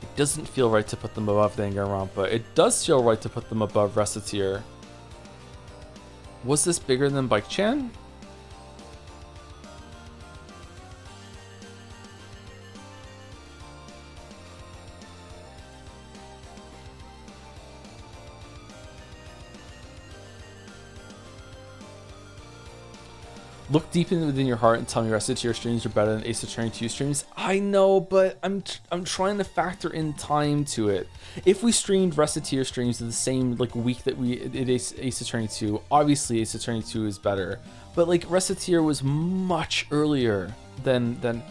It doesn't feel right to put them above Danganronpa. It does feel right to put them above Reciteer. Was this bigger than Bike-chan? Look deep within your heart and tell me Reciteer streams are better than Ace Attorney 2 streams. I know, but I'm trying to factor in time to it. If we streamed Reciteer streams the same like week that we did Ace Attorney 2, obviously Ace Attorney 2 is better. But like Reciteer was much earlier than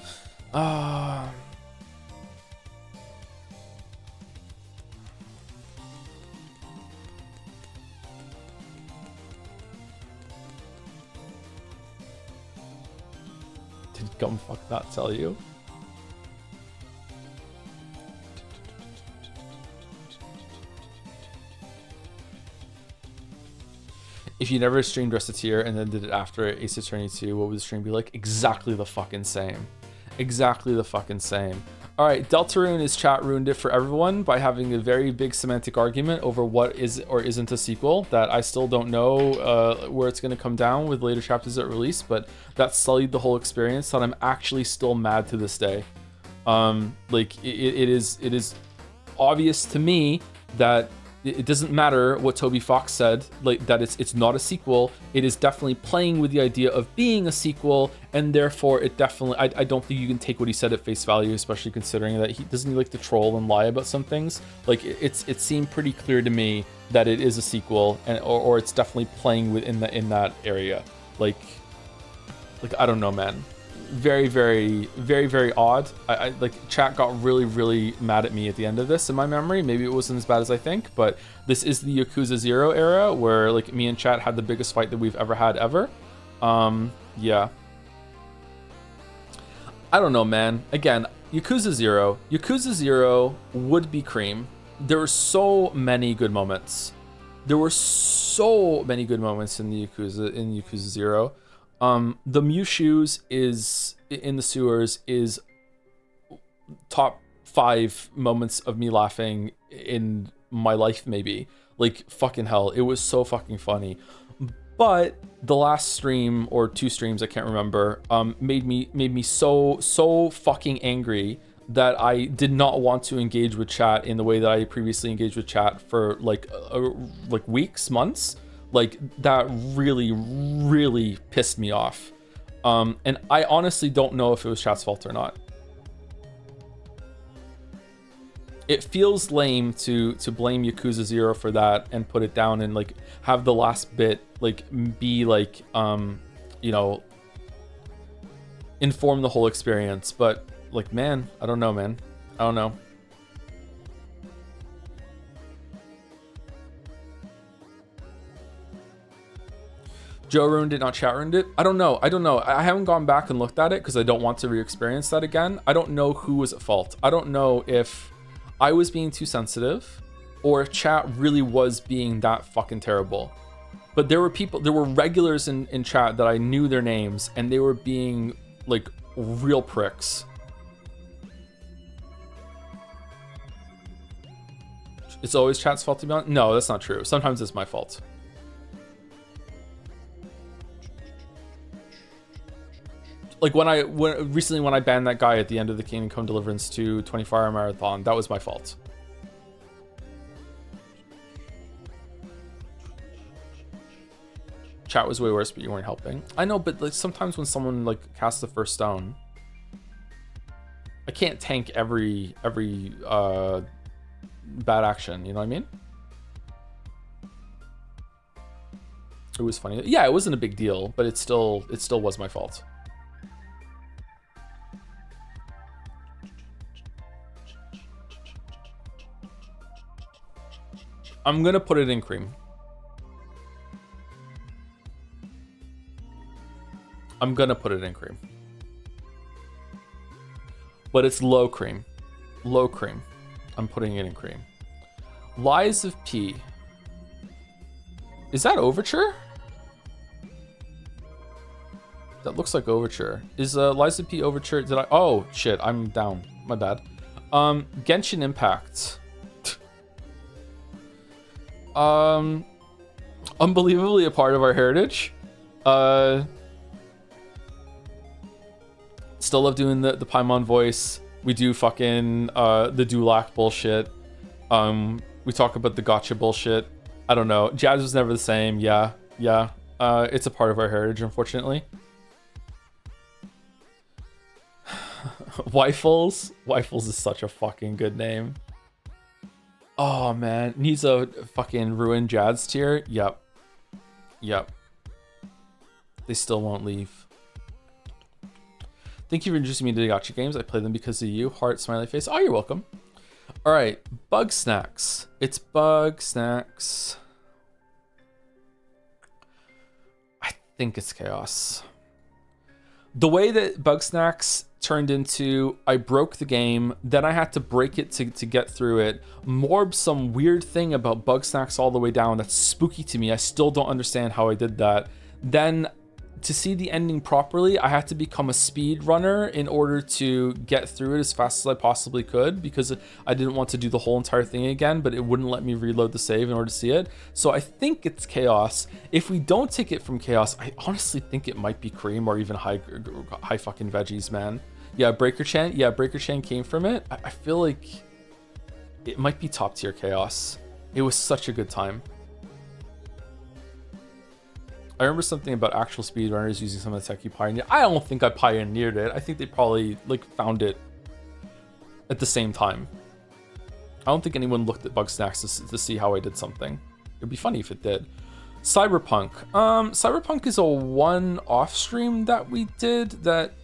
Gumfuck not tell you. If you never streamed Reciteer and then did it after Ace Attorney 2, what would the stream be like? Exactly the fucking same. Alright, Deltarune is chat ruined it for everyone by having a very big semantic argument over what is or isn't a sequel that I still don't know where it's going to come down with later chapters at release, but that sullied the whole experience that I'm actually still mad to this day. Like it is obvious to me that it doesn't matter what Toby Fox said, like that it's not a sequel. It is definitely playing with the idea of being a sequel, and therefore it definitely I don't think you can take what he said at face value, especially considering that he doesn't like to troll and lie about some things. Like it seemed pretty clear to me that it is a sequel, and or it's definitely playing within in that area. Like I don't know, man. Very, very, very, very odd. I like chat got really mad at me at the end of this in my memory. Maybe it wasn't as bad as I think, but this is the Yakuza 0 era where like me and chat had the biggest fight that we've ever had ever. Yeah. I don't know, man. Again, Yakuza 0. Yakuza 0 would be cream. There were so many good moments. There were so many good moments in the Yakuza 0. The Mew shoes is in the sewers is top 5 moments of me laughing in my life, maybe. Like, fucking hell, it was so fucking funny. But the last stream or 2 streams, I can't remember, made me so fucking angry that I did not want to engage with chat in the way that I previously engaged with chat for like weeks, months. Like, that really pissed me off. And I honestly don't know if it was chat's fault or not. It feels lame to blame Yakuza 0 for that and put it down and like have the last bit like be like you know, inform the whole experience. But like, man, I don't know, man. I don't know. Joe ruined it, not chat ruined it. I don't know. I haven't gone back and looked at it because I don't want to re-experience that again. I don't know who was at fault. I don't know if I was being too sensitive or if chat really was being that fucking terrible. But there were regulars in chat that I knew their names and they were being like real pricks. It's always chat's fault, to be honest. No, that's not true. Sometimes it's my fault. Like recently when I banned that guy at the end of the Kingdom Come Deliverance 2 24-hour marathon, that was my fault. Chat was way worse, but you weren't helping. I know, but like sometimes when someone like casts the first stone, I can't tank every bad action, you know what I mean? It was funny. Yeah, it wasn't a big deal, but it still was my fault. I'm gonna put it in cream. I'm gonna put it in cream. But it's low cream. Low cream. I'm putting it in cream. Lies of P. Is that Overture? That looks like Overture. Is Lies of P Overture? Did I? Oh, shit. I'm down. My bad. Genshin Impact. Unbelievably a part of our heritage. Still love doing the Paimon voice. We do fucking the Dulac bullshit. We talk about the gotcha bullshit. I don't know. Jazz was never the same. Yeah. It's a part of our heritage, unfortunately. Wifles is such a fucking good name. Oh man, needs a fucking ruined Jazz tier. Yep. They still won't leave. Thank you for introducing me to the gacha games. I play them because of you. Heart, smiley face. Oh, you're welcome. All right, Bug Snacks. It's Bug Snacks. I think it's Chaos. The way that Bug Snacks turned into, I broke the game, then I had to break it to get through it. Morb some weird thing about Bug Snacks all the way down. That's spooky to me. I still don't understand how I did that. Then to see the ending properly, I had to become a speed runner in order to get through it as fast as I possibly could, because I didn't want to do the whole entire thing again, but it wouldn't let me reload the save in order to see it. So I think it's Chaos. If we don't take it from Chaos, I honestly think it might be Cream or even high fucking veggies, man. Yeah, Breaker Chain. Yeah, Breaker Chain came from it. I feel like it might be top tier Chaos. It was such a good time. I remember something about actual speedrunners using some of the tech you pioneered. I don't think I pioneered it. I think they probably like found it at the same time. I don't think anyone looked at Bug Snacks to see how I did something. It'd be funny if it did. Cyberpunk. Cyberpunk is a one-off stream that we did that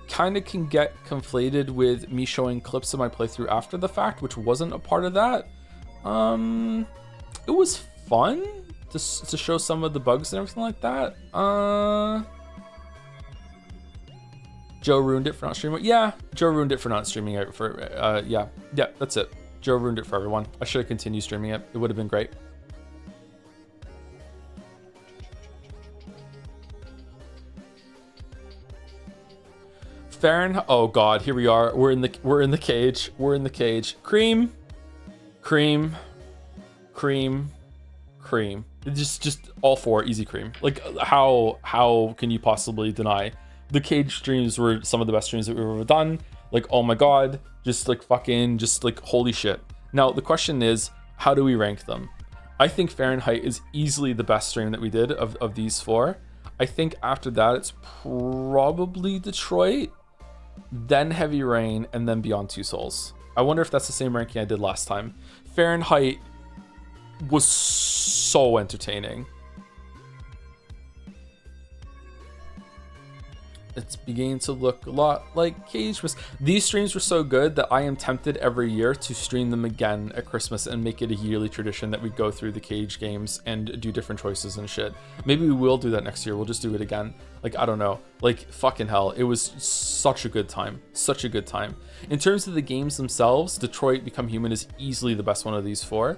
kind of can get conflated with me showing clips of my playthrough after the fact, which wasn't a part of that. It was fun to show some of the bugs and everything like that. Joe ruined it for not streaming. Yeah, Joe ruined it for not streaming it for, yeah, that's it. Joe ruined it for everyone. I should have continued streaming it. It would have been great. Fahrenheit. Oh God, here we are. We're in the cage. We're in the cage. Cream, cream, cream, cream. Just all four easy cream. Like how can you possibly deny? The cage streams were some of the best streams that we've ever done. Like, oh my God, just like fucking, just like holy shit. Now the question is, how do we rank them? I think Fahrenheit is easily the best stream that we did of these four. I think after that it's probably Detroit, then Heavy Rain, and then Beyond Two Souls. I wonder if that's the same ranking I did last time. Fahrenheit was so entertaining. It's beginning to look a lot like Cage was. These streams were so good that I am tempted every year to stream them again at Christmas and make it a yearly tradition that we go through the Cage games and do different choices and shit. Maybe we will do that next year. We'll just do it again. Like, I don't know. Like, fucking hell. It was such a good time. Such a good time. In terms of the games themselves, Detroit Become Human is easily the best one of these four.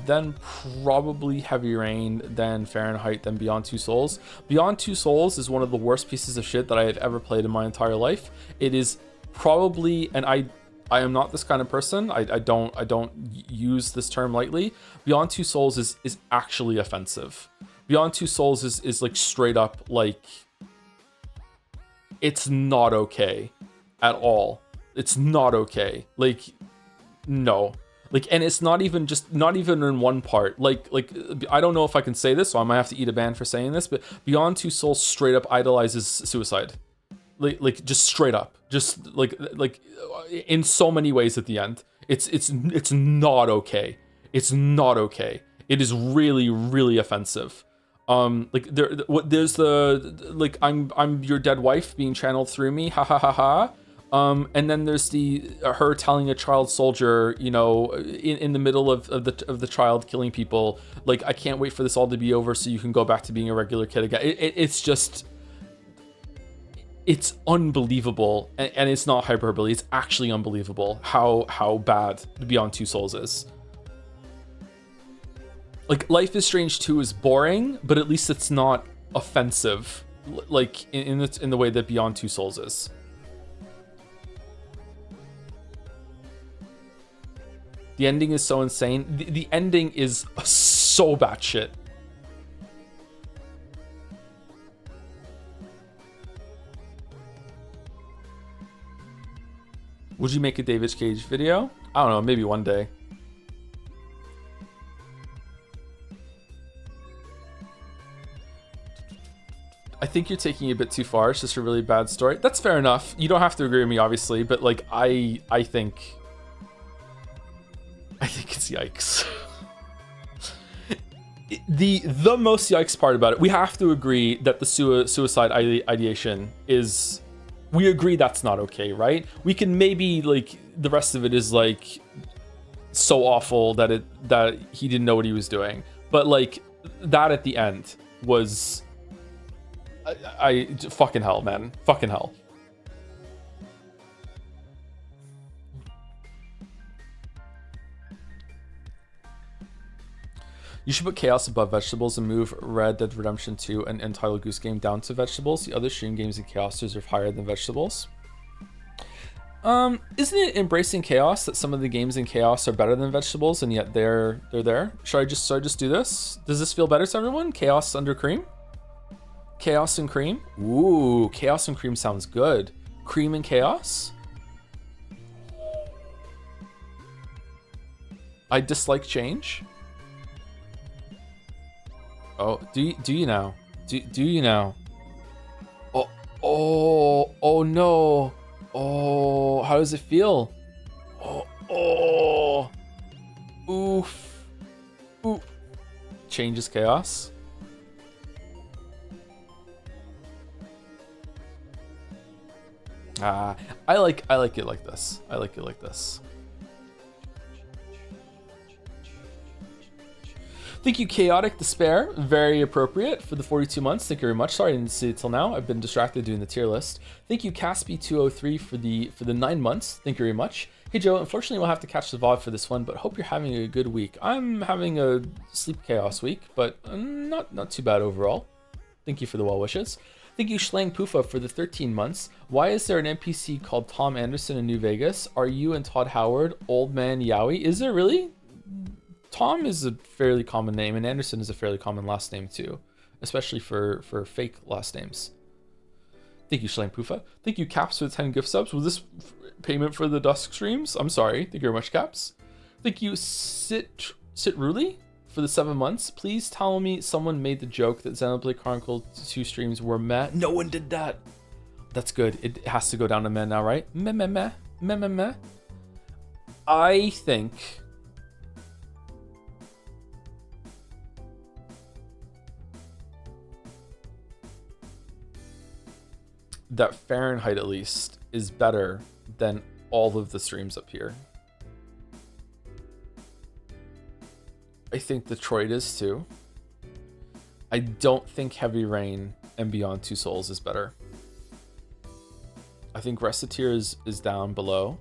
Then probably Heavy Rain, then Fahrenheit, then Beyond Two Souls. Beyond Two Souls is one of the worst pieces of shit that I have ever played in my entire life. It is probably, and I am not this kind of person. I don't use this term lightly. Beyond Two Souls is actually offensive. Beyond Two Souls is like straight up like, it's not okay at all. It's not okay. Like, no. Like, and it's not even in one part. Like I don't know if I can say this, so I might have to eat a ban for saying this, but Beyond Two Souls straight up idolizes suicide. Like just straight up. Just like in so many ways at the end. It's not okay. It's not okay. It is really, really offensive. Like there's the like I'm your dead wife being channeled through me, ha ha ha ha. And then there's her telling a child soldier, you know, in the middle of the child killing people, like, I can't wait for this all to be over so you can go back to being a regular kid again. It's just, it's unbelievable, and it's not hyperbole. It's actually unbelievable how bad Beyond Two Souls is. Like, Life is Strange 2 is boring, but at least it's not offensive, like in the way that Beyond Two Souls is. The ending is so insane. The ending is so batshit. Would you make a David Cage video? I don't know, maybe one day. I think you're taking it a bit too far. It's just a really bad story. That's fair enough. You don't have to agree with me, obviously, but like I think it's yikes. The most yikes part about it, we have to agree that the suicide ideation is, we agree that's not okay, right? We can maybe, like, the rest of it is like so awful that he didn't know what he was doing, but like that at the end was I fucking hell, man, fucking hell. You should put Chaos above Vegetables and move Red Dead Redemption 2 and Entitled Goose Game down to Vegetables. The other stream games in Chaos deserve higher than Vegetables. Isn't it embracing chaos that some of the games in Chaos are better than Vegetables, and yet they're there? Should I just do this? Does this feel better to everyone? Chaos under Cream? Chaos and Cream? Ooh, Chaos and Cream sounds good. Cream and Chaos? I dislike change. Oh, do you now? Do you now? Oh no. Oh, how does it feel? Oh. Oof. Ooh. Change is chaos. I like it like this. I like it like this. Thank you, Chaotic Despair. Very appropriate for the 42 months. Thank you very much. Sorry I didn't see it till now. I've been distracted doing the tier list. Thank you, Caspi203 for the 9 months. Thank you very much. Hey Joe, unfortunately we'll have to catch the VOD for this one, but hope you're having a good week. I'm having a sleep chaos week, but not too bad overall. Thank you for the well wishes. Thank you, Schlang Poofa, for the 13 months. Why is there an NPC called Tom Anderson in New Vegas? Are you and Todd Howard Old Man Yowie? Is there really? Tom is a fairly common name, and Anderson is a fairly common last name too, especially for fake last names. Thank you, Schlang Poofa. Thank you, Caps, for the 10 gift subs. Was this payment for the Dusk streams? I'm sorry. Thank you very much, Caps. Thank you, Sitruli, for the 7 months. Please tell me someone made the joke that Xenoblade Chronicle 2 streams were meh. No one did that. That's good. It has to go down to meh now, right? Meh, meh, meh. Meh, meh, meh. I think that Fahrenheit, at least, is better than all of the streams up here. I think Detroit is too. I don't think Heavy Rain and Beyond Two Souls is better. I think Reciteer is down below.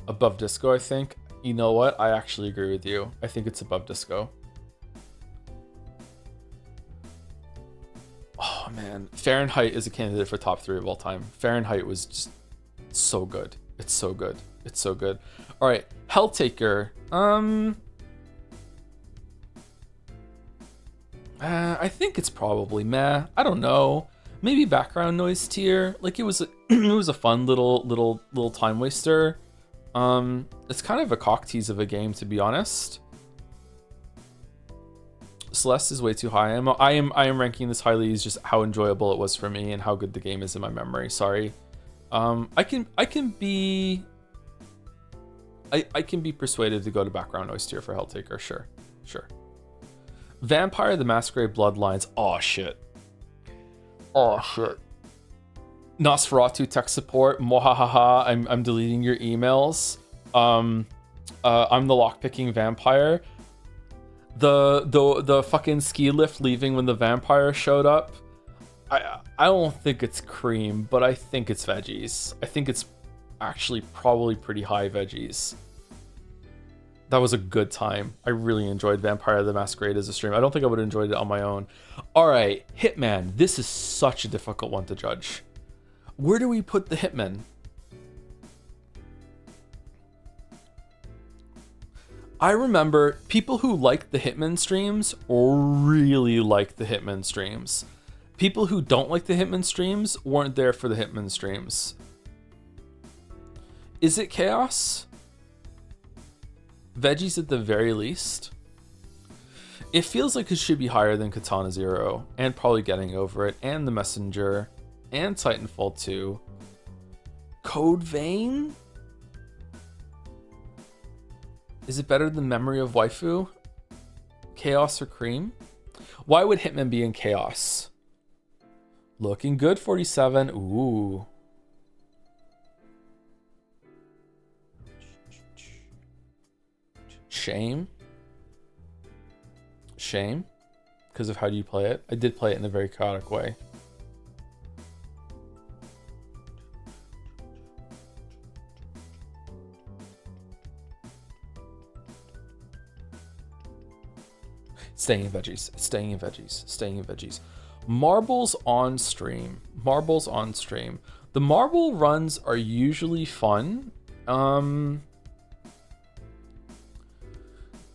Above Disco, I think. You know what? I actually agree with you. I think it's above Disco. Oh man, Fahrenheit is a candidate for top 3 of all time. Fahrenheit was just so good. It's so good. It's so good. All right, Helltaker. I think it's probably meh. I don't know. Maybe background noise tier. Like it was a fun little time waster. It's kind of a cock tease of a game, to be honest. Celeste is way too high. I am ranking this highly as just how enjoyable it was for me and how good the game is in my memory. Sorry. I can be persuaded to go to background noise tier for Helltaker. Sure. Vampire the Masquerade Bloodlines. Oh shit. Nosferatu tech support. Mohahaha. I'm deleting your emails. I'm the lockpicking vampire. The fucking ski lift leaving when the vampire showed up. I don't think it's cream, but I think it's veggies. I think it's actually probably pretty high veggies. That was a good time. I really enjoyed Vampire the Masquerade as a stream. I don't think I would have enjoyed it on my own. All right, Hitman. This is such a difficult one to judge. Where do we put the Hitman? I remember people who liked the Hitman streams really liked the Hitman streams. People who don't like the Hitman streams weren't there for the Hitman streams. Is it Chaos? Veggies at the very least. It feels like it should be higher than Katana Zero, and probably Getting Over It, and The Messenger, and Titanfall 2. Code Vein? Is it better than Memory of Waifu? Chaos or Cream? Why would Hitman be in Chaos? Looking good, 47. Ooh. Shame? Shame? Because of how do you play it? I did play it in a very chaotic way. Staying in veggies. Staying in veggies. Staying in veggies. Marbles on stream. Marbles on stream. The marble runs are usually fun.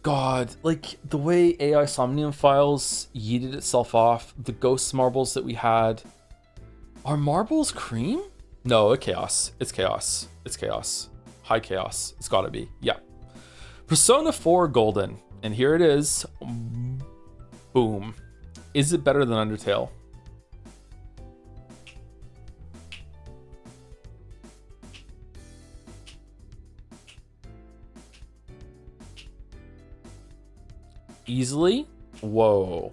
God, like the way AI Somnium Files yeeted itself off, the ghost marbles that we had. Are marbles cream? No, it's chaos. It's chaos. It's chaos. High chaos. It's gotta be. Yeah. Persona 4 Golden. And here it is. Boom. Is it better than Undertale? Easily? Whoa.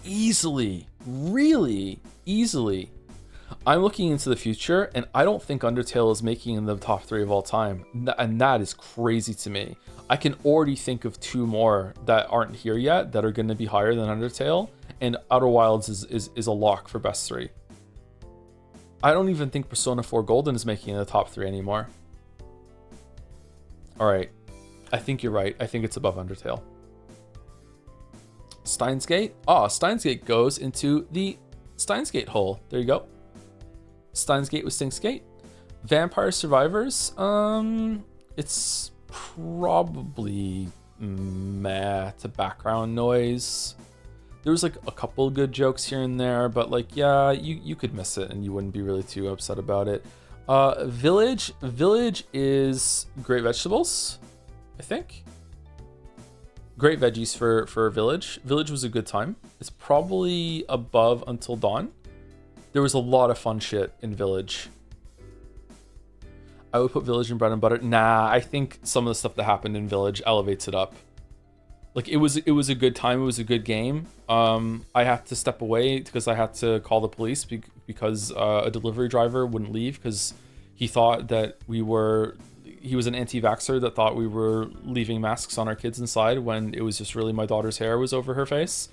Easily. Really easily. I'm looking into the future, and I don't think Undertale is making in the top 3 of all time. And that is crazy to me. I can already think of 2 more that aren't here yet that are going to be higher than Undertale, and Outer Wilds is a lock for best 3. I don't even think Persona 4 Golden is making the top 3 anymore. Alright, I think you're right. I think it's above Undertale. Steins Gate? Oh, Steins Gate goes into the Steins Gate hole. There you go. Steins Gate with Stinks Gate. Vampire Survivors? It's probably meh to background noise. There was like a couple good jokes here and there, but like, yeah, you could miss it and you wouldn't be really too upset about it. Village is Great Vegetables, I think. Great Veggies for Village. Village was a good time. It's probably above Until Dawn. There was a lot of fun shit in Village. I would put Village in Bread and Butter. Nah, I think some of the stuff that happened in Village elevates it up. Like it was a good time. It was a good game. I had to step away because I had to call the police because a delivery driver wouldn't leave because he thought that he was an anti-vaxxer that thought we were leaving masks on our kids inside when it was just really my daughter's hair was over her face.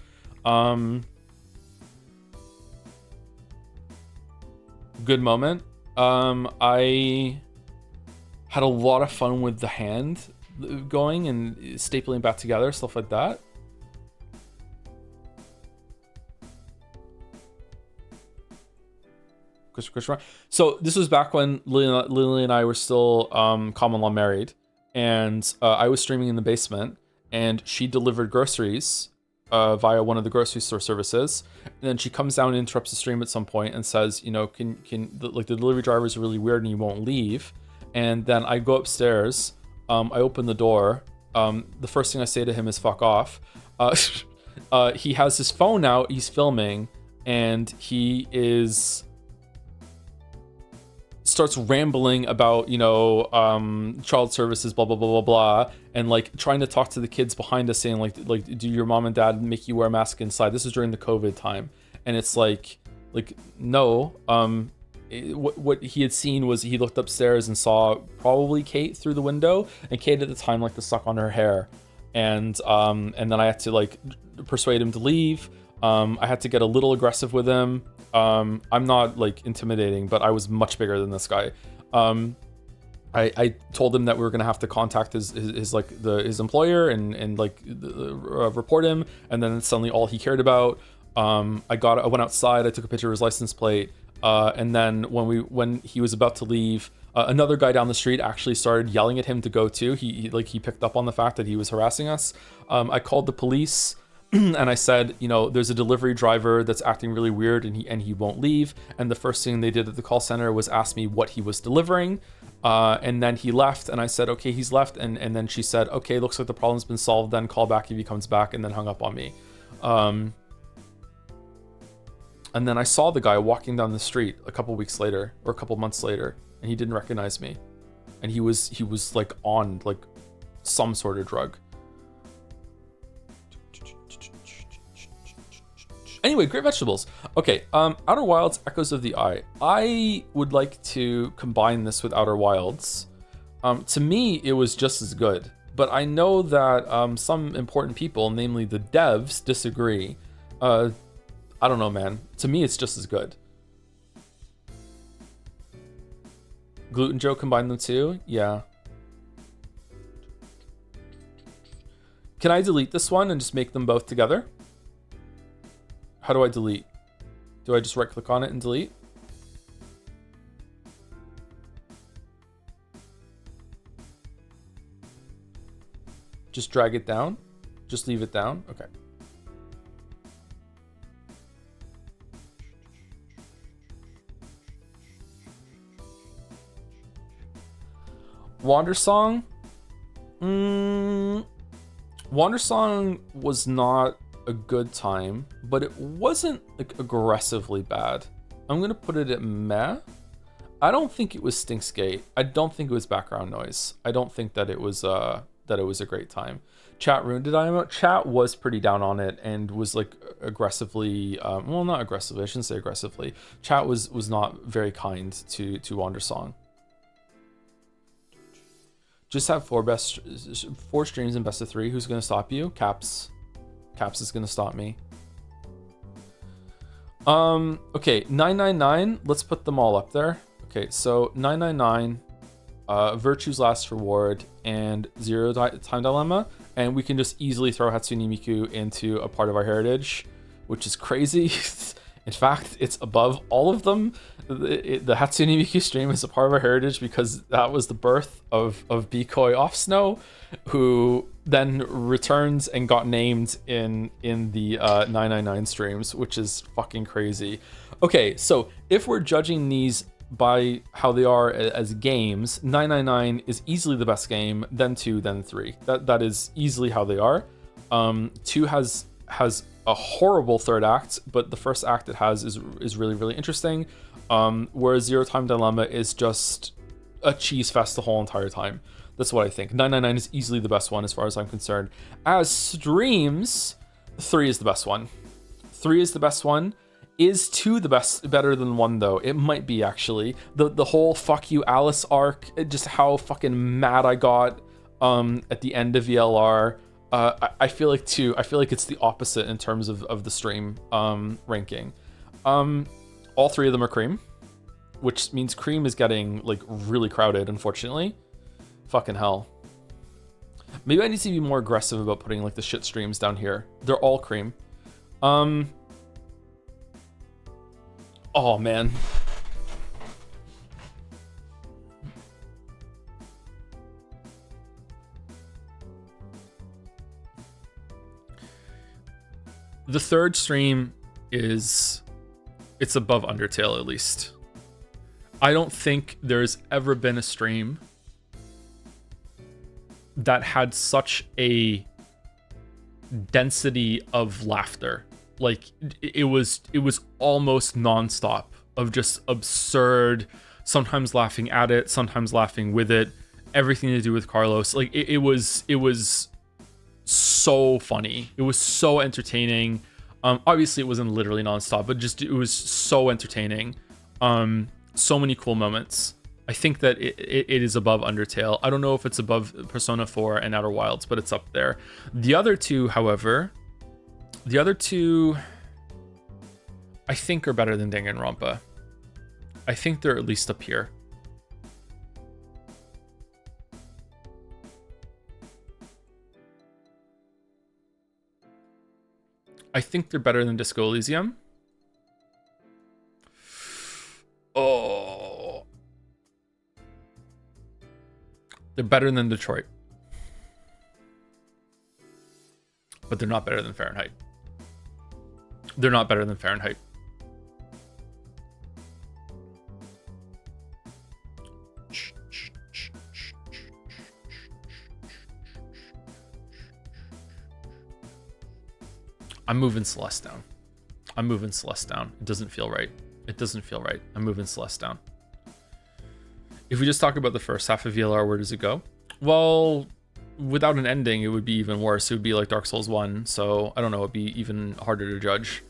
Good moment. I had a lot of fun with the hand going and stapling back together, stuff like that. So this was back when Lily and I were still common law married, and I was streaming in the basement, and she delivered groceries via one of the grocery store services, and then she comes down and interrupts the stream at some point and says, you know, the delivery driver is really weird and he won't leave. And then I go upstairs, I open the door. The first thing I say to him is "fuck off." He has his phone out, he's filming, and he starts rambling about, you know, child services, blah, blah, blah, blah, blah, and like trying to talk to the kids behind us saying like, do your mom and dad make you wear a mask inside? This is during the COVID time. And it's like, no, what he had seen was he looked upstairs and saw probably Kate through the window, and Kate at the time liked to suck on her hair. And then I had to like persuade him to leave. I had to get a little aggressive with him. I'm not like intimidating, but I was much bigger than this guy. I told him that we were gonna have to contact his employer and report him. And then suddenly all he cared about, I went outside, I took a picture of his license plate, and then when he was about to leave, another guy down the street actually started yelling at him to go too. He picked up on the fact that he was harassing us. I called the police. And I said, you know, there's a delivery driver that's acting really weird and he won't leave. And the first thing they did at the call center was ask me what he was delivering. And then he left, and I said, okay, he's left. And then she said, okay, looks like the problem's been solved, then call back if he comes back, and then hung up on me. And then I saw the guy walking down the street a couple weeks later, or a couple months later, and he didn't recognize me. And he was like on like some sort of drug. Anyway, Great Vegetables. Okay, Outer Wilds, Echoes of the Eye. I would like to combine this with Outer Wilds. To me, it was just as good, but I know that some important people, namely the devs, disagree. I don't know, man. To me, it's just as good. Gluten Joe combined them too? Yeah. Can I delete this one and just make them both together? How do I delete? Do I just right click on it and delete? Just drag it down? Just leave it down? Okay. Wandersong? Wandersong was not a good time, but it wasn't like aggressively bad. I'm gonna put it at meh. I don't think it was Stinksgate. I don't think it was background noise. I don't think that it was that it was a great time. Chat ruined it. Chat was pretty down on it and was like aggressively, well, not aggressively, I shouldn't say aggressively. Chat was not very kind to Wandersong. Just have four streams in best of 3. Who's gonna stop you? Caps is gonna stop me. Okay, 999. Let's put them all up there. Okay, so 999, Virtue's Last Reward, and Zero Time Dilemma, and we can just easily throw Hatsune Miku into a part of our heritage, which is crazy. In fact, it's above all of them. The Hatsune Miku stream is a part of our heritage because that was the birth of Bikoi Off Snow, who then returns and got named in the 999 streams, which is fucking crazy. Okay, so if we're judging these by how they are as games, 999 is easily the best game, then 2, then 3. That is easily how they are. 2 has a horrible third act, but the first act it has is really, really interesting. Whereas Zero Time Dilemma is just a cheese fest the whole entire time. That's what I think. 999 is easily the best one as far as I'm concerned. As streams, 3 is the best one. 3 is the best one. Is 2 better than 1 though? It might be, actually. The whole fuck you Alice arc, just how fucking mad I got at the end of VLR. I feel like 2, I feel like it's the opposite in terms of the stream ranking. All 3 of them are cream, which means cream is getting like really crowded, unfortunately. Fucking hell. Maybe I need to be more aggressive about putting like the shit streams down here. They're all cream. Oh man. The third stream it's above Undertale, at least. I don't think there's ever been a stream that had such a density of laughter. Like it was almost nonstop of just absurd, sometimes laughing at it, sometimes laughing with it, everything to do with Carlos. Like it was so funny. It was so entertaining. Obviously it wasn't literally nonstop, but just it was so entertaining. So many cool moments. I think that it is above Undertale. I don't know if it's above Persona 4 and Outer Wilds, but it's up there. The other two, however, I think are better than Danganronpa. I think they're at least up here. I think they're better than Disco Elysium. Oh. They're better than Detroit. But they're not better than Fahrenheit. They're not better than Fahrenheit. I'm moving Celeste down. It doesn't feel right. I'm moving Celeste down. If we just talk about the first half of VLR, where does it go? Well, without an ending, it would be even worse. It would be like Dark Souls 1. So I don't know. It'd be even harder to judge.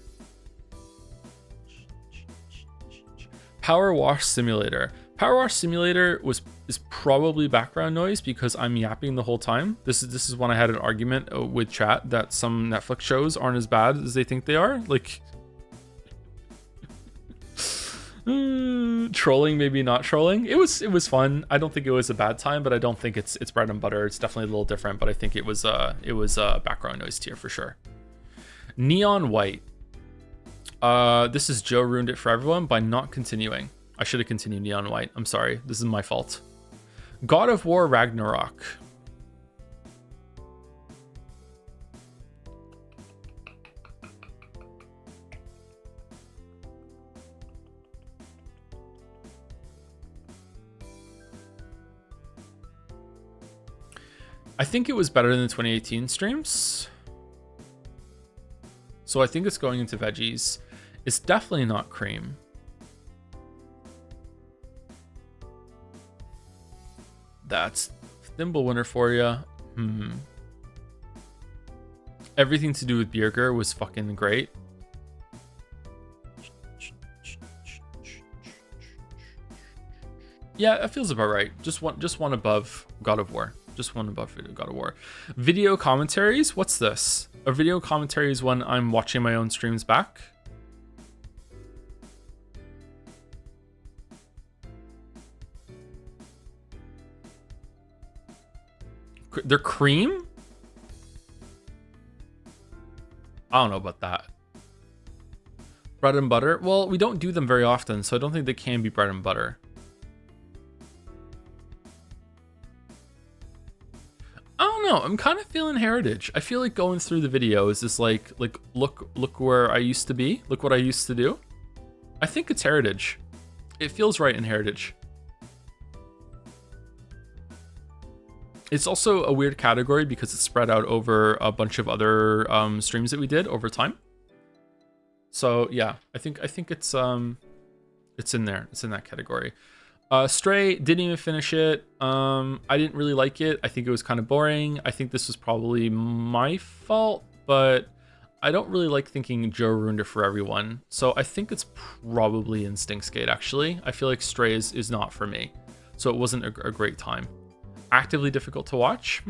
Power Wash Simulator. Power Wash Simulator is probably background noise because I'm yapping the whole time. This is when I had an argument with chat that some Netflix shows aren't as bad as they think they are. Like trolling, maybe not trolling. It was fun. I don't think it was a bad time, but I don't think it's bread and butter. It's definitely a little different, but I think it was background noise tier for sure. Neon White. This is Joe ruined it for everyone by not continuing. I should have continued Neon White. I'm sorry. This is my fault. God of War Ragnarok. I think it was better than the 2018 streams. So I think it's going into veggies. It's definitely not cream. That's Thimble Winner for you. Everything to do with Bjerger was fucking great. Yeah, that feels about right. Just one above God of War. Just one above God of War. Video commentaries. What's this? A video commentary is when I'm watching my own streams back. They're cream? I don't know about that. Bread and butter? Well, we don't do them very often, so I don't think they can be bread and butter. I don't know. I'm kind of feeling heritage. I feel like going through the videos is like look where I used to be. Look what I used to do. I think it's heritage. It feels right in heritage. It's also a weird category because it's spread out over a bunch of other streams that we did over time. So yeah, I think it's in there. It's in that category. Stray, didn't even finish it. I didn't really like it. I think it was kind of boring. I think this was probably my fault, but I don't really like thinking Joe ruined it for everyone. So I think it's probably Instinct's Gate, actually. I feel like Stray is not for me. So it wasn't a great time. Actively difficult to watch?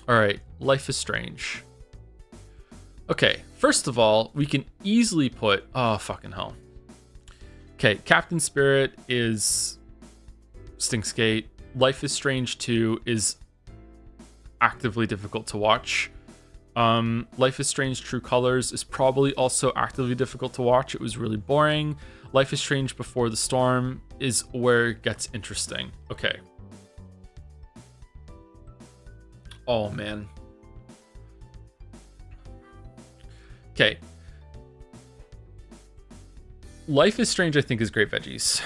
Alright, Life is Strange. Okay, first of all, we can easily put... Oh, fucking hell. Okay, Captain Spirit is Instinct's Gate. Life is Strange 2 is actively difficult to watch. Life is Strange True Colors is probably also actively difficult to watch. It was really boring. Life is Strange Before the Storm is where it gets interesting. Okay. Oh, man. Okay. Life is Strange, I think, is Great Veggies.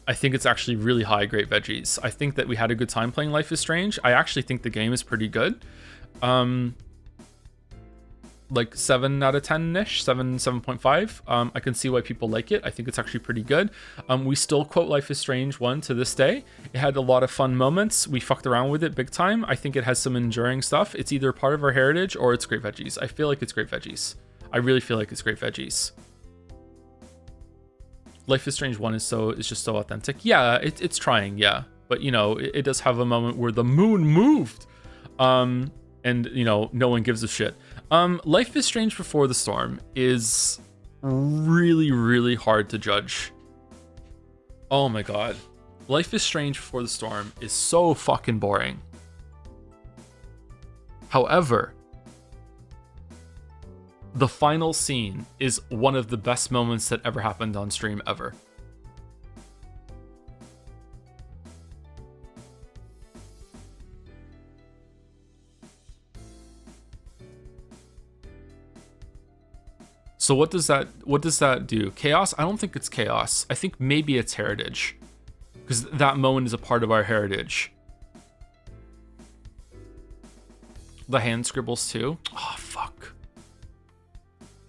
I think it's actually really high Great Veggies. I think that we had a good time playing Life is Strange. I actually think the game is pretty good. Like 7 out of 10-ish, 7.5. I can see why people like it. I think it's actually pretty good. We still quote Life is Strange 1 to this day. It had a lot of fun moments. We fucked around with it big time. I think it has some enduring stuff. It's either part of our heritage or it's Great Veggies. I feel like it's Great Veggies. I really feel like it's Great Veggies. Life is Strange 1 is just so authentic. Yeah, it's trying, yeah. But, you know, it does have a moment where the moon moved. And, you know, no one gives a shit. Life is Strange Before the Storm is really, really hard to judge. Oh my god. Life is Strange Before the Storm is so fucking boring. However, the final scene is one of the best moments that ever happened on stream ever. So what does that do? Chaos? I don't think it's chaos. I think maybe it's heritage. Because that moment is a part of our heritage. The hand scribbles too? Oh, fuck.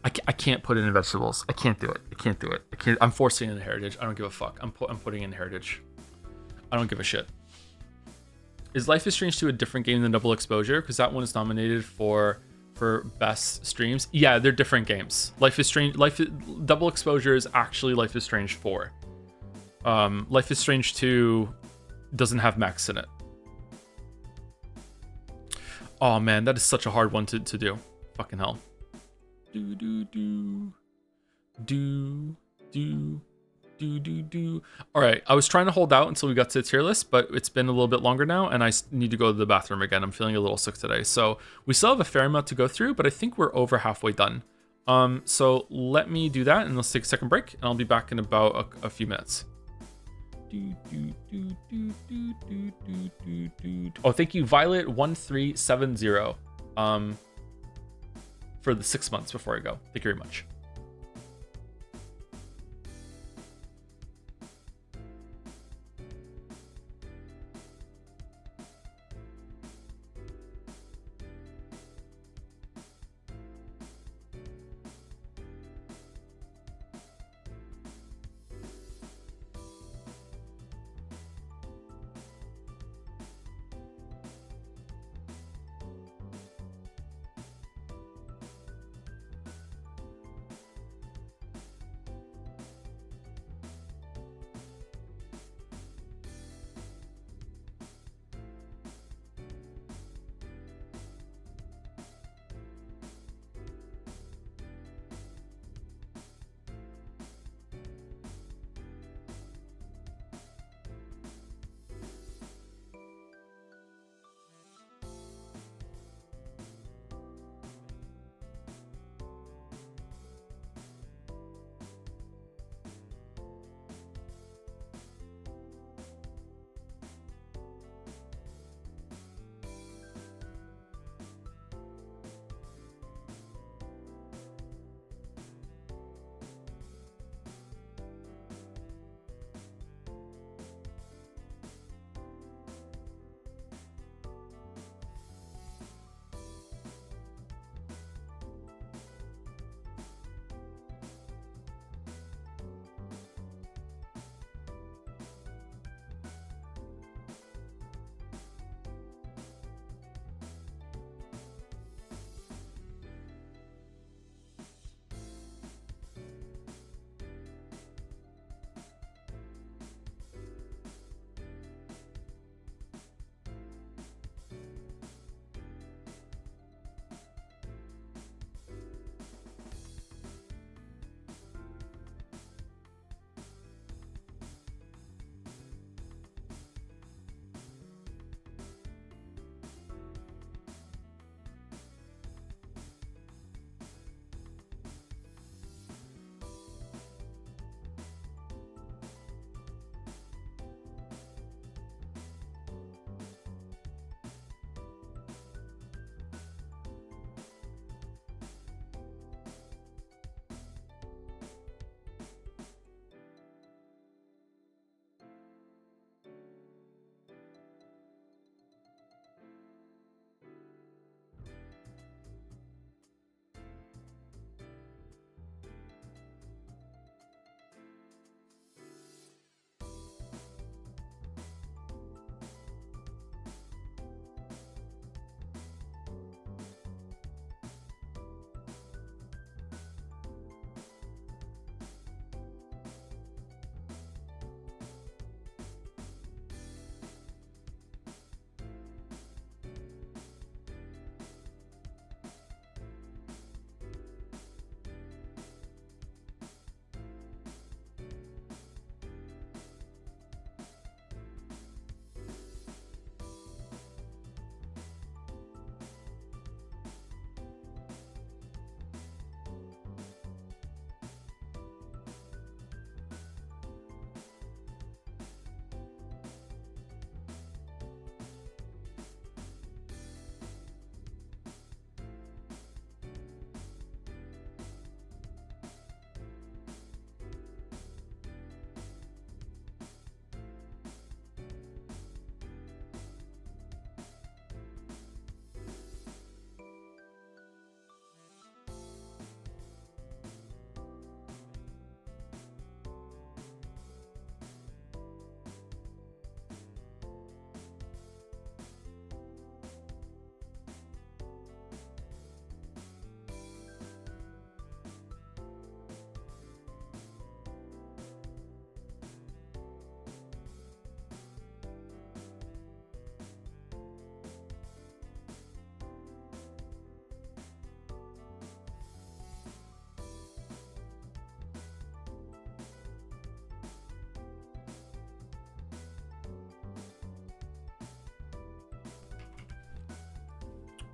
I can't put it in vegetables. I can't do it. I'm forcing it in heritage. I don't give a fuck. I'm putting in heritage. I don't give a shit. Is Life is Strange 2 a different game than Double Exposure? Because that one is nominated for best streams. Yeah, they're different games. Double Exposure is actually Life is Strange 4. Life is Strange 2 doesn't have mechs in it. Oh man, that is such a hard one to do. Fucking hell. All right, I was trying to hold out until we got to the tier list, but it's been a little bit longer now, and I need to go to the bathroom again. I'm feeling a little sick today, so we still have a fair amount to go through, but I think we're over halfway done. So let me do that, and let's take a second break, and I'll be back in about a few minutes. Oh, thank you, Violet1370, for the 6 months before I go. Thank you very much.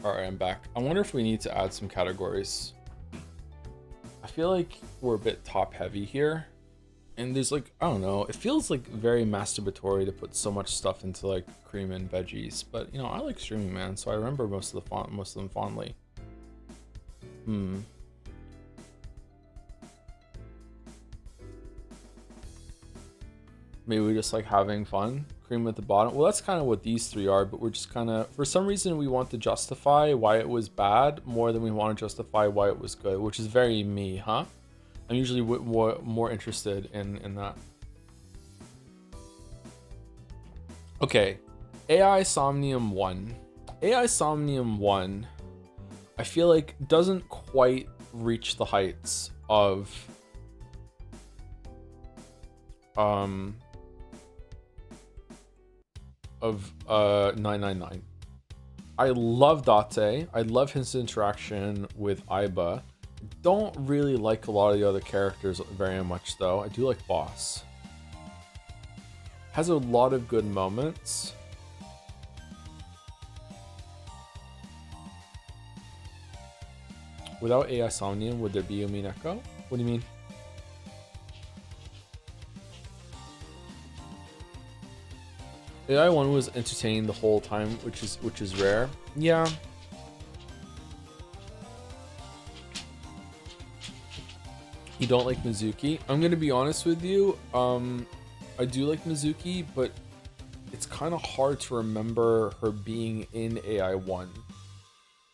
Alright, I'm back. I wonder if we need to add some categories. I feel like we're a bit top heavy here. And there's like, I don't know, it feels like very masturbatory to put so much stuff into like cream and veggies. But you know, I like streaming, man, so I remember most of them fondly. Maybe we just like having fun. Cream at the bottom. Well, that's kind of what these three are, but we're just kind of, for some reason, we want to justify why it was bad more than we want to justify why it was good, which is very me, huh? I'm usually more interested in that. Okay, AI Somnium 1. AI Somnium 1, I feel like doesn't quite reach the heights of 999. I love Date. I love his interaction with Aiba. Don't really like a lot of the other characters very much though. I do like Boss. Has a lot of good moments. Without AI Somnium, would there be a Mineko? What do you mean? AI 1 was entertaining the whole time, which is rare. Yeah. You don't like Mizuki? I'm gonna be honest with you. I do like Mizuki, but it's kind of hard to remember her being in AI 1.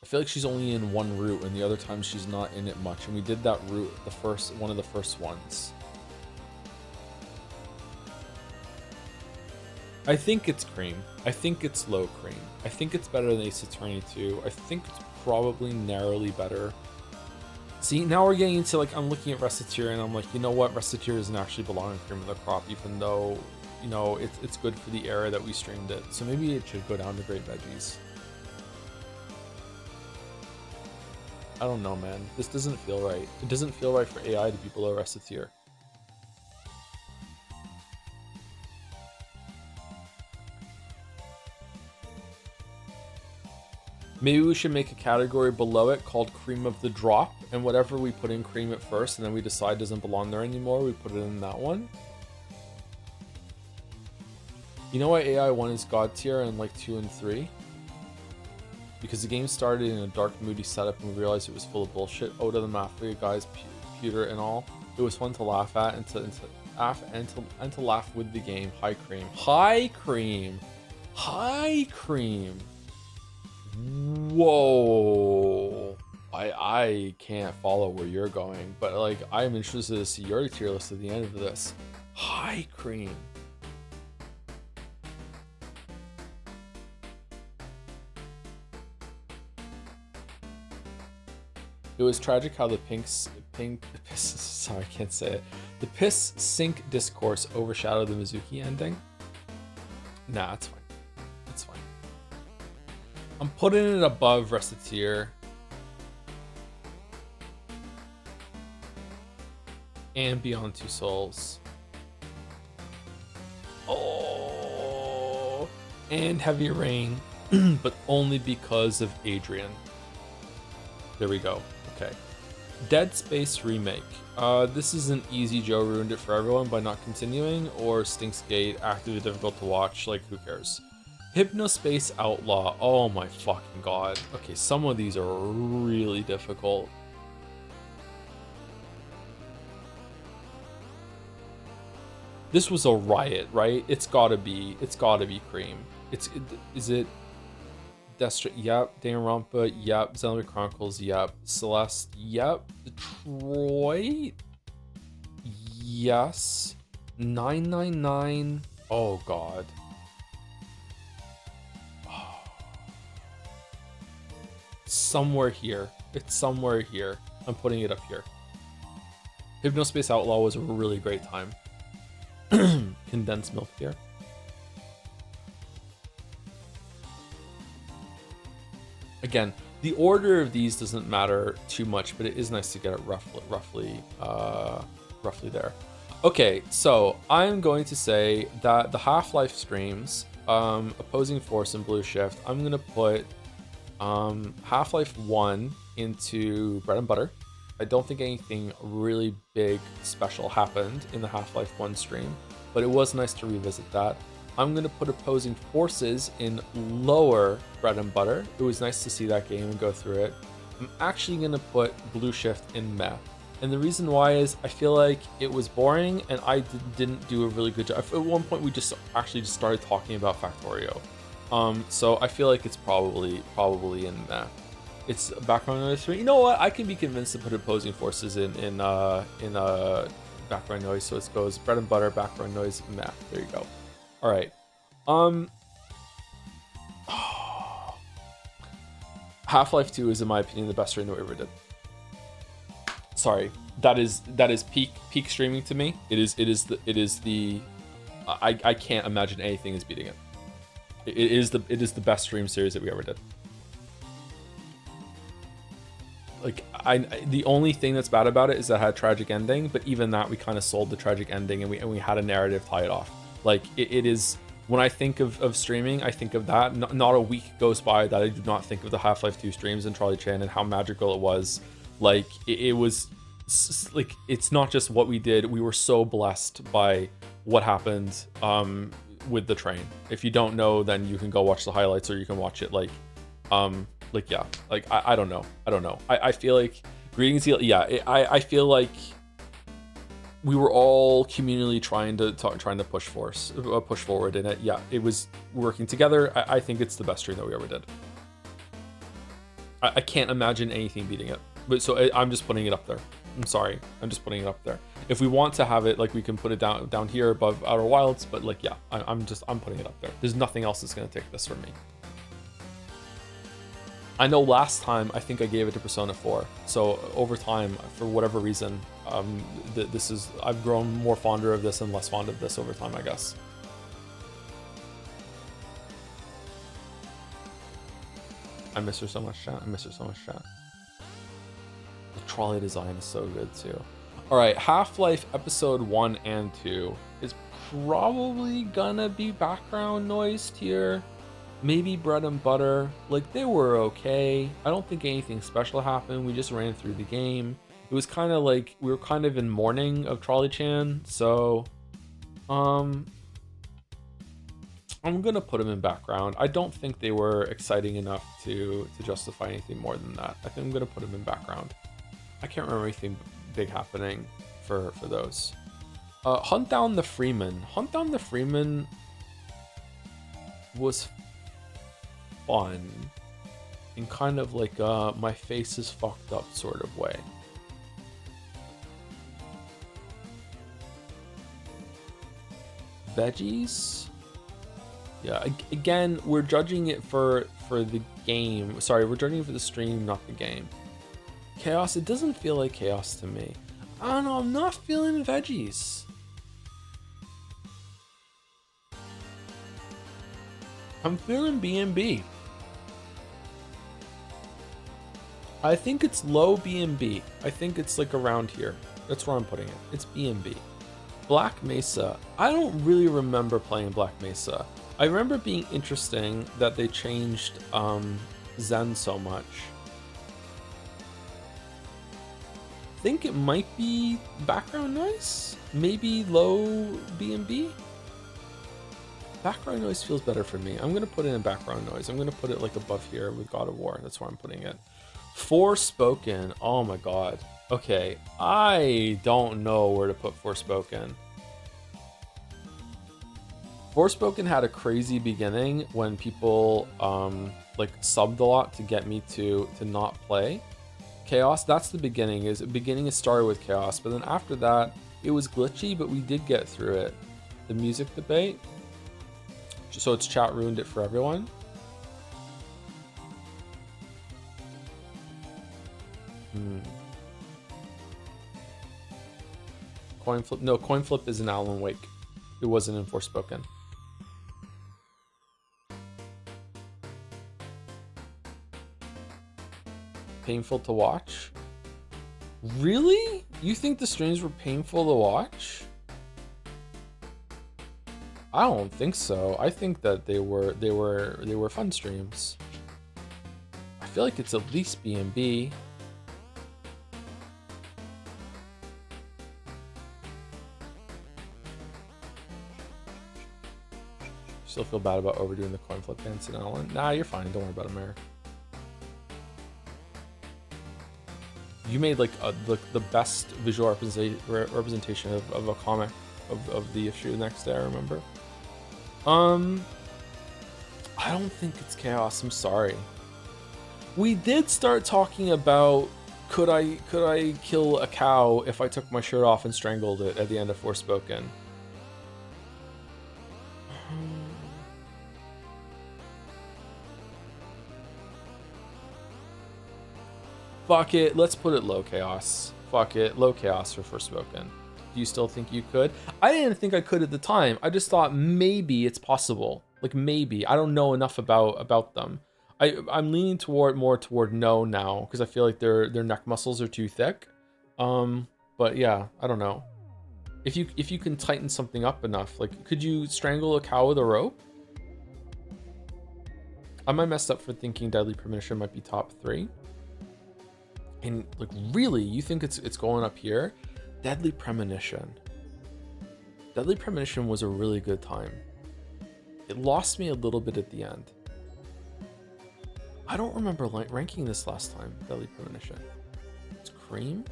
I feel like she's only in one route, and the other times she's not in it much. And we did that route, one of the first ones. I think it's cream. I think it's low cream. I think it's better than Ace Attorney 2. I think it's probably narrowly better. See, now we're getting into like, I'm looking at Reciteer and I'm like, you know what? Reciteer doesn't actually belong in Cream of the Crop, even though, you know, it's good for the era that we streamed it. So maybe it should go down to Great Veggies. I don't know, man. This doesn't feel right. It doesn't feel right for AI to be below Reciteer. Maybe we should make a category below it called Cream of the Drop, and whatever we put in cream at first and then we decide doesn't belong there anymore, we put it in that one. You know why AI 1 is God tier and like 2 and 3? Because the game started in a dark, moody setup and we realized it was full of bullshit. Oda the Mafia guy's computer and all. It was fun to laugh at and to laugh with the game. High cream. High cream! High cream! Whoa, I can't follow where you're going, but like I'm interested to see your tier list at the end of this. High cream. It was tragic how the sorry, I can't say it. The piss sink discourse overshadowed the Mizuki ending. Nah, it's fine. It's fine. I'm putting it above Reciteer. And Beyond Two Souls. Oh, and Heavy Rain, but only because of Adrian. There we go. Okay. Dead Space Remake. This is an easy Joe ruined it for everyone by not continuing, or Stinks Gate, actively difficult to watch, like who cares? Hypnospace Outlaw. Oh my fucking god. Okay, some of these are really difficult. This was a riot, right? It's gotta be cream. Is it Destra? Yep. Danganronpa? Yep. Xenoblade Chronicles? Yep. Celeste? Yep. Detroit? Yes. 999? Oh god. Somewhere here. It's somewhere here. I'm putting it up here. Hypnospace Outlaw was a really great time. Condensed milk here. Again, the order of these doesn't matter too much, but it is nice to get it roughly there. Okay, so I'm going to say that the Half-Life streams, Opposing Force and Blue Shift, I'm gonna put Half-Life 1 into Bread and Butter. I don't think anything really big special happened in the Half-Life 1 stream, but it was nice to revisit that. I'm going to put Opposing Forces in lower Bread and Butter. It was nice to see that game and go through it. I'm actually going to put Blue Shift in Meh. And the reason why is I feel like it was boring and I didn't do a really good job. At one point, we just started talking about Factorio. So I feel like it's probably in Meh. It's background noise 3. You know what? I can be convinced to put Opposing Forces in background noise. So it goes Bread and Butter, background noise, Meh. There you go. All right. Half-Life 2 is, in my opinion, the best stream that we ever did. Sorry, that is peak streaming to me. It is the I can't imagine anything is beating it. It is the best stream series that we ever did. Like the only thing that's bad about it is that it had a tragic ending, but even that we kind of sold the tragic ending and we had a narrative tie it off. Like it is, when I think of streaming, I think of that. Not a week goes by that I do not think of the Half-Life 2 streams and Charlie Chan and how magical it was. Like it was like, it's not just what we did. We were so blessed by what happened with the train. If you don't know, then you can go watch the highlights or you can watch it. Yeah, like I don't know. I feel like Greetings, I feel like we were all communally trying to push forward in it. Yeah, it was working together. I think it's the best stream that we ever did. I can't imagine anything beating it. But so I'm just putting it up there. I'm sorry, I'm just putting it up there. If we want to have it, like, we can put it down here above Outer Wilds. But like, yeah, I'm putting it up there. There's nothing else that's gonna take this from me. I know last time I think I gave it to Persona 4. So over time, for whatever reason, I've grown more fonder of this and less fond of this over time, I guess. I miss her so much, chat. The trolley design is so good too. All right, Half-Life episode 1 and 2 is probably gonna be background noise tier. Maybe Bread and Butter. Like, they were okay. I don't think anything special happened. We just ran through the game. It was kind of like we were kind of in mourning of Trolley Chan. So, I'm gonna put them in background. I don't think they were exciting enough to justify anything more than that. I think I'm gonna put them in background. I can't remember anything big happening for those. Hunt Down the Freeman. Hunt Down the Freeman was fun in kind of like my face is fucked up sort of way. Veggies? Yeah, again, we're judging it for the game. Sorry, we're judging it for the stream, not the game. Chaos, it doesn't feel like chaos to me. I don't know, I'm not feeling veggies. I'm feeling B&B. I think it's low B&B. I think it's like around here. That's where I'm putting it. It's B&B. Black Mesa. I don't really remember playing Black Mesa. I remember being interesting that they changed Zen so much. I think it might be background noise? Maybe low B&B? Background noise feels better for me. I'm gonna put it in background noise. I'm gonna put it like above here with God of War. That's where I'm putting it. Forspoken. Oh my god. Okay, I don't know where to put Forspoken. Forspoken had a crazy beginning when people like subbed a lot to get me to not play. Chaos, that's the beginning. It started with Chaos, but then after that it was glitchy, but we did get through it. The music debate. So it's chat ruined it for everyone. Coin flip. No, coin flip is in Alan Wake. It wasn't in Forspoken. Painful to watch. Really? You think the streams were painful to watch? I don't think so. I think that they were fun streams. feel like it's at least B&B. Still feel bad about overdoing the coin flip dance in Alan. Nah, you're fine. Don't worry about it, Mary. You made like the best visual representation of a comic of the issue the next day, I remember. I don't think it's chaos. I'm sorry. We did start talking about could I kill a cow if I took my shirt off and strangled it at the end of Forspoken. Fuck it, let's put it low chaos. Fuck it, low chaos for Forspoken. Do you still think you could? I didn't think I could at the time. I just thought maybe it's possible. Like maybe. I don't know enough about them. I'm leaning more toward no now because I feel like their neck muscles are too thick. But yeah, I don't know. If you can tighten something up enough, like could you strangle a cow with a rope? Am I messed up for thinking Deadly Premonition might be top 3? And like really, you think it's going up here? Deadly Premonition. Deadly Premonition was a really good time. It lost me a little bit at the end. I don't remember ranking this last time, Deadly Premonition. It's cream?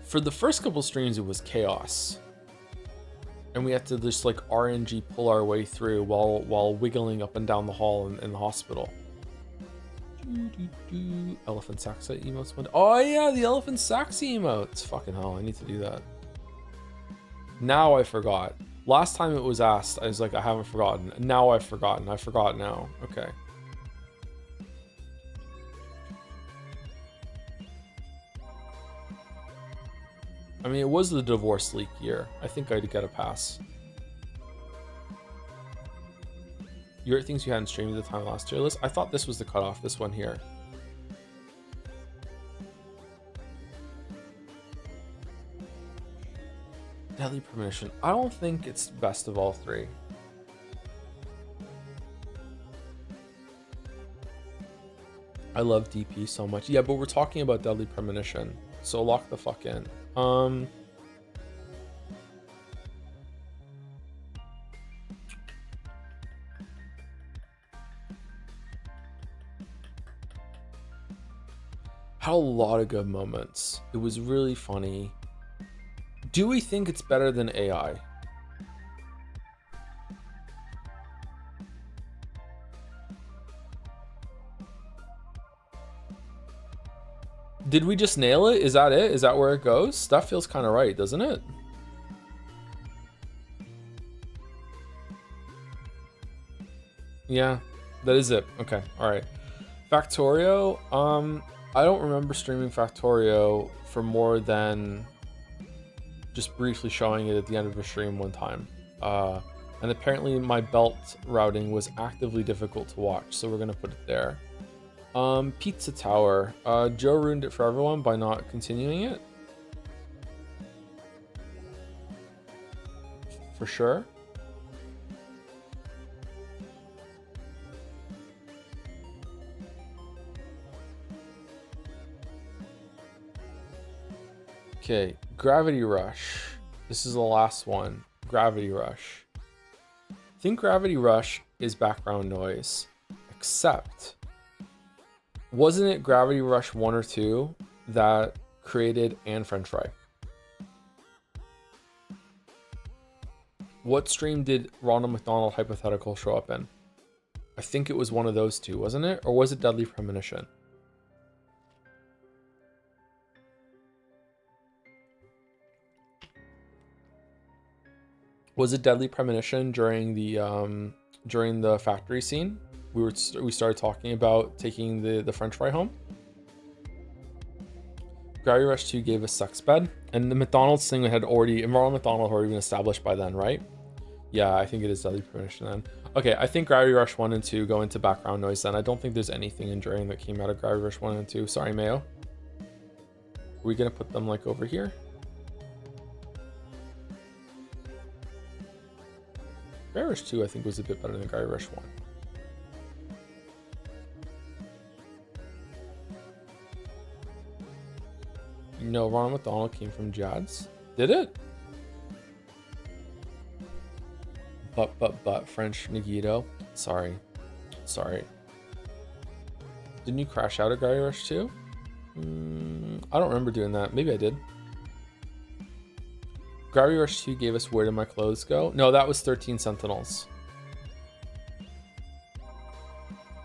For the first couple streams, it was chaos. And we had to just like RNG pull our way through while wiggling up and down the hall in the hospital. Elephant Saxa emotes. Oh yeah, the Elephant Saxa emotes. Fucking hell, I need to do that. Now I forgot. Last time it was asked, I was like, I haven't forgotten. Now I've forgotten. I forgot now. Okay. I mean, it was the divorce leak year. I think I'd get a pass. You're at things you hadn't streamed at the time of last tier list. I thought this was the cutoff, this one here. Deadly Premonition. I don't think it's best of all 3. I love DP so much. Yeah, but we're talking about Deadly Premonition. So lock the fuck in. Had a lot of good moments. It was really funny. Do we think it's better than AI? Did we just nail it? Is that it? Is that where it goes? That feels kind of right, doesn't it? Yeah, that is it. Okay, all right. Factorio. I don't remember streaming Factorio for more than just briefly showing it at the end of a stream one time. And apparently my belt routing was actively difficult to watch, so we're gonna put it there. Pizza Tower. Joe ruined it for everyone by not continuing it. For sure. Okay, Gravity Rush. This is the last one. Gravity Rush. I think Gravity Rush is background noise, except wasn't it Gravity Rush 1 or 2 that created and French Fry? What stream did Ronald McDonald Hypothetical show up in? I think it was one of those two, wasn't it? Or was it Deadly Premonition? Was it Deadly Premonition during the factory scene? We started talking about taking the French fry home. Gravity Rush 2 gave us sex bed, and the McDonald's thing had already, Ronald McDonald had already been established by then, right? Yeah, I think it is Deadly Premonition then. Okay, I think Gravity Rush 1 and 2 go into background noise then. I don't think there's anything enduring that came out of Gravity Rush 1 and 2. Sorry, Mayo. Are we gonna put them like over here? Gary Rush 2, I think, was a bit better than Gary Rush 1. You know, Ronald McDonald came from Jads. Did it? But, French Nagito. Sorry. Didn't you crash out of Gary Rush 2? I don't remember doing that. Maybe I did. Gary Rush 2 gave us Where Did My Clothes Go? No, that was 13 Sentinels.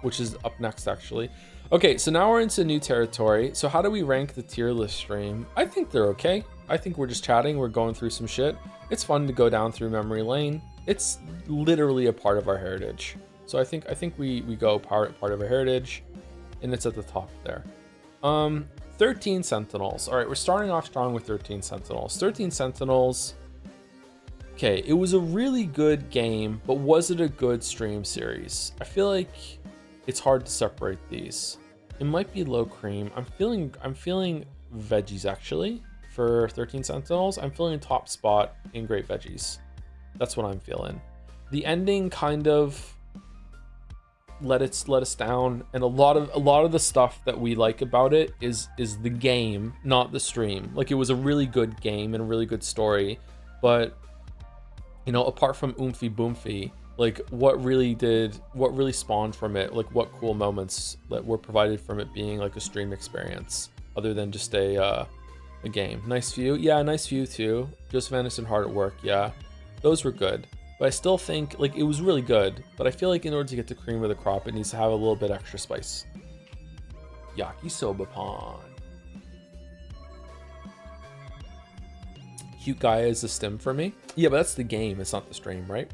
Which is up next, actually. Okay, so now we're into new territory. So how do we rank the tier list stream? I think they're okay. I think we're just chatting. We're going through some shit. It's fun to go down through memory lane. It's literally a part of our heritage. So I think we go part of our heritage, and it's at the top there. 13 Sentinels. All right, we're starting off strong with 13 Sentinels. 13 Sentinels. Okay, it was a really good game, but was it a good stream series? I feel like it's hard to separate these. It might be low cream. I'm feeling veggies actually for 13 Sentinels. I'm feeling top spot in great veggies. That's what I'm feeling. The ending kind of let us down, and a lot of the stuff that we like about it is the game, not the stream. Like, it was a really good game and a really good story, but you know, apart from Oomphy Boomfy, like what really spawned from it, like what cool moments that were provided from it being like a stream experience other than just a game. Nice view. Yeah, nice view too. Joseph Anderson hard at work. Yeah, those were good. But I still think like it was really good, but I feel like in order to get the cream of the crop, it needs to have a little bit extra spice. Yakisoba Cute guy is a stim for me. Yeah, but that's the game, it's not the stream, right?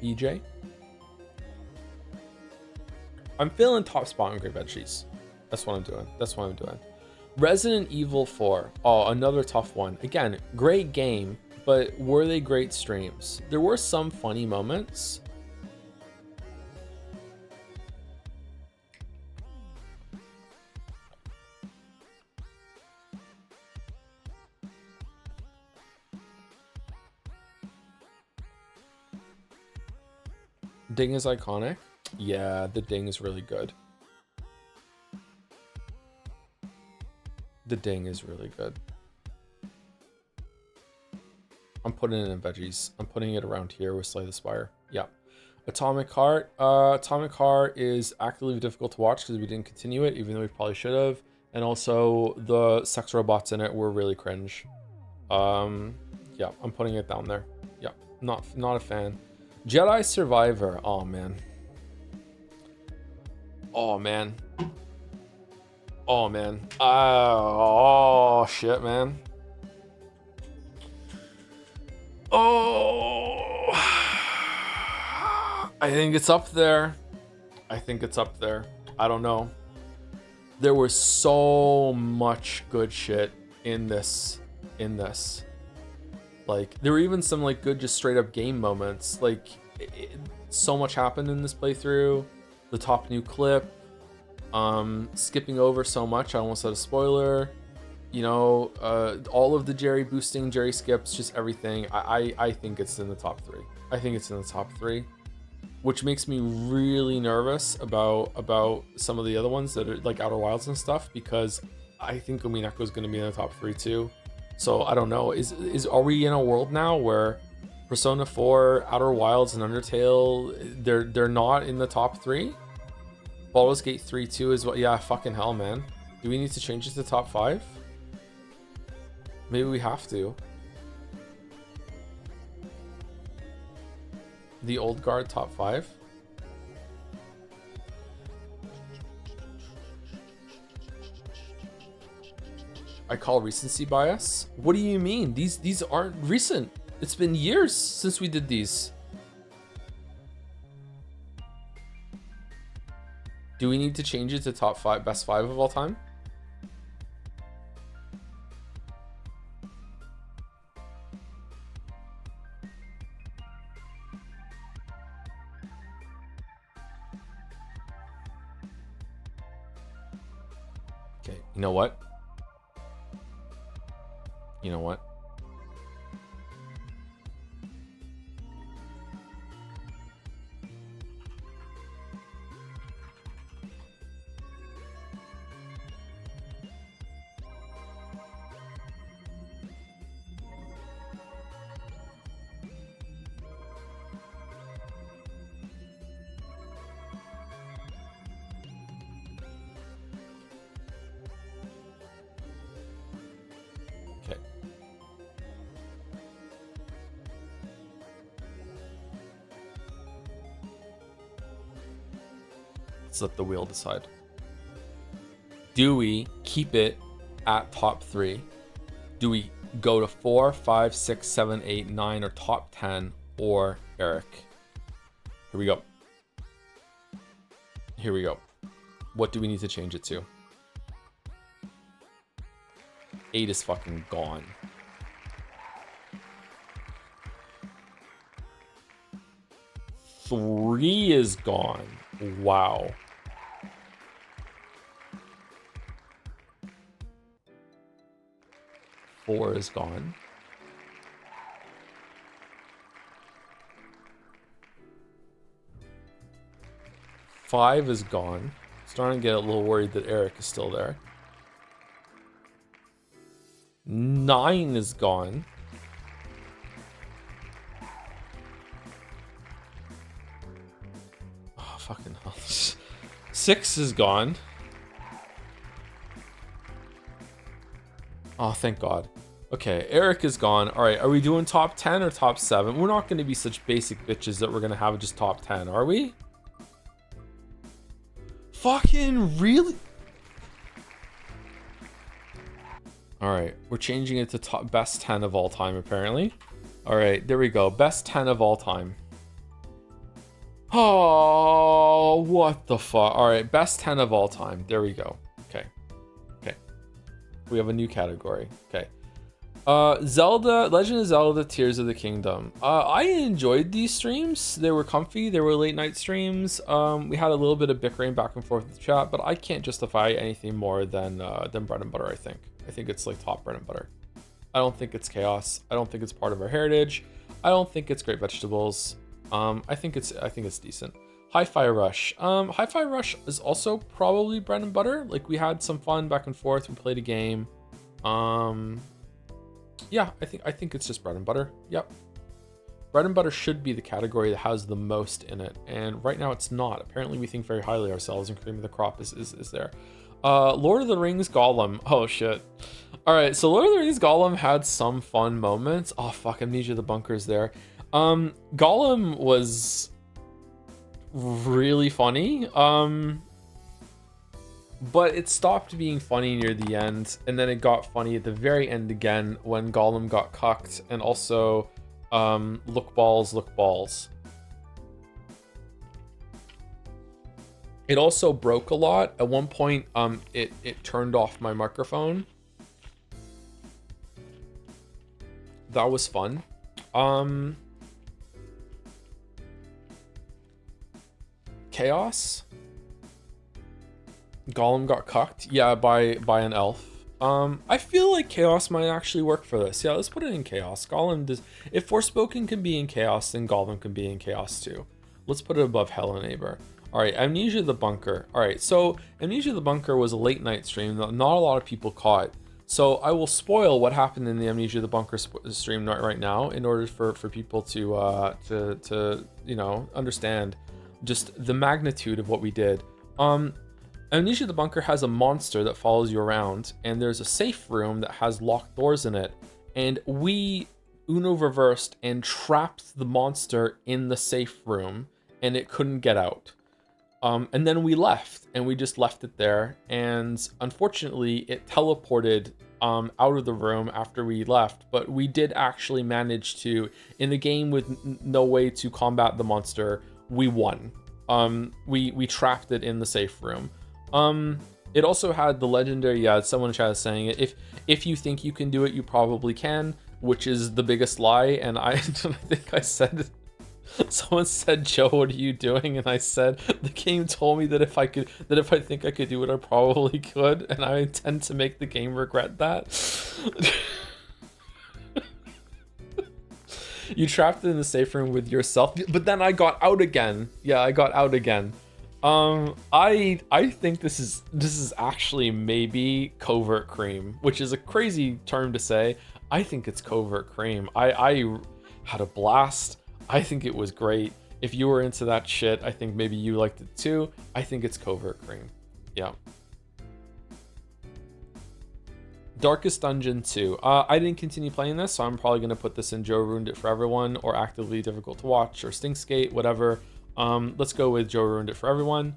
EJ. I'm feeling top spot in great veggies. That's what I'm doing. Resident Evil 4. Oh, another tough one. Again, great game, but were they great streams? There were some funny moments. Ding is iconic. Yeah, the ding is really good. The ding is really good. I'm putting it in veggies. I'm putting it around here with Slay the Spire. Yeah. Atomic Heart. Atomic Heart is actively difficult to watch because we didn't continue it, even though we probably should have. And also the sex robots in it were really cringe. Yeah, I'm putting it down there. Yeah, not a fan. Jedi Survivor. Oh man. Oh man. Oh man. Oh shit, man. Oh. I think it's up there. I don't know. There was so much good shit in this. Like, there were even some like good just straight up game moments. Like, so much happened in this playthrough. The top new clip. Skipping over so much, I almost said a spoiler. You know, all of the Jerry boosting, Jerry skips, just everything. I think it's in the top 3. Which makes me really nervous about some of the other ones that are like Outer Wilds and stuff, because I think Umineko is going to be in the top 3 too. So I don't know. Are we in a world now where Persona 4, Outer Wilds, and Undertale, they're not in the top 3? Baldur's Gate 3 too is what? Yeah, fucking hell, man. Do we need to change it to top 5? Maybe we have to. The Old Guard top 5. I call recency bias. What do you mean? These aren't recent. It's been years since we did these. Do we need to change it to top 5, best 5 of all time? Okay, you know what? Let's let the wheel decide. Do we keep it at top 3? Do we go to 4, 5, 6, 7, 8, 9, or top 10, or Eric? Here we go. Here we go. What do we need to change it to? 8 is fucking gone. 3 is gone. Wow. Four is gone. Five is gone. Starting to get a little worried that Eric is still there. 9 is gone. Oh, fucking hell. 6 is gone. Oh, thank God. Okay, Eric is gone. All right, are we doing top 10 or top 7? We're not going to be such basic bitches that we're going to have just top 10, are we? Fucking really? All right, we're changing it to top best 10 of all time, apparently. All right, there we go. Best 10 of all time. Oh, what the fuck? All right, best 10 of all time. There we go. Okay. Okay. We have a new category. Okay. Zelda, Legend of Zelda, Tears of the Kingdom. I enjoyed these streams. They were comfy. They were late night streams. We had a little bit of bickering back and forth with the chat, but I can't justify anything more than bread and butter, I think. I think it's like top bread and butter. I don't think it's chaos. I don't think it's part of our heritage. I don't think it's great vegetables. I think it's decent. Hi-Fi Rush. Hi-Fi Rush is also probably bread and butter. Like, we had some fun back and forth. We played a game. Yeah, I think it's just bread and butter. Yep. Bread and butter should be the category that has the most in it, and right now it's not. Apparently we think very highly of ourselves, and cream of the crop is there. Lord of the Rings Gollum. Oh shit. All right, so Lord of the Rings Gollum had some fun moments. Oh fuck, Amnesia the Bunker's there. Gollum was really funny. But it stopped being funny near the end, and then it got funny at the very end again when Gollum got cucked, and also look balls, look balls. It also broke a lot. At one point, it turned off my microphone. That was fun. Chaos. Gollum got cucked. Yeah, by an elf. I feel like Chaos might actually work for this. Yeah, let's put it in Chaos. Gollum does. If Forspoken can be in Chaos, then Gollum can be in Chaos too. Let's put it above Hell and Eber. All right, Amnesia the Bunker. All right, so Amnesia the Bunker was a late night stream that not a lot of people caught. So I will spoil what happened in the Amnesia the Bunker stream right now in order for people to you know, understand just the magnitude of what we did. Amnesia the Bunker has a monster that follows you around, and there's a safe room that has locked doors in it, and we Uno reversed and trapped the monster in the safe room, and it couldn't get out. And then we left, and we just left it there, and unfortunately it teleported out of the room after we left, but we did actually manage to, in a game with no way to combat the monster, we won. We trapped it in the safe room. It also had the legendary, yeah, someone in chat is saying it, if you think you can do it, you probably can, which is the biggest lie. And I think I said, someone said, Joe, what are you doing? And I said, the game told me that if I think I could do it, I probably could. And I intend to make the game regret that. You trapped it in the safe room with yourself, but then I got out again. Yeah, I got out again. I think this is actually maybe covert cream, which is a crazy term to say. I think it's covert cream. I had a blast. I think it was great. If you were into that shit, I think maybe you liked it too. I think it's covert cream. Yeah. Darkest Dungeon 2. I didn't continue playing this, so I'm probably going to put this in Joe Ruined It for Everyone, or Actively Difficult to Watch, or Stinkskate, whatever. Let's go with Joe Ruined It for Everyone.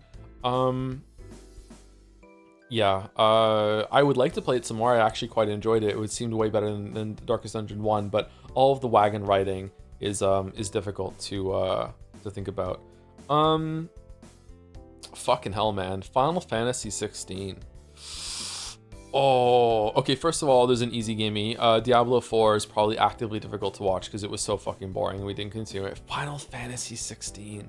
Yeah, I would like to play it some more. I actually quite enjoyed it. It seemed way better than Darkest Dungeon 1, but all of the wagon riding is difficult to think about. Fucking hell, man. Final Fantasy 16. Oh, okay, first of all, there's an easy gimme. Diablo 4 is probably actively difficult to watch because it was so fucking boring and we didn't continue it. Final Fantasy 16.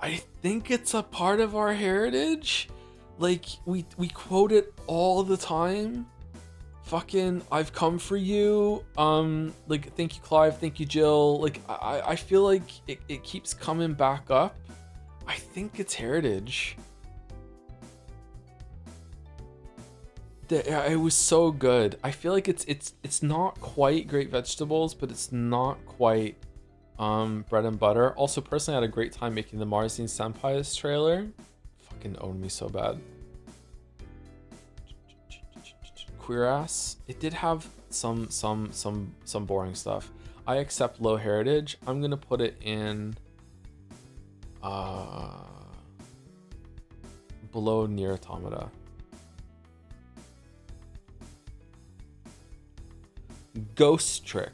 I think it's a part of our heritage. Like, we quote it all the time. Fucking, I've come for you. Like, thank you, Clive. Thank you, Jill. Like, I feel like it keeps coming back up. I think it's heritage. It was so good. I feel like it's not quite Great Vegetables, but it's not quite bread and butter. Also, personally, I had a great time making the Marzine Senpai's trailer. Fucking owned me so bad. Queer Ass. It did have some boring stuff. I accept low heritage. I'm gonna put it in below Nier Automata. Ghost Trick.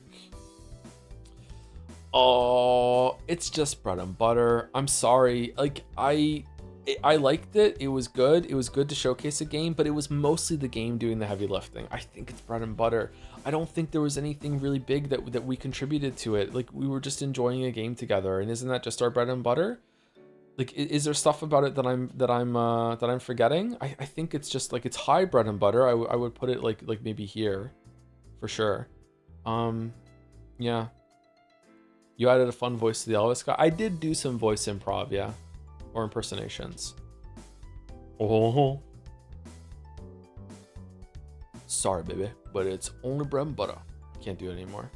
Oh, it's just bread and butter. I'm sorry. Like, I liked it. It was good. It was good to showcase a game, but it was mostly the game doing the heavy lifting. I think it's bread and butter. I don't think there was anything really big that we contributed to it. Like, we were just enjoying a game together, and isn't that just our bread and butter? Like, is there stuff about it that I'm forgetting? I think it's just like, it's high bread and butter. I would put it like maybe here, for sure. Yeah. You added a fun voice to the Elvis guy. I did do some voice improv, yeah. Or impersonations. Oh. Sorry, baby, but it's only bread and butter. Can't do it anymore.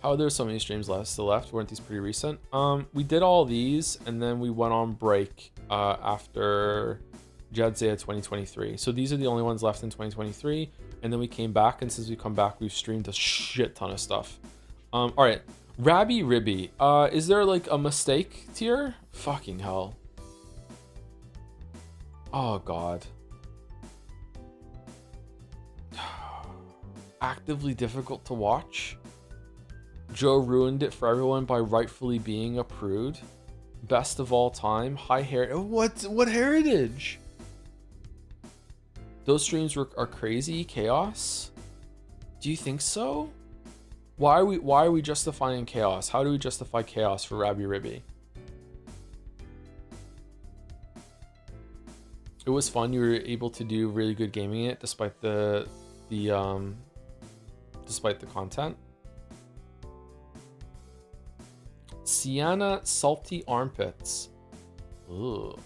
How are there so many streams still left? Weren't these pretty recent? We did all these, and then we went on break after JADSEYA 2023. So these are the only ones left in 2023, and then we came back, and since we come back, we've streamed a shit ton of stuff. All right, Rabby Ribby. Is there like a mistake tier? Fucking hell. Oh God. Actively difficult to watch. Joe ruined it for everyone by rightfully being a prude. Best of all time. High hair. What heritage? Those streams are crazy. Chaos. Do you think so? Why are we justifying chaos? How do we justify chaos for Rabby Ribby? It was fun. You were able to do really good gaming it despite the content. Sienna salty armpits. Ooh.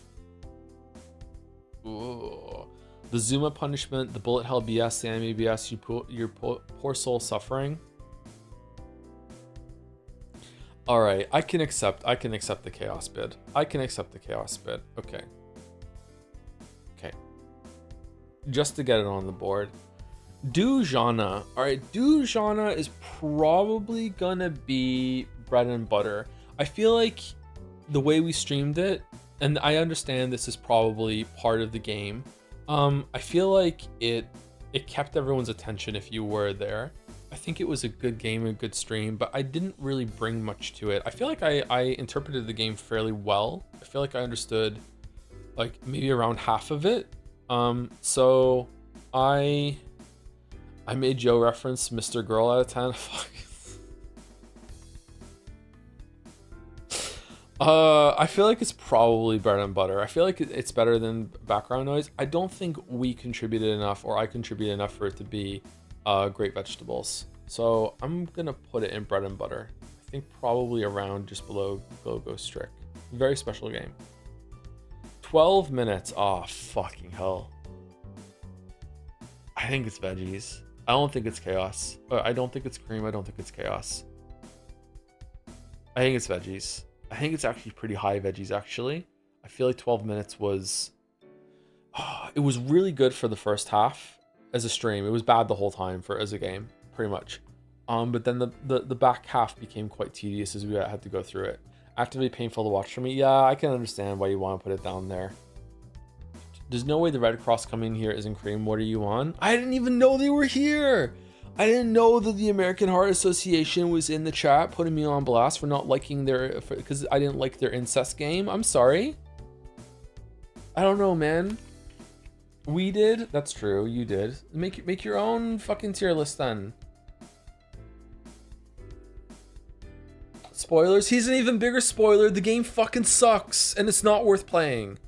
Ooh. The Zuma punishment, the bullet hell BS, the anime BS, your poor soul suffering. All right, I can accept the chaos bid. I can accept the chaos bid. Okay. Okay. Just to get it on the board. Dujana. All right, Dujana is probably gonna be bread and butter. I feel like the way we streamed it, and I understand this is probably part of the game. I feel like it kept everyone's attention if you were there. I think it was a good game, a good stream, but I didn't really bring much to it. I feel like I interpreted the game fairly well. I feel like I understood like maybe around half of it. So I made Joe reference Mr. Girl out of 10. Fuck. I feel like it's probably bread and butter. I feel like it's better than background noise. I don't think we contributed enough, or I contributed enough for it to be Great Vegetables. So I'm gonna put it in bread and butter. I think probably around just below Ghost Trick. Very special game. 12 minutes. Oh, fucking hell. I think it's veggies. I don't think it's chaos. I don't think it's cream. I don't think it's chaos. I think it's veggies. I think it's actually pretty high veggies, actually. I feel like 12 minutes was... it was really good for the first half as a stream. It was bad the whole time as a game, pretty much. But then the back half became quite tedious as we had to go through it. Actively painful to watch for me. Yeah, I can understand why you want to put it down there. There's no way the Red Cross coming here isn't cream. What are you on? I didn't even know they were here. I didn't know that the American Heart Association was in the chat putting me on blast for not liking their, because I didn't like their incest game. I'm sorry. I don't know, man. We did. That's true. You did. Make your own fucking tier list then. Spoilers. He's an even bigger spoiler. The game fucking sucks and it's not worth playing.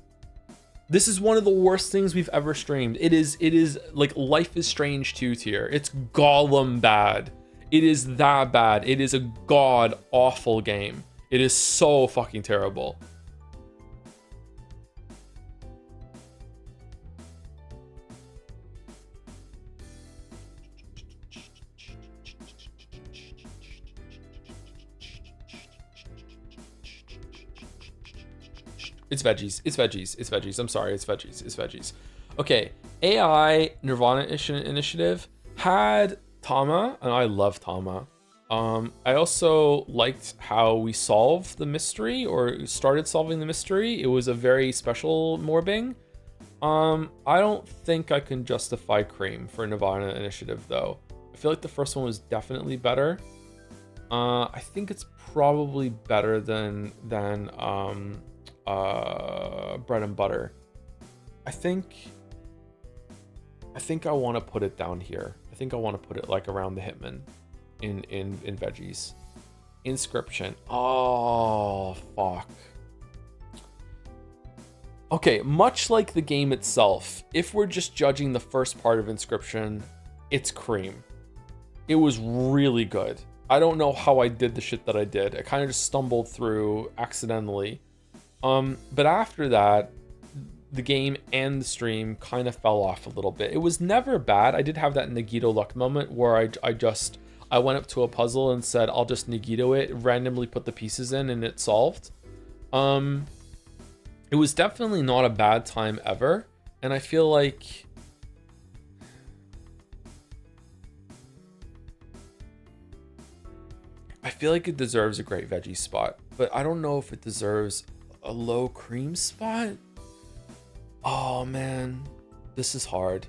This is one of the worst things we've ever streamed. It is like Life is Strange 2 tier. It's Gollum bad. It is that bad. It is a god awful game. It is so fucking terrible. It's veggies. It's veggies. It's veggies. I'm sorry. It's veggies. It's veggies. Okay. AI Nirvana Initiative had Tama, and I love Tama. I also liked how we solved the mystery, or started solving the mystery. It was a very special morbing. I don't think I can justify Cream for Nirvana Initiative though. I feel like the first one was definitely better. I think it's probably better than Bread and Butter. I think I want to put it down here. I think I want to put it like around the Hitman in veggies. Inscription. Oh fuck. Okay, much like the game itself, if we're just judging the first part of Inscription, it's Cream. It was really good. I don't know how I did the shit that I did. I kind of just stumbled through accidentally. But after that, the game and the stream kind of fell off a little bit. It was never bad. I did have that Nagito luck moment where I went up to a puzzle and said, I'll just Nagito it, randomly put the pieces in, and it solved. It was definitely not a bad time ever. And I feel like it deserves a great veggie spot, but I don't know if it deserves a low cream spot. Oh man, this is hard.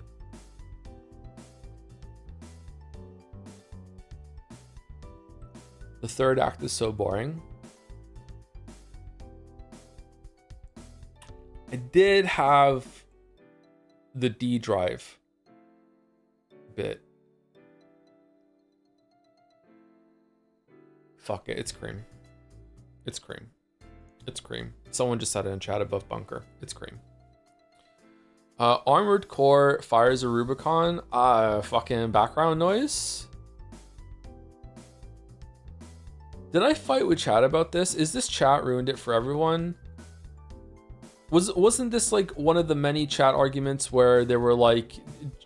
The third act is so boring. I did have the D drive bit. Fuck it, it's Cream. It's Cream. It's Cream. Someone just said it in chat above Bunker. It's Cream. Armored Core fires a Rubicon. Fucking background noise. Did I fight with chat about this? Is this chat ruined it for everyone? Wasn't this like one of the many chat arguments where they were like,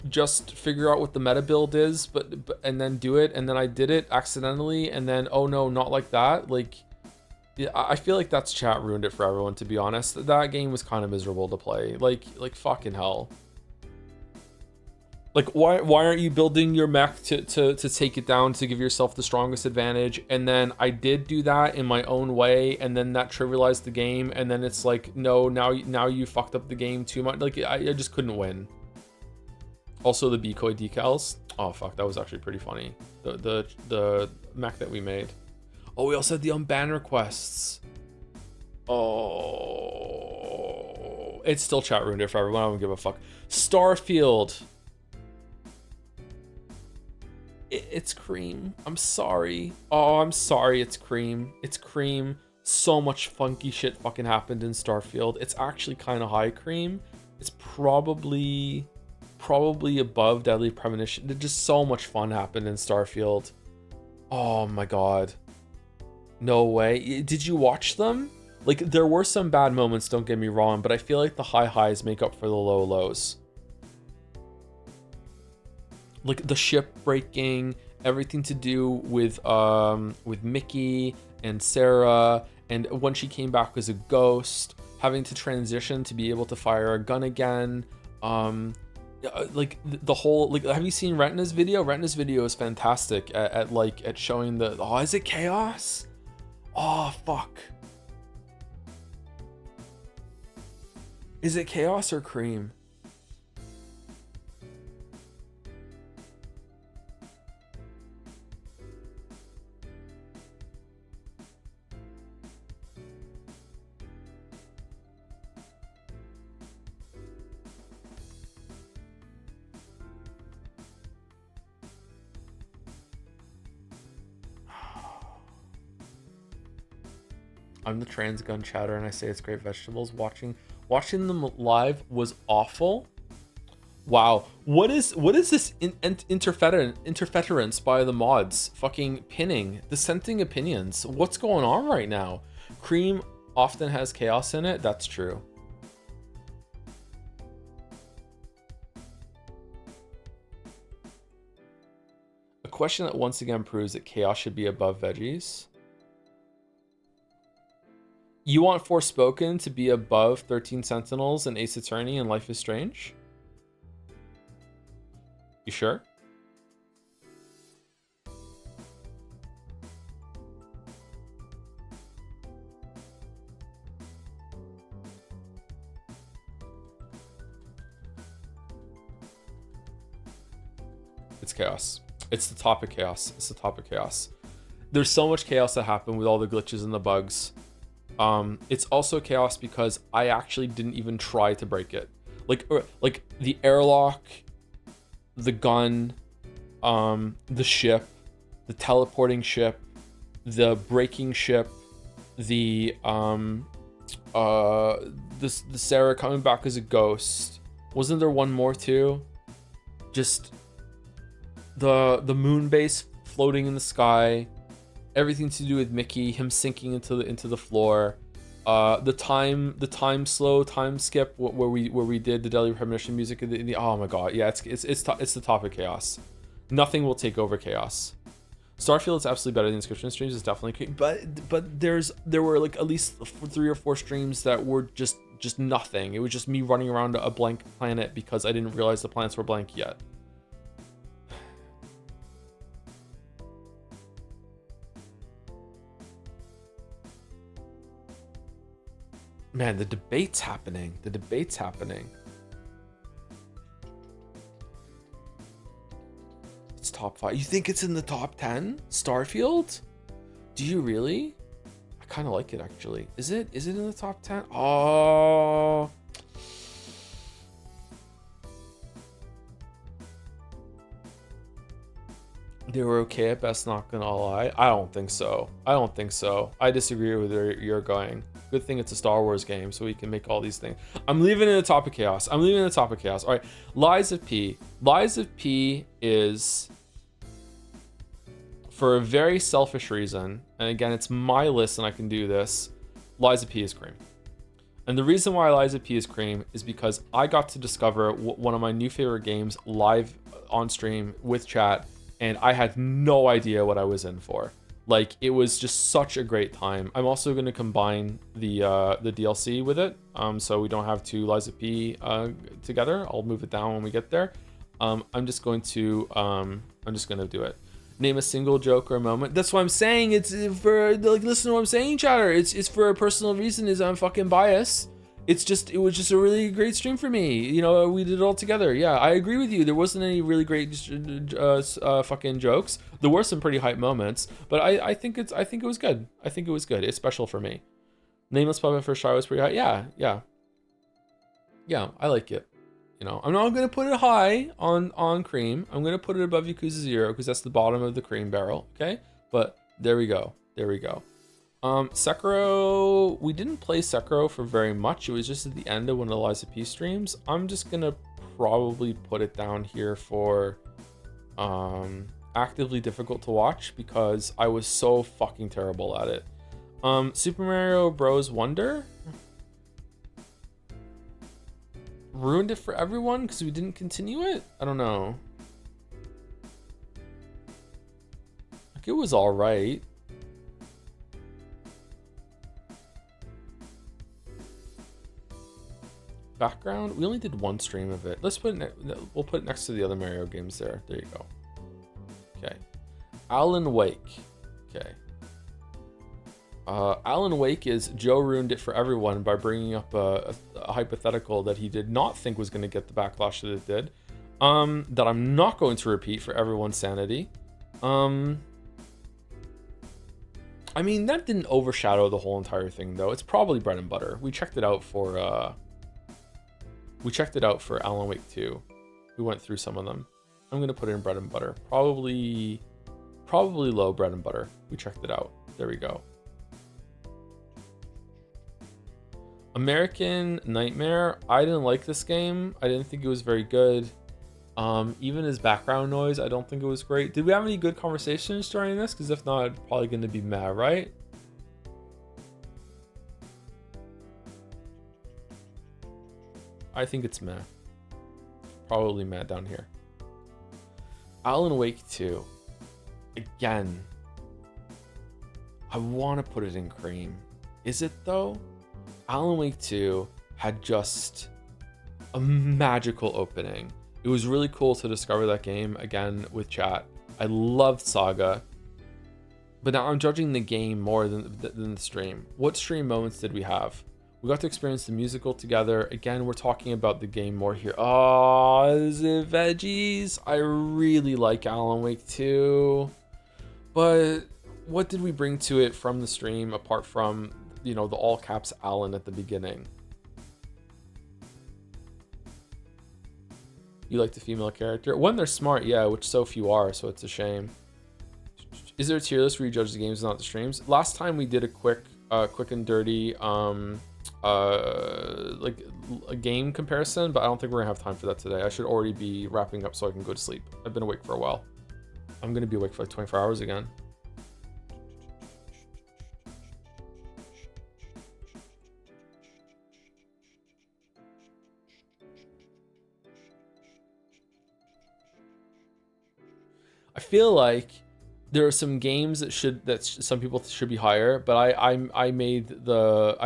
just figure out what the meta build is, but and then do it, and then I did it accidentally, and then oh no, not like that. Like, yeah, I feel like that's chat ruined it for everyone, to be honest. That game was kind of miserable to play. Like fucking hell. Like why aren't you building your mech to take it down to give yourself the strongest advantage? And then I did do that in my own way, and then that trivialized the game, and then it's like, no, now you fucked up the game too much. Like I just couldn't win. Also the Bikoi decals. Oh fuck, that was actually pretty funny. The mech that we made. Oh, we also had the unbanner quests. Oh, it's still chat ruined it for everyone. I don't give a fuck. Starfield. It's Cream. I'm sorry. Oh, I'm sorry. It's Cream. It's Cream. So much funky shit fucking happened in Starfield. It's actually kind of high Cream. It's probably above Deadly Premonition. Just so much fun happened in Starfield. Oh my god. No way. Did you watch them? Like, there were some bad moments, don't get me wrong, but I feel like the high highs make up for the low lows. Like the ship breaking, everything to do with Mickey and Sarah, and when she came back as a ghost, having to transition to be able to fire a gun again. Like the whole, like, have you seen Retina's video? Retina's video is fantastic at showing the, oh, is it chaos? Oh fuck. Is it Chaos or Cream? I'm the trans gun chatter and I say it's great vegetables. Watching them live was awful. Wow. What is this interference by the mods? Fucking pinning, dissenting opinions. What's going on right now? Cream often has chaos in it. That's true. A question that once again proves that chaos should be above veggies. You want Forspoken to be above 13 Sentinels and Ace Attorney and Life is Strange? You sure? It's chaos. It's the top of chaos. It's the top of chaos. There's so much chaos that happened with all the glitches and the bugs. It's also chaos because I actually didn't even try to break it. Like the airlock, the gun, the ship, the teleporting ship, the breaking ship, the Sarah coming back as a ghost. Wasn't there one more too? Just the moon base floating in the sky. Everything to do with Mickey, him sinking into the floor, the time skip where we did the Deadly Premonition music. Oh my god, yeah, it's the top of chaos. Nothing will take over chaos. Starfield is absolutely better than Inscription streams. It's definitely, but there were like at least 3 or 4 streams that were just nothing. It was just me running around a blank planet because I didn't realize the planets were blank yet. Man, the debate's happening. The debate's happening. It's top 5. You think it's in the top 10? Starfield? Do you really? I kind of like it actually. Is it in the top 10? Oh. They were okay at best, not gonna lie. I don't think so. I disagree with where you're going. Good thing it's a Star Wars game, so we can make all these things. I'm leaving it in the top of chaos. All right, Lies of P. Lies of P is, for a very selfish reason, and again, it's my list and I can do this, Lies of P is cream. And the reason why Lies of P is cream is because I got to discover one of my new favorite games live on stream with chat, and I had no idea what I was in for. Like, it was just such a great time. I'm also going to combine the DLC with it, so we don't have 2 Lies of P together. I'll move it down when we get there. I'm just going to do it. Name a single joke or a moment. That's what I'm saying. It's for, like, listen to what I'm saying, chatter. It's for a personal reason. Is I'm fucking biased. It was just a really great stream for me. You know, we did it all together. Yeah, I agree with you. There wasn't any really great fucking jokes. There were some pretty hype moments, but I think it was good. It's special for me. Nameless Puppet First Try was pretty high. Yeah, I like it. You know, I'm not gonna put it high on cream. I'm gonna put it above Yakuza 0 because that's the bottom of the cream barrel. Okay, but there we go. Sekiro, we didn't play Sekiro for very much. It was just at the end of one of the Lies of P streams. I'm just gonna probably put it down here for actively difficult to watch because I was so fucking terrible at it. Super Mario Bros. Wonder ruined it for everyone because we didn't continue it. I don't know. Like, it was all right. Background, we only did 1 stream of it. Let's put it we'll put it next to the other Mario games there. There you go. Okay. Alan Wake. Okay. Alan Wake is Joe ruined it for everyone by bringing up a hypothetical that he did not think was going to get the backlash that it did. That I'm not going to repeat for everyone's sanity. I mean, that didn't overshadow the whole entire thing, though. It's probably bread and butter. We checked it out for Alan Wake 2. We went through some of them. I'm gonna put it in bread and butter. Probably low bread and butter. We checked it out. There we go. American Nightmare. I didn't like this game. I didn't think it was very good. Even his background noise, I don't think it was great. Did we have any good conversations during this? Because if not, I'm probably going to be mad, right? I think it's meh. Probably mad down here. Alan Wake 2. Again. I want to put it in cream. Is it though? Alan Wake 2 had just a magical opening. It was really cool to discover that game again with chat. I loved Saga. But now I'm judging the game more than the stream. What stream moments did we have? We got to experience the musical together. Again, we're talking about the game more here. Oh, is it veggies? I really like Alan Wake 2. But what did we bring to it from the stream apart from, you know, the all caps Alan at the beginning? You like the female character? When they're smart, yeah, which so few are, so it's a shame. Is there a tier list where you judge the games, not the streams? Last time we did a quick and dirty like a game comparison, but I don't think we're gonna have time for that today. I should already be wrapping up so I can go to sleep. I've been awake for a while. I'm gonna be awake for like 24 hours again. I feel like there are some games that some people should be higher, but I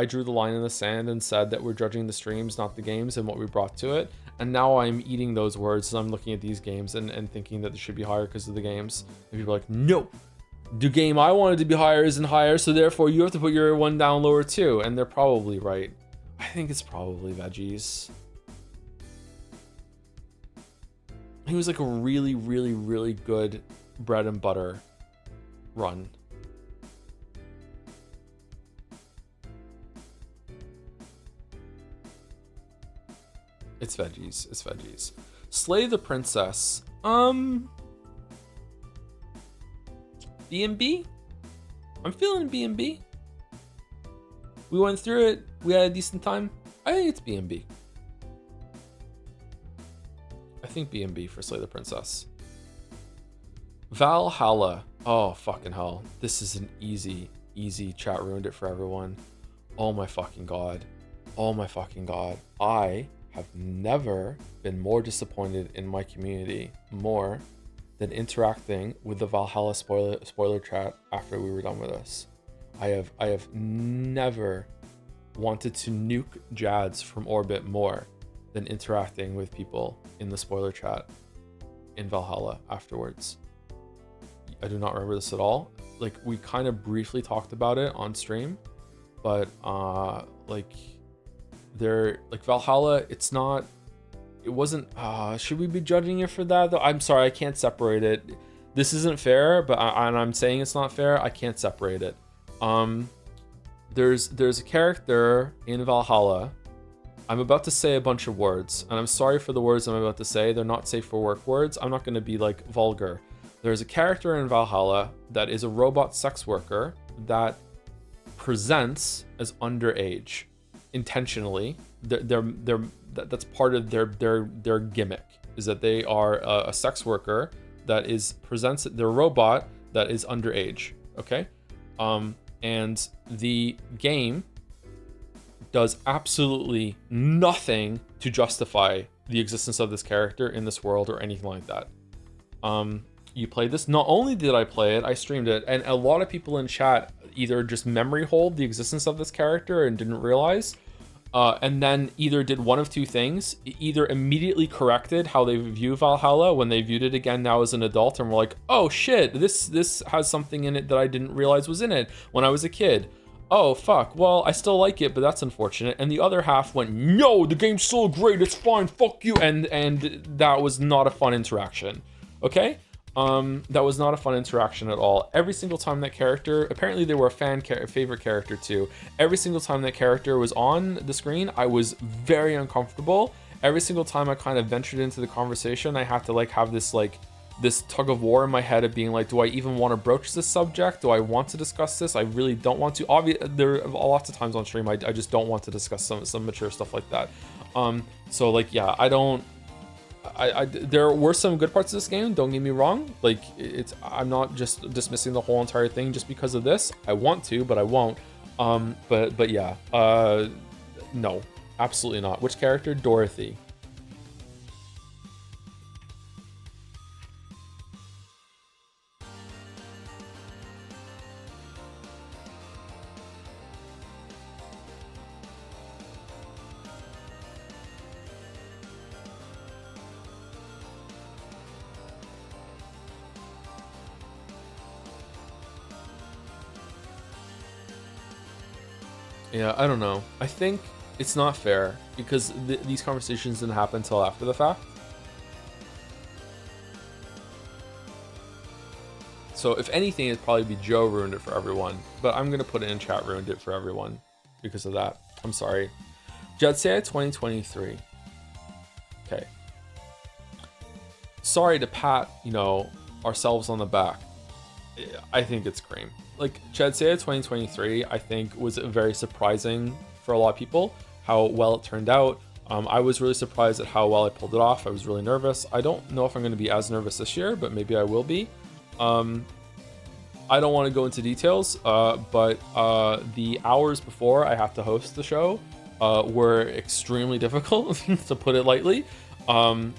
drew the line in the sand and said that we're judging the streams, not the games, and what we brought to it. And now I'm eating those words as I'm looking at these games and thinking that they should be higher because of the games. And people are like, no, the game I wanted to be higher isn't higher, so therefore you have to put your one down lower too. And they're probably right. I think it's probably veggies. He was like a really, really, really good bread and butter run. It's veggies. It's veggies. Slay the Princess. B&B? I'm feeling B&B. We went through it. We had a decent time. I think it's B&B. I think B&B for Slay the Princess. Valhalla. Oh, fucking hell. This is an easy chat ruined it for everyone. Oh my fucking god. Oh my fucking god. I have never been more disappointed in my community more than interacting with the Valhalla spoiler chat after we were done with this. I have never wanted to nuke Jads from orbit more than interacting with people in the spoiler chat in Valhalla afterwards. I do not remember this at all. Like, we kind of briefly talked about it on stream, but like Valhalla, it wasn't, should we be judging it for that though? I'm sorry, I can't separate it. This isn't fair, but I'm saying it's not fair. I can't separate it. There's a character in Valhalla. I'm about to say a bunch of words, and I'm sorry for the words I'm about to say. They're not safe for work words. I'm not going to be like vulgar. There's a character in Valhalla that is a robot sex worker that presents as underage intentionally. That's part of their gimmick, is that they are a sex worker that presents their robot that is underage. Okay, and the game does absolutely nothing to justify the existence of this character in this world or anything like that. You play this. Not only did I play it, I streamed it, and a lot of people in chat either just memory hold the existence of this character and didn't realize, and then either did one of two things: either immediately corrected how they view Valhalla when they viewed it again now as an adult and were like, oh shit, this has something in it that I didn't realize was in it when I was a kid. oh fuck, well I still like it, but that's unfortunate. And the other half went, no, the game's so great, it's fine, fuck you. And that was not a fun interaction. Okay? That was not a fun interaction at all. Every single time that character, apparently they were a favorite character too. Every single time that character was on the screen, I was very uncomfortable. Every single time I kind of ventured into the conversation, I had to like have this tug of war in my head of being like, do I even want to broach this subject? Do I want to discuss this? I really don't want to. There are lots of times on stream I just don't want to discuss some mature stuff like that. So like, yeah, there were some good parts of this game, don't get me wrong. Like, I'm not just dismissing the whole entire thing just because of this. I want to, but I won't. But yeah, no, absolutely not. Which character? Dorothy. Yeah, I don't know. I think it's not fair because these conversations didn't happen until after the fact. So if anything, it'd probably be Joe ruined it for everyone. But I'm gonna put it in chat, ruined it for everyone because of that. I'm sorry. JADSEYA 2023. Okay. Sorry to pat, ourselves on the back. I think it's cream. Like, JADSEYA 2023, I think, was very surprising for a lot of people, how well it turned out. I was really surprised at how well I pulled it off. I was really nervous. I don't know if I'm going to be as nervous this year, but maybe I will be. I don't want to go into details, but the hours before I have to host the show were extremely difficult, to put it lightly.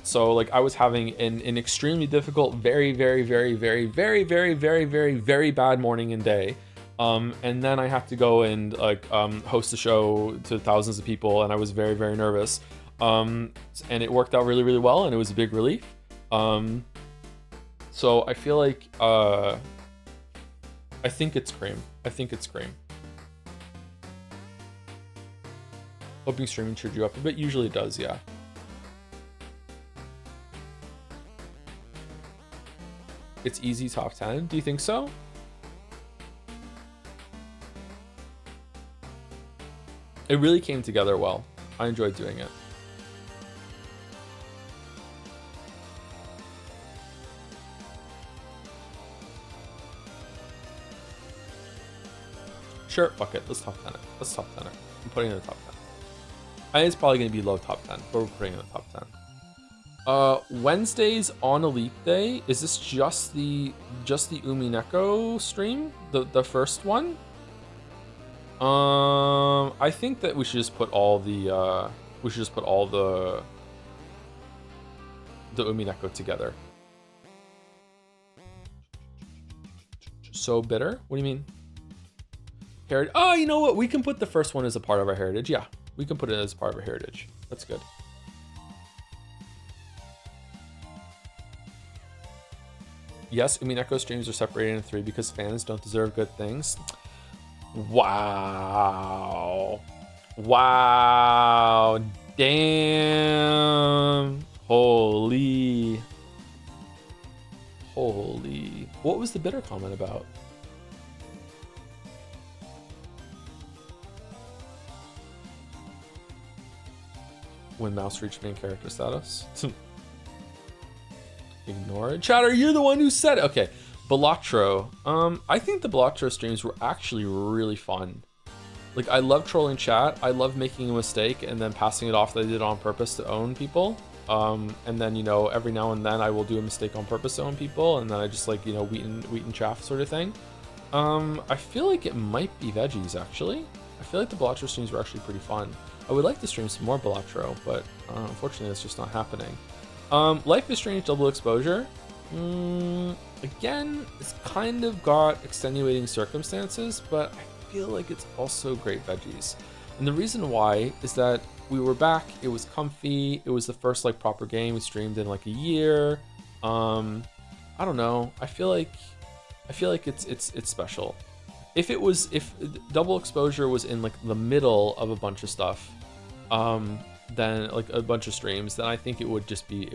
So like I was having an extremely difficult, very, very, very, very, very, very, very, very, very bad morning and day. And then I had to go and like host a show to thousands of people, and I was very, very nervous. And it worked out really, really well, and it was a big relief. So I feel like I think it's cream. I think it's cream. Hoping streaming cheered you up a bit. Usually it does, yeah. It's easy top 10. Do you think so? It really came together well. I enjoyed doing it. Sure, fuck it. Let's top 10 it. Let's top 10 it. I'm putting it in the top 10. I think it's probably going to be low top 10, but we're putting it in the top 10. Wednesdays on a leap day. Is this just the Umineko stream? The first one? I think that we should just put all the Umineko together. So bitter? What do you mean? Heritage? Oh, you know what? We can put the first one as a part of our heritage. Yeah, we can put it as part of our heritage. That's good. Yes, Umineko streams are separated into 3 because fans don't deserve good things. Wow. Wow. Damn. Holy. What was the bitter comment about? When Mouse reached main character status. Ignore it. Chatter, you're the one who said it. Okay. Balatro. I think the Balatro streams were actually really fun. Like, I love trolling chat. I love making a mistake and then passing it off that I did it on purpose to own people. And then, every now and then I will do a mistake on purpose to own people, and then I just like, wheat and chaff sort of thing. I feel like it might be veggies, actually. I feel like the Balatro streams were actually pretty fun. I would like to stream some more Balatro, but unfortunately it's just not happening. Life is Strange Double Exposure. Again, it's kind of got extenuating circumstances, but I feel like it's also great veggies. And the reason why is that we were back, it was comfy, it was the first like proper game we streamed in like a year. I don't know. I feel like it's special. if double exposure was in like the middle of a bunch of stuff, then like a bunch of streams, then I think it would just be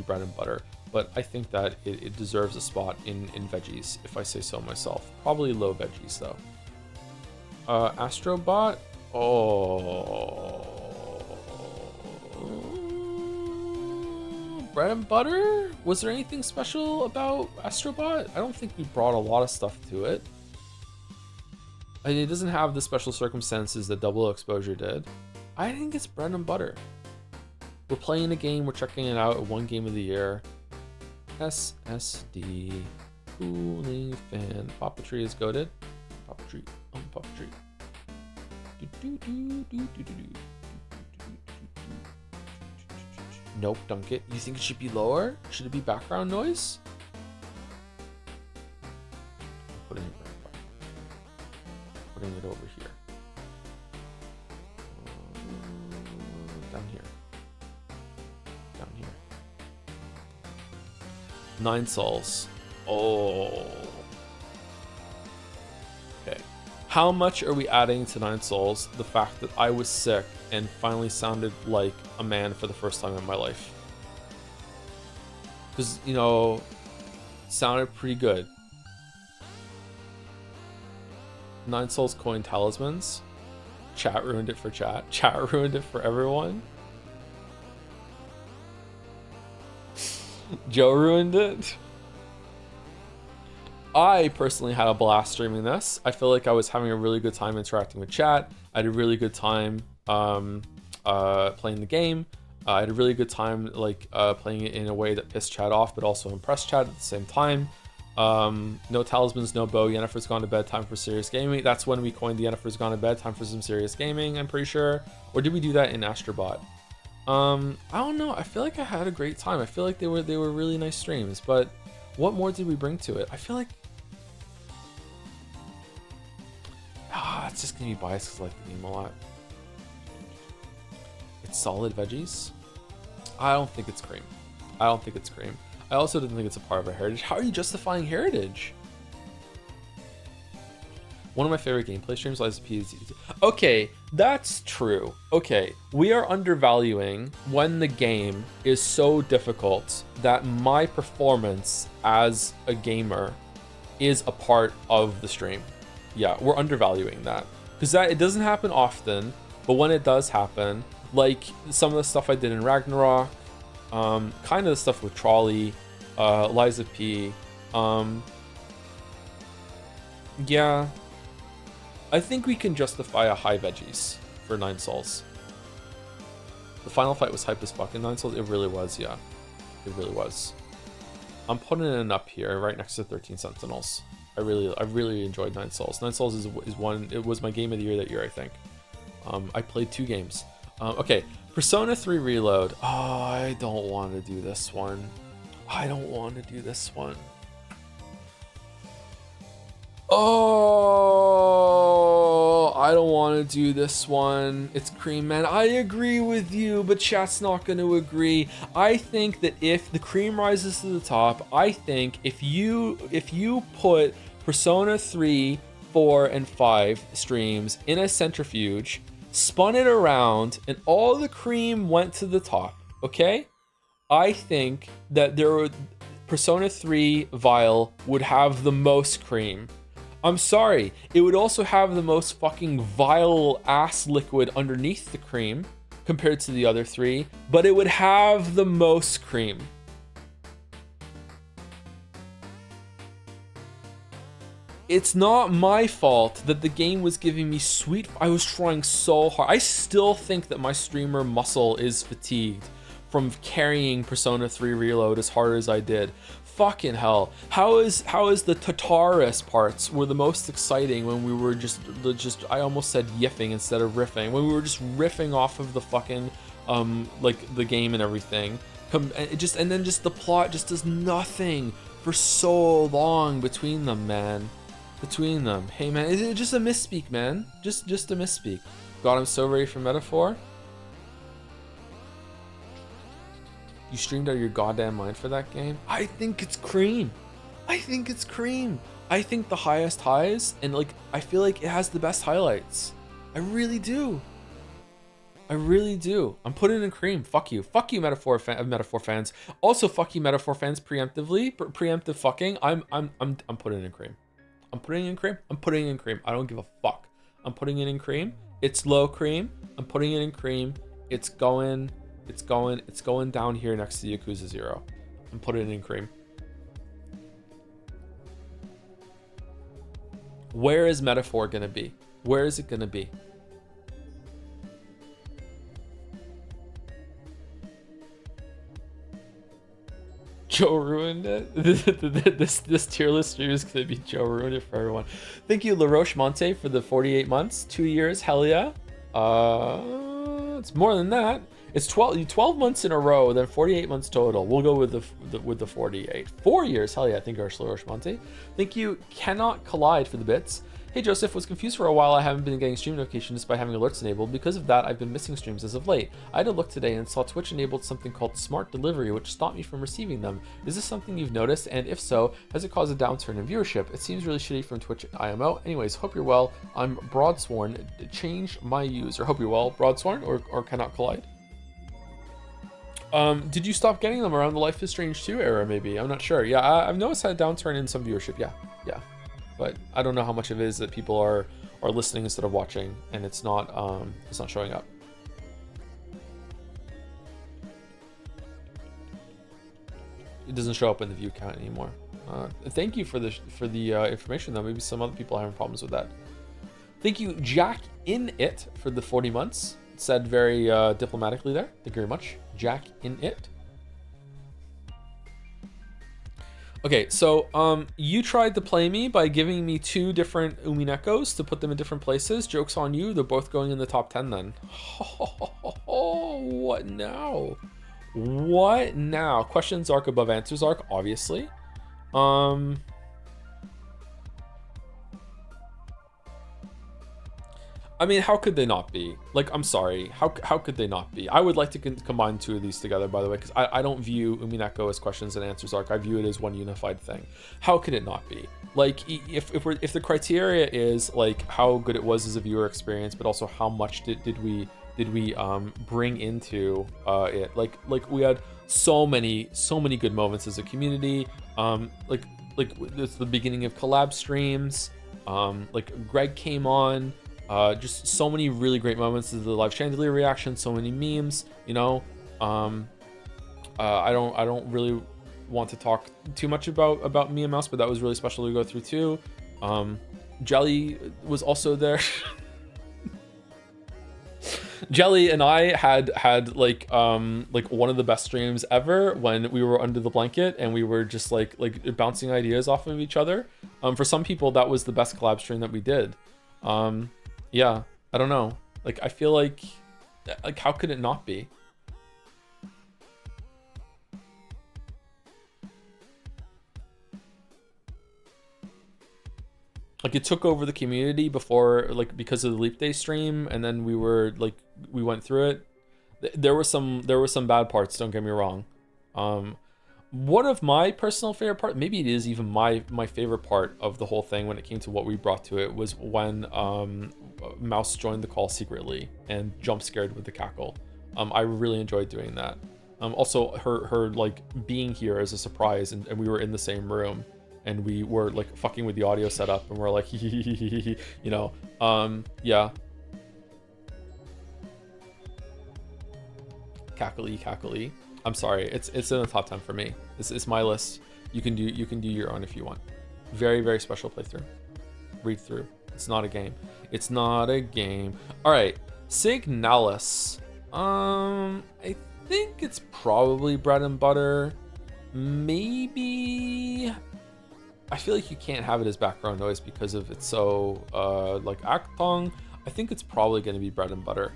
bread and butter. But I think that it deserves a spot in veggies, if I say so myself. Probably low veggies though. Astrobot. Oh, bread and butter? Was there anything special about Astrobot? I don't think we brought a lot of stuff to it. I mean, it doesn't have the special circumstances that double exposure did. I think it's bread and butter. We're playing a game, we're checking it out, one game of the year. SSD, cooling fan, Puppetry is goated. Puppetry, Puppetry. Nope, dunk it. You think it should be lower? Should it be background noise? Putting it over here. Down here. Down here. 9 souls. Oh. Okay. How much are we adding to 9 souls? The fact that I was sick and finally sounded like a man for the first time in my life. Because, you know, sounded pretty good. 9 souls coin talismans. Chat ruined it for chat. Chat ruined it for everyone. Joe ruined it. I personally had a blast streaming this. I feel like I was having a really good time interacting with chat. I had a really good time playing the game. I had a really good time playing it in a way that pissed chat off, but also impressed chat at the same time. No talismans, no bow. Yennefer's gone to bed. Time for serious gaming. That's when we coined the Yennefer's gone to bed. Time for some serious gaming. I'm pretty sure. Or did we do that in Astrobot? I don't know. I feel like I had a great time. I feel like they were really nice streams. But what more did we bring to it? I feel like it's just gonna be biased because I like the game a lot. It's solid veggies. I don't think it's cream. I don't think it's cream. I also didn't think it's a part of a heritage. How are you justifying heritage? One of my favorite gameplay streams lies PZ. Okay, that's true. Okay, we are undervaluing when the game is so difficult that my performance as a gamer is a part of the stream. Yeah, we're undervaluing that. Because it doesn't happen often, but when it does happen, like some of the stuff I did in Ragnarok, kind of the stuff with Trolley, Liza P. Yeah, I think we can justify a high veggies for 9 souls. The final fight was hype as fuck in 9 souls. It really was, yeah. It really was. I'm putting it up here, right next to 13 Sentinels. I really enjoyed 9 souls. 9 souls is one. It was my game of the year that year, I think. I played 2 games. Okay, Persona 3 Reload. Oh, I don't want to do this one. I don't want to do this one. Oh, I don't want to do this one. It's cream, man. I agree with you, but chat's not going to agree. I think that if the cream rises to the top, I think if you put Persona 3, 4, and 5 streams in a centrifuge, spun it around, and all the cream went to the top, okay? I think that Persona 3 vial would have the most cream. I'm sorry, it would also have the most fucking vile ass liquid underneath the cream compared to the other 3, but it would have the most cream. It's not my fault that the game was giving me sweet. I was trying so hard. I still think that my streamer muscle is fatigued from carrying Persona 3 Reload as hard as I did. Fucking hell. How is the Tartarus parts were the most exciting when we were just I almost said yiffing instead of riffing. When we were just riffing off of the fucking like the game and everything. And then the plot just does nothing for so long between them, man. Between them. Hey man, it's just a misspeak, man. Just a misspeak. God, I'm so ready for Metaphor. You streamed out of your goddamn mind for that game? I think it's cream. I think it's cream. I think the highest highs, and like I feel like it has the best highlights. I really do. I really do. I'm putting in cream. Fuck you. Fuck you, Metaphor fans. Also, fuck you, Metaphor fans. Preemptively, preemptive fucking. I'm putting in cream. I'm putting in cream. I'm putting in cream. I don't give a fuck. I'm putting it in cream. It's low cream. I'm putting it in cream. It's going down here next to Yakuza 0. I'm putting it in cream. Where is Metaphor gonna be? Where is it gonna be? Joe ruined it. This tier list stream is gonna be Joe ruined it for everyone. Thank you, LaRoche Monte, for the 48 months, 2 years. Hell yeah. It's more than that. It's 12 months in a row, then 48 months total. We'll go with the 48. 4 years. Hell yeah. Thank you, LaRoche Monte. Thank you, Cannot Collide, for the bits. Hey Joseph, was confused for a while. I haven't been getting stream notifications despite having alerts enabled. Because of that, I've been missing streams as of late. I had a look today and saw Twitch enabled something called Smart Delivery, which stopped me from receiving them. Is this something you've noticed? And if so, has it caused a downturn in viewership? It seems really shitty from Twitch IMO. Anyways, hope you're well. I'm Broadsworn. Change my user. Hope you're well, Broadsworn, or Cannot Collide. Did you stop getting them around the Life is Strange 2 era, maybe? I'm not sure. Yeah, I've noticed a downturn in some viewership. Yeah. But I don't know how much of it is that people are listening instead of watching, and it's not showing up. It doesn't show up in the view count anymore. Thank you for the information though. Maybe some other people are having problems with that. Thank you, Jack in It, for the 40 months. It said very diplomatically there. Thank you very much, Jack in It. Okay, so you tried to play me by giving me 2 different Uminekos to put them in different places. Joke's on you. They're both going in the top 10 then. Oh, what now? What now? Questions arc above answers arc, obviously. I mean, how could they not be? Like, I'm sorry. How could they not be? I would like to combine 2 of these together, by the way, because I don't view Umineko as questions and answers arc. I view it as one unified thing. How could it not be? Like, if the criteria is like how good it was as a viewer experience, but also how much did we bring into it? Like we had so many good moments as a community. Like it's the beginning of collab streams. Like Greg came on. Just so many really great moments of the live chandelier reaction, so many memes, you know. I don't really want to talk too much about Mia Mouse, but that was really special to go through too. Jelly was also there. Jelly and I had like one of the best streams ever when we were under the blanket and we were just like bouncing ideas off of each other. For some people that was the best collab stream that we did. Yeah, I don't know. Like, I feel like how could it not be? Like, it took over the community before, like, because of the Leap Day stream, and then we went through it. There were some bad parts, don't get me wrong. One of my personal favorite part, maybe it is even my favorite part of the whole thing when it came to what we brought to it, was when Mouse joined the call secretly and jump scared with the cackle. I really enjoyed doing that. Also her like being here as a surprise, and we were in the same room and we were like fucking with the audio setup and we're like you know. Yeah, cackle. I'm sorry, it's in the top 10 for me. This is my list. You can do your own if you want. Very, very special playthrough. Read through. It's not a game. It's not a game. All right, Signalis. I think it's probably bread and butter. Maybe. I feel like you can't have it as background noise because of it's so like Actong. I think it's probably going to be bread and butter.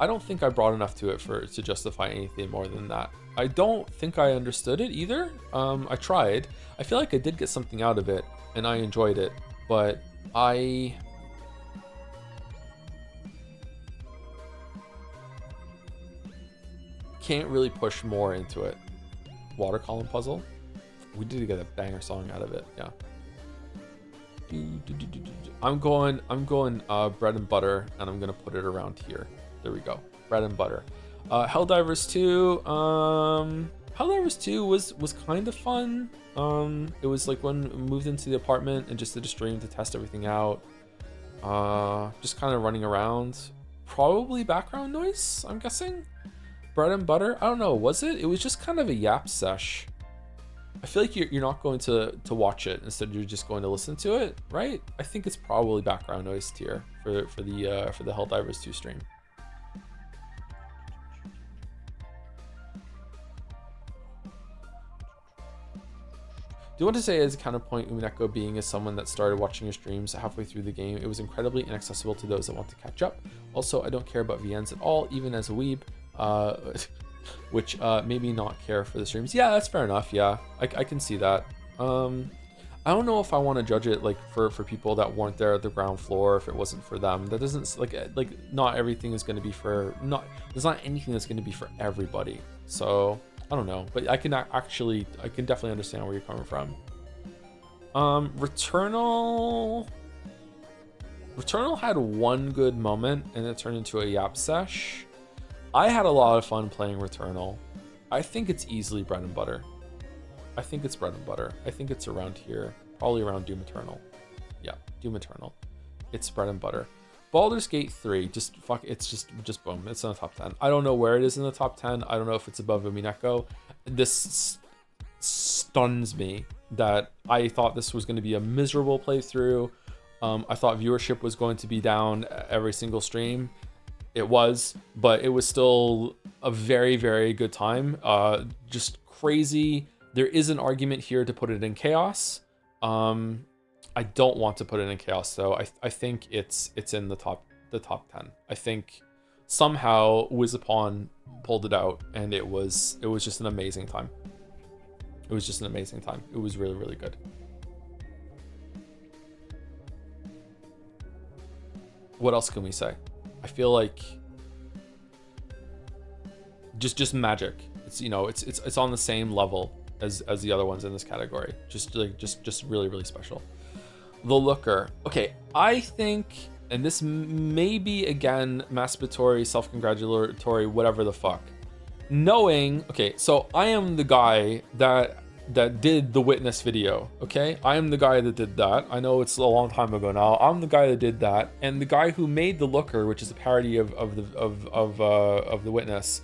I don't think I brought enough to it to justify anything more than that. I don't think I understood it either. I tried. I feel like I did get something out of it and I enjoyed it, but I can't really push more into it. Water column puzzle? We did get a banger song out of it. Yeah. I'm going bread and butter, and I'm gonna put it around here. There we go. Bread and butter. Helldivers 2. Helldivers 2 was kind of fun. It was like when we moved into the apartment and just did a stream to test everything out. Just kind of running around. Probably background noise, I'm guessing. Bread and butter. I don't know. Was it? It was just kind of a yap sesh. I feel like you're not going to watch it. Instead, you're just going to listen to it, right? I think it's probably background noise tier for the Helldivers 2 stream. Do you want to say as a counterpoint, Umineko being as someone that started watching your streams halfway through the game, it was incredibly inaccessible to those that want to catch up. Also, I don't care about VNs at all, even as a weeb, which maybe not care for the streams. Yeah, that's fair enough. Yeah, I can see that. I don't know if I want to judge it like for people that weren't there at the ground floor if it wasn't for them. That doesn't like not everything is going to be for there's not anything that's going to be for everybody. So I don't know, but I can definitely understand where you're coming from. Returnal had one good moment and it turned into a yap sesh. I had a lot of fun playing Returnal. I think it's easily bread and butter. I think it's bread and butter. I think it's around here, probably around Doom Eternal. Yeah, Doom Eternal. It's bread and butter. Baldur's Gate 3, it's just boom. It's in the top 10. I don't know where it is in the top 10. I don't know if it's above Umineko. This stuns me that I thought this was going to be a miserable playthrough. I thought viewership was going to be down every single stream. It was, but it was still a very, very good time. Just crazy. There is an argument here to put it in chaos. I don't want to put it in chaos though. I think it's in the top 10. I think somehow Wizapon pulled it out, and it was just an amazing time. It was just an amazing time. It was really, really good. What else can we say? I feel like just magic. It's it's on the same level as the other ones in this category. Just really, really special. The Looker. Okay, I think, and this may be again masturbatory, self-congratulatory, whatever the fuck. Knowing, okay, so I am the guy that did the Witness video. Okay, I am the guy that did that. I know it's a long time ago now. I'm the guy that did that, and the guy who made The Looker, which is a parody of the Witness,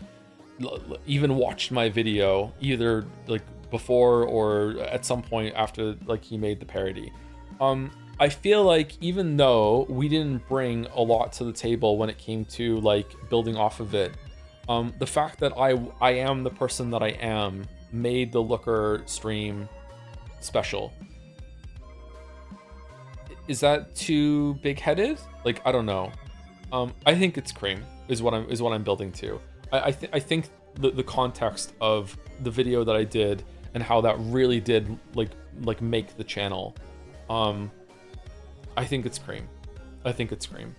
even watched my video either like before or at some point after like he made the parody. I feel like even though we didn't bring a lot to the table when it came to like building off of it, the fact that I am the person that I am made the Looker stream special. Is that too big-headed? Like, I don't know. I think it's cream is what I'm building to. I think the context of the video that I did and how that really did like make the channel. I think it's cream. I think it's cream.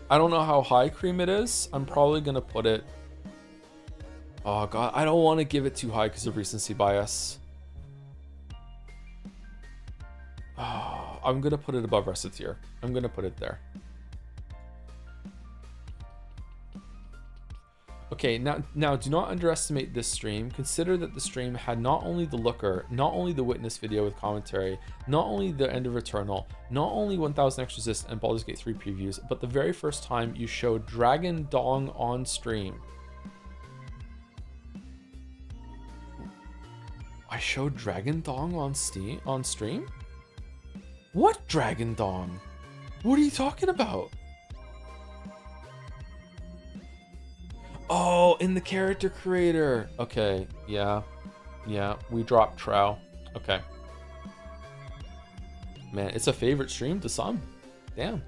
I don't know how high cream it is. I'm probably gonna put it. Oh god, I don't want to give it too high because of recency bias. Oh, I'm gonna put it above Recetier. I'm gonna put it there. Okay, now do not underestimate this stream. Consider that the stream had not only the Looker, not only the Witness video with commentary, not only the End of Returnal, not only 1000 Exorcist and Baldur's Gate 3 previews, but the very first time you showed Dragon Dong on stream. I showed Dragon Dong on stream? What Dragon Dong? What are you talking about? Oh, in the character creator. Okay, yeah, we dropped Trow. Okay. Man, it's a favorite stream to some. Damn.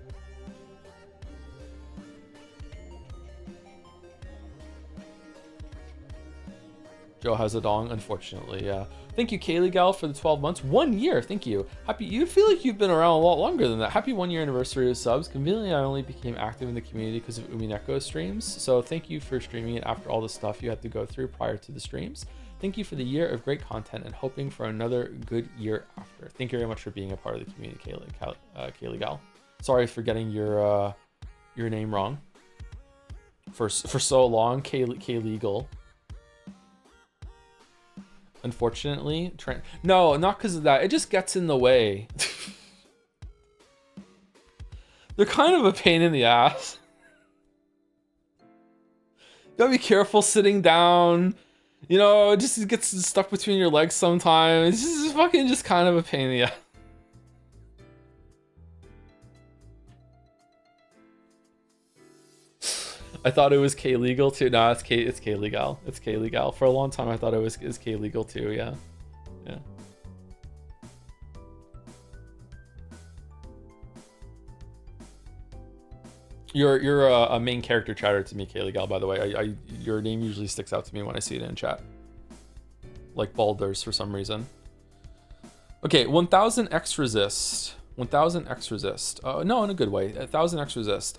Joe has a dong, unfortunately, yeah. Thank you, Kaylee Gal, for the 12 months. 1 year, thank you. You feel like you've been around a lot longer than that. Happy 1 year anniversary of subs. Conveniently, I only became active in the community because of Umineko streams. So thank you for streaming it after all the stuff you had to go through prior to the streams. Thank you for the year of great content and hoping for another good year after. Thank you very much for being a part of the community, Kaylee Gal. Sorry for getting your name wrong for so long, Kaylegal. Unfortunately, no, not because of that. It just gets in the way. They're kind of a pain in the ass. Gotta be careful sitting down. You know, it just gets stuck between your legs sometimes. It's just fucking just kind of a pain in the ass. I thought it was K-legal too. No, it's K-legal. It's K-legal. For a long time I thought it was K-legal too, yeah. Yeah. You're a main character chatter to me, Kaylee Gal, by the way. Your name usually sticks out to me when I see it in chat. Like Baldur's for some reason. Okay, 1000 X resist. 1000 X resist. No, in a good way. 1000 X resist.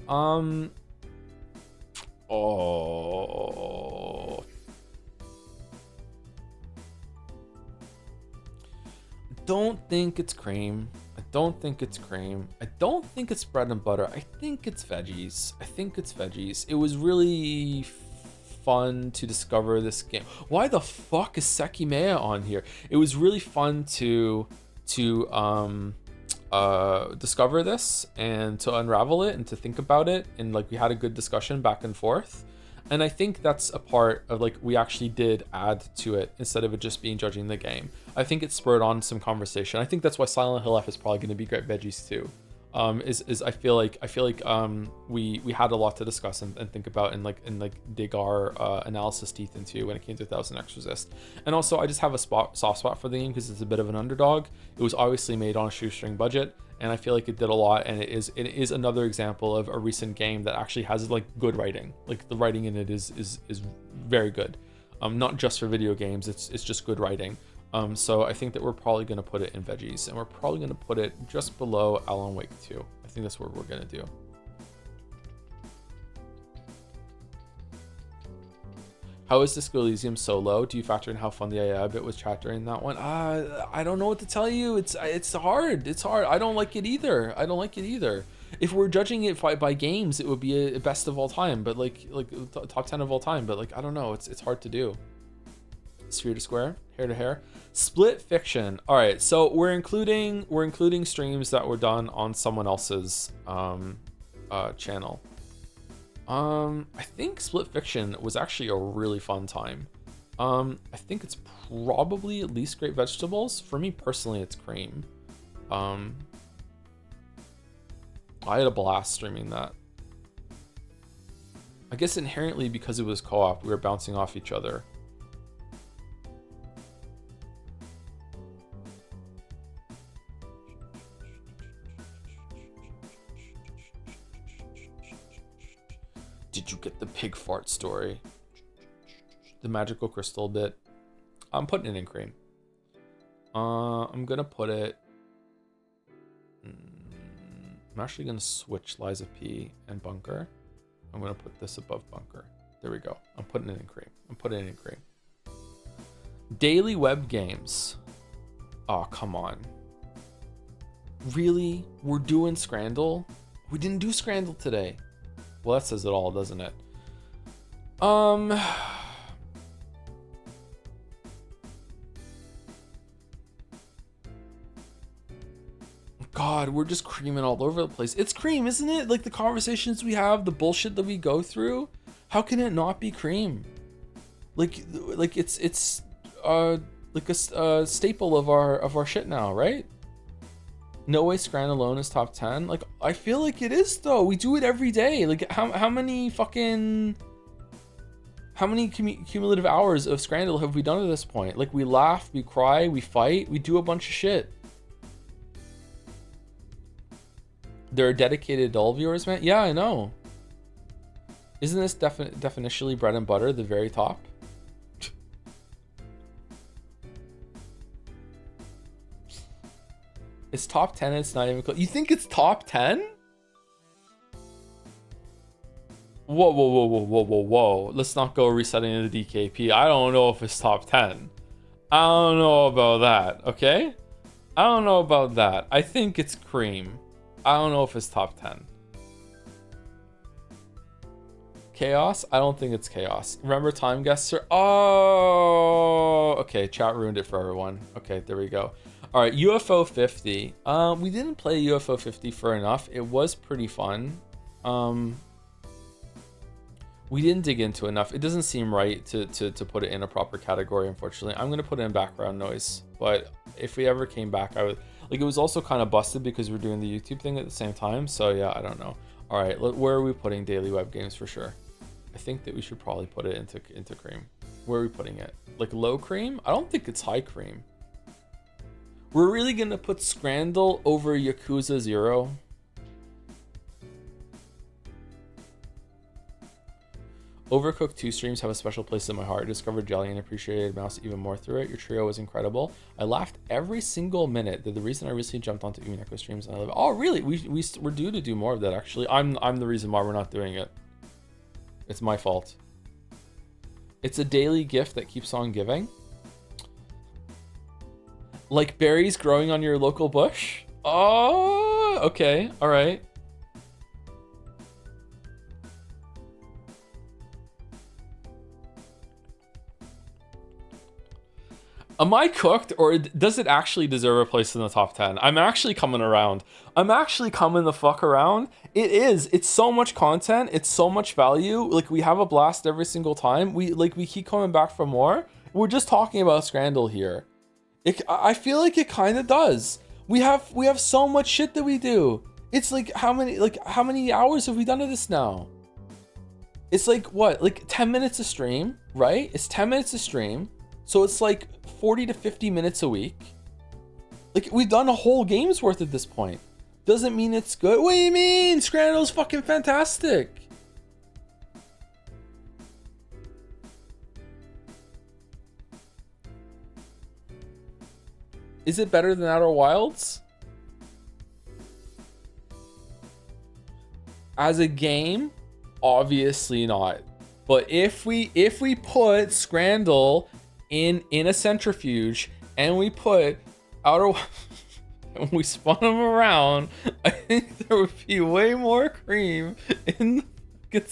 Oh. Don't think it's cream. I don't think it's cream. I don't think it's bread and butter. I think it's veggies. I think it's veggies. It was really fun to discover this game. Why the fuck is Sekimea on here? It was really fun to discover this and to unravel it and to think about it, and like we had a good discussion back and forth. And I think that's a part of like we actually did add to it instead of it just being judging the game. I think it spurred on some conversation. I think that's why Silent Hill F is probably going to be great veggies too. I feel like we had a lot to discuss and think about and dig our analysis teeth into when it came to 1000 X resist. And also I just have a soft spot for the game because it's a bit of an underdog. It was obviously made on a shoestring budget, and I feel like it did a lot, and it is another example of a recent game that actually has like good writing. Like the writing in it is very good. Not just for video games, it's just good writing. So I think that we're probably going to put it in veggies, and we're probably going to put it just below Alan Wake 2. I think that's what we're going to do. How is Disco Elysium so low? Do you factor in how fun the AI bit was chat during that one? I don't know what to tell you. It's hard. It's hard. I don't like it either. If we're judging it by games, it would be a best of all time, but like top 10 of all time. But like I don't know. It's hard to do. Sphere to square, hair to hair, split fiction. All right, so we're including streams that were done on someone else's channel. I think split fiction was actually a really fun time. I think it's probably at least great vegetables. For me personally, it's cream. I had a blast streaming that. I guess inherently because it was co-op, we were bouncing off each other. Did you get the pig fart story? The magical crystal bit. I'm putting it in cream. I'm gonna put it. I'm actually gonna switch Liza P and Bunker. I'm gonna put this above Bunker. There we go. I'm putting it in cream. Daily web games. Oh, come on. Really? We're doing Scrandle? We didn't do Scrandle today. Well, that says it all, doesn't it? God, we're just creaming all over the place. It's cream, isn't it? Like the conversations we have, the bullshit that we go through. How can it not be cream? Like it's like a staple of our shit now, right? No way Scran alone is top 10. Like, I feel like it is though. We do it every day. Like, how many cumulative hours of Scrandle have we done at this point? Like, we laugh, we cry, we fight, we do a bunch of shit. There are dedicated adult viewers, man. Yeah, I know. Isn't this definitionally bread and butter, the very top? It's top 10 and it's not even close. You think it's top 10? Whoa, whoa, whoa, whoa, whoa, whoa, whoa. Let's not go resetting the DKP. I don't know if it's top 10. I don't know about that, okay? I don't know about that. I think it's cream. I don't know if it's top 10. Chaos? I don't think it's chaos. Remember time guesser? Oh, okay. Chat ruined it for everyone. Okay, there we go. All right, UFO 50. We didn't play UFO 50 for enough. It was pretty fun. We didn't dig into enough. It doesn't seem right to put it in a proper category, unfortunately. I'm gonna put it in background noise, but if we ever came back, I would like. It was also kind of busted because we're doing the YouTube thing at the same time. So yeah, I don't know. All right, where are we putting daily web games for sure? I think that we should probably put it into cream. Where are we putting it? Like low cream? I don't think it's high cream. We're really gonna put Scrandal over Yakuza 0. Overcooked 2 streams have a special place in my heart. I discovered Jelly and appreciated Mouse even more through it. Your trio was incredible. I laughed every single minute. They're the reason I recently jumped onto Umineko streams. And I love it. Oh, really? We're due to do more of that, actually. I'm the reason why we're not doing it. It's my fault. It's a daily gift that keeps on giving. Like berries growing on your local bush? Oh, okay. All right. Am I cooked, or does it actually deserve a place in the top 10? I'm actually coming around. I'm actually coming the fuck around. It is. It's so much content. It's so much value. Like, we have a blast every single time. We keep coming back for more. We're just talking about Scrandal here. I feel like it kind of does. We have so much shit that we do. It's like how many hours have we done of this now? It's like what? Like 10 minutes a stream, right? It's 10 minutes a stream. So it's like 40 to 50 minutes a week. Like, we've done a whole game's worth at this point. Doesn't mean it's good. What do you mean? Scrandal's fucking fantastic. Is it better than Outer Wilds? As a game, obviously not. But if we put Scrandal in a centrifuge and we put Outer and we spun them around, I think there would be way more cream in the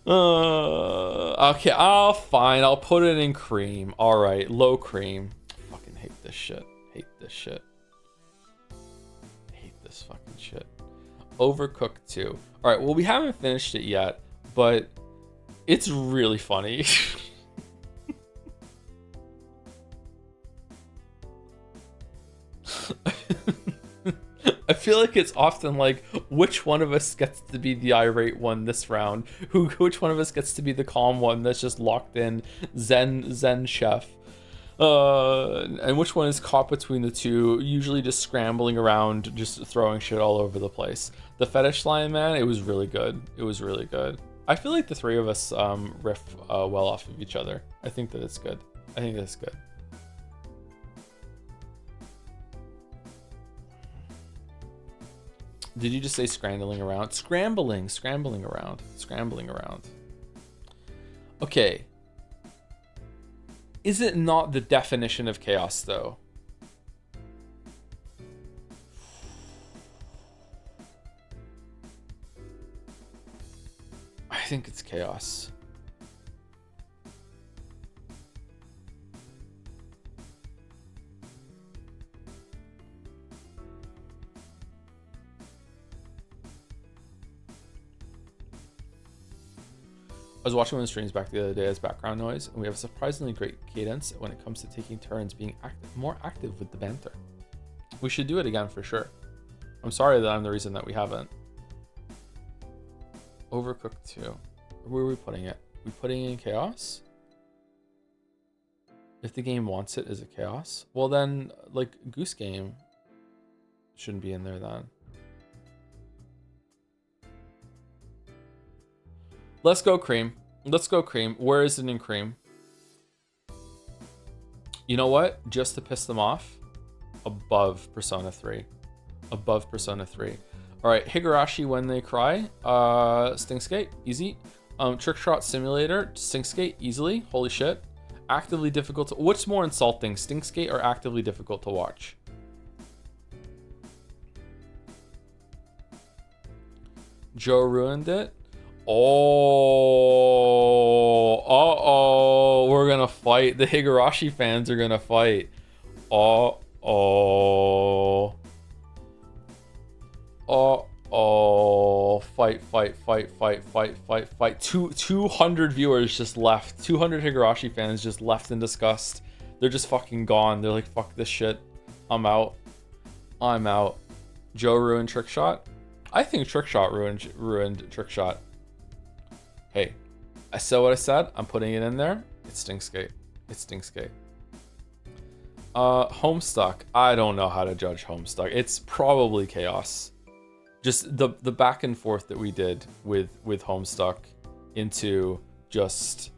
okay, fine, I'll put it in cream. All right, low cream. Fucking hate this shit. Hate this shit. Hate this fucking shit. Overcooked 2. All right, well, we haven't finished it yet, but it's really funny. I feel like it's often like, which one of us gets to be the irate one this round? Which one of us gets to be the calm one that's just locked in Zen chef? And which one is caught between the two, usually just scrambling around, just throwing shit all over the place. The fetish line, man, it was really good. It was really good. I feel like the three of us riff well off of each other. I think that it's good. I think that's good. Did you just say scrambling around? Scrambling around. Okay. Is it not the definition of chaos, though? I think it's chaos. I was watching one of the streams back the other day as background noise, and we have a surprisingly great cadence when it comes to taking turns being more active with the banter. We should do it again for sure. I'm sorry that I'm the reason that we haven't. Overcooked 2. Where are we putting it? We putting it in chaos? If the game wants it, is it chaos? Well then, like, Goose Game shouldn't be in there then. Let's go cream. Let's go cream. Where is it in cream? You know what? Just to piss them off, above Persona 3. Above Persona 3. Alright, Higurashi When They Cry. Stinkskate, easy. Trick Shot Simulator, Stinkskate, easily. Holy shit. Actively difficult to... What's more insulting, Stinkskate or actively difficult to watch? Joe ruined it. Oh, uh-oh, we're gonna fight. The Higurashi fans are gonna fight. Uh-oh. Uh-oh. Fight. 200 viewers just left. 200 Higurashi fans just left in disgust. They're just fucking gone. They're like, fuck this shit. I'm out. Joe ruined Trick Shot. I think Trick Shot ruined Trick Shot. Hey, I said what I said. I'm putting it in there. It's Stinkskate. Homestuck. I don't know how to judge Homestuck. It's probably chaos. Just the back and forth that we did with Homestuck into just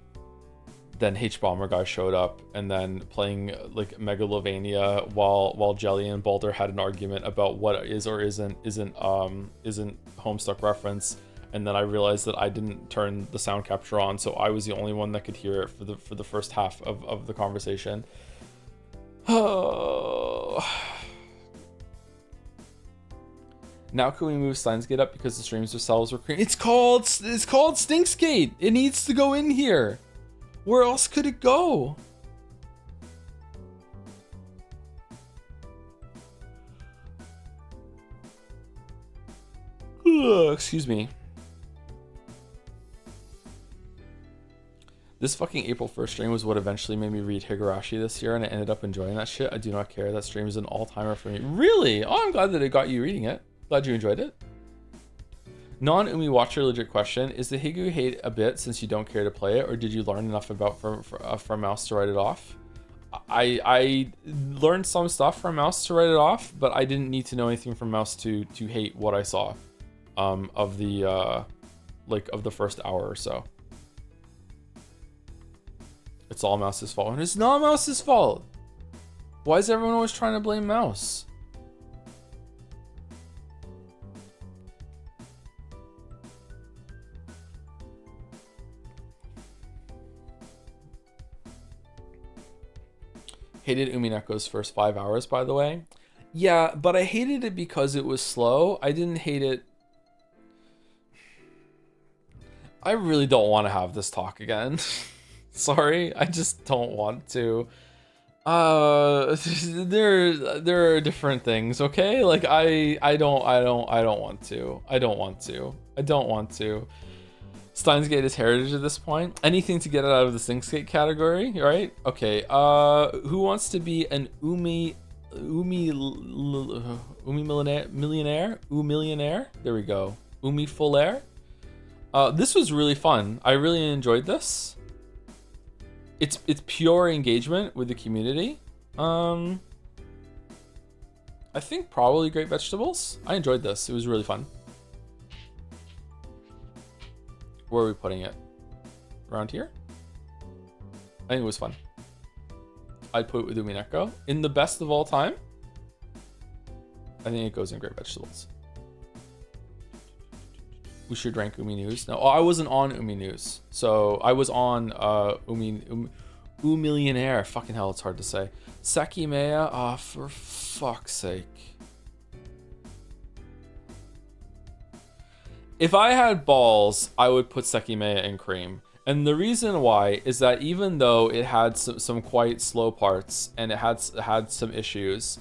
then H-Bomber guy showed up and then playing like Megalovania while Jelly and Balder had an argument about what is or isn't Homestuck reference, and then I realized that I didn't turn the sound capture on, so I was the only one that could hear it for the first half of the conversation. Oh. Now can we move Steins Gate up because the streams themselves were created? It's called Stinkskate. It needs to go in here. Where else could it go? Excuse me. This fucking April 1st stream was what eventually made me read Higurashi this year, and I ended up enjoying that shit. I do not care. That stream is an all-timer for me. Really? Oh, I'm glad that it got you reading it. Glad you enjoyed it. Non-Umi watcher legit question. Is the Higu hate a bit since you don't care to play it, or did you learn enough about from Mouse to write it off? I learned some stuff from Mouse to write it off, but I didn't need to know anything from Mouse to hate what I saw of the first hour or so. It's all Mouse's fault. And it's not Mouse's fault. Why is everyone always trying to blame Mouse? Hated Umineko's first 5 hours, by the way. Yeah, but I hated it because it was slow. I didn't hate it. I really don't want to have this talk again. Sorry, I just don't want to. There are different things, okay? Like I don't want to. Steins Gate is heritage at this point. Anything to get it out of the Stinkskate category, right? Okay. Who wants to be an millionaire? There we go. Umi full air. This was really fun. I really enjoyed this. It's pure engagement with the community. I think probably Great Vegetables. I enjoyed this. It was really fun. Where are we putting it? Around here? I think it was fun. I'd put it with Umineko. In the best of all time, I think it goes in Great Vegetables. We should rank Umi News. No, I wasn't on Umi News. So I was on Millionaire. Fucking hell, it's hard to say. Sekimeya, for fuck's sake. If I had balls, I would put Sekimeya in cream. And the reason why is that even though it had some quite slow parts and it had some issues,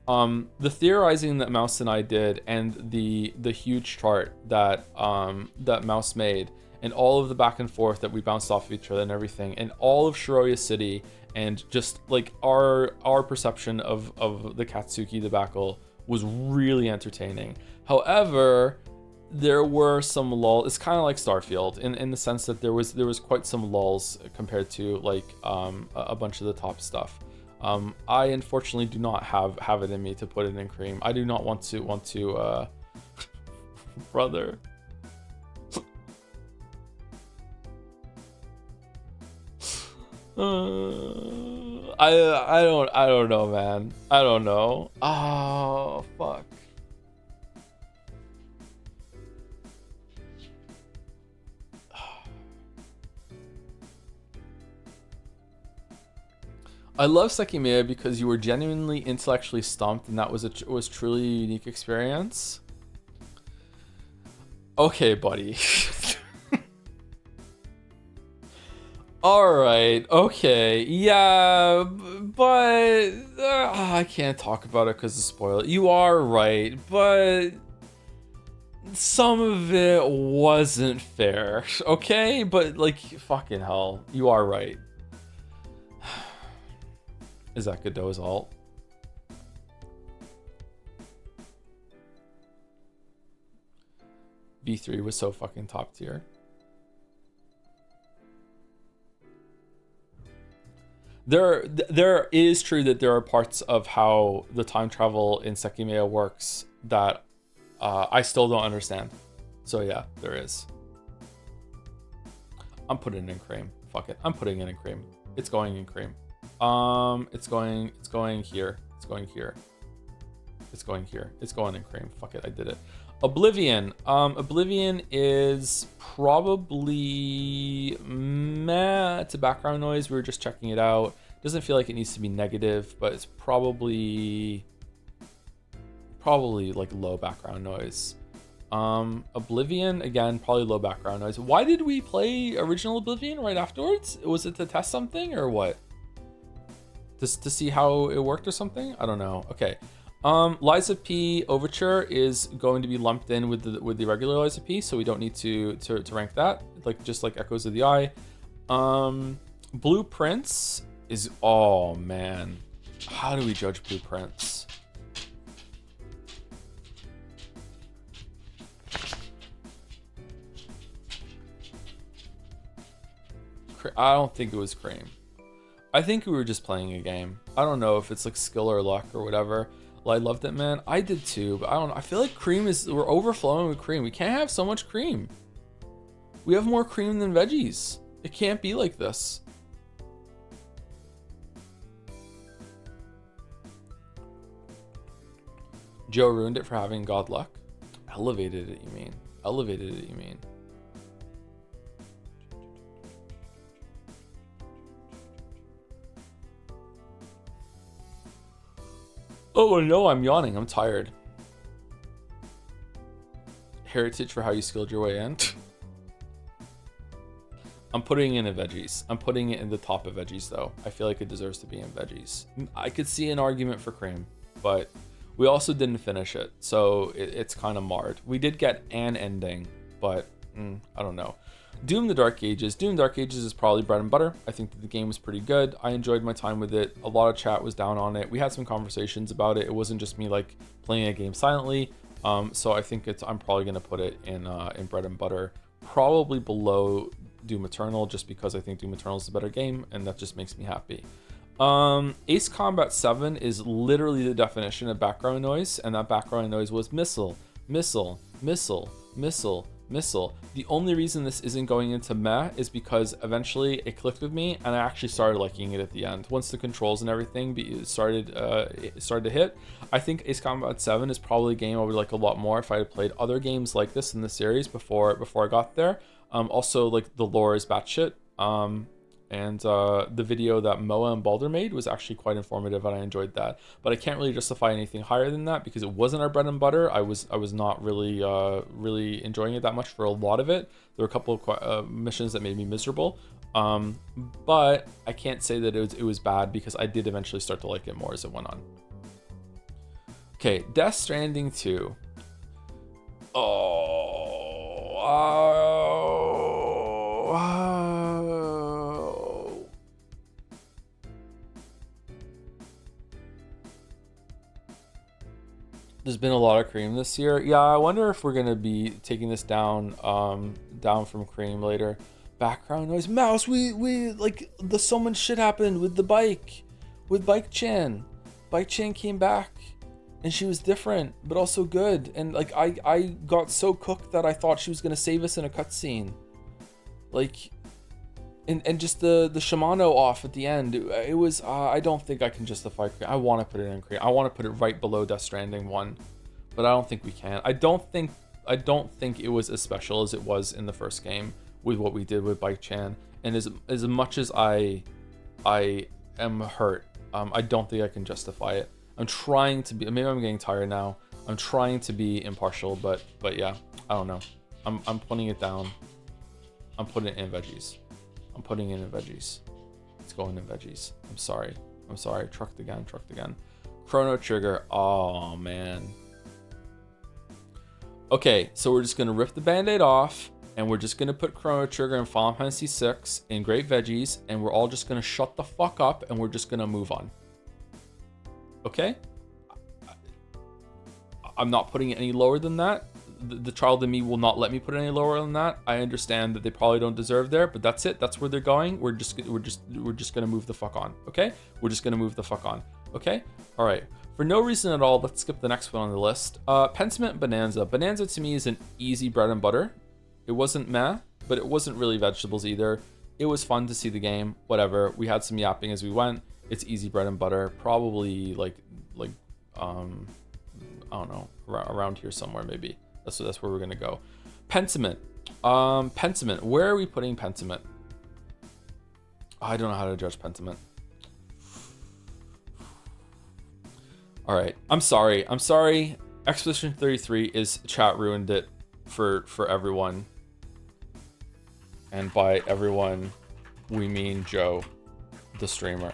the theorizing that Mouse and I did and the huge chart that that Mouse made and all of the back and forth that we bounced off of each other and everything, and all of Shiroya City and just like our perception of the Katsuki debacle was really entertaining. However, there were some lulls. It's kind of like Starfield in the sense that there was quite some lulls compared to like a bunch of the top stuff. I unfortunately do not have it in me to put it in cream. I do not want to brother. I don't know, man. I don't know. Oh, fuck. I love Sekimea because you were genuinely intellectually stumped, and that was truly a unique experience. Okay, buddy. All right. Okay. Yeah, but I can't talk about it because of spoil it. You are right, but some of it wasn't fair. Okay, but like fucking hell, you are right. Is that Godot's alt? V3 was so fucking top tier. There is true that there are parts of how the time travel in Sekimea works that I still don't understand. So yeah, there is. I'm putting it in cream. Fuck it. I'm putting it in cream. It's going in cream. It's going here. It's going here. It's going here. It's going in cream. Fuck it. I did it. Oblivion. Oblivion is probably meh. It's a background noise. We were just checking it out. Doesn't feel like it needs to be negative, but it's probably like low background noise. Oblivion, again, probably low background noise. Why did we play original Oblivion right afterwards? Was it to test something or what? Just to see how it worked or something? I don't know. Okay. Liza P Overture is going to be lumped in with the regular Liza P, so we don't need to rank that. Just like Echoes of the Eye. Blueprints is, oh man. How do we judge Blueprints? I don't think it was cream. I think we were just playing a game. I don't know if it's like skill or luck or whatever. Well, I loved it, man. I did too, but I don't know. I feel like cream we're overflowing with cream. We can't have so much cream. We have more cream than veggies. It can't be like this. Joe ruined it for having god luck. Elevated it, you mean? Elevated it, you mean? Oh no, I'm yawning. I'm tired. Heritage for how you skilled your way in. I'm putting it in veggies. I'm putting it in the top of veggies though. I feel like it deserves to be in veggies. I could see an argument for cream, but we also didn't finish it, so it's kind of marred. We did get an ending, but I don't know. Doom the Dark Ages. Doom Dark Ages is probably bread and butter. I think that the game was pretty good. I enjoyed my time with it. A lot of chat was down on it. We had some conversations about it. It wasn't just me like playing a game silently. So I think I'm probably gonna put it in bread and butter, probably below Doom Eternal, just because I think Doom Eternal is a better game, and that just makes me happy. Ace Combat 7 is literally the definition of background noise, and that background noise was missile, missile, missile, missile, missile. The only reason this isn't going into meh is because eventually it clicked with me and I actually started liking it at the end. Once the controls and everything started to hit, I think Ace Combat 7 is probably a game I would like a lot more if I had played other games like this in the series before I got there. Also, like, the lore is batshit. And the video that Moa and Balder made was actually quite informative, and I enjoyed that. But I can't really justify anything higher than that because it wasn't our bread and butter. I was not really really enjoying it that much for a lot of it. There were a couple of missions that made me miserable, but I can't say that it was bad because I did eventually start to like it more as it went on. Okay, Death Stranding 2. There's been a lot of cream this year. Yeah, I wonder if we're gonna be taking this down from cream later. Background noise. Mouse, we like so much shit happened with the bike. With Bike-chan. Bike-chan came back and she was different, but also good. And like I got so cooked that I thought she was gonna save us in a cutscene. Like, And just the Shimano off at the end, it was I don't think I can justify. I want to put it in cream. I want to put it right below Death Stranding 1, but I don't think we can. I don't think it was as special as it was in the first game with what we did with Bike Chan. And as much as I am hurt, I don't think I can justify it. I'm trying to be. Maybe I'm getting tired now. I'm trying to be impartial, but yeah, I don't know. I'm putting it down. I'm putting it in veggies. I'm putting it in veggies. It's going in veggies. I'm sorry. Trucked again. Chrono Trigger. Oh man. Okay, so we're just gonna rip the band-aid off, and we're just gonna put Chrono Trigger and Final Fantasy VI in great veggies, and we're all just gonna shut the fuck up, and we're just gonna move on. Okay? I'm not putting it any lower than that. The child in me will not let me put it any lower than that. I understand that they probably don't deserve there, but that's it. That's where they're going. We're just gonna move the fuck on. Okay? We're just gonna move the fuck on. Okay? All right. For no reason at all, let's skip the next one on the list. Pentiment and Bonanza. Bonanza to me is an easy bread and butter. It wasn't meh, but it wasn't really vegetables either. It was fun to see the game. Whatever. We had some yapping as we went. It's easy bread and butter. Probably like I don't know, around here somewhere maybe. That's where we're gonna go. Pentiment. Pentiment. Where are we putting Pentiment? I don't know how to judge Pentiment. All right. I'm sorry. Expedition 33 is chat ruined it for everyone. And by everyone, we mean Joe, the streamer.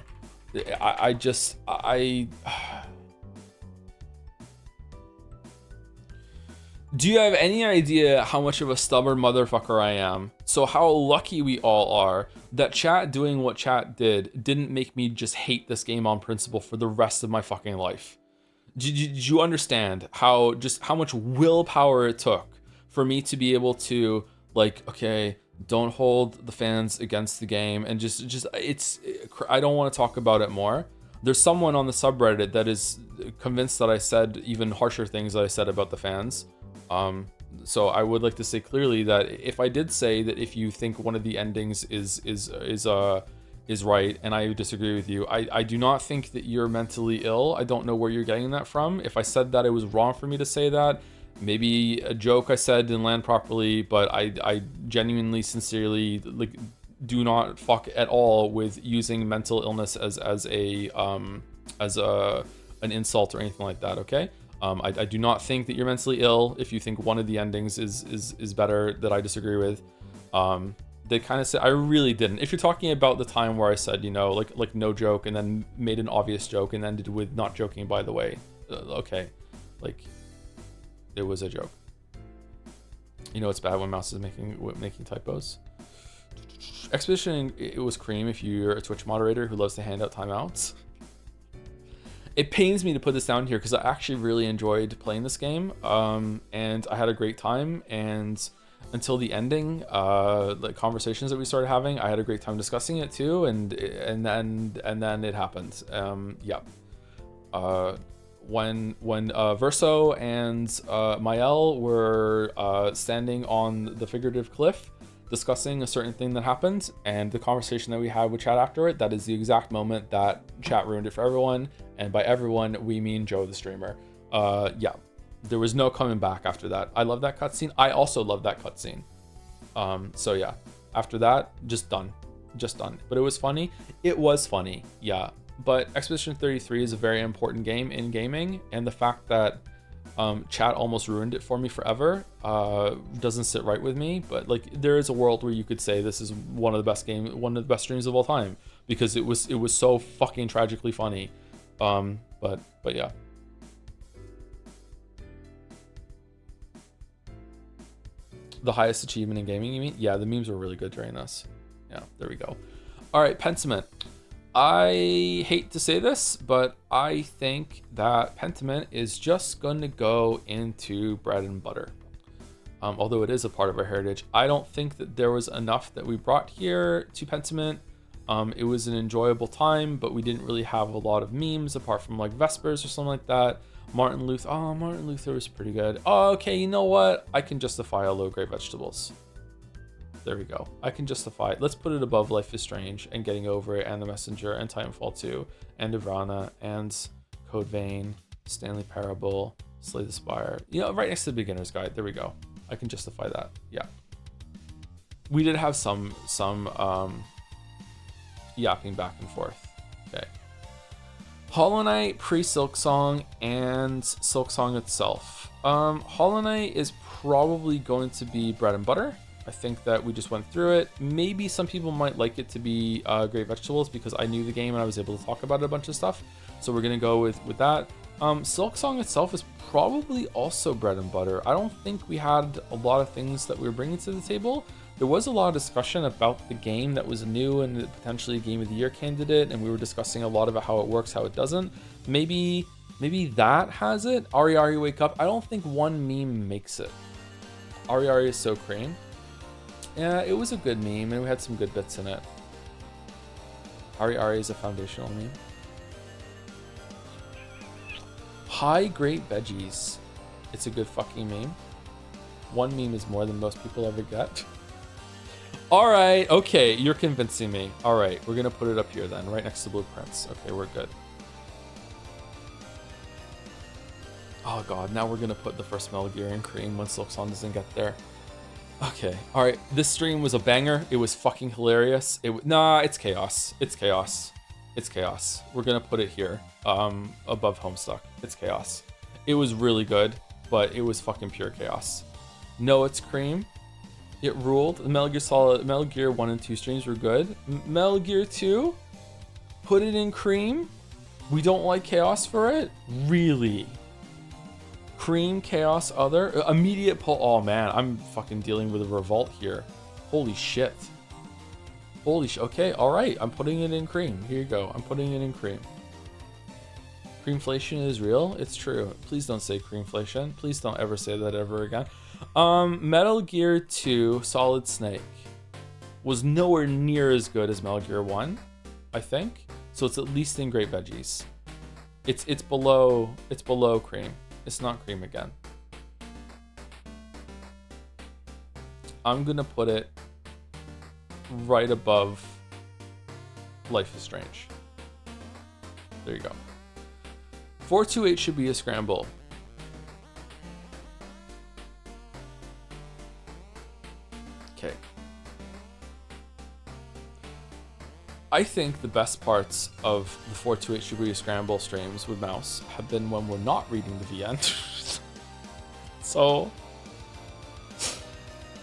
Do you have any idea how much of a stubborn motherfucker I am? So how lucky we all are that chat doing what chat didn't make me just hate this game on principle for the rest of my fucking life. Did you understand how much willpower it took for me to be able to, like, okay, don't hold the fans against the game, and I don't want to talk about it more. There's someone on the subreddit that is convinced that I said even harsher things that I said about the fans. So I would like to say clearly that if I did say that if you think one of the endings is right and I disagree with you, I do not think that you're mentally ill. I don't know where you're getting that from. If I said that, it was wrong for me to say that. Maybe a joke I said didn't land properly, but I genuinely, sincerely, like, do not fuck at all with using mental illness as an insult or anything like that. Okay. I do not think that you're mentally ill if you think one of the endings is better that I disagree with. They kind of said, I really didn't. If you're talking about the time where I said, you know, like no joke, and then made an obvious joke and ended with not joking, by the way, okay, like, it was a joke. You know, it's bad when Mouse is making typos. Expedition, it was cream if you're a Twitch moderator who loves to hand out timeouts. It pains me to put this down here because I actually really enjoyed playing this game, and I had a great time. And until the ending, the conversations that we started having, I had a great time discussing it too. And then it happened. Yeah. When Verso and Mael were standing on the figurative cliff, discussing a certain thing that happened, and the conversation that we had with chat after it, that is the exact moment that chat ruined it for everyone. And by everyone, we mean Joe the streamer. Yeah, there was no coming back after that. I love that cutscene. I also love that cutscene. So yeah, after that, just done. But it was funny. It was funny, yeah. But Expedition 33 is a very important game in gaming, and the fact that chat almost ruined it for me forever doesn't sit right with me. But like, there is a world where you could say this is one of the best streams of all time, because it was so fucking tragically funny. But yeah. The highest achievement in gaming, you mean? Yeah, the memes were really good during this. Yeah, there we go. All right, Pentiment. I hate to say this, but I think that Pentiment is just going to go into bread and butter. Although it is a part of our heritage, I don't think that there was enough that we brought here to Pentiment. It was an enjoyable time, but we didn't really have a lot of memes apart from like Vespers or something like that. Martin Luther was pretty good. Oh, okay, you know what? I can justify a low-grade vegetables. There we go. I can justify it. Let's put it above Life is Strange and Getting Over It and The Messenger and Titanfall 2 and Nirvana and Code Vein, Stanley Parable, Slay the Spire. You know, right next to the Beginner's Guide. There we go. I can justify that. Yeah. We did have some yapping back and forth. Okay. Hollow Knight, pre-Silksong, and Silksong itself. Hollow Knight is probably going to be bread and butter. I think that we just went through it. Maybe some people might like it to be Great Vegetables because I knew the game and I was able to talk about it a bunch of stuff. So we're gonna go with that. Silksong itself is probably also bread and butter. I don't think we had a lot of things that we were bringing to the table. There was a lot of discussion about the game that was new and potentially a Game of the Year candidate, and we were discussing a lot about how it works, how it doesn't. Maybe that has it. Ari Ari Wake Up. I don't think one meme makes it. Ari Ari is so cream. Yeah, it was a good meme, and we had some good bits in it. Ari Ari is a foundational meme. High Great Veggies. It's a good fucking meme. One meme is more than most people ever get. All right, okay, you're convincing me. All right, we're gonna put it up here then, right next to Blueprints. Okay, we're good. Oh god, now we're gonna put the first Metal Gear in cream when Silksong doesn't get there. Okay, all right, this stream was a banger. It was fucking hilarious. Nah, it's chaos. It's chaos. It's chaos. We're gonna put it here, above Homestuck. It's chaos. It was really good, but it was fucking pure chaos. No, it's cream. It ruled. The Metal Gear 1 and 2 streams were good. Metal Gear 2, put it in cream. We don't like chaos for it? Really? Cream, chaos, other? Immediate pull. Oh man, I'm fucking dealing with a revolt here. Holy shit. Holy shit. Okay, alright. I'm putting it in cream. Here you go. I'm putting it in cream. Creamflation is real. It's true. Please don't say creamflation. Please don't ever say that ever again. Metal Gear 2 Solid Snake was nowhere near as good as Metal Gear 1, I think. So it's at least in Great Veggies. It's below cream. It's not cream again. I'm gonna put it right above Life is Strange. There you go. 428 should be a scramble. Okay. I think the best parts of the 428 should be a scramble streams with Mouse have been when we're not reading the VN. So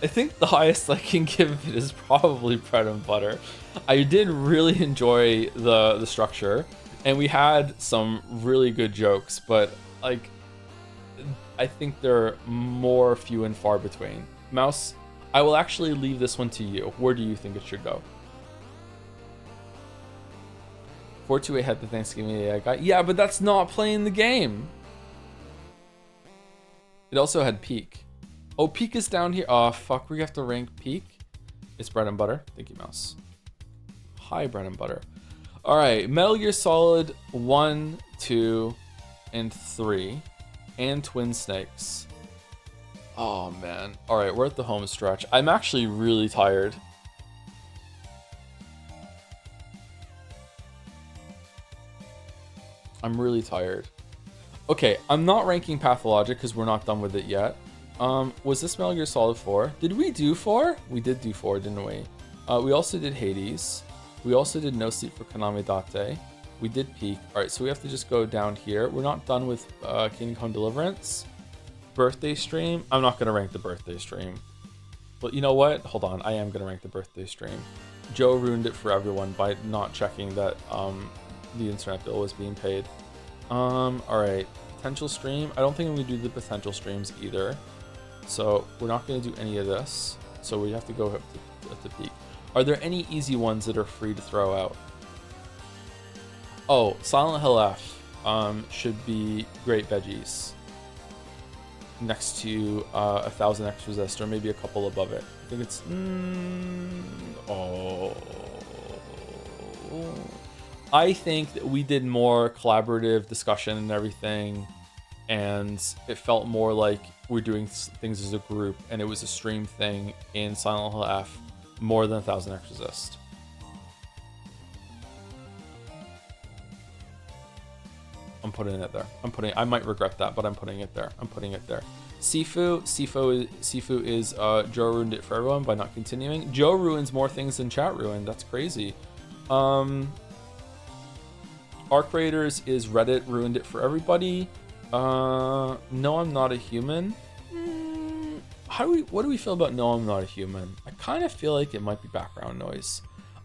I think the highest I can give it is probably bread and butter. I did really enjoy the structure, and we had some really good jokes, but like I think they're more few and far between. Mouse, I will actually leave this one to you. Where do you think it should go? 428 had the Thanksgiving Day guy. Yeah, but that's not playing the game. It also had Peak. Oh, Peak is down here. Oh, fuck. We have to rank Peak. It's bread and butter. Thank you, Mouse. Hi, bread and butter. All right. Metal Gear Solid 1, 2, and 3. And Twin Snakes. Oh, man. All right. We're at the home stretch. I'm actually really tired. I'm really tired. Okay, I'm not ranking Pathologic because we're not done with it yet. Was this Metal Gear Solid 4? Did we do 4? We did do 4, didn't we? We also did Hades. We also did No Sleep for Konami Date. We did Peak. Alright, so we have to just go down here. We're not done with Kingdom Come Deliverance. Birthday stream. I'm not going to rank the birthday stream. But you know what? Hold on. I am going to rank the birthday stream. Joe ruined it for everyone by not checking that the internet bill was being paid. Alright. Potential stream. I don't think I'm going to do the potential streams either. So we're not going to do any of this. So we have to go up to Peak. Are there any easy ones that are free to throw out? Oh, Silent Hill F should be Great Veggies. Next to 1000 X Resistor, maybe a couple above it. I think it's... I think that we did more collaborative discussion and everything, and it felt more like we're doing things as a group, and it was a stream thing in Silent Hill F. more than 1000 X resist. I'm putting it there. I might regret that, but I'm putting it there. I'm putting it there. Sifu is Joe ruined it for everyone by not continuing. Joe ruins more things than chat ruined. That's crazy. Arc Raiders is Reddit ruined it for everybody. No, I'm not a human. What do we feel about No, I'm not a human? I kind of feel like it might be background noise.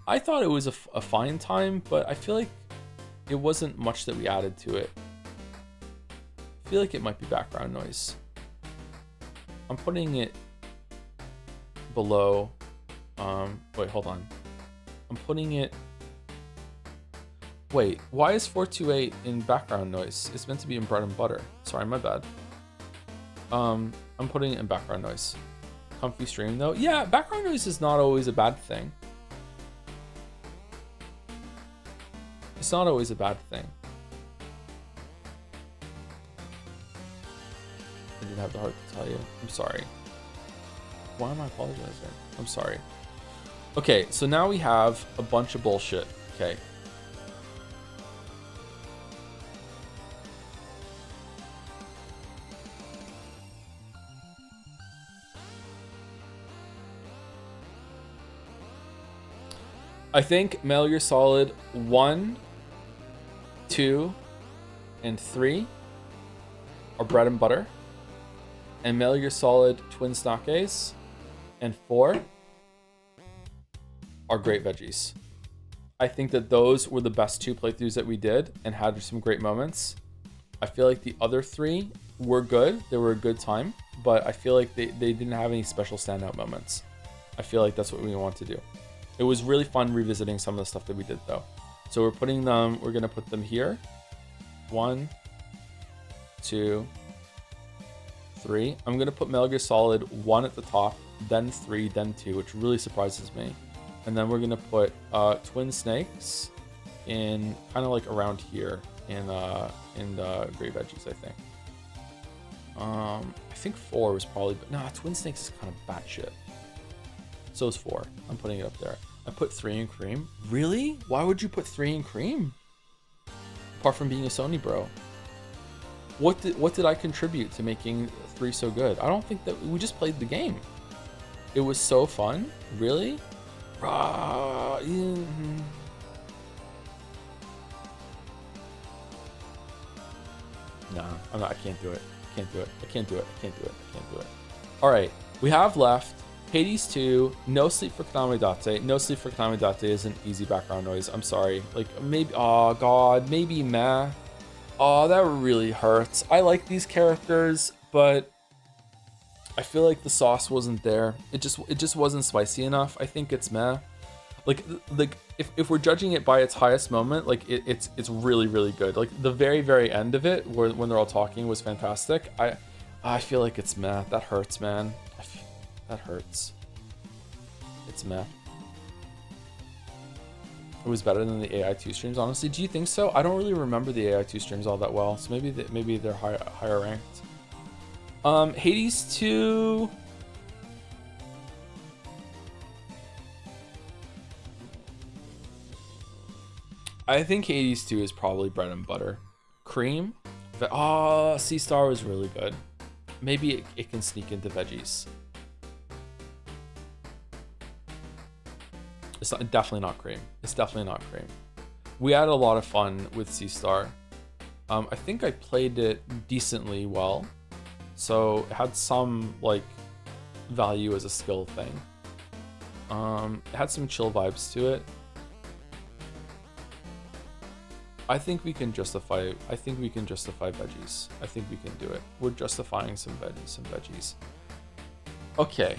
I thought it was a fine time, but I feel like it wasn't much that we added to it. I feel like it might be background noise. I'm putting it below. Wait, hold on. I'm putting it. Wait, why is 428 in background noise? It's meant to be in bread and butter. Sorry, my bad. I'm putting it in background noise. Comfy stream though. Yeah, background noise is not always a bad thing. It's not always a bad thing. I didn't have the heart to tell you. I'm sorry. Why am I apologizing? I'm sorry. Okay, so now we have a bunch of bullshit. Okay. I think Metal Gear Solid 1, 2, and 3 are bread and butter. And Metal Gear Solid Twin Snakes and 4 are great veggies. I think that those were the best 2 playthroughs that we did and had some great moments. I feel like the other 3 were good. They were a good time, but I feel like they didn't have any special standout moments. I feel like that's what we want to do. It was really fun revisiting some of the stuff that we did though. So we're gonna put them here. 1, 2, 3. I'm gonna put Metal Gear Solid 1 at the top, then 3, then 2, which really surprises me. And then we're gonna put Twin Snakes in kind of like around here in the Great Veggies, I think. I think 4 was probably, but nah, Twin Snakes is kind of batshit. So is 4. I'm putting it up there. I put 3 in Cream. Really? Why would you put 3 in Cream? Apart from being a Sony bro. What did I contribute to making 3 so good? I don't think that we just played the game. It was so fun. Really? Nah, I can't do it. I can't do it. All right, we have left Hades 2, No Sleep for Konami Date. No Sleep for Konami Date is an easy background noise. I'm sorry. Like, maybe, oh god, maybe meh. Oh, that really hurts. I like these characters, but I feel like the sauce wasn't there. It just wasn't spicy enough. I think it's meh. Like if we're judging it by its highest moment, like it's really, really good. Like the very end of it, when they're all talking, was fantastic. I feel like it's meh. That hurts, man. That hurts. It's meh. It was better than the AI2 streams, honestly. Do you think so? I don't really remember the AI2 streams all that well, so maybe they're higher ranked. Hades 2. I think Hades 2 is probably bread and butter. Cream. Oh, Sea Star was really good. Maybe it can sneak into veggies. It's definitely not Cream. It's definitely not Cream. We had a lot of fun with Sea Star. I think I played it decently well, so it had some like value as a skill thing. It had some chill vibes to it. I think we can justify veggies. I think we can do it. We're justifying some veggies. Okay.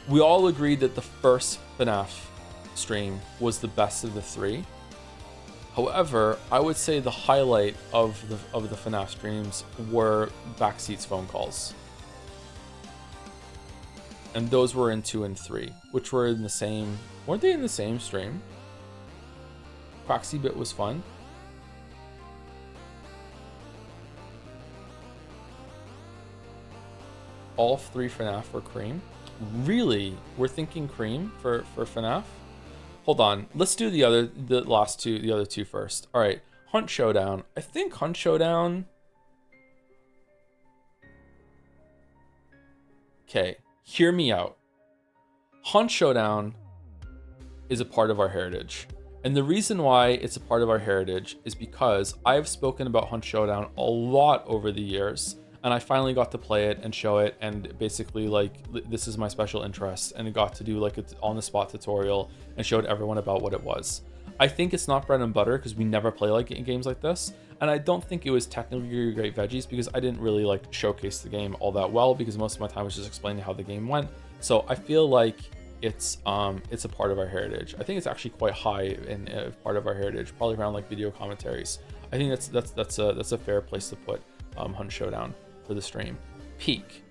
We all agreed that the first FNAF stream was the best of the 3. However, I would say the highlight of the FNAF streams were Backseat's phone calls. And those were in 2 and 3, which were in the same... Weren't they in the same stream? Proxy Bit was fun. All 3 FNAF were Cream. Really? We're thinking cream for FNAF? Hold on. Let's do the other two first. All right. Hunt Showdown. I think Hunt Showdown. Okay. Hear me out. Hunt Showdown is a part of our heritage. And the reason why it's a part of our heritage is because I've spoken about Hunt Showdown a lot over the years, and I finally got to play it and show it, and basically like this is my special interest, and I got to do like an on-the-spot tutorial and showed everyone about what it was. I think it's not bread and butter because we never play like games like this, and I don't think it was technically great veggies because I didn't really like showcase the game all that well because most of my time was just explaining how the game went. So I feel like it's a part of our heritage. I think it's actually quite high in part of our heritage, probably around like video commentaries. I think that's a fair place to put Hunt Showdown for the stream. Peak.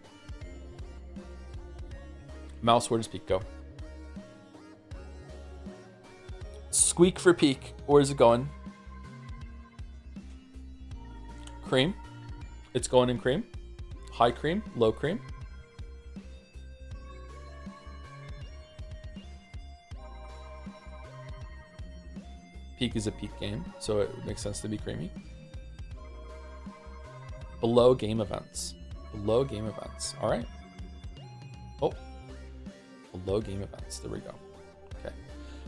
Mouse, where does Peak go? Squeak for Peak. Where's it going? Cream. It's going in cream. High cream, low cream. Peak is a Peak game, so it makes sense to be creamy. Below game events. Below game events. All right. Oh. Below game events. There we go. Okay.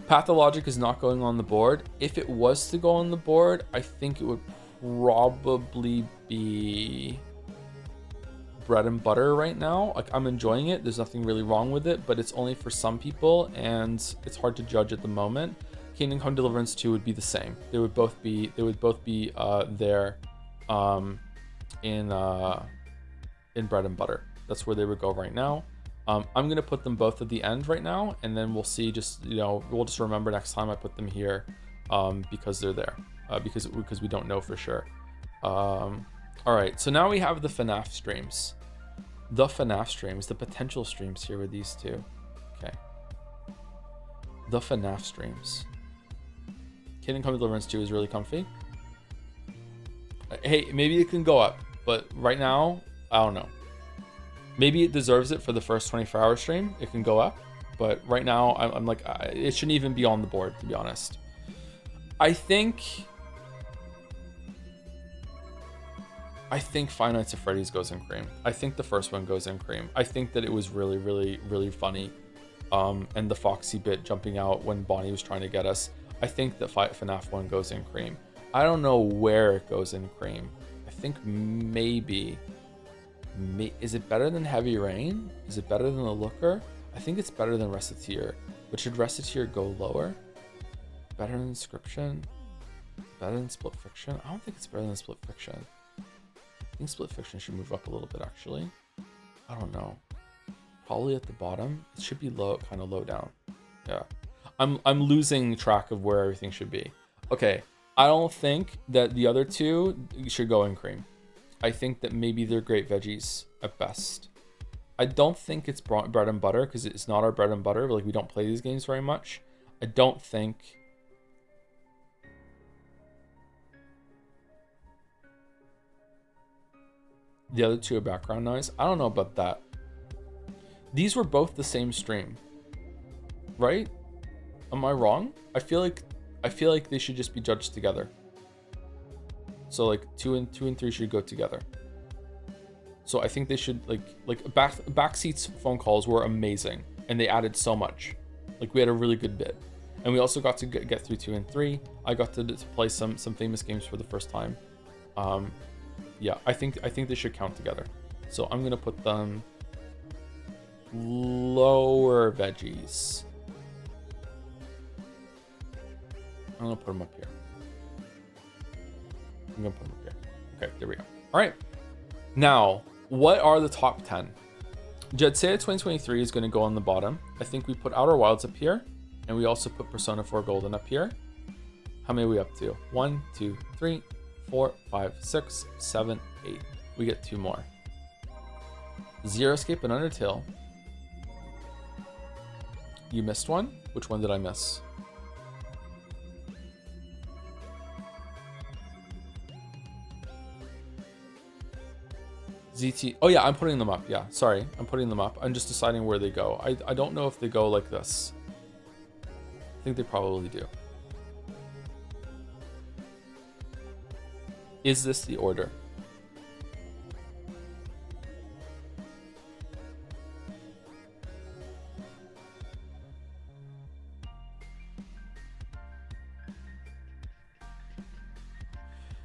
Pathologic is not going on the board. If it was to go on the board, I think it would probably be bread and butter right now. Like, I'm enjoying it. There's nothing really wrong with it, but it's only for some people, and it's hard to judge at the moment. Kingdom Come Deliverance 2 would be the same. They would both be there in bread and butter. That's where they would go right now. I'm gonna put them both at the end right now, and then we'll see. Just, you know, we'll just remember next time I put them here because they're there, because we don't know for sure. All right, so now we have the FNAF streams. The FNAF streams, the potential streams here with these two. Okay. The FNAF streams. Kingdom Come Deliverance 2 is really comfy. Hey, maybe it can go up, but right now, I don't know. Maybe it deserves it for the first 24-hour stream. It can go up, but right now, I'm like, it shouldn't even be on the board, to be honest. I think Five Nights at Freddy's goes in cream. I think the first one goes in cream. I think that it was really, really, really funny. And the Foxy bit jumping out when Bonnie was trying to get us. I think that FNAF 1 goes in cream. I don't know where it goes in cream. I think maybe... is it better than Heavy Rain? Is it better than The Looker? I think it's better than Reciteer. But should Reciteer go lower? Better than Inscription? Better than Split Fiction? I don't think it's better than Split Fiction. I think Split Fiction should move up a little bit, actually. I don't know. Probably at the bottom. It should be low, kind of low down. Yeah. I'm losing track of where everything should be. Okay. I don't think that the other two should go in cream. I think that maybe they're great veggies at best. I don't think it's bread and butter because it's not our bread and butter. Like, we don't play these games very much. I don't think... the other two are background noise. I don't know about that. These were both the same stream, right? Am I wrong? I feel like they should just be judged together. So like 2 and 3 should go together. So I think they should like Backseat's phone calls were amazing, and they added so much. Like, we had a really good bit, and we also got to get through 2 and 3. I got to play some famous games for the first time. Yeah, I think they should count together. So I'm gonna put them lower veggies. I'm gonna put them up here. I'm gonna put them up here. Okay, there we go. All right. Now, what are the top 10? JADSEYA 2023 is gonna go on the bottom. I think we put Outer Wilds up here, and we also put Persona 4 Golden up here. How many are we up to? 1, 2, 3, 4, 5, 6, 7, 8. We get 2 more. Zero Escape and Undertale. You missed one? Which one did I miss? ZT. Oh yeah, I'm putting them up. Yeah, sorry, I'm putting them up. I'm just deciding where they go. I don't know if they go like this. I think they probably do. Is this the order?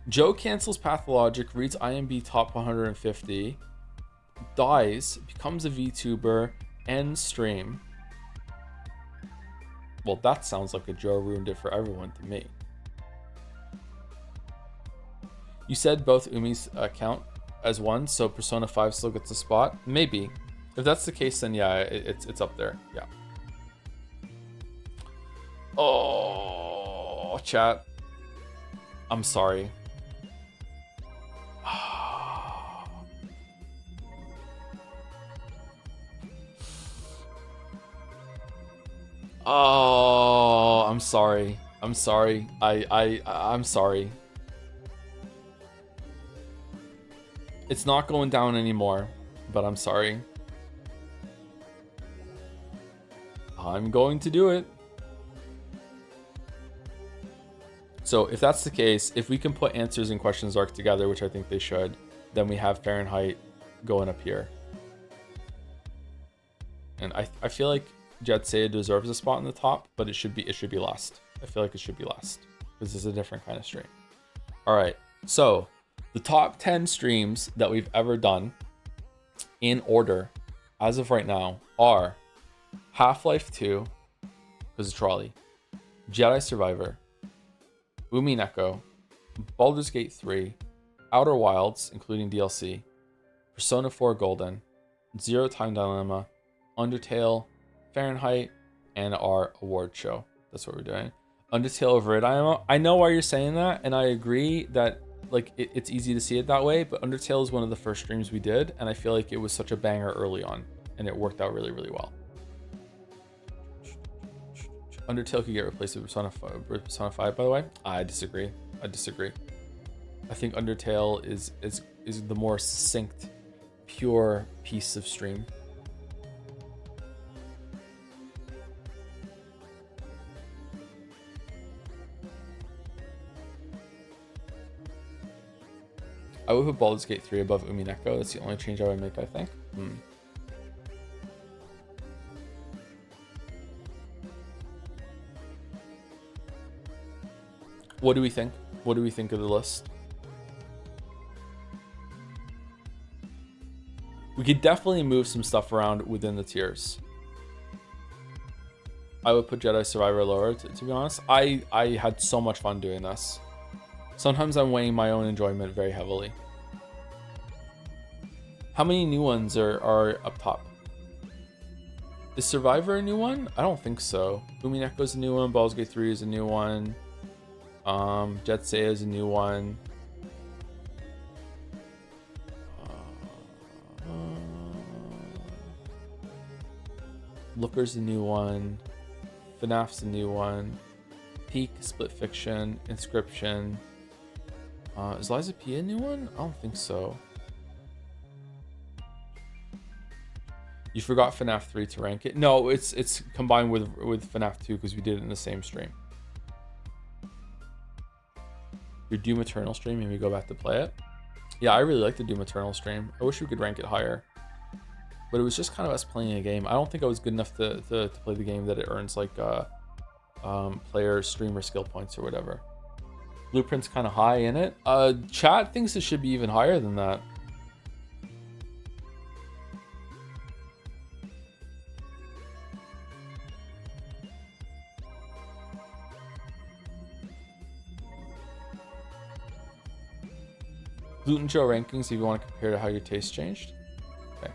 Joe cancels Pathologic, reads IMB top 150, dies, becomes a VTuber, ends stream. Well, that sounds like a Joe ruined it for everyone to me. You said both Umi's count as one, so Persona 5 still gets a spot? Maybe. If that's the case, then yeah, it's up there. Yeah. Oh, chat. I'm sorry. Oh, I'm sorry. I'm sorry. I'm sorry. It's not going down anymore, but I'm sorry. I'm going to do it. So if that's the case, if we can put answers and questions arc together, which I think they should, then we have Fahrenheit going up here. And I feel like JADSEYA deserves a spot in the top, but it should be last. I feel like it should be last because this is a different kind of stream. All right, so the top 10 streams that we've ever done in order as of right now are Half-Life 2, because it's Trolley, Jedi Survivor, Umi Neko, Baldur's Gate 3, Outer Wilds, including DLC, Persona 4 Golden, Zero Time Dilemma, Undertale, Fahrenheit, and our award show. That's what we're doing. Undertale over it. I know why you're saying that, and I agree that like it's easy to see it that way, but Undertale is one of the first streams we did, and I feel like it was such a banger early on, and it worked out really, really well. Undertale could get replaced with Persona 5, by the way. I disagree. I think Undertale is the more succinct, pure piece of stream. I would put Baldur's Gate 3 above Umi Neko. That's the only change I would make, I think. What do we think? What do we think of the list? We could definitely move some stuff around within the tiers. I would put Jedi Survivor lower, to be honest. I had so much fun doing this. Sometimes I'm weighing my own enjoyment very heavily. How many new ones are up top? Is Survivor a new one? I don't think so. Umi Neko's a new one. Baldur's Gate 3 is a new one. JADSEYA is a new one. Looker's a new one. FNAF's a new one. Peak, Split Fiction, Inscription. Is Liza P a new one? I don't think so. You forgot FNAF 3 to rank it. No, it's combined with FNAF 2 because we did it in the same stream. Your Doom Eternal stream, maybe go back to play it. Yeah, I really like the Doom Eternal stream. I wish we could rank it higher. But it was just kind of us playing a game. I don't think I was good enough to play the game that it earns like player streamer skill points or whatever. Blueprint's kind of high in it. Chat thinks it should be even higher than that. Gluten Joe rankings if you want to compare to how your taste changed. Okay.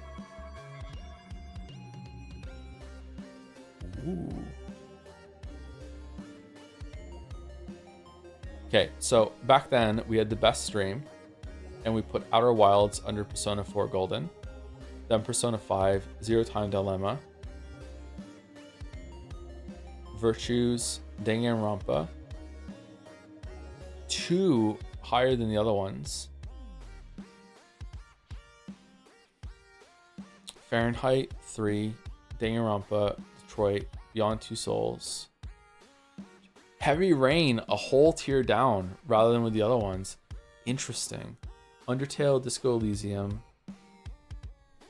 Ooh. Okay, so back then we had the best stream and we put Outer Wilds under Persona 4 Golden, then Persona 5, Zero Time Dilemma, Virtues, Danganronpa, 2 higher than the other ones. Fahrenheit 3, Danganronpa, Detroit, Beyond Two Souls. Heavy Rain, a whole tier down rather than with the other ones. Interesting. Undertale, Disco Elysium,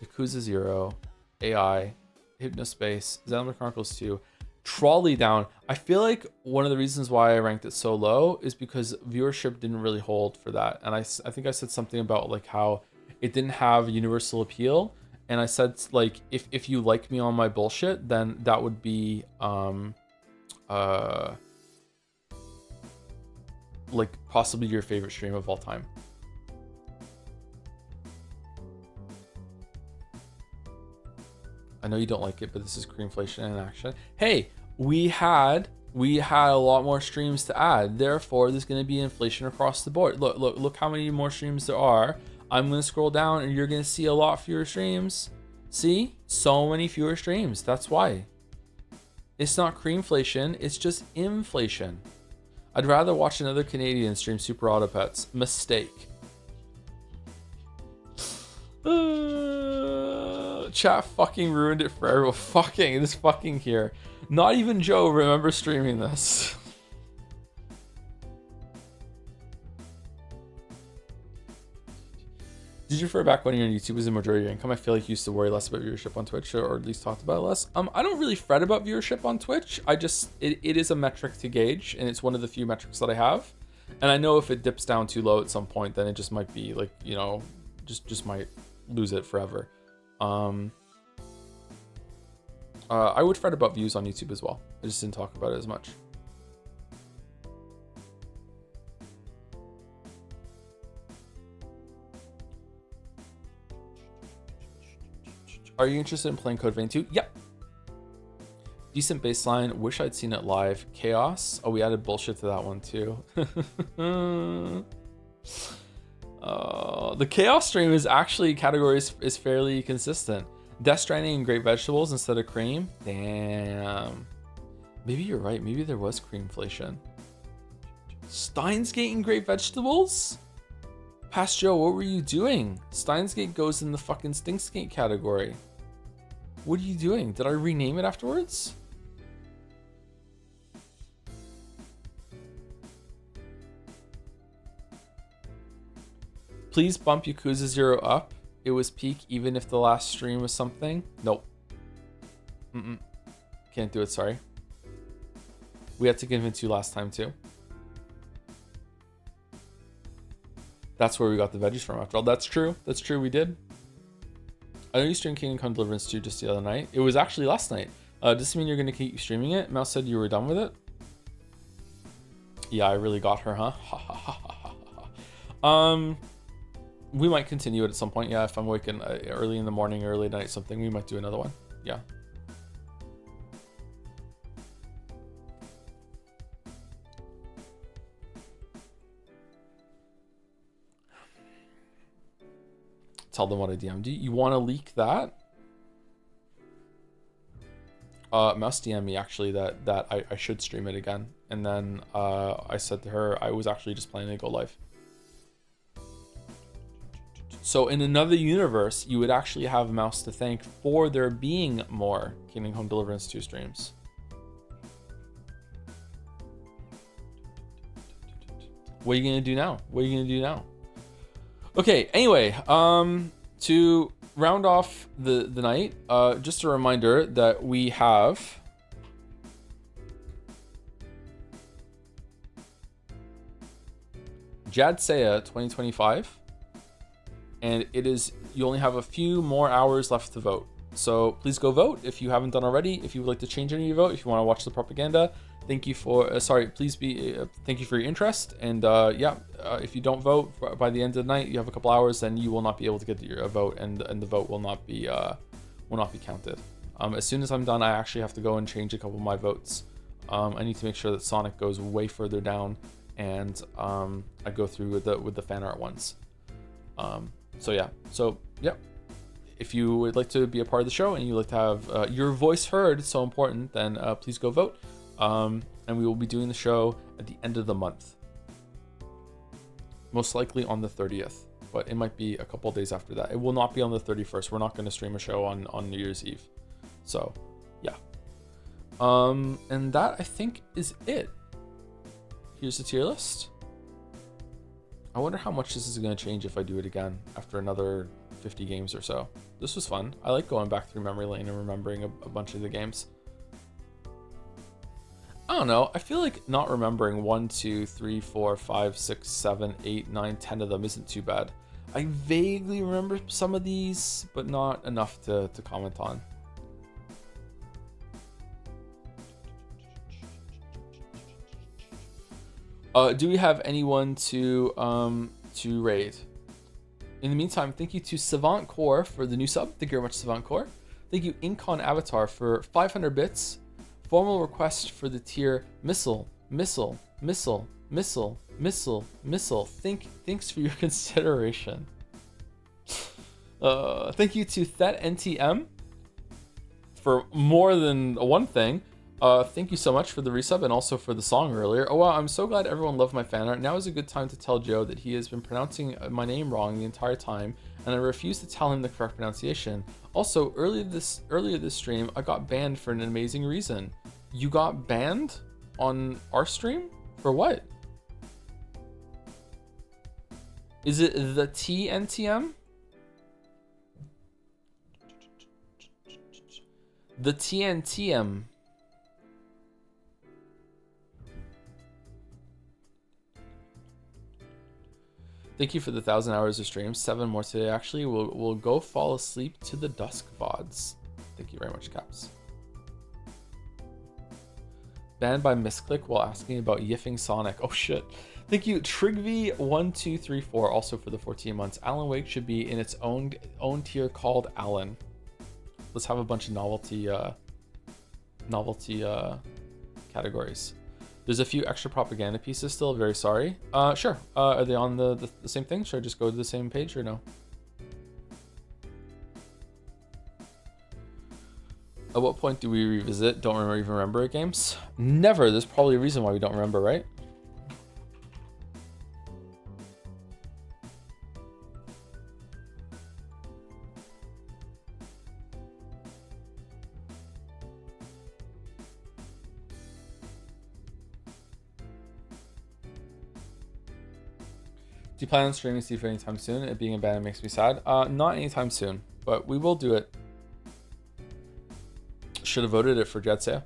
Yakuza 0, AI, Hypnospace, Xenoblade Chronicles 2, Trolley down. I feel like one of the reasons why I ranked it so low is because viewership didn't really hold for that. And I think I said something about like how it didn't have universal appeal. And I said like, if you like me on my bullshit, then that would be like possibly your favorite stream of all time. I know you don't like it, but this is creamflation in action. Hey, we had a lot more streams to add. Therefore, there's going to be inflation across the board. Look how many more streams there are. I'm going to scroll down and you're going to see a lot fewer streams. See? So many fewer streams. That's why. It's not creamflation, it's just inflation. I'd rather watch another Canadian stream Super Auto Pets. Mistake. Chat fucking ruined it for everyone. Fucking, this fucking here. Not even Joe remembers streaming this. Did you refer back when you're on YouTube as a majority of your income? I feel like you used to worry less about viewership on Twitch, or at least talked about it less. I don't really fret about viewership on Twitch. It is a metric to gauge, and it's one of the few metrics that I have. And I know if it dips down too low at some point, then it just might be like, you know, just might lose it forever. I would fret about views on YouTube as well. I just didn't talk about it as much. Are you interested in playing Code Vein 2? Yep. Decent baseline. Wish I'd seen it live. Chaos. Oh, we added bullshit to that one too. The Chaos stream is actually categories is fairly consistent. Death Stranding and Great Vegetables instead of cream. Damn. Maybe you're right. Maybe there was creamflation. Steins Gate and Great Vegetables? Past Joe, what were you doing? Steins Gate goes in the fucking Stinksgate category. What are you doing? Did I rename it afterwards? Please bump Yakuza 0 up. It was peak even if the last stream was something. Nope. Can't do it, sorry. We had to convince you last time too. That's where we got the veggies from after all. That's true. That's true, we did. I know you streamed Kingdom Come Deliverance 2 just the other night. It was actually last night. Does this mean you're going to keep streaming it? Mouse said you were done with it. Yeah, I really got her, huh? We might continue it at some point. Yeah, if I'm waking early in the morning, early night, something, we might do another one. Yeah. Tell them what I DM'd you. You want to leak that? Mouse DM me actually that I should stream it again. And then I said to her I was actually just planning to go live. So in another universe, you would actually have Mouse to thank for there being more Kingdom Come Deliverance 2 streams. What are you gonna do now? What are you gonna do now? Okay, anyway, to round off the night, just a reminder that we have JADSEYA 2025, and it is, you only have a few more hours left to vote. So please go vote if you haven't done already. If you would like to change any of your vote, if you want to watch the propaganda, thank you for thank you for your interest. And if you don't vote by the end of the night, you have a couple hours, then you will not be able to get your vote, and the vote will not be counted. As soon as I'm done, I actually have to go and change a couple of my votes. I need to make sure that Sonic goes way further down, and I go through with the fan art ones. If you would like to be a part of the show and you like to have your voice heard, it's so important, then please go vote. And we will be doing the show at the end of the month. Most likely on the 30th. but it might be a couple days after that. It will not be on the 31st. We're not going to stream a show on New Year's Eve. So, yeah. And that, I think, is it. Here's the tier list. I wonder how much this is going to change if I do it again after another 50 games or so. This was fun. I like going back through memory lane and remembering a bunch of the games. I don't know. I feel like not remembering 1, 2, 3, 4, 5, 6, 7, 8, 9, 10 of them isn't too bad. I vaguely remember some of these, but not enough to comment on. Do we have anyone to raid? In the meantime, thank you to Savant Core for the new sub. Thank you very much, Savant Core. Thank you, Incon Avatar, for 500 bits. Formal request for the tier missile. Thanks for your consideration. Thank you to Thet NTM for more than one thing. Thank you so much for the resub and also for the song earlier. Oh wow, I'm so glad everyone loved my fan art. Now is a good time to tell Joe that he has been pronouncing my name wrong the entire time, and I refuse to tell him the correct pronunciation. Also, earlier this stream, I got banned for an amazing reason. You got banned on our stream? For what? Is it the TNTM? The TNTM. Thank you for the 1,000 hours of stream. 7 more today, actually. We'll go fall asleep to the dusk VODs. Thank you very much, Caps. Banned by misclick while asking about yiffing Sonic. Oh shit. Thank you, Trigvy1234, also for the 14 months. Alan Wake should be in its own tier called Alan. Let's have a bunch of novelty categories. There's a few extra propaganda pieces still. Very sorry. Sure. Are they on the same thing? Should I just go to the same page or no? At what point do we revisit don't even remember it games? Never. There's probably a reason why we don't remember, right? Do you plan on streaming Steve anytime soon? It being abandoned makes me sad. Not anytime soon, but we will do it. Should have voted it for JADSEYA.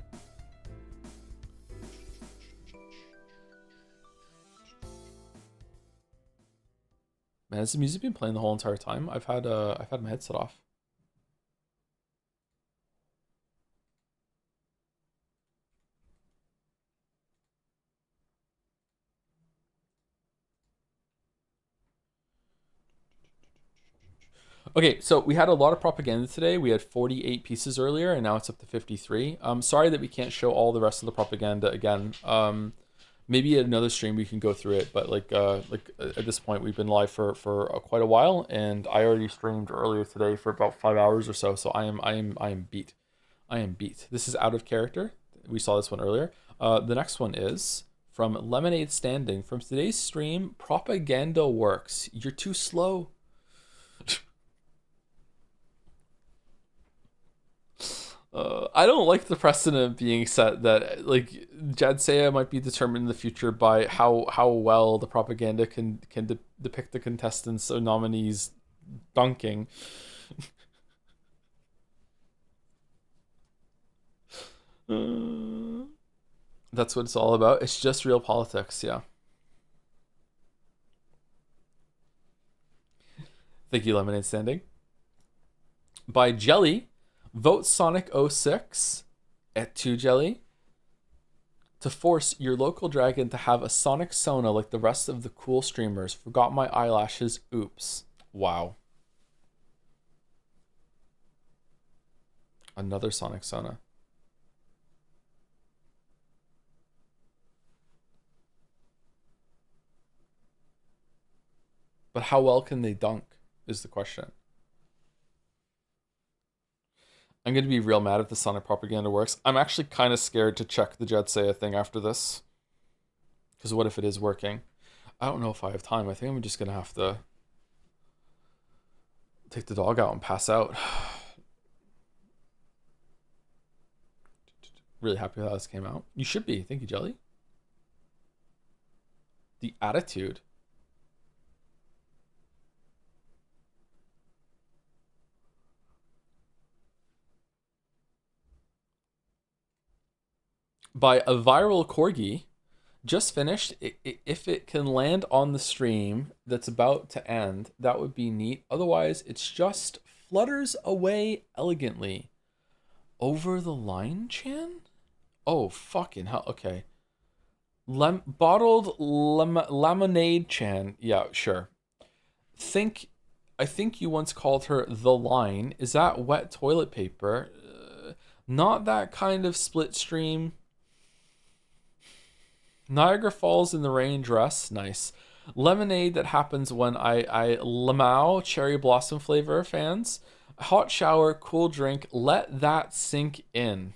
Man, has the music been playing the whole entire time? I've had my headset off. Okay, so we had a lot of propaganda today. We had 48 pieces earlier, and now it's up to 53. Sorry that we can't show all the rest of the propaganda again. Maybe at another stream we can go through it, but like at this point we've been live for quite a while, and I already streamed earlier today for about 5 hours or so. So I am beat. I am beat. This is out of character. We saw this one earlier. The next one is from Lemonade Standing from today's stream. Propaganda works. You're too slow. I don't like the precedent being set that like JADSEYA might be determined in the future by how well the propaganda can depict the contestants or nominees dunking. That's what it's all about. It's just real politics, yeah. Thank you, Lemonade Standing. By Jelly. Vote Sonic 06 at 2 Jelly to force your local dragon to have a Sonic Sona like the rest of the cool streamers. Forgot my eyelashes. Oops. Wow. Another Sonic Sona. But how well can they dunk is the question. I'm going to be real mad if the Sonic propaganda works. I'm actually kind of scared to check the JADSEYA thing after this. Because what if it is working? I don't know if I have time. I think I'm just going to have to Take the dog out and pass out. Really happy how this came out. You should be. Thank you, Jelly. The attitude. By a viral corgi. Just finished. If it can land on the stream that's about to end, that would be neat. Otherwise, it's just flutters away elegantly. Over the line, Chan? Oh, fucking hell. Okay. Bottled lemonade, Chan. Yeah, sure. I think you once called her the line. Is that wet toilet paper? Not that kind of split stream. Niagara Falls in the rain dress. Nice. Lemonade that happens when I lemao cherry blossom flavor fans. Hot shower, cool drink. Let that sink in.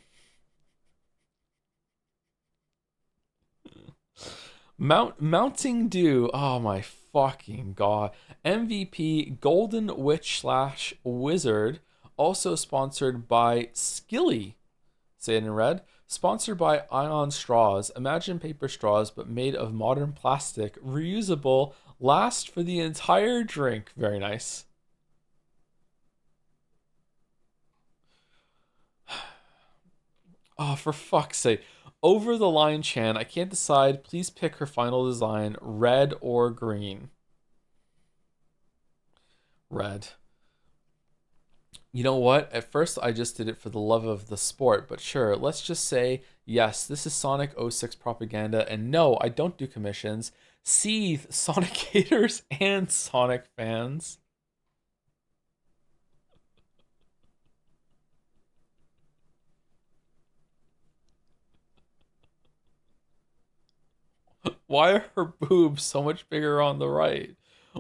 Mounting Dew. Oh my fucking god. MVP Golden Witch / Wizard. Also sponsored by Skilly. Say it in red. Sponsored by Ion Straws. Imagine paper straws, but made of modern plastic. Reusable. Last for the entire drink. Very nice. Oh, for fuck's sake. Over the line, Chan. I can't decide. Please pick her final design. Red or green? Red. You know what? At first, I just did it for the love of the sport, but sure, let's just say, yes, this is Sonic 06 propaganda, and no, I don't do commissions. Seethe, Sonic haters and Sonic fans. Why are her boobs so much bigger on the right?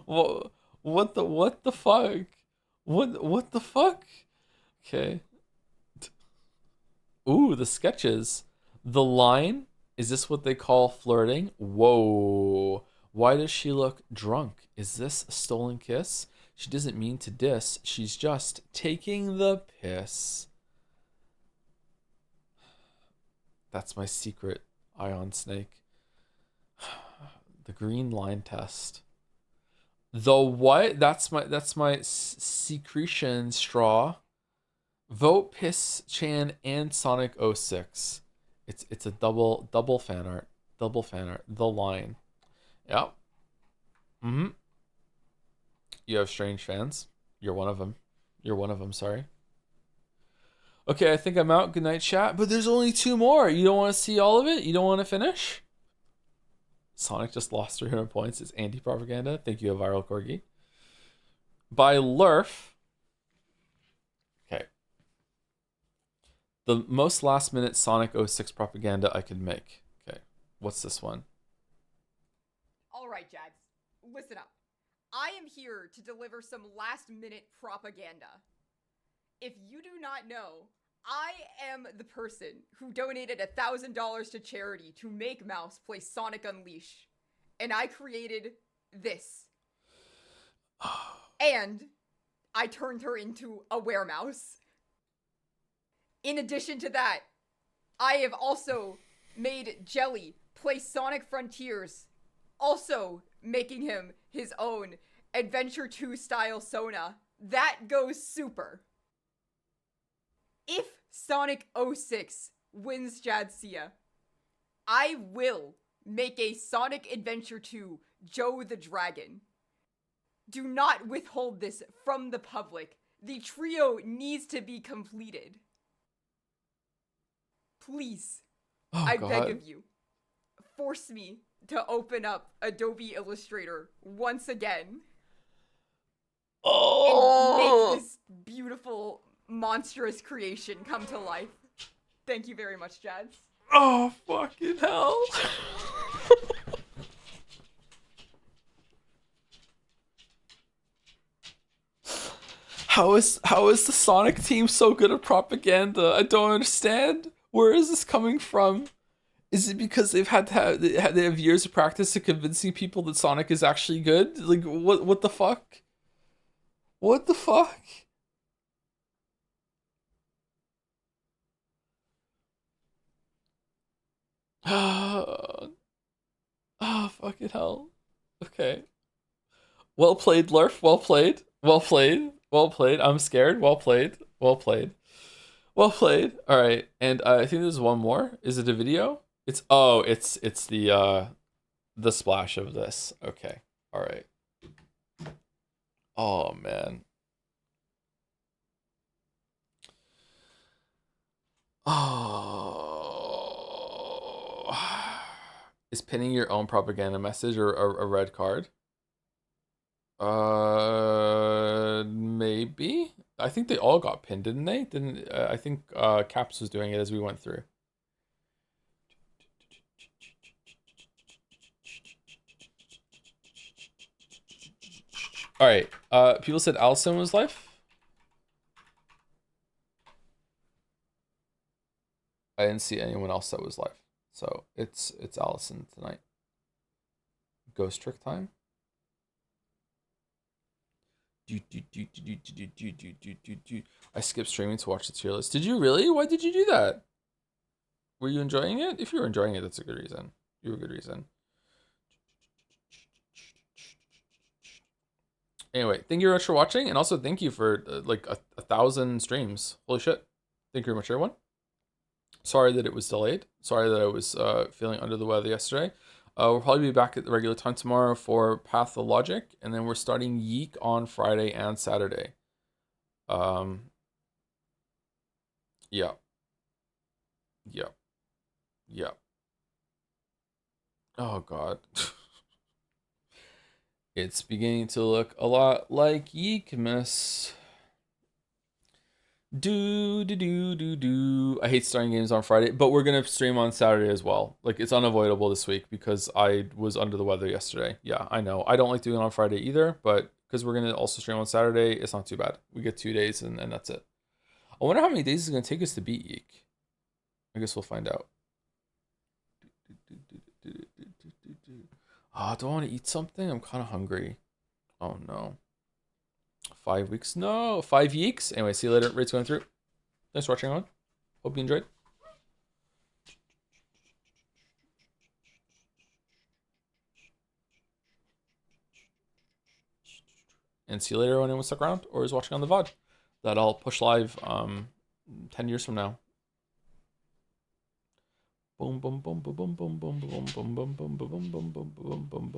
What the fuck? What the fuck? Okay. Ooh, the sketches. The line? Is this what they call flirting? Whoa. Why does she look drunk? Is this a stolen kiss? She doesn't mean to diss. She's just taking the piss. That's my secret, Ion Snake. The green line test. The what? That's my secretion straw. Vote Piss Chan and Sonic 06. It's a double fan art. Double fan art. The line. Yep. You have strange fans. You're one of them. You're one of them, sorry. Okay, I think I'm out. Good night, chat. But there's only 2 more. You don't want to see all of it? You don't want to finish? Sonic just lost 300 points. It's anti-propaganda. Thank you, a viral corgi. By Lurf. Okay. The most last-minute Sonic 06 propaganda I could make. Okay. What's this one? All right, Jads. Listen up. I am here to deliver some last-minute propaganda. If you do not know, I am the person who donated $1,000 to charity to make Mouse play Sonic Unleashed. And I created this. And I turned her into a weremouse. In addition to that, I have also made Jelly play Sonic Frontiers, also making him his own Adventure 2 style Sona. That goes super. If Sonic 06 wins JADSEYA, I will make a Sonic Adventure 2 Joe the Dragon. Do not withhold this from the public. The trio needs to be completed. Please, I beg of you, force me to open up Adobe Illustrator once again. And make this beautiful, monstrous creation come to life. Thank you very much, Jads. Oh, fucking hell. How is the Sonic team so good at propaganda? I don't understand. Where is this coming from? Is it because they have years of practice to convincing people that Sonic is actually good? Like what the fuck? What the fuck? Oh, fucking hell. Okay. Well played, Lurf. Well played. Well played. Well played. I'm scared. Well played. Well played. Well played. All right. And I think there's one more. Is it a video? It's the splash of this. Okay. All right. Oh man. Oh. Is pinning your own propaganda message or a red card? Maybe. I think they all got pinned, didn't they? Didn't I think Caps was doing it as we went through. All right. People said Allison was live. I didn't see anyone else that was live, so it's Allison tonight. Ghost trick time. I skipped streaming to watch the tier list. Did you really? Why did you do that? Were you enjoying it? If you were enjoying it, that's a good reason. You were a good reason. Anyway, thank you very much for watching, and also thank you for like 1,000 streams. Holy shit. Thank you very much, everyone. Sorry that it was delayed. Sorry that I was feeling under the weather yesterday. We'll probably be back at the regular time tomorrow for Pathologic, and then we're starting Yeek on Friday and Saturday. Yeah. Yeah. Yeah. Oh, God. It's beginning to look a lot like Yeekmas. I hate starting games on Friday, but we're gonna stream on Saturday as well. Like, it's unavoidable this week because I was under the weather yesterday. Yeah, I know. I don't like doing it on Friday either, but because we're gonna also stream on Saturday, it's not too bad. We get 2 days and that's it. I wonder how many days it's gonna take us to beat Yeek. I guess we'll find out. Oh, do I want to eat something? I'm kind of hungry. Oh no. 5 weeks? No, 5 weeks. Anyway, see you later. Rate's going through. Thanks for watching on. Hope you enjoyed. And see you later when anyone stuck around or is watching on the VOD. That I'll push live 10 years from now. Boom boom boom boom boom boom boom boom boom boom boom boom boom boom boom boom boom boom.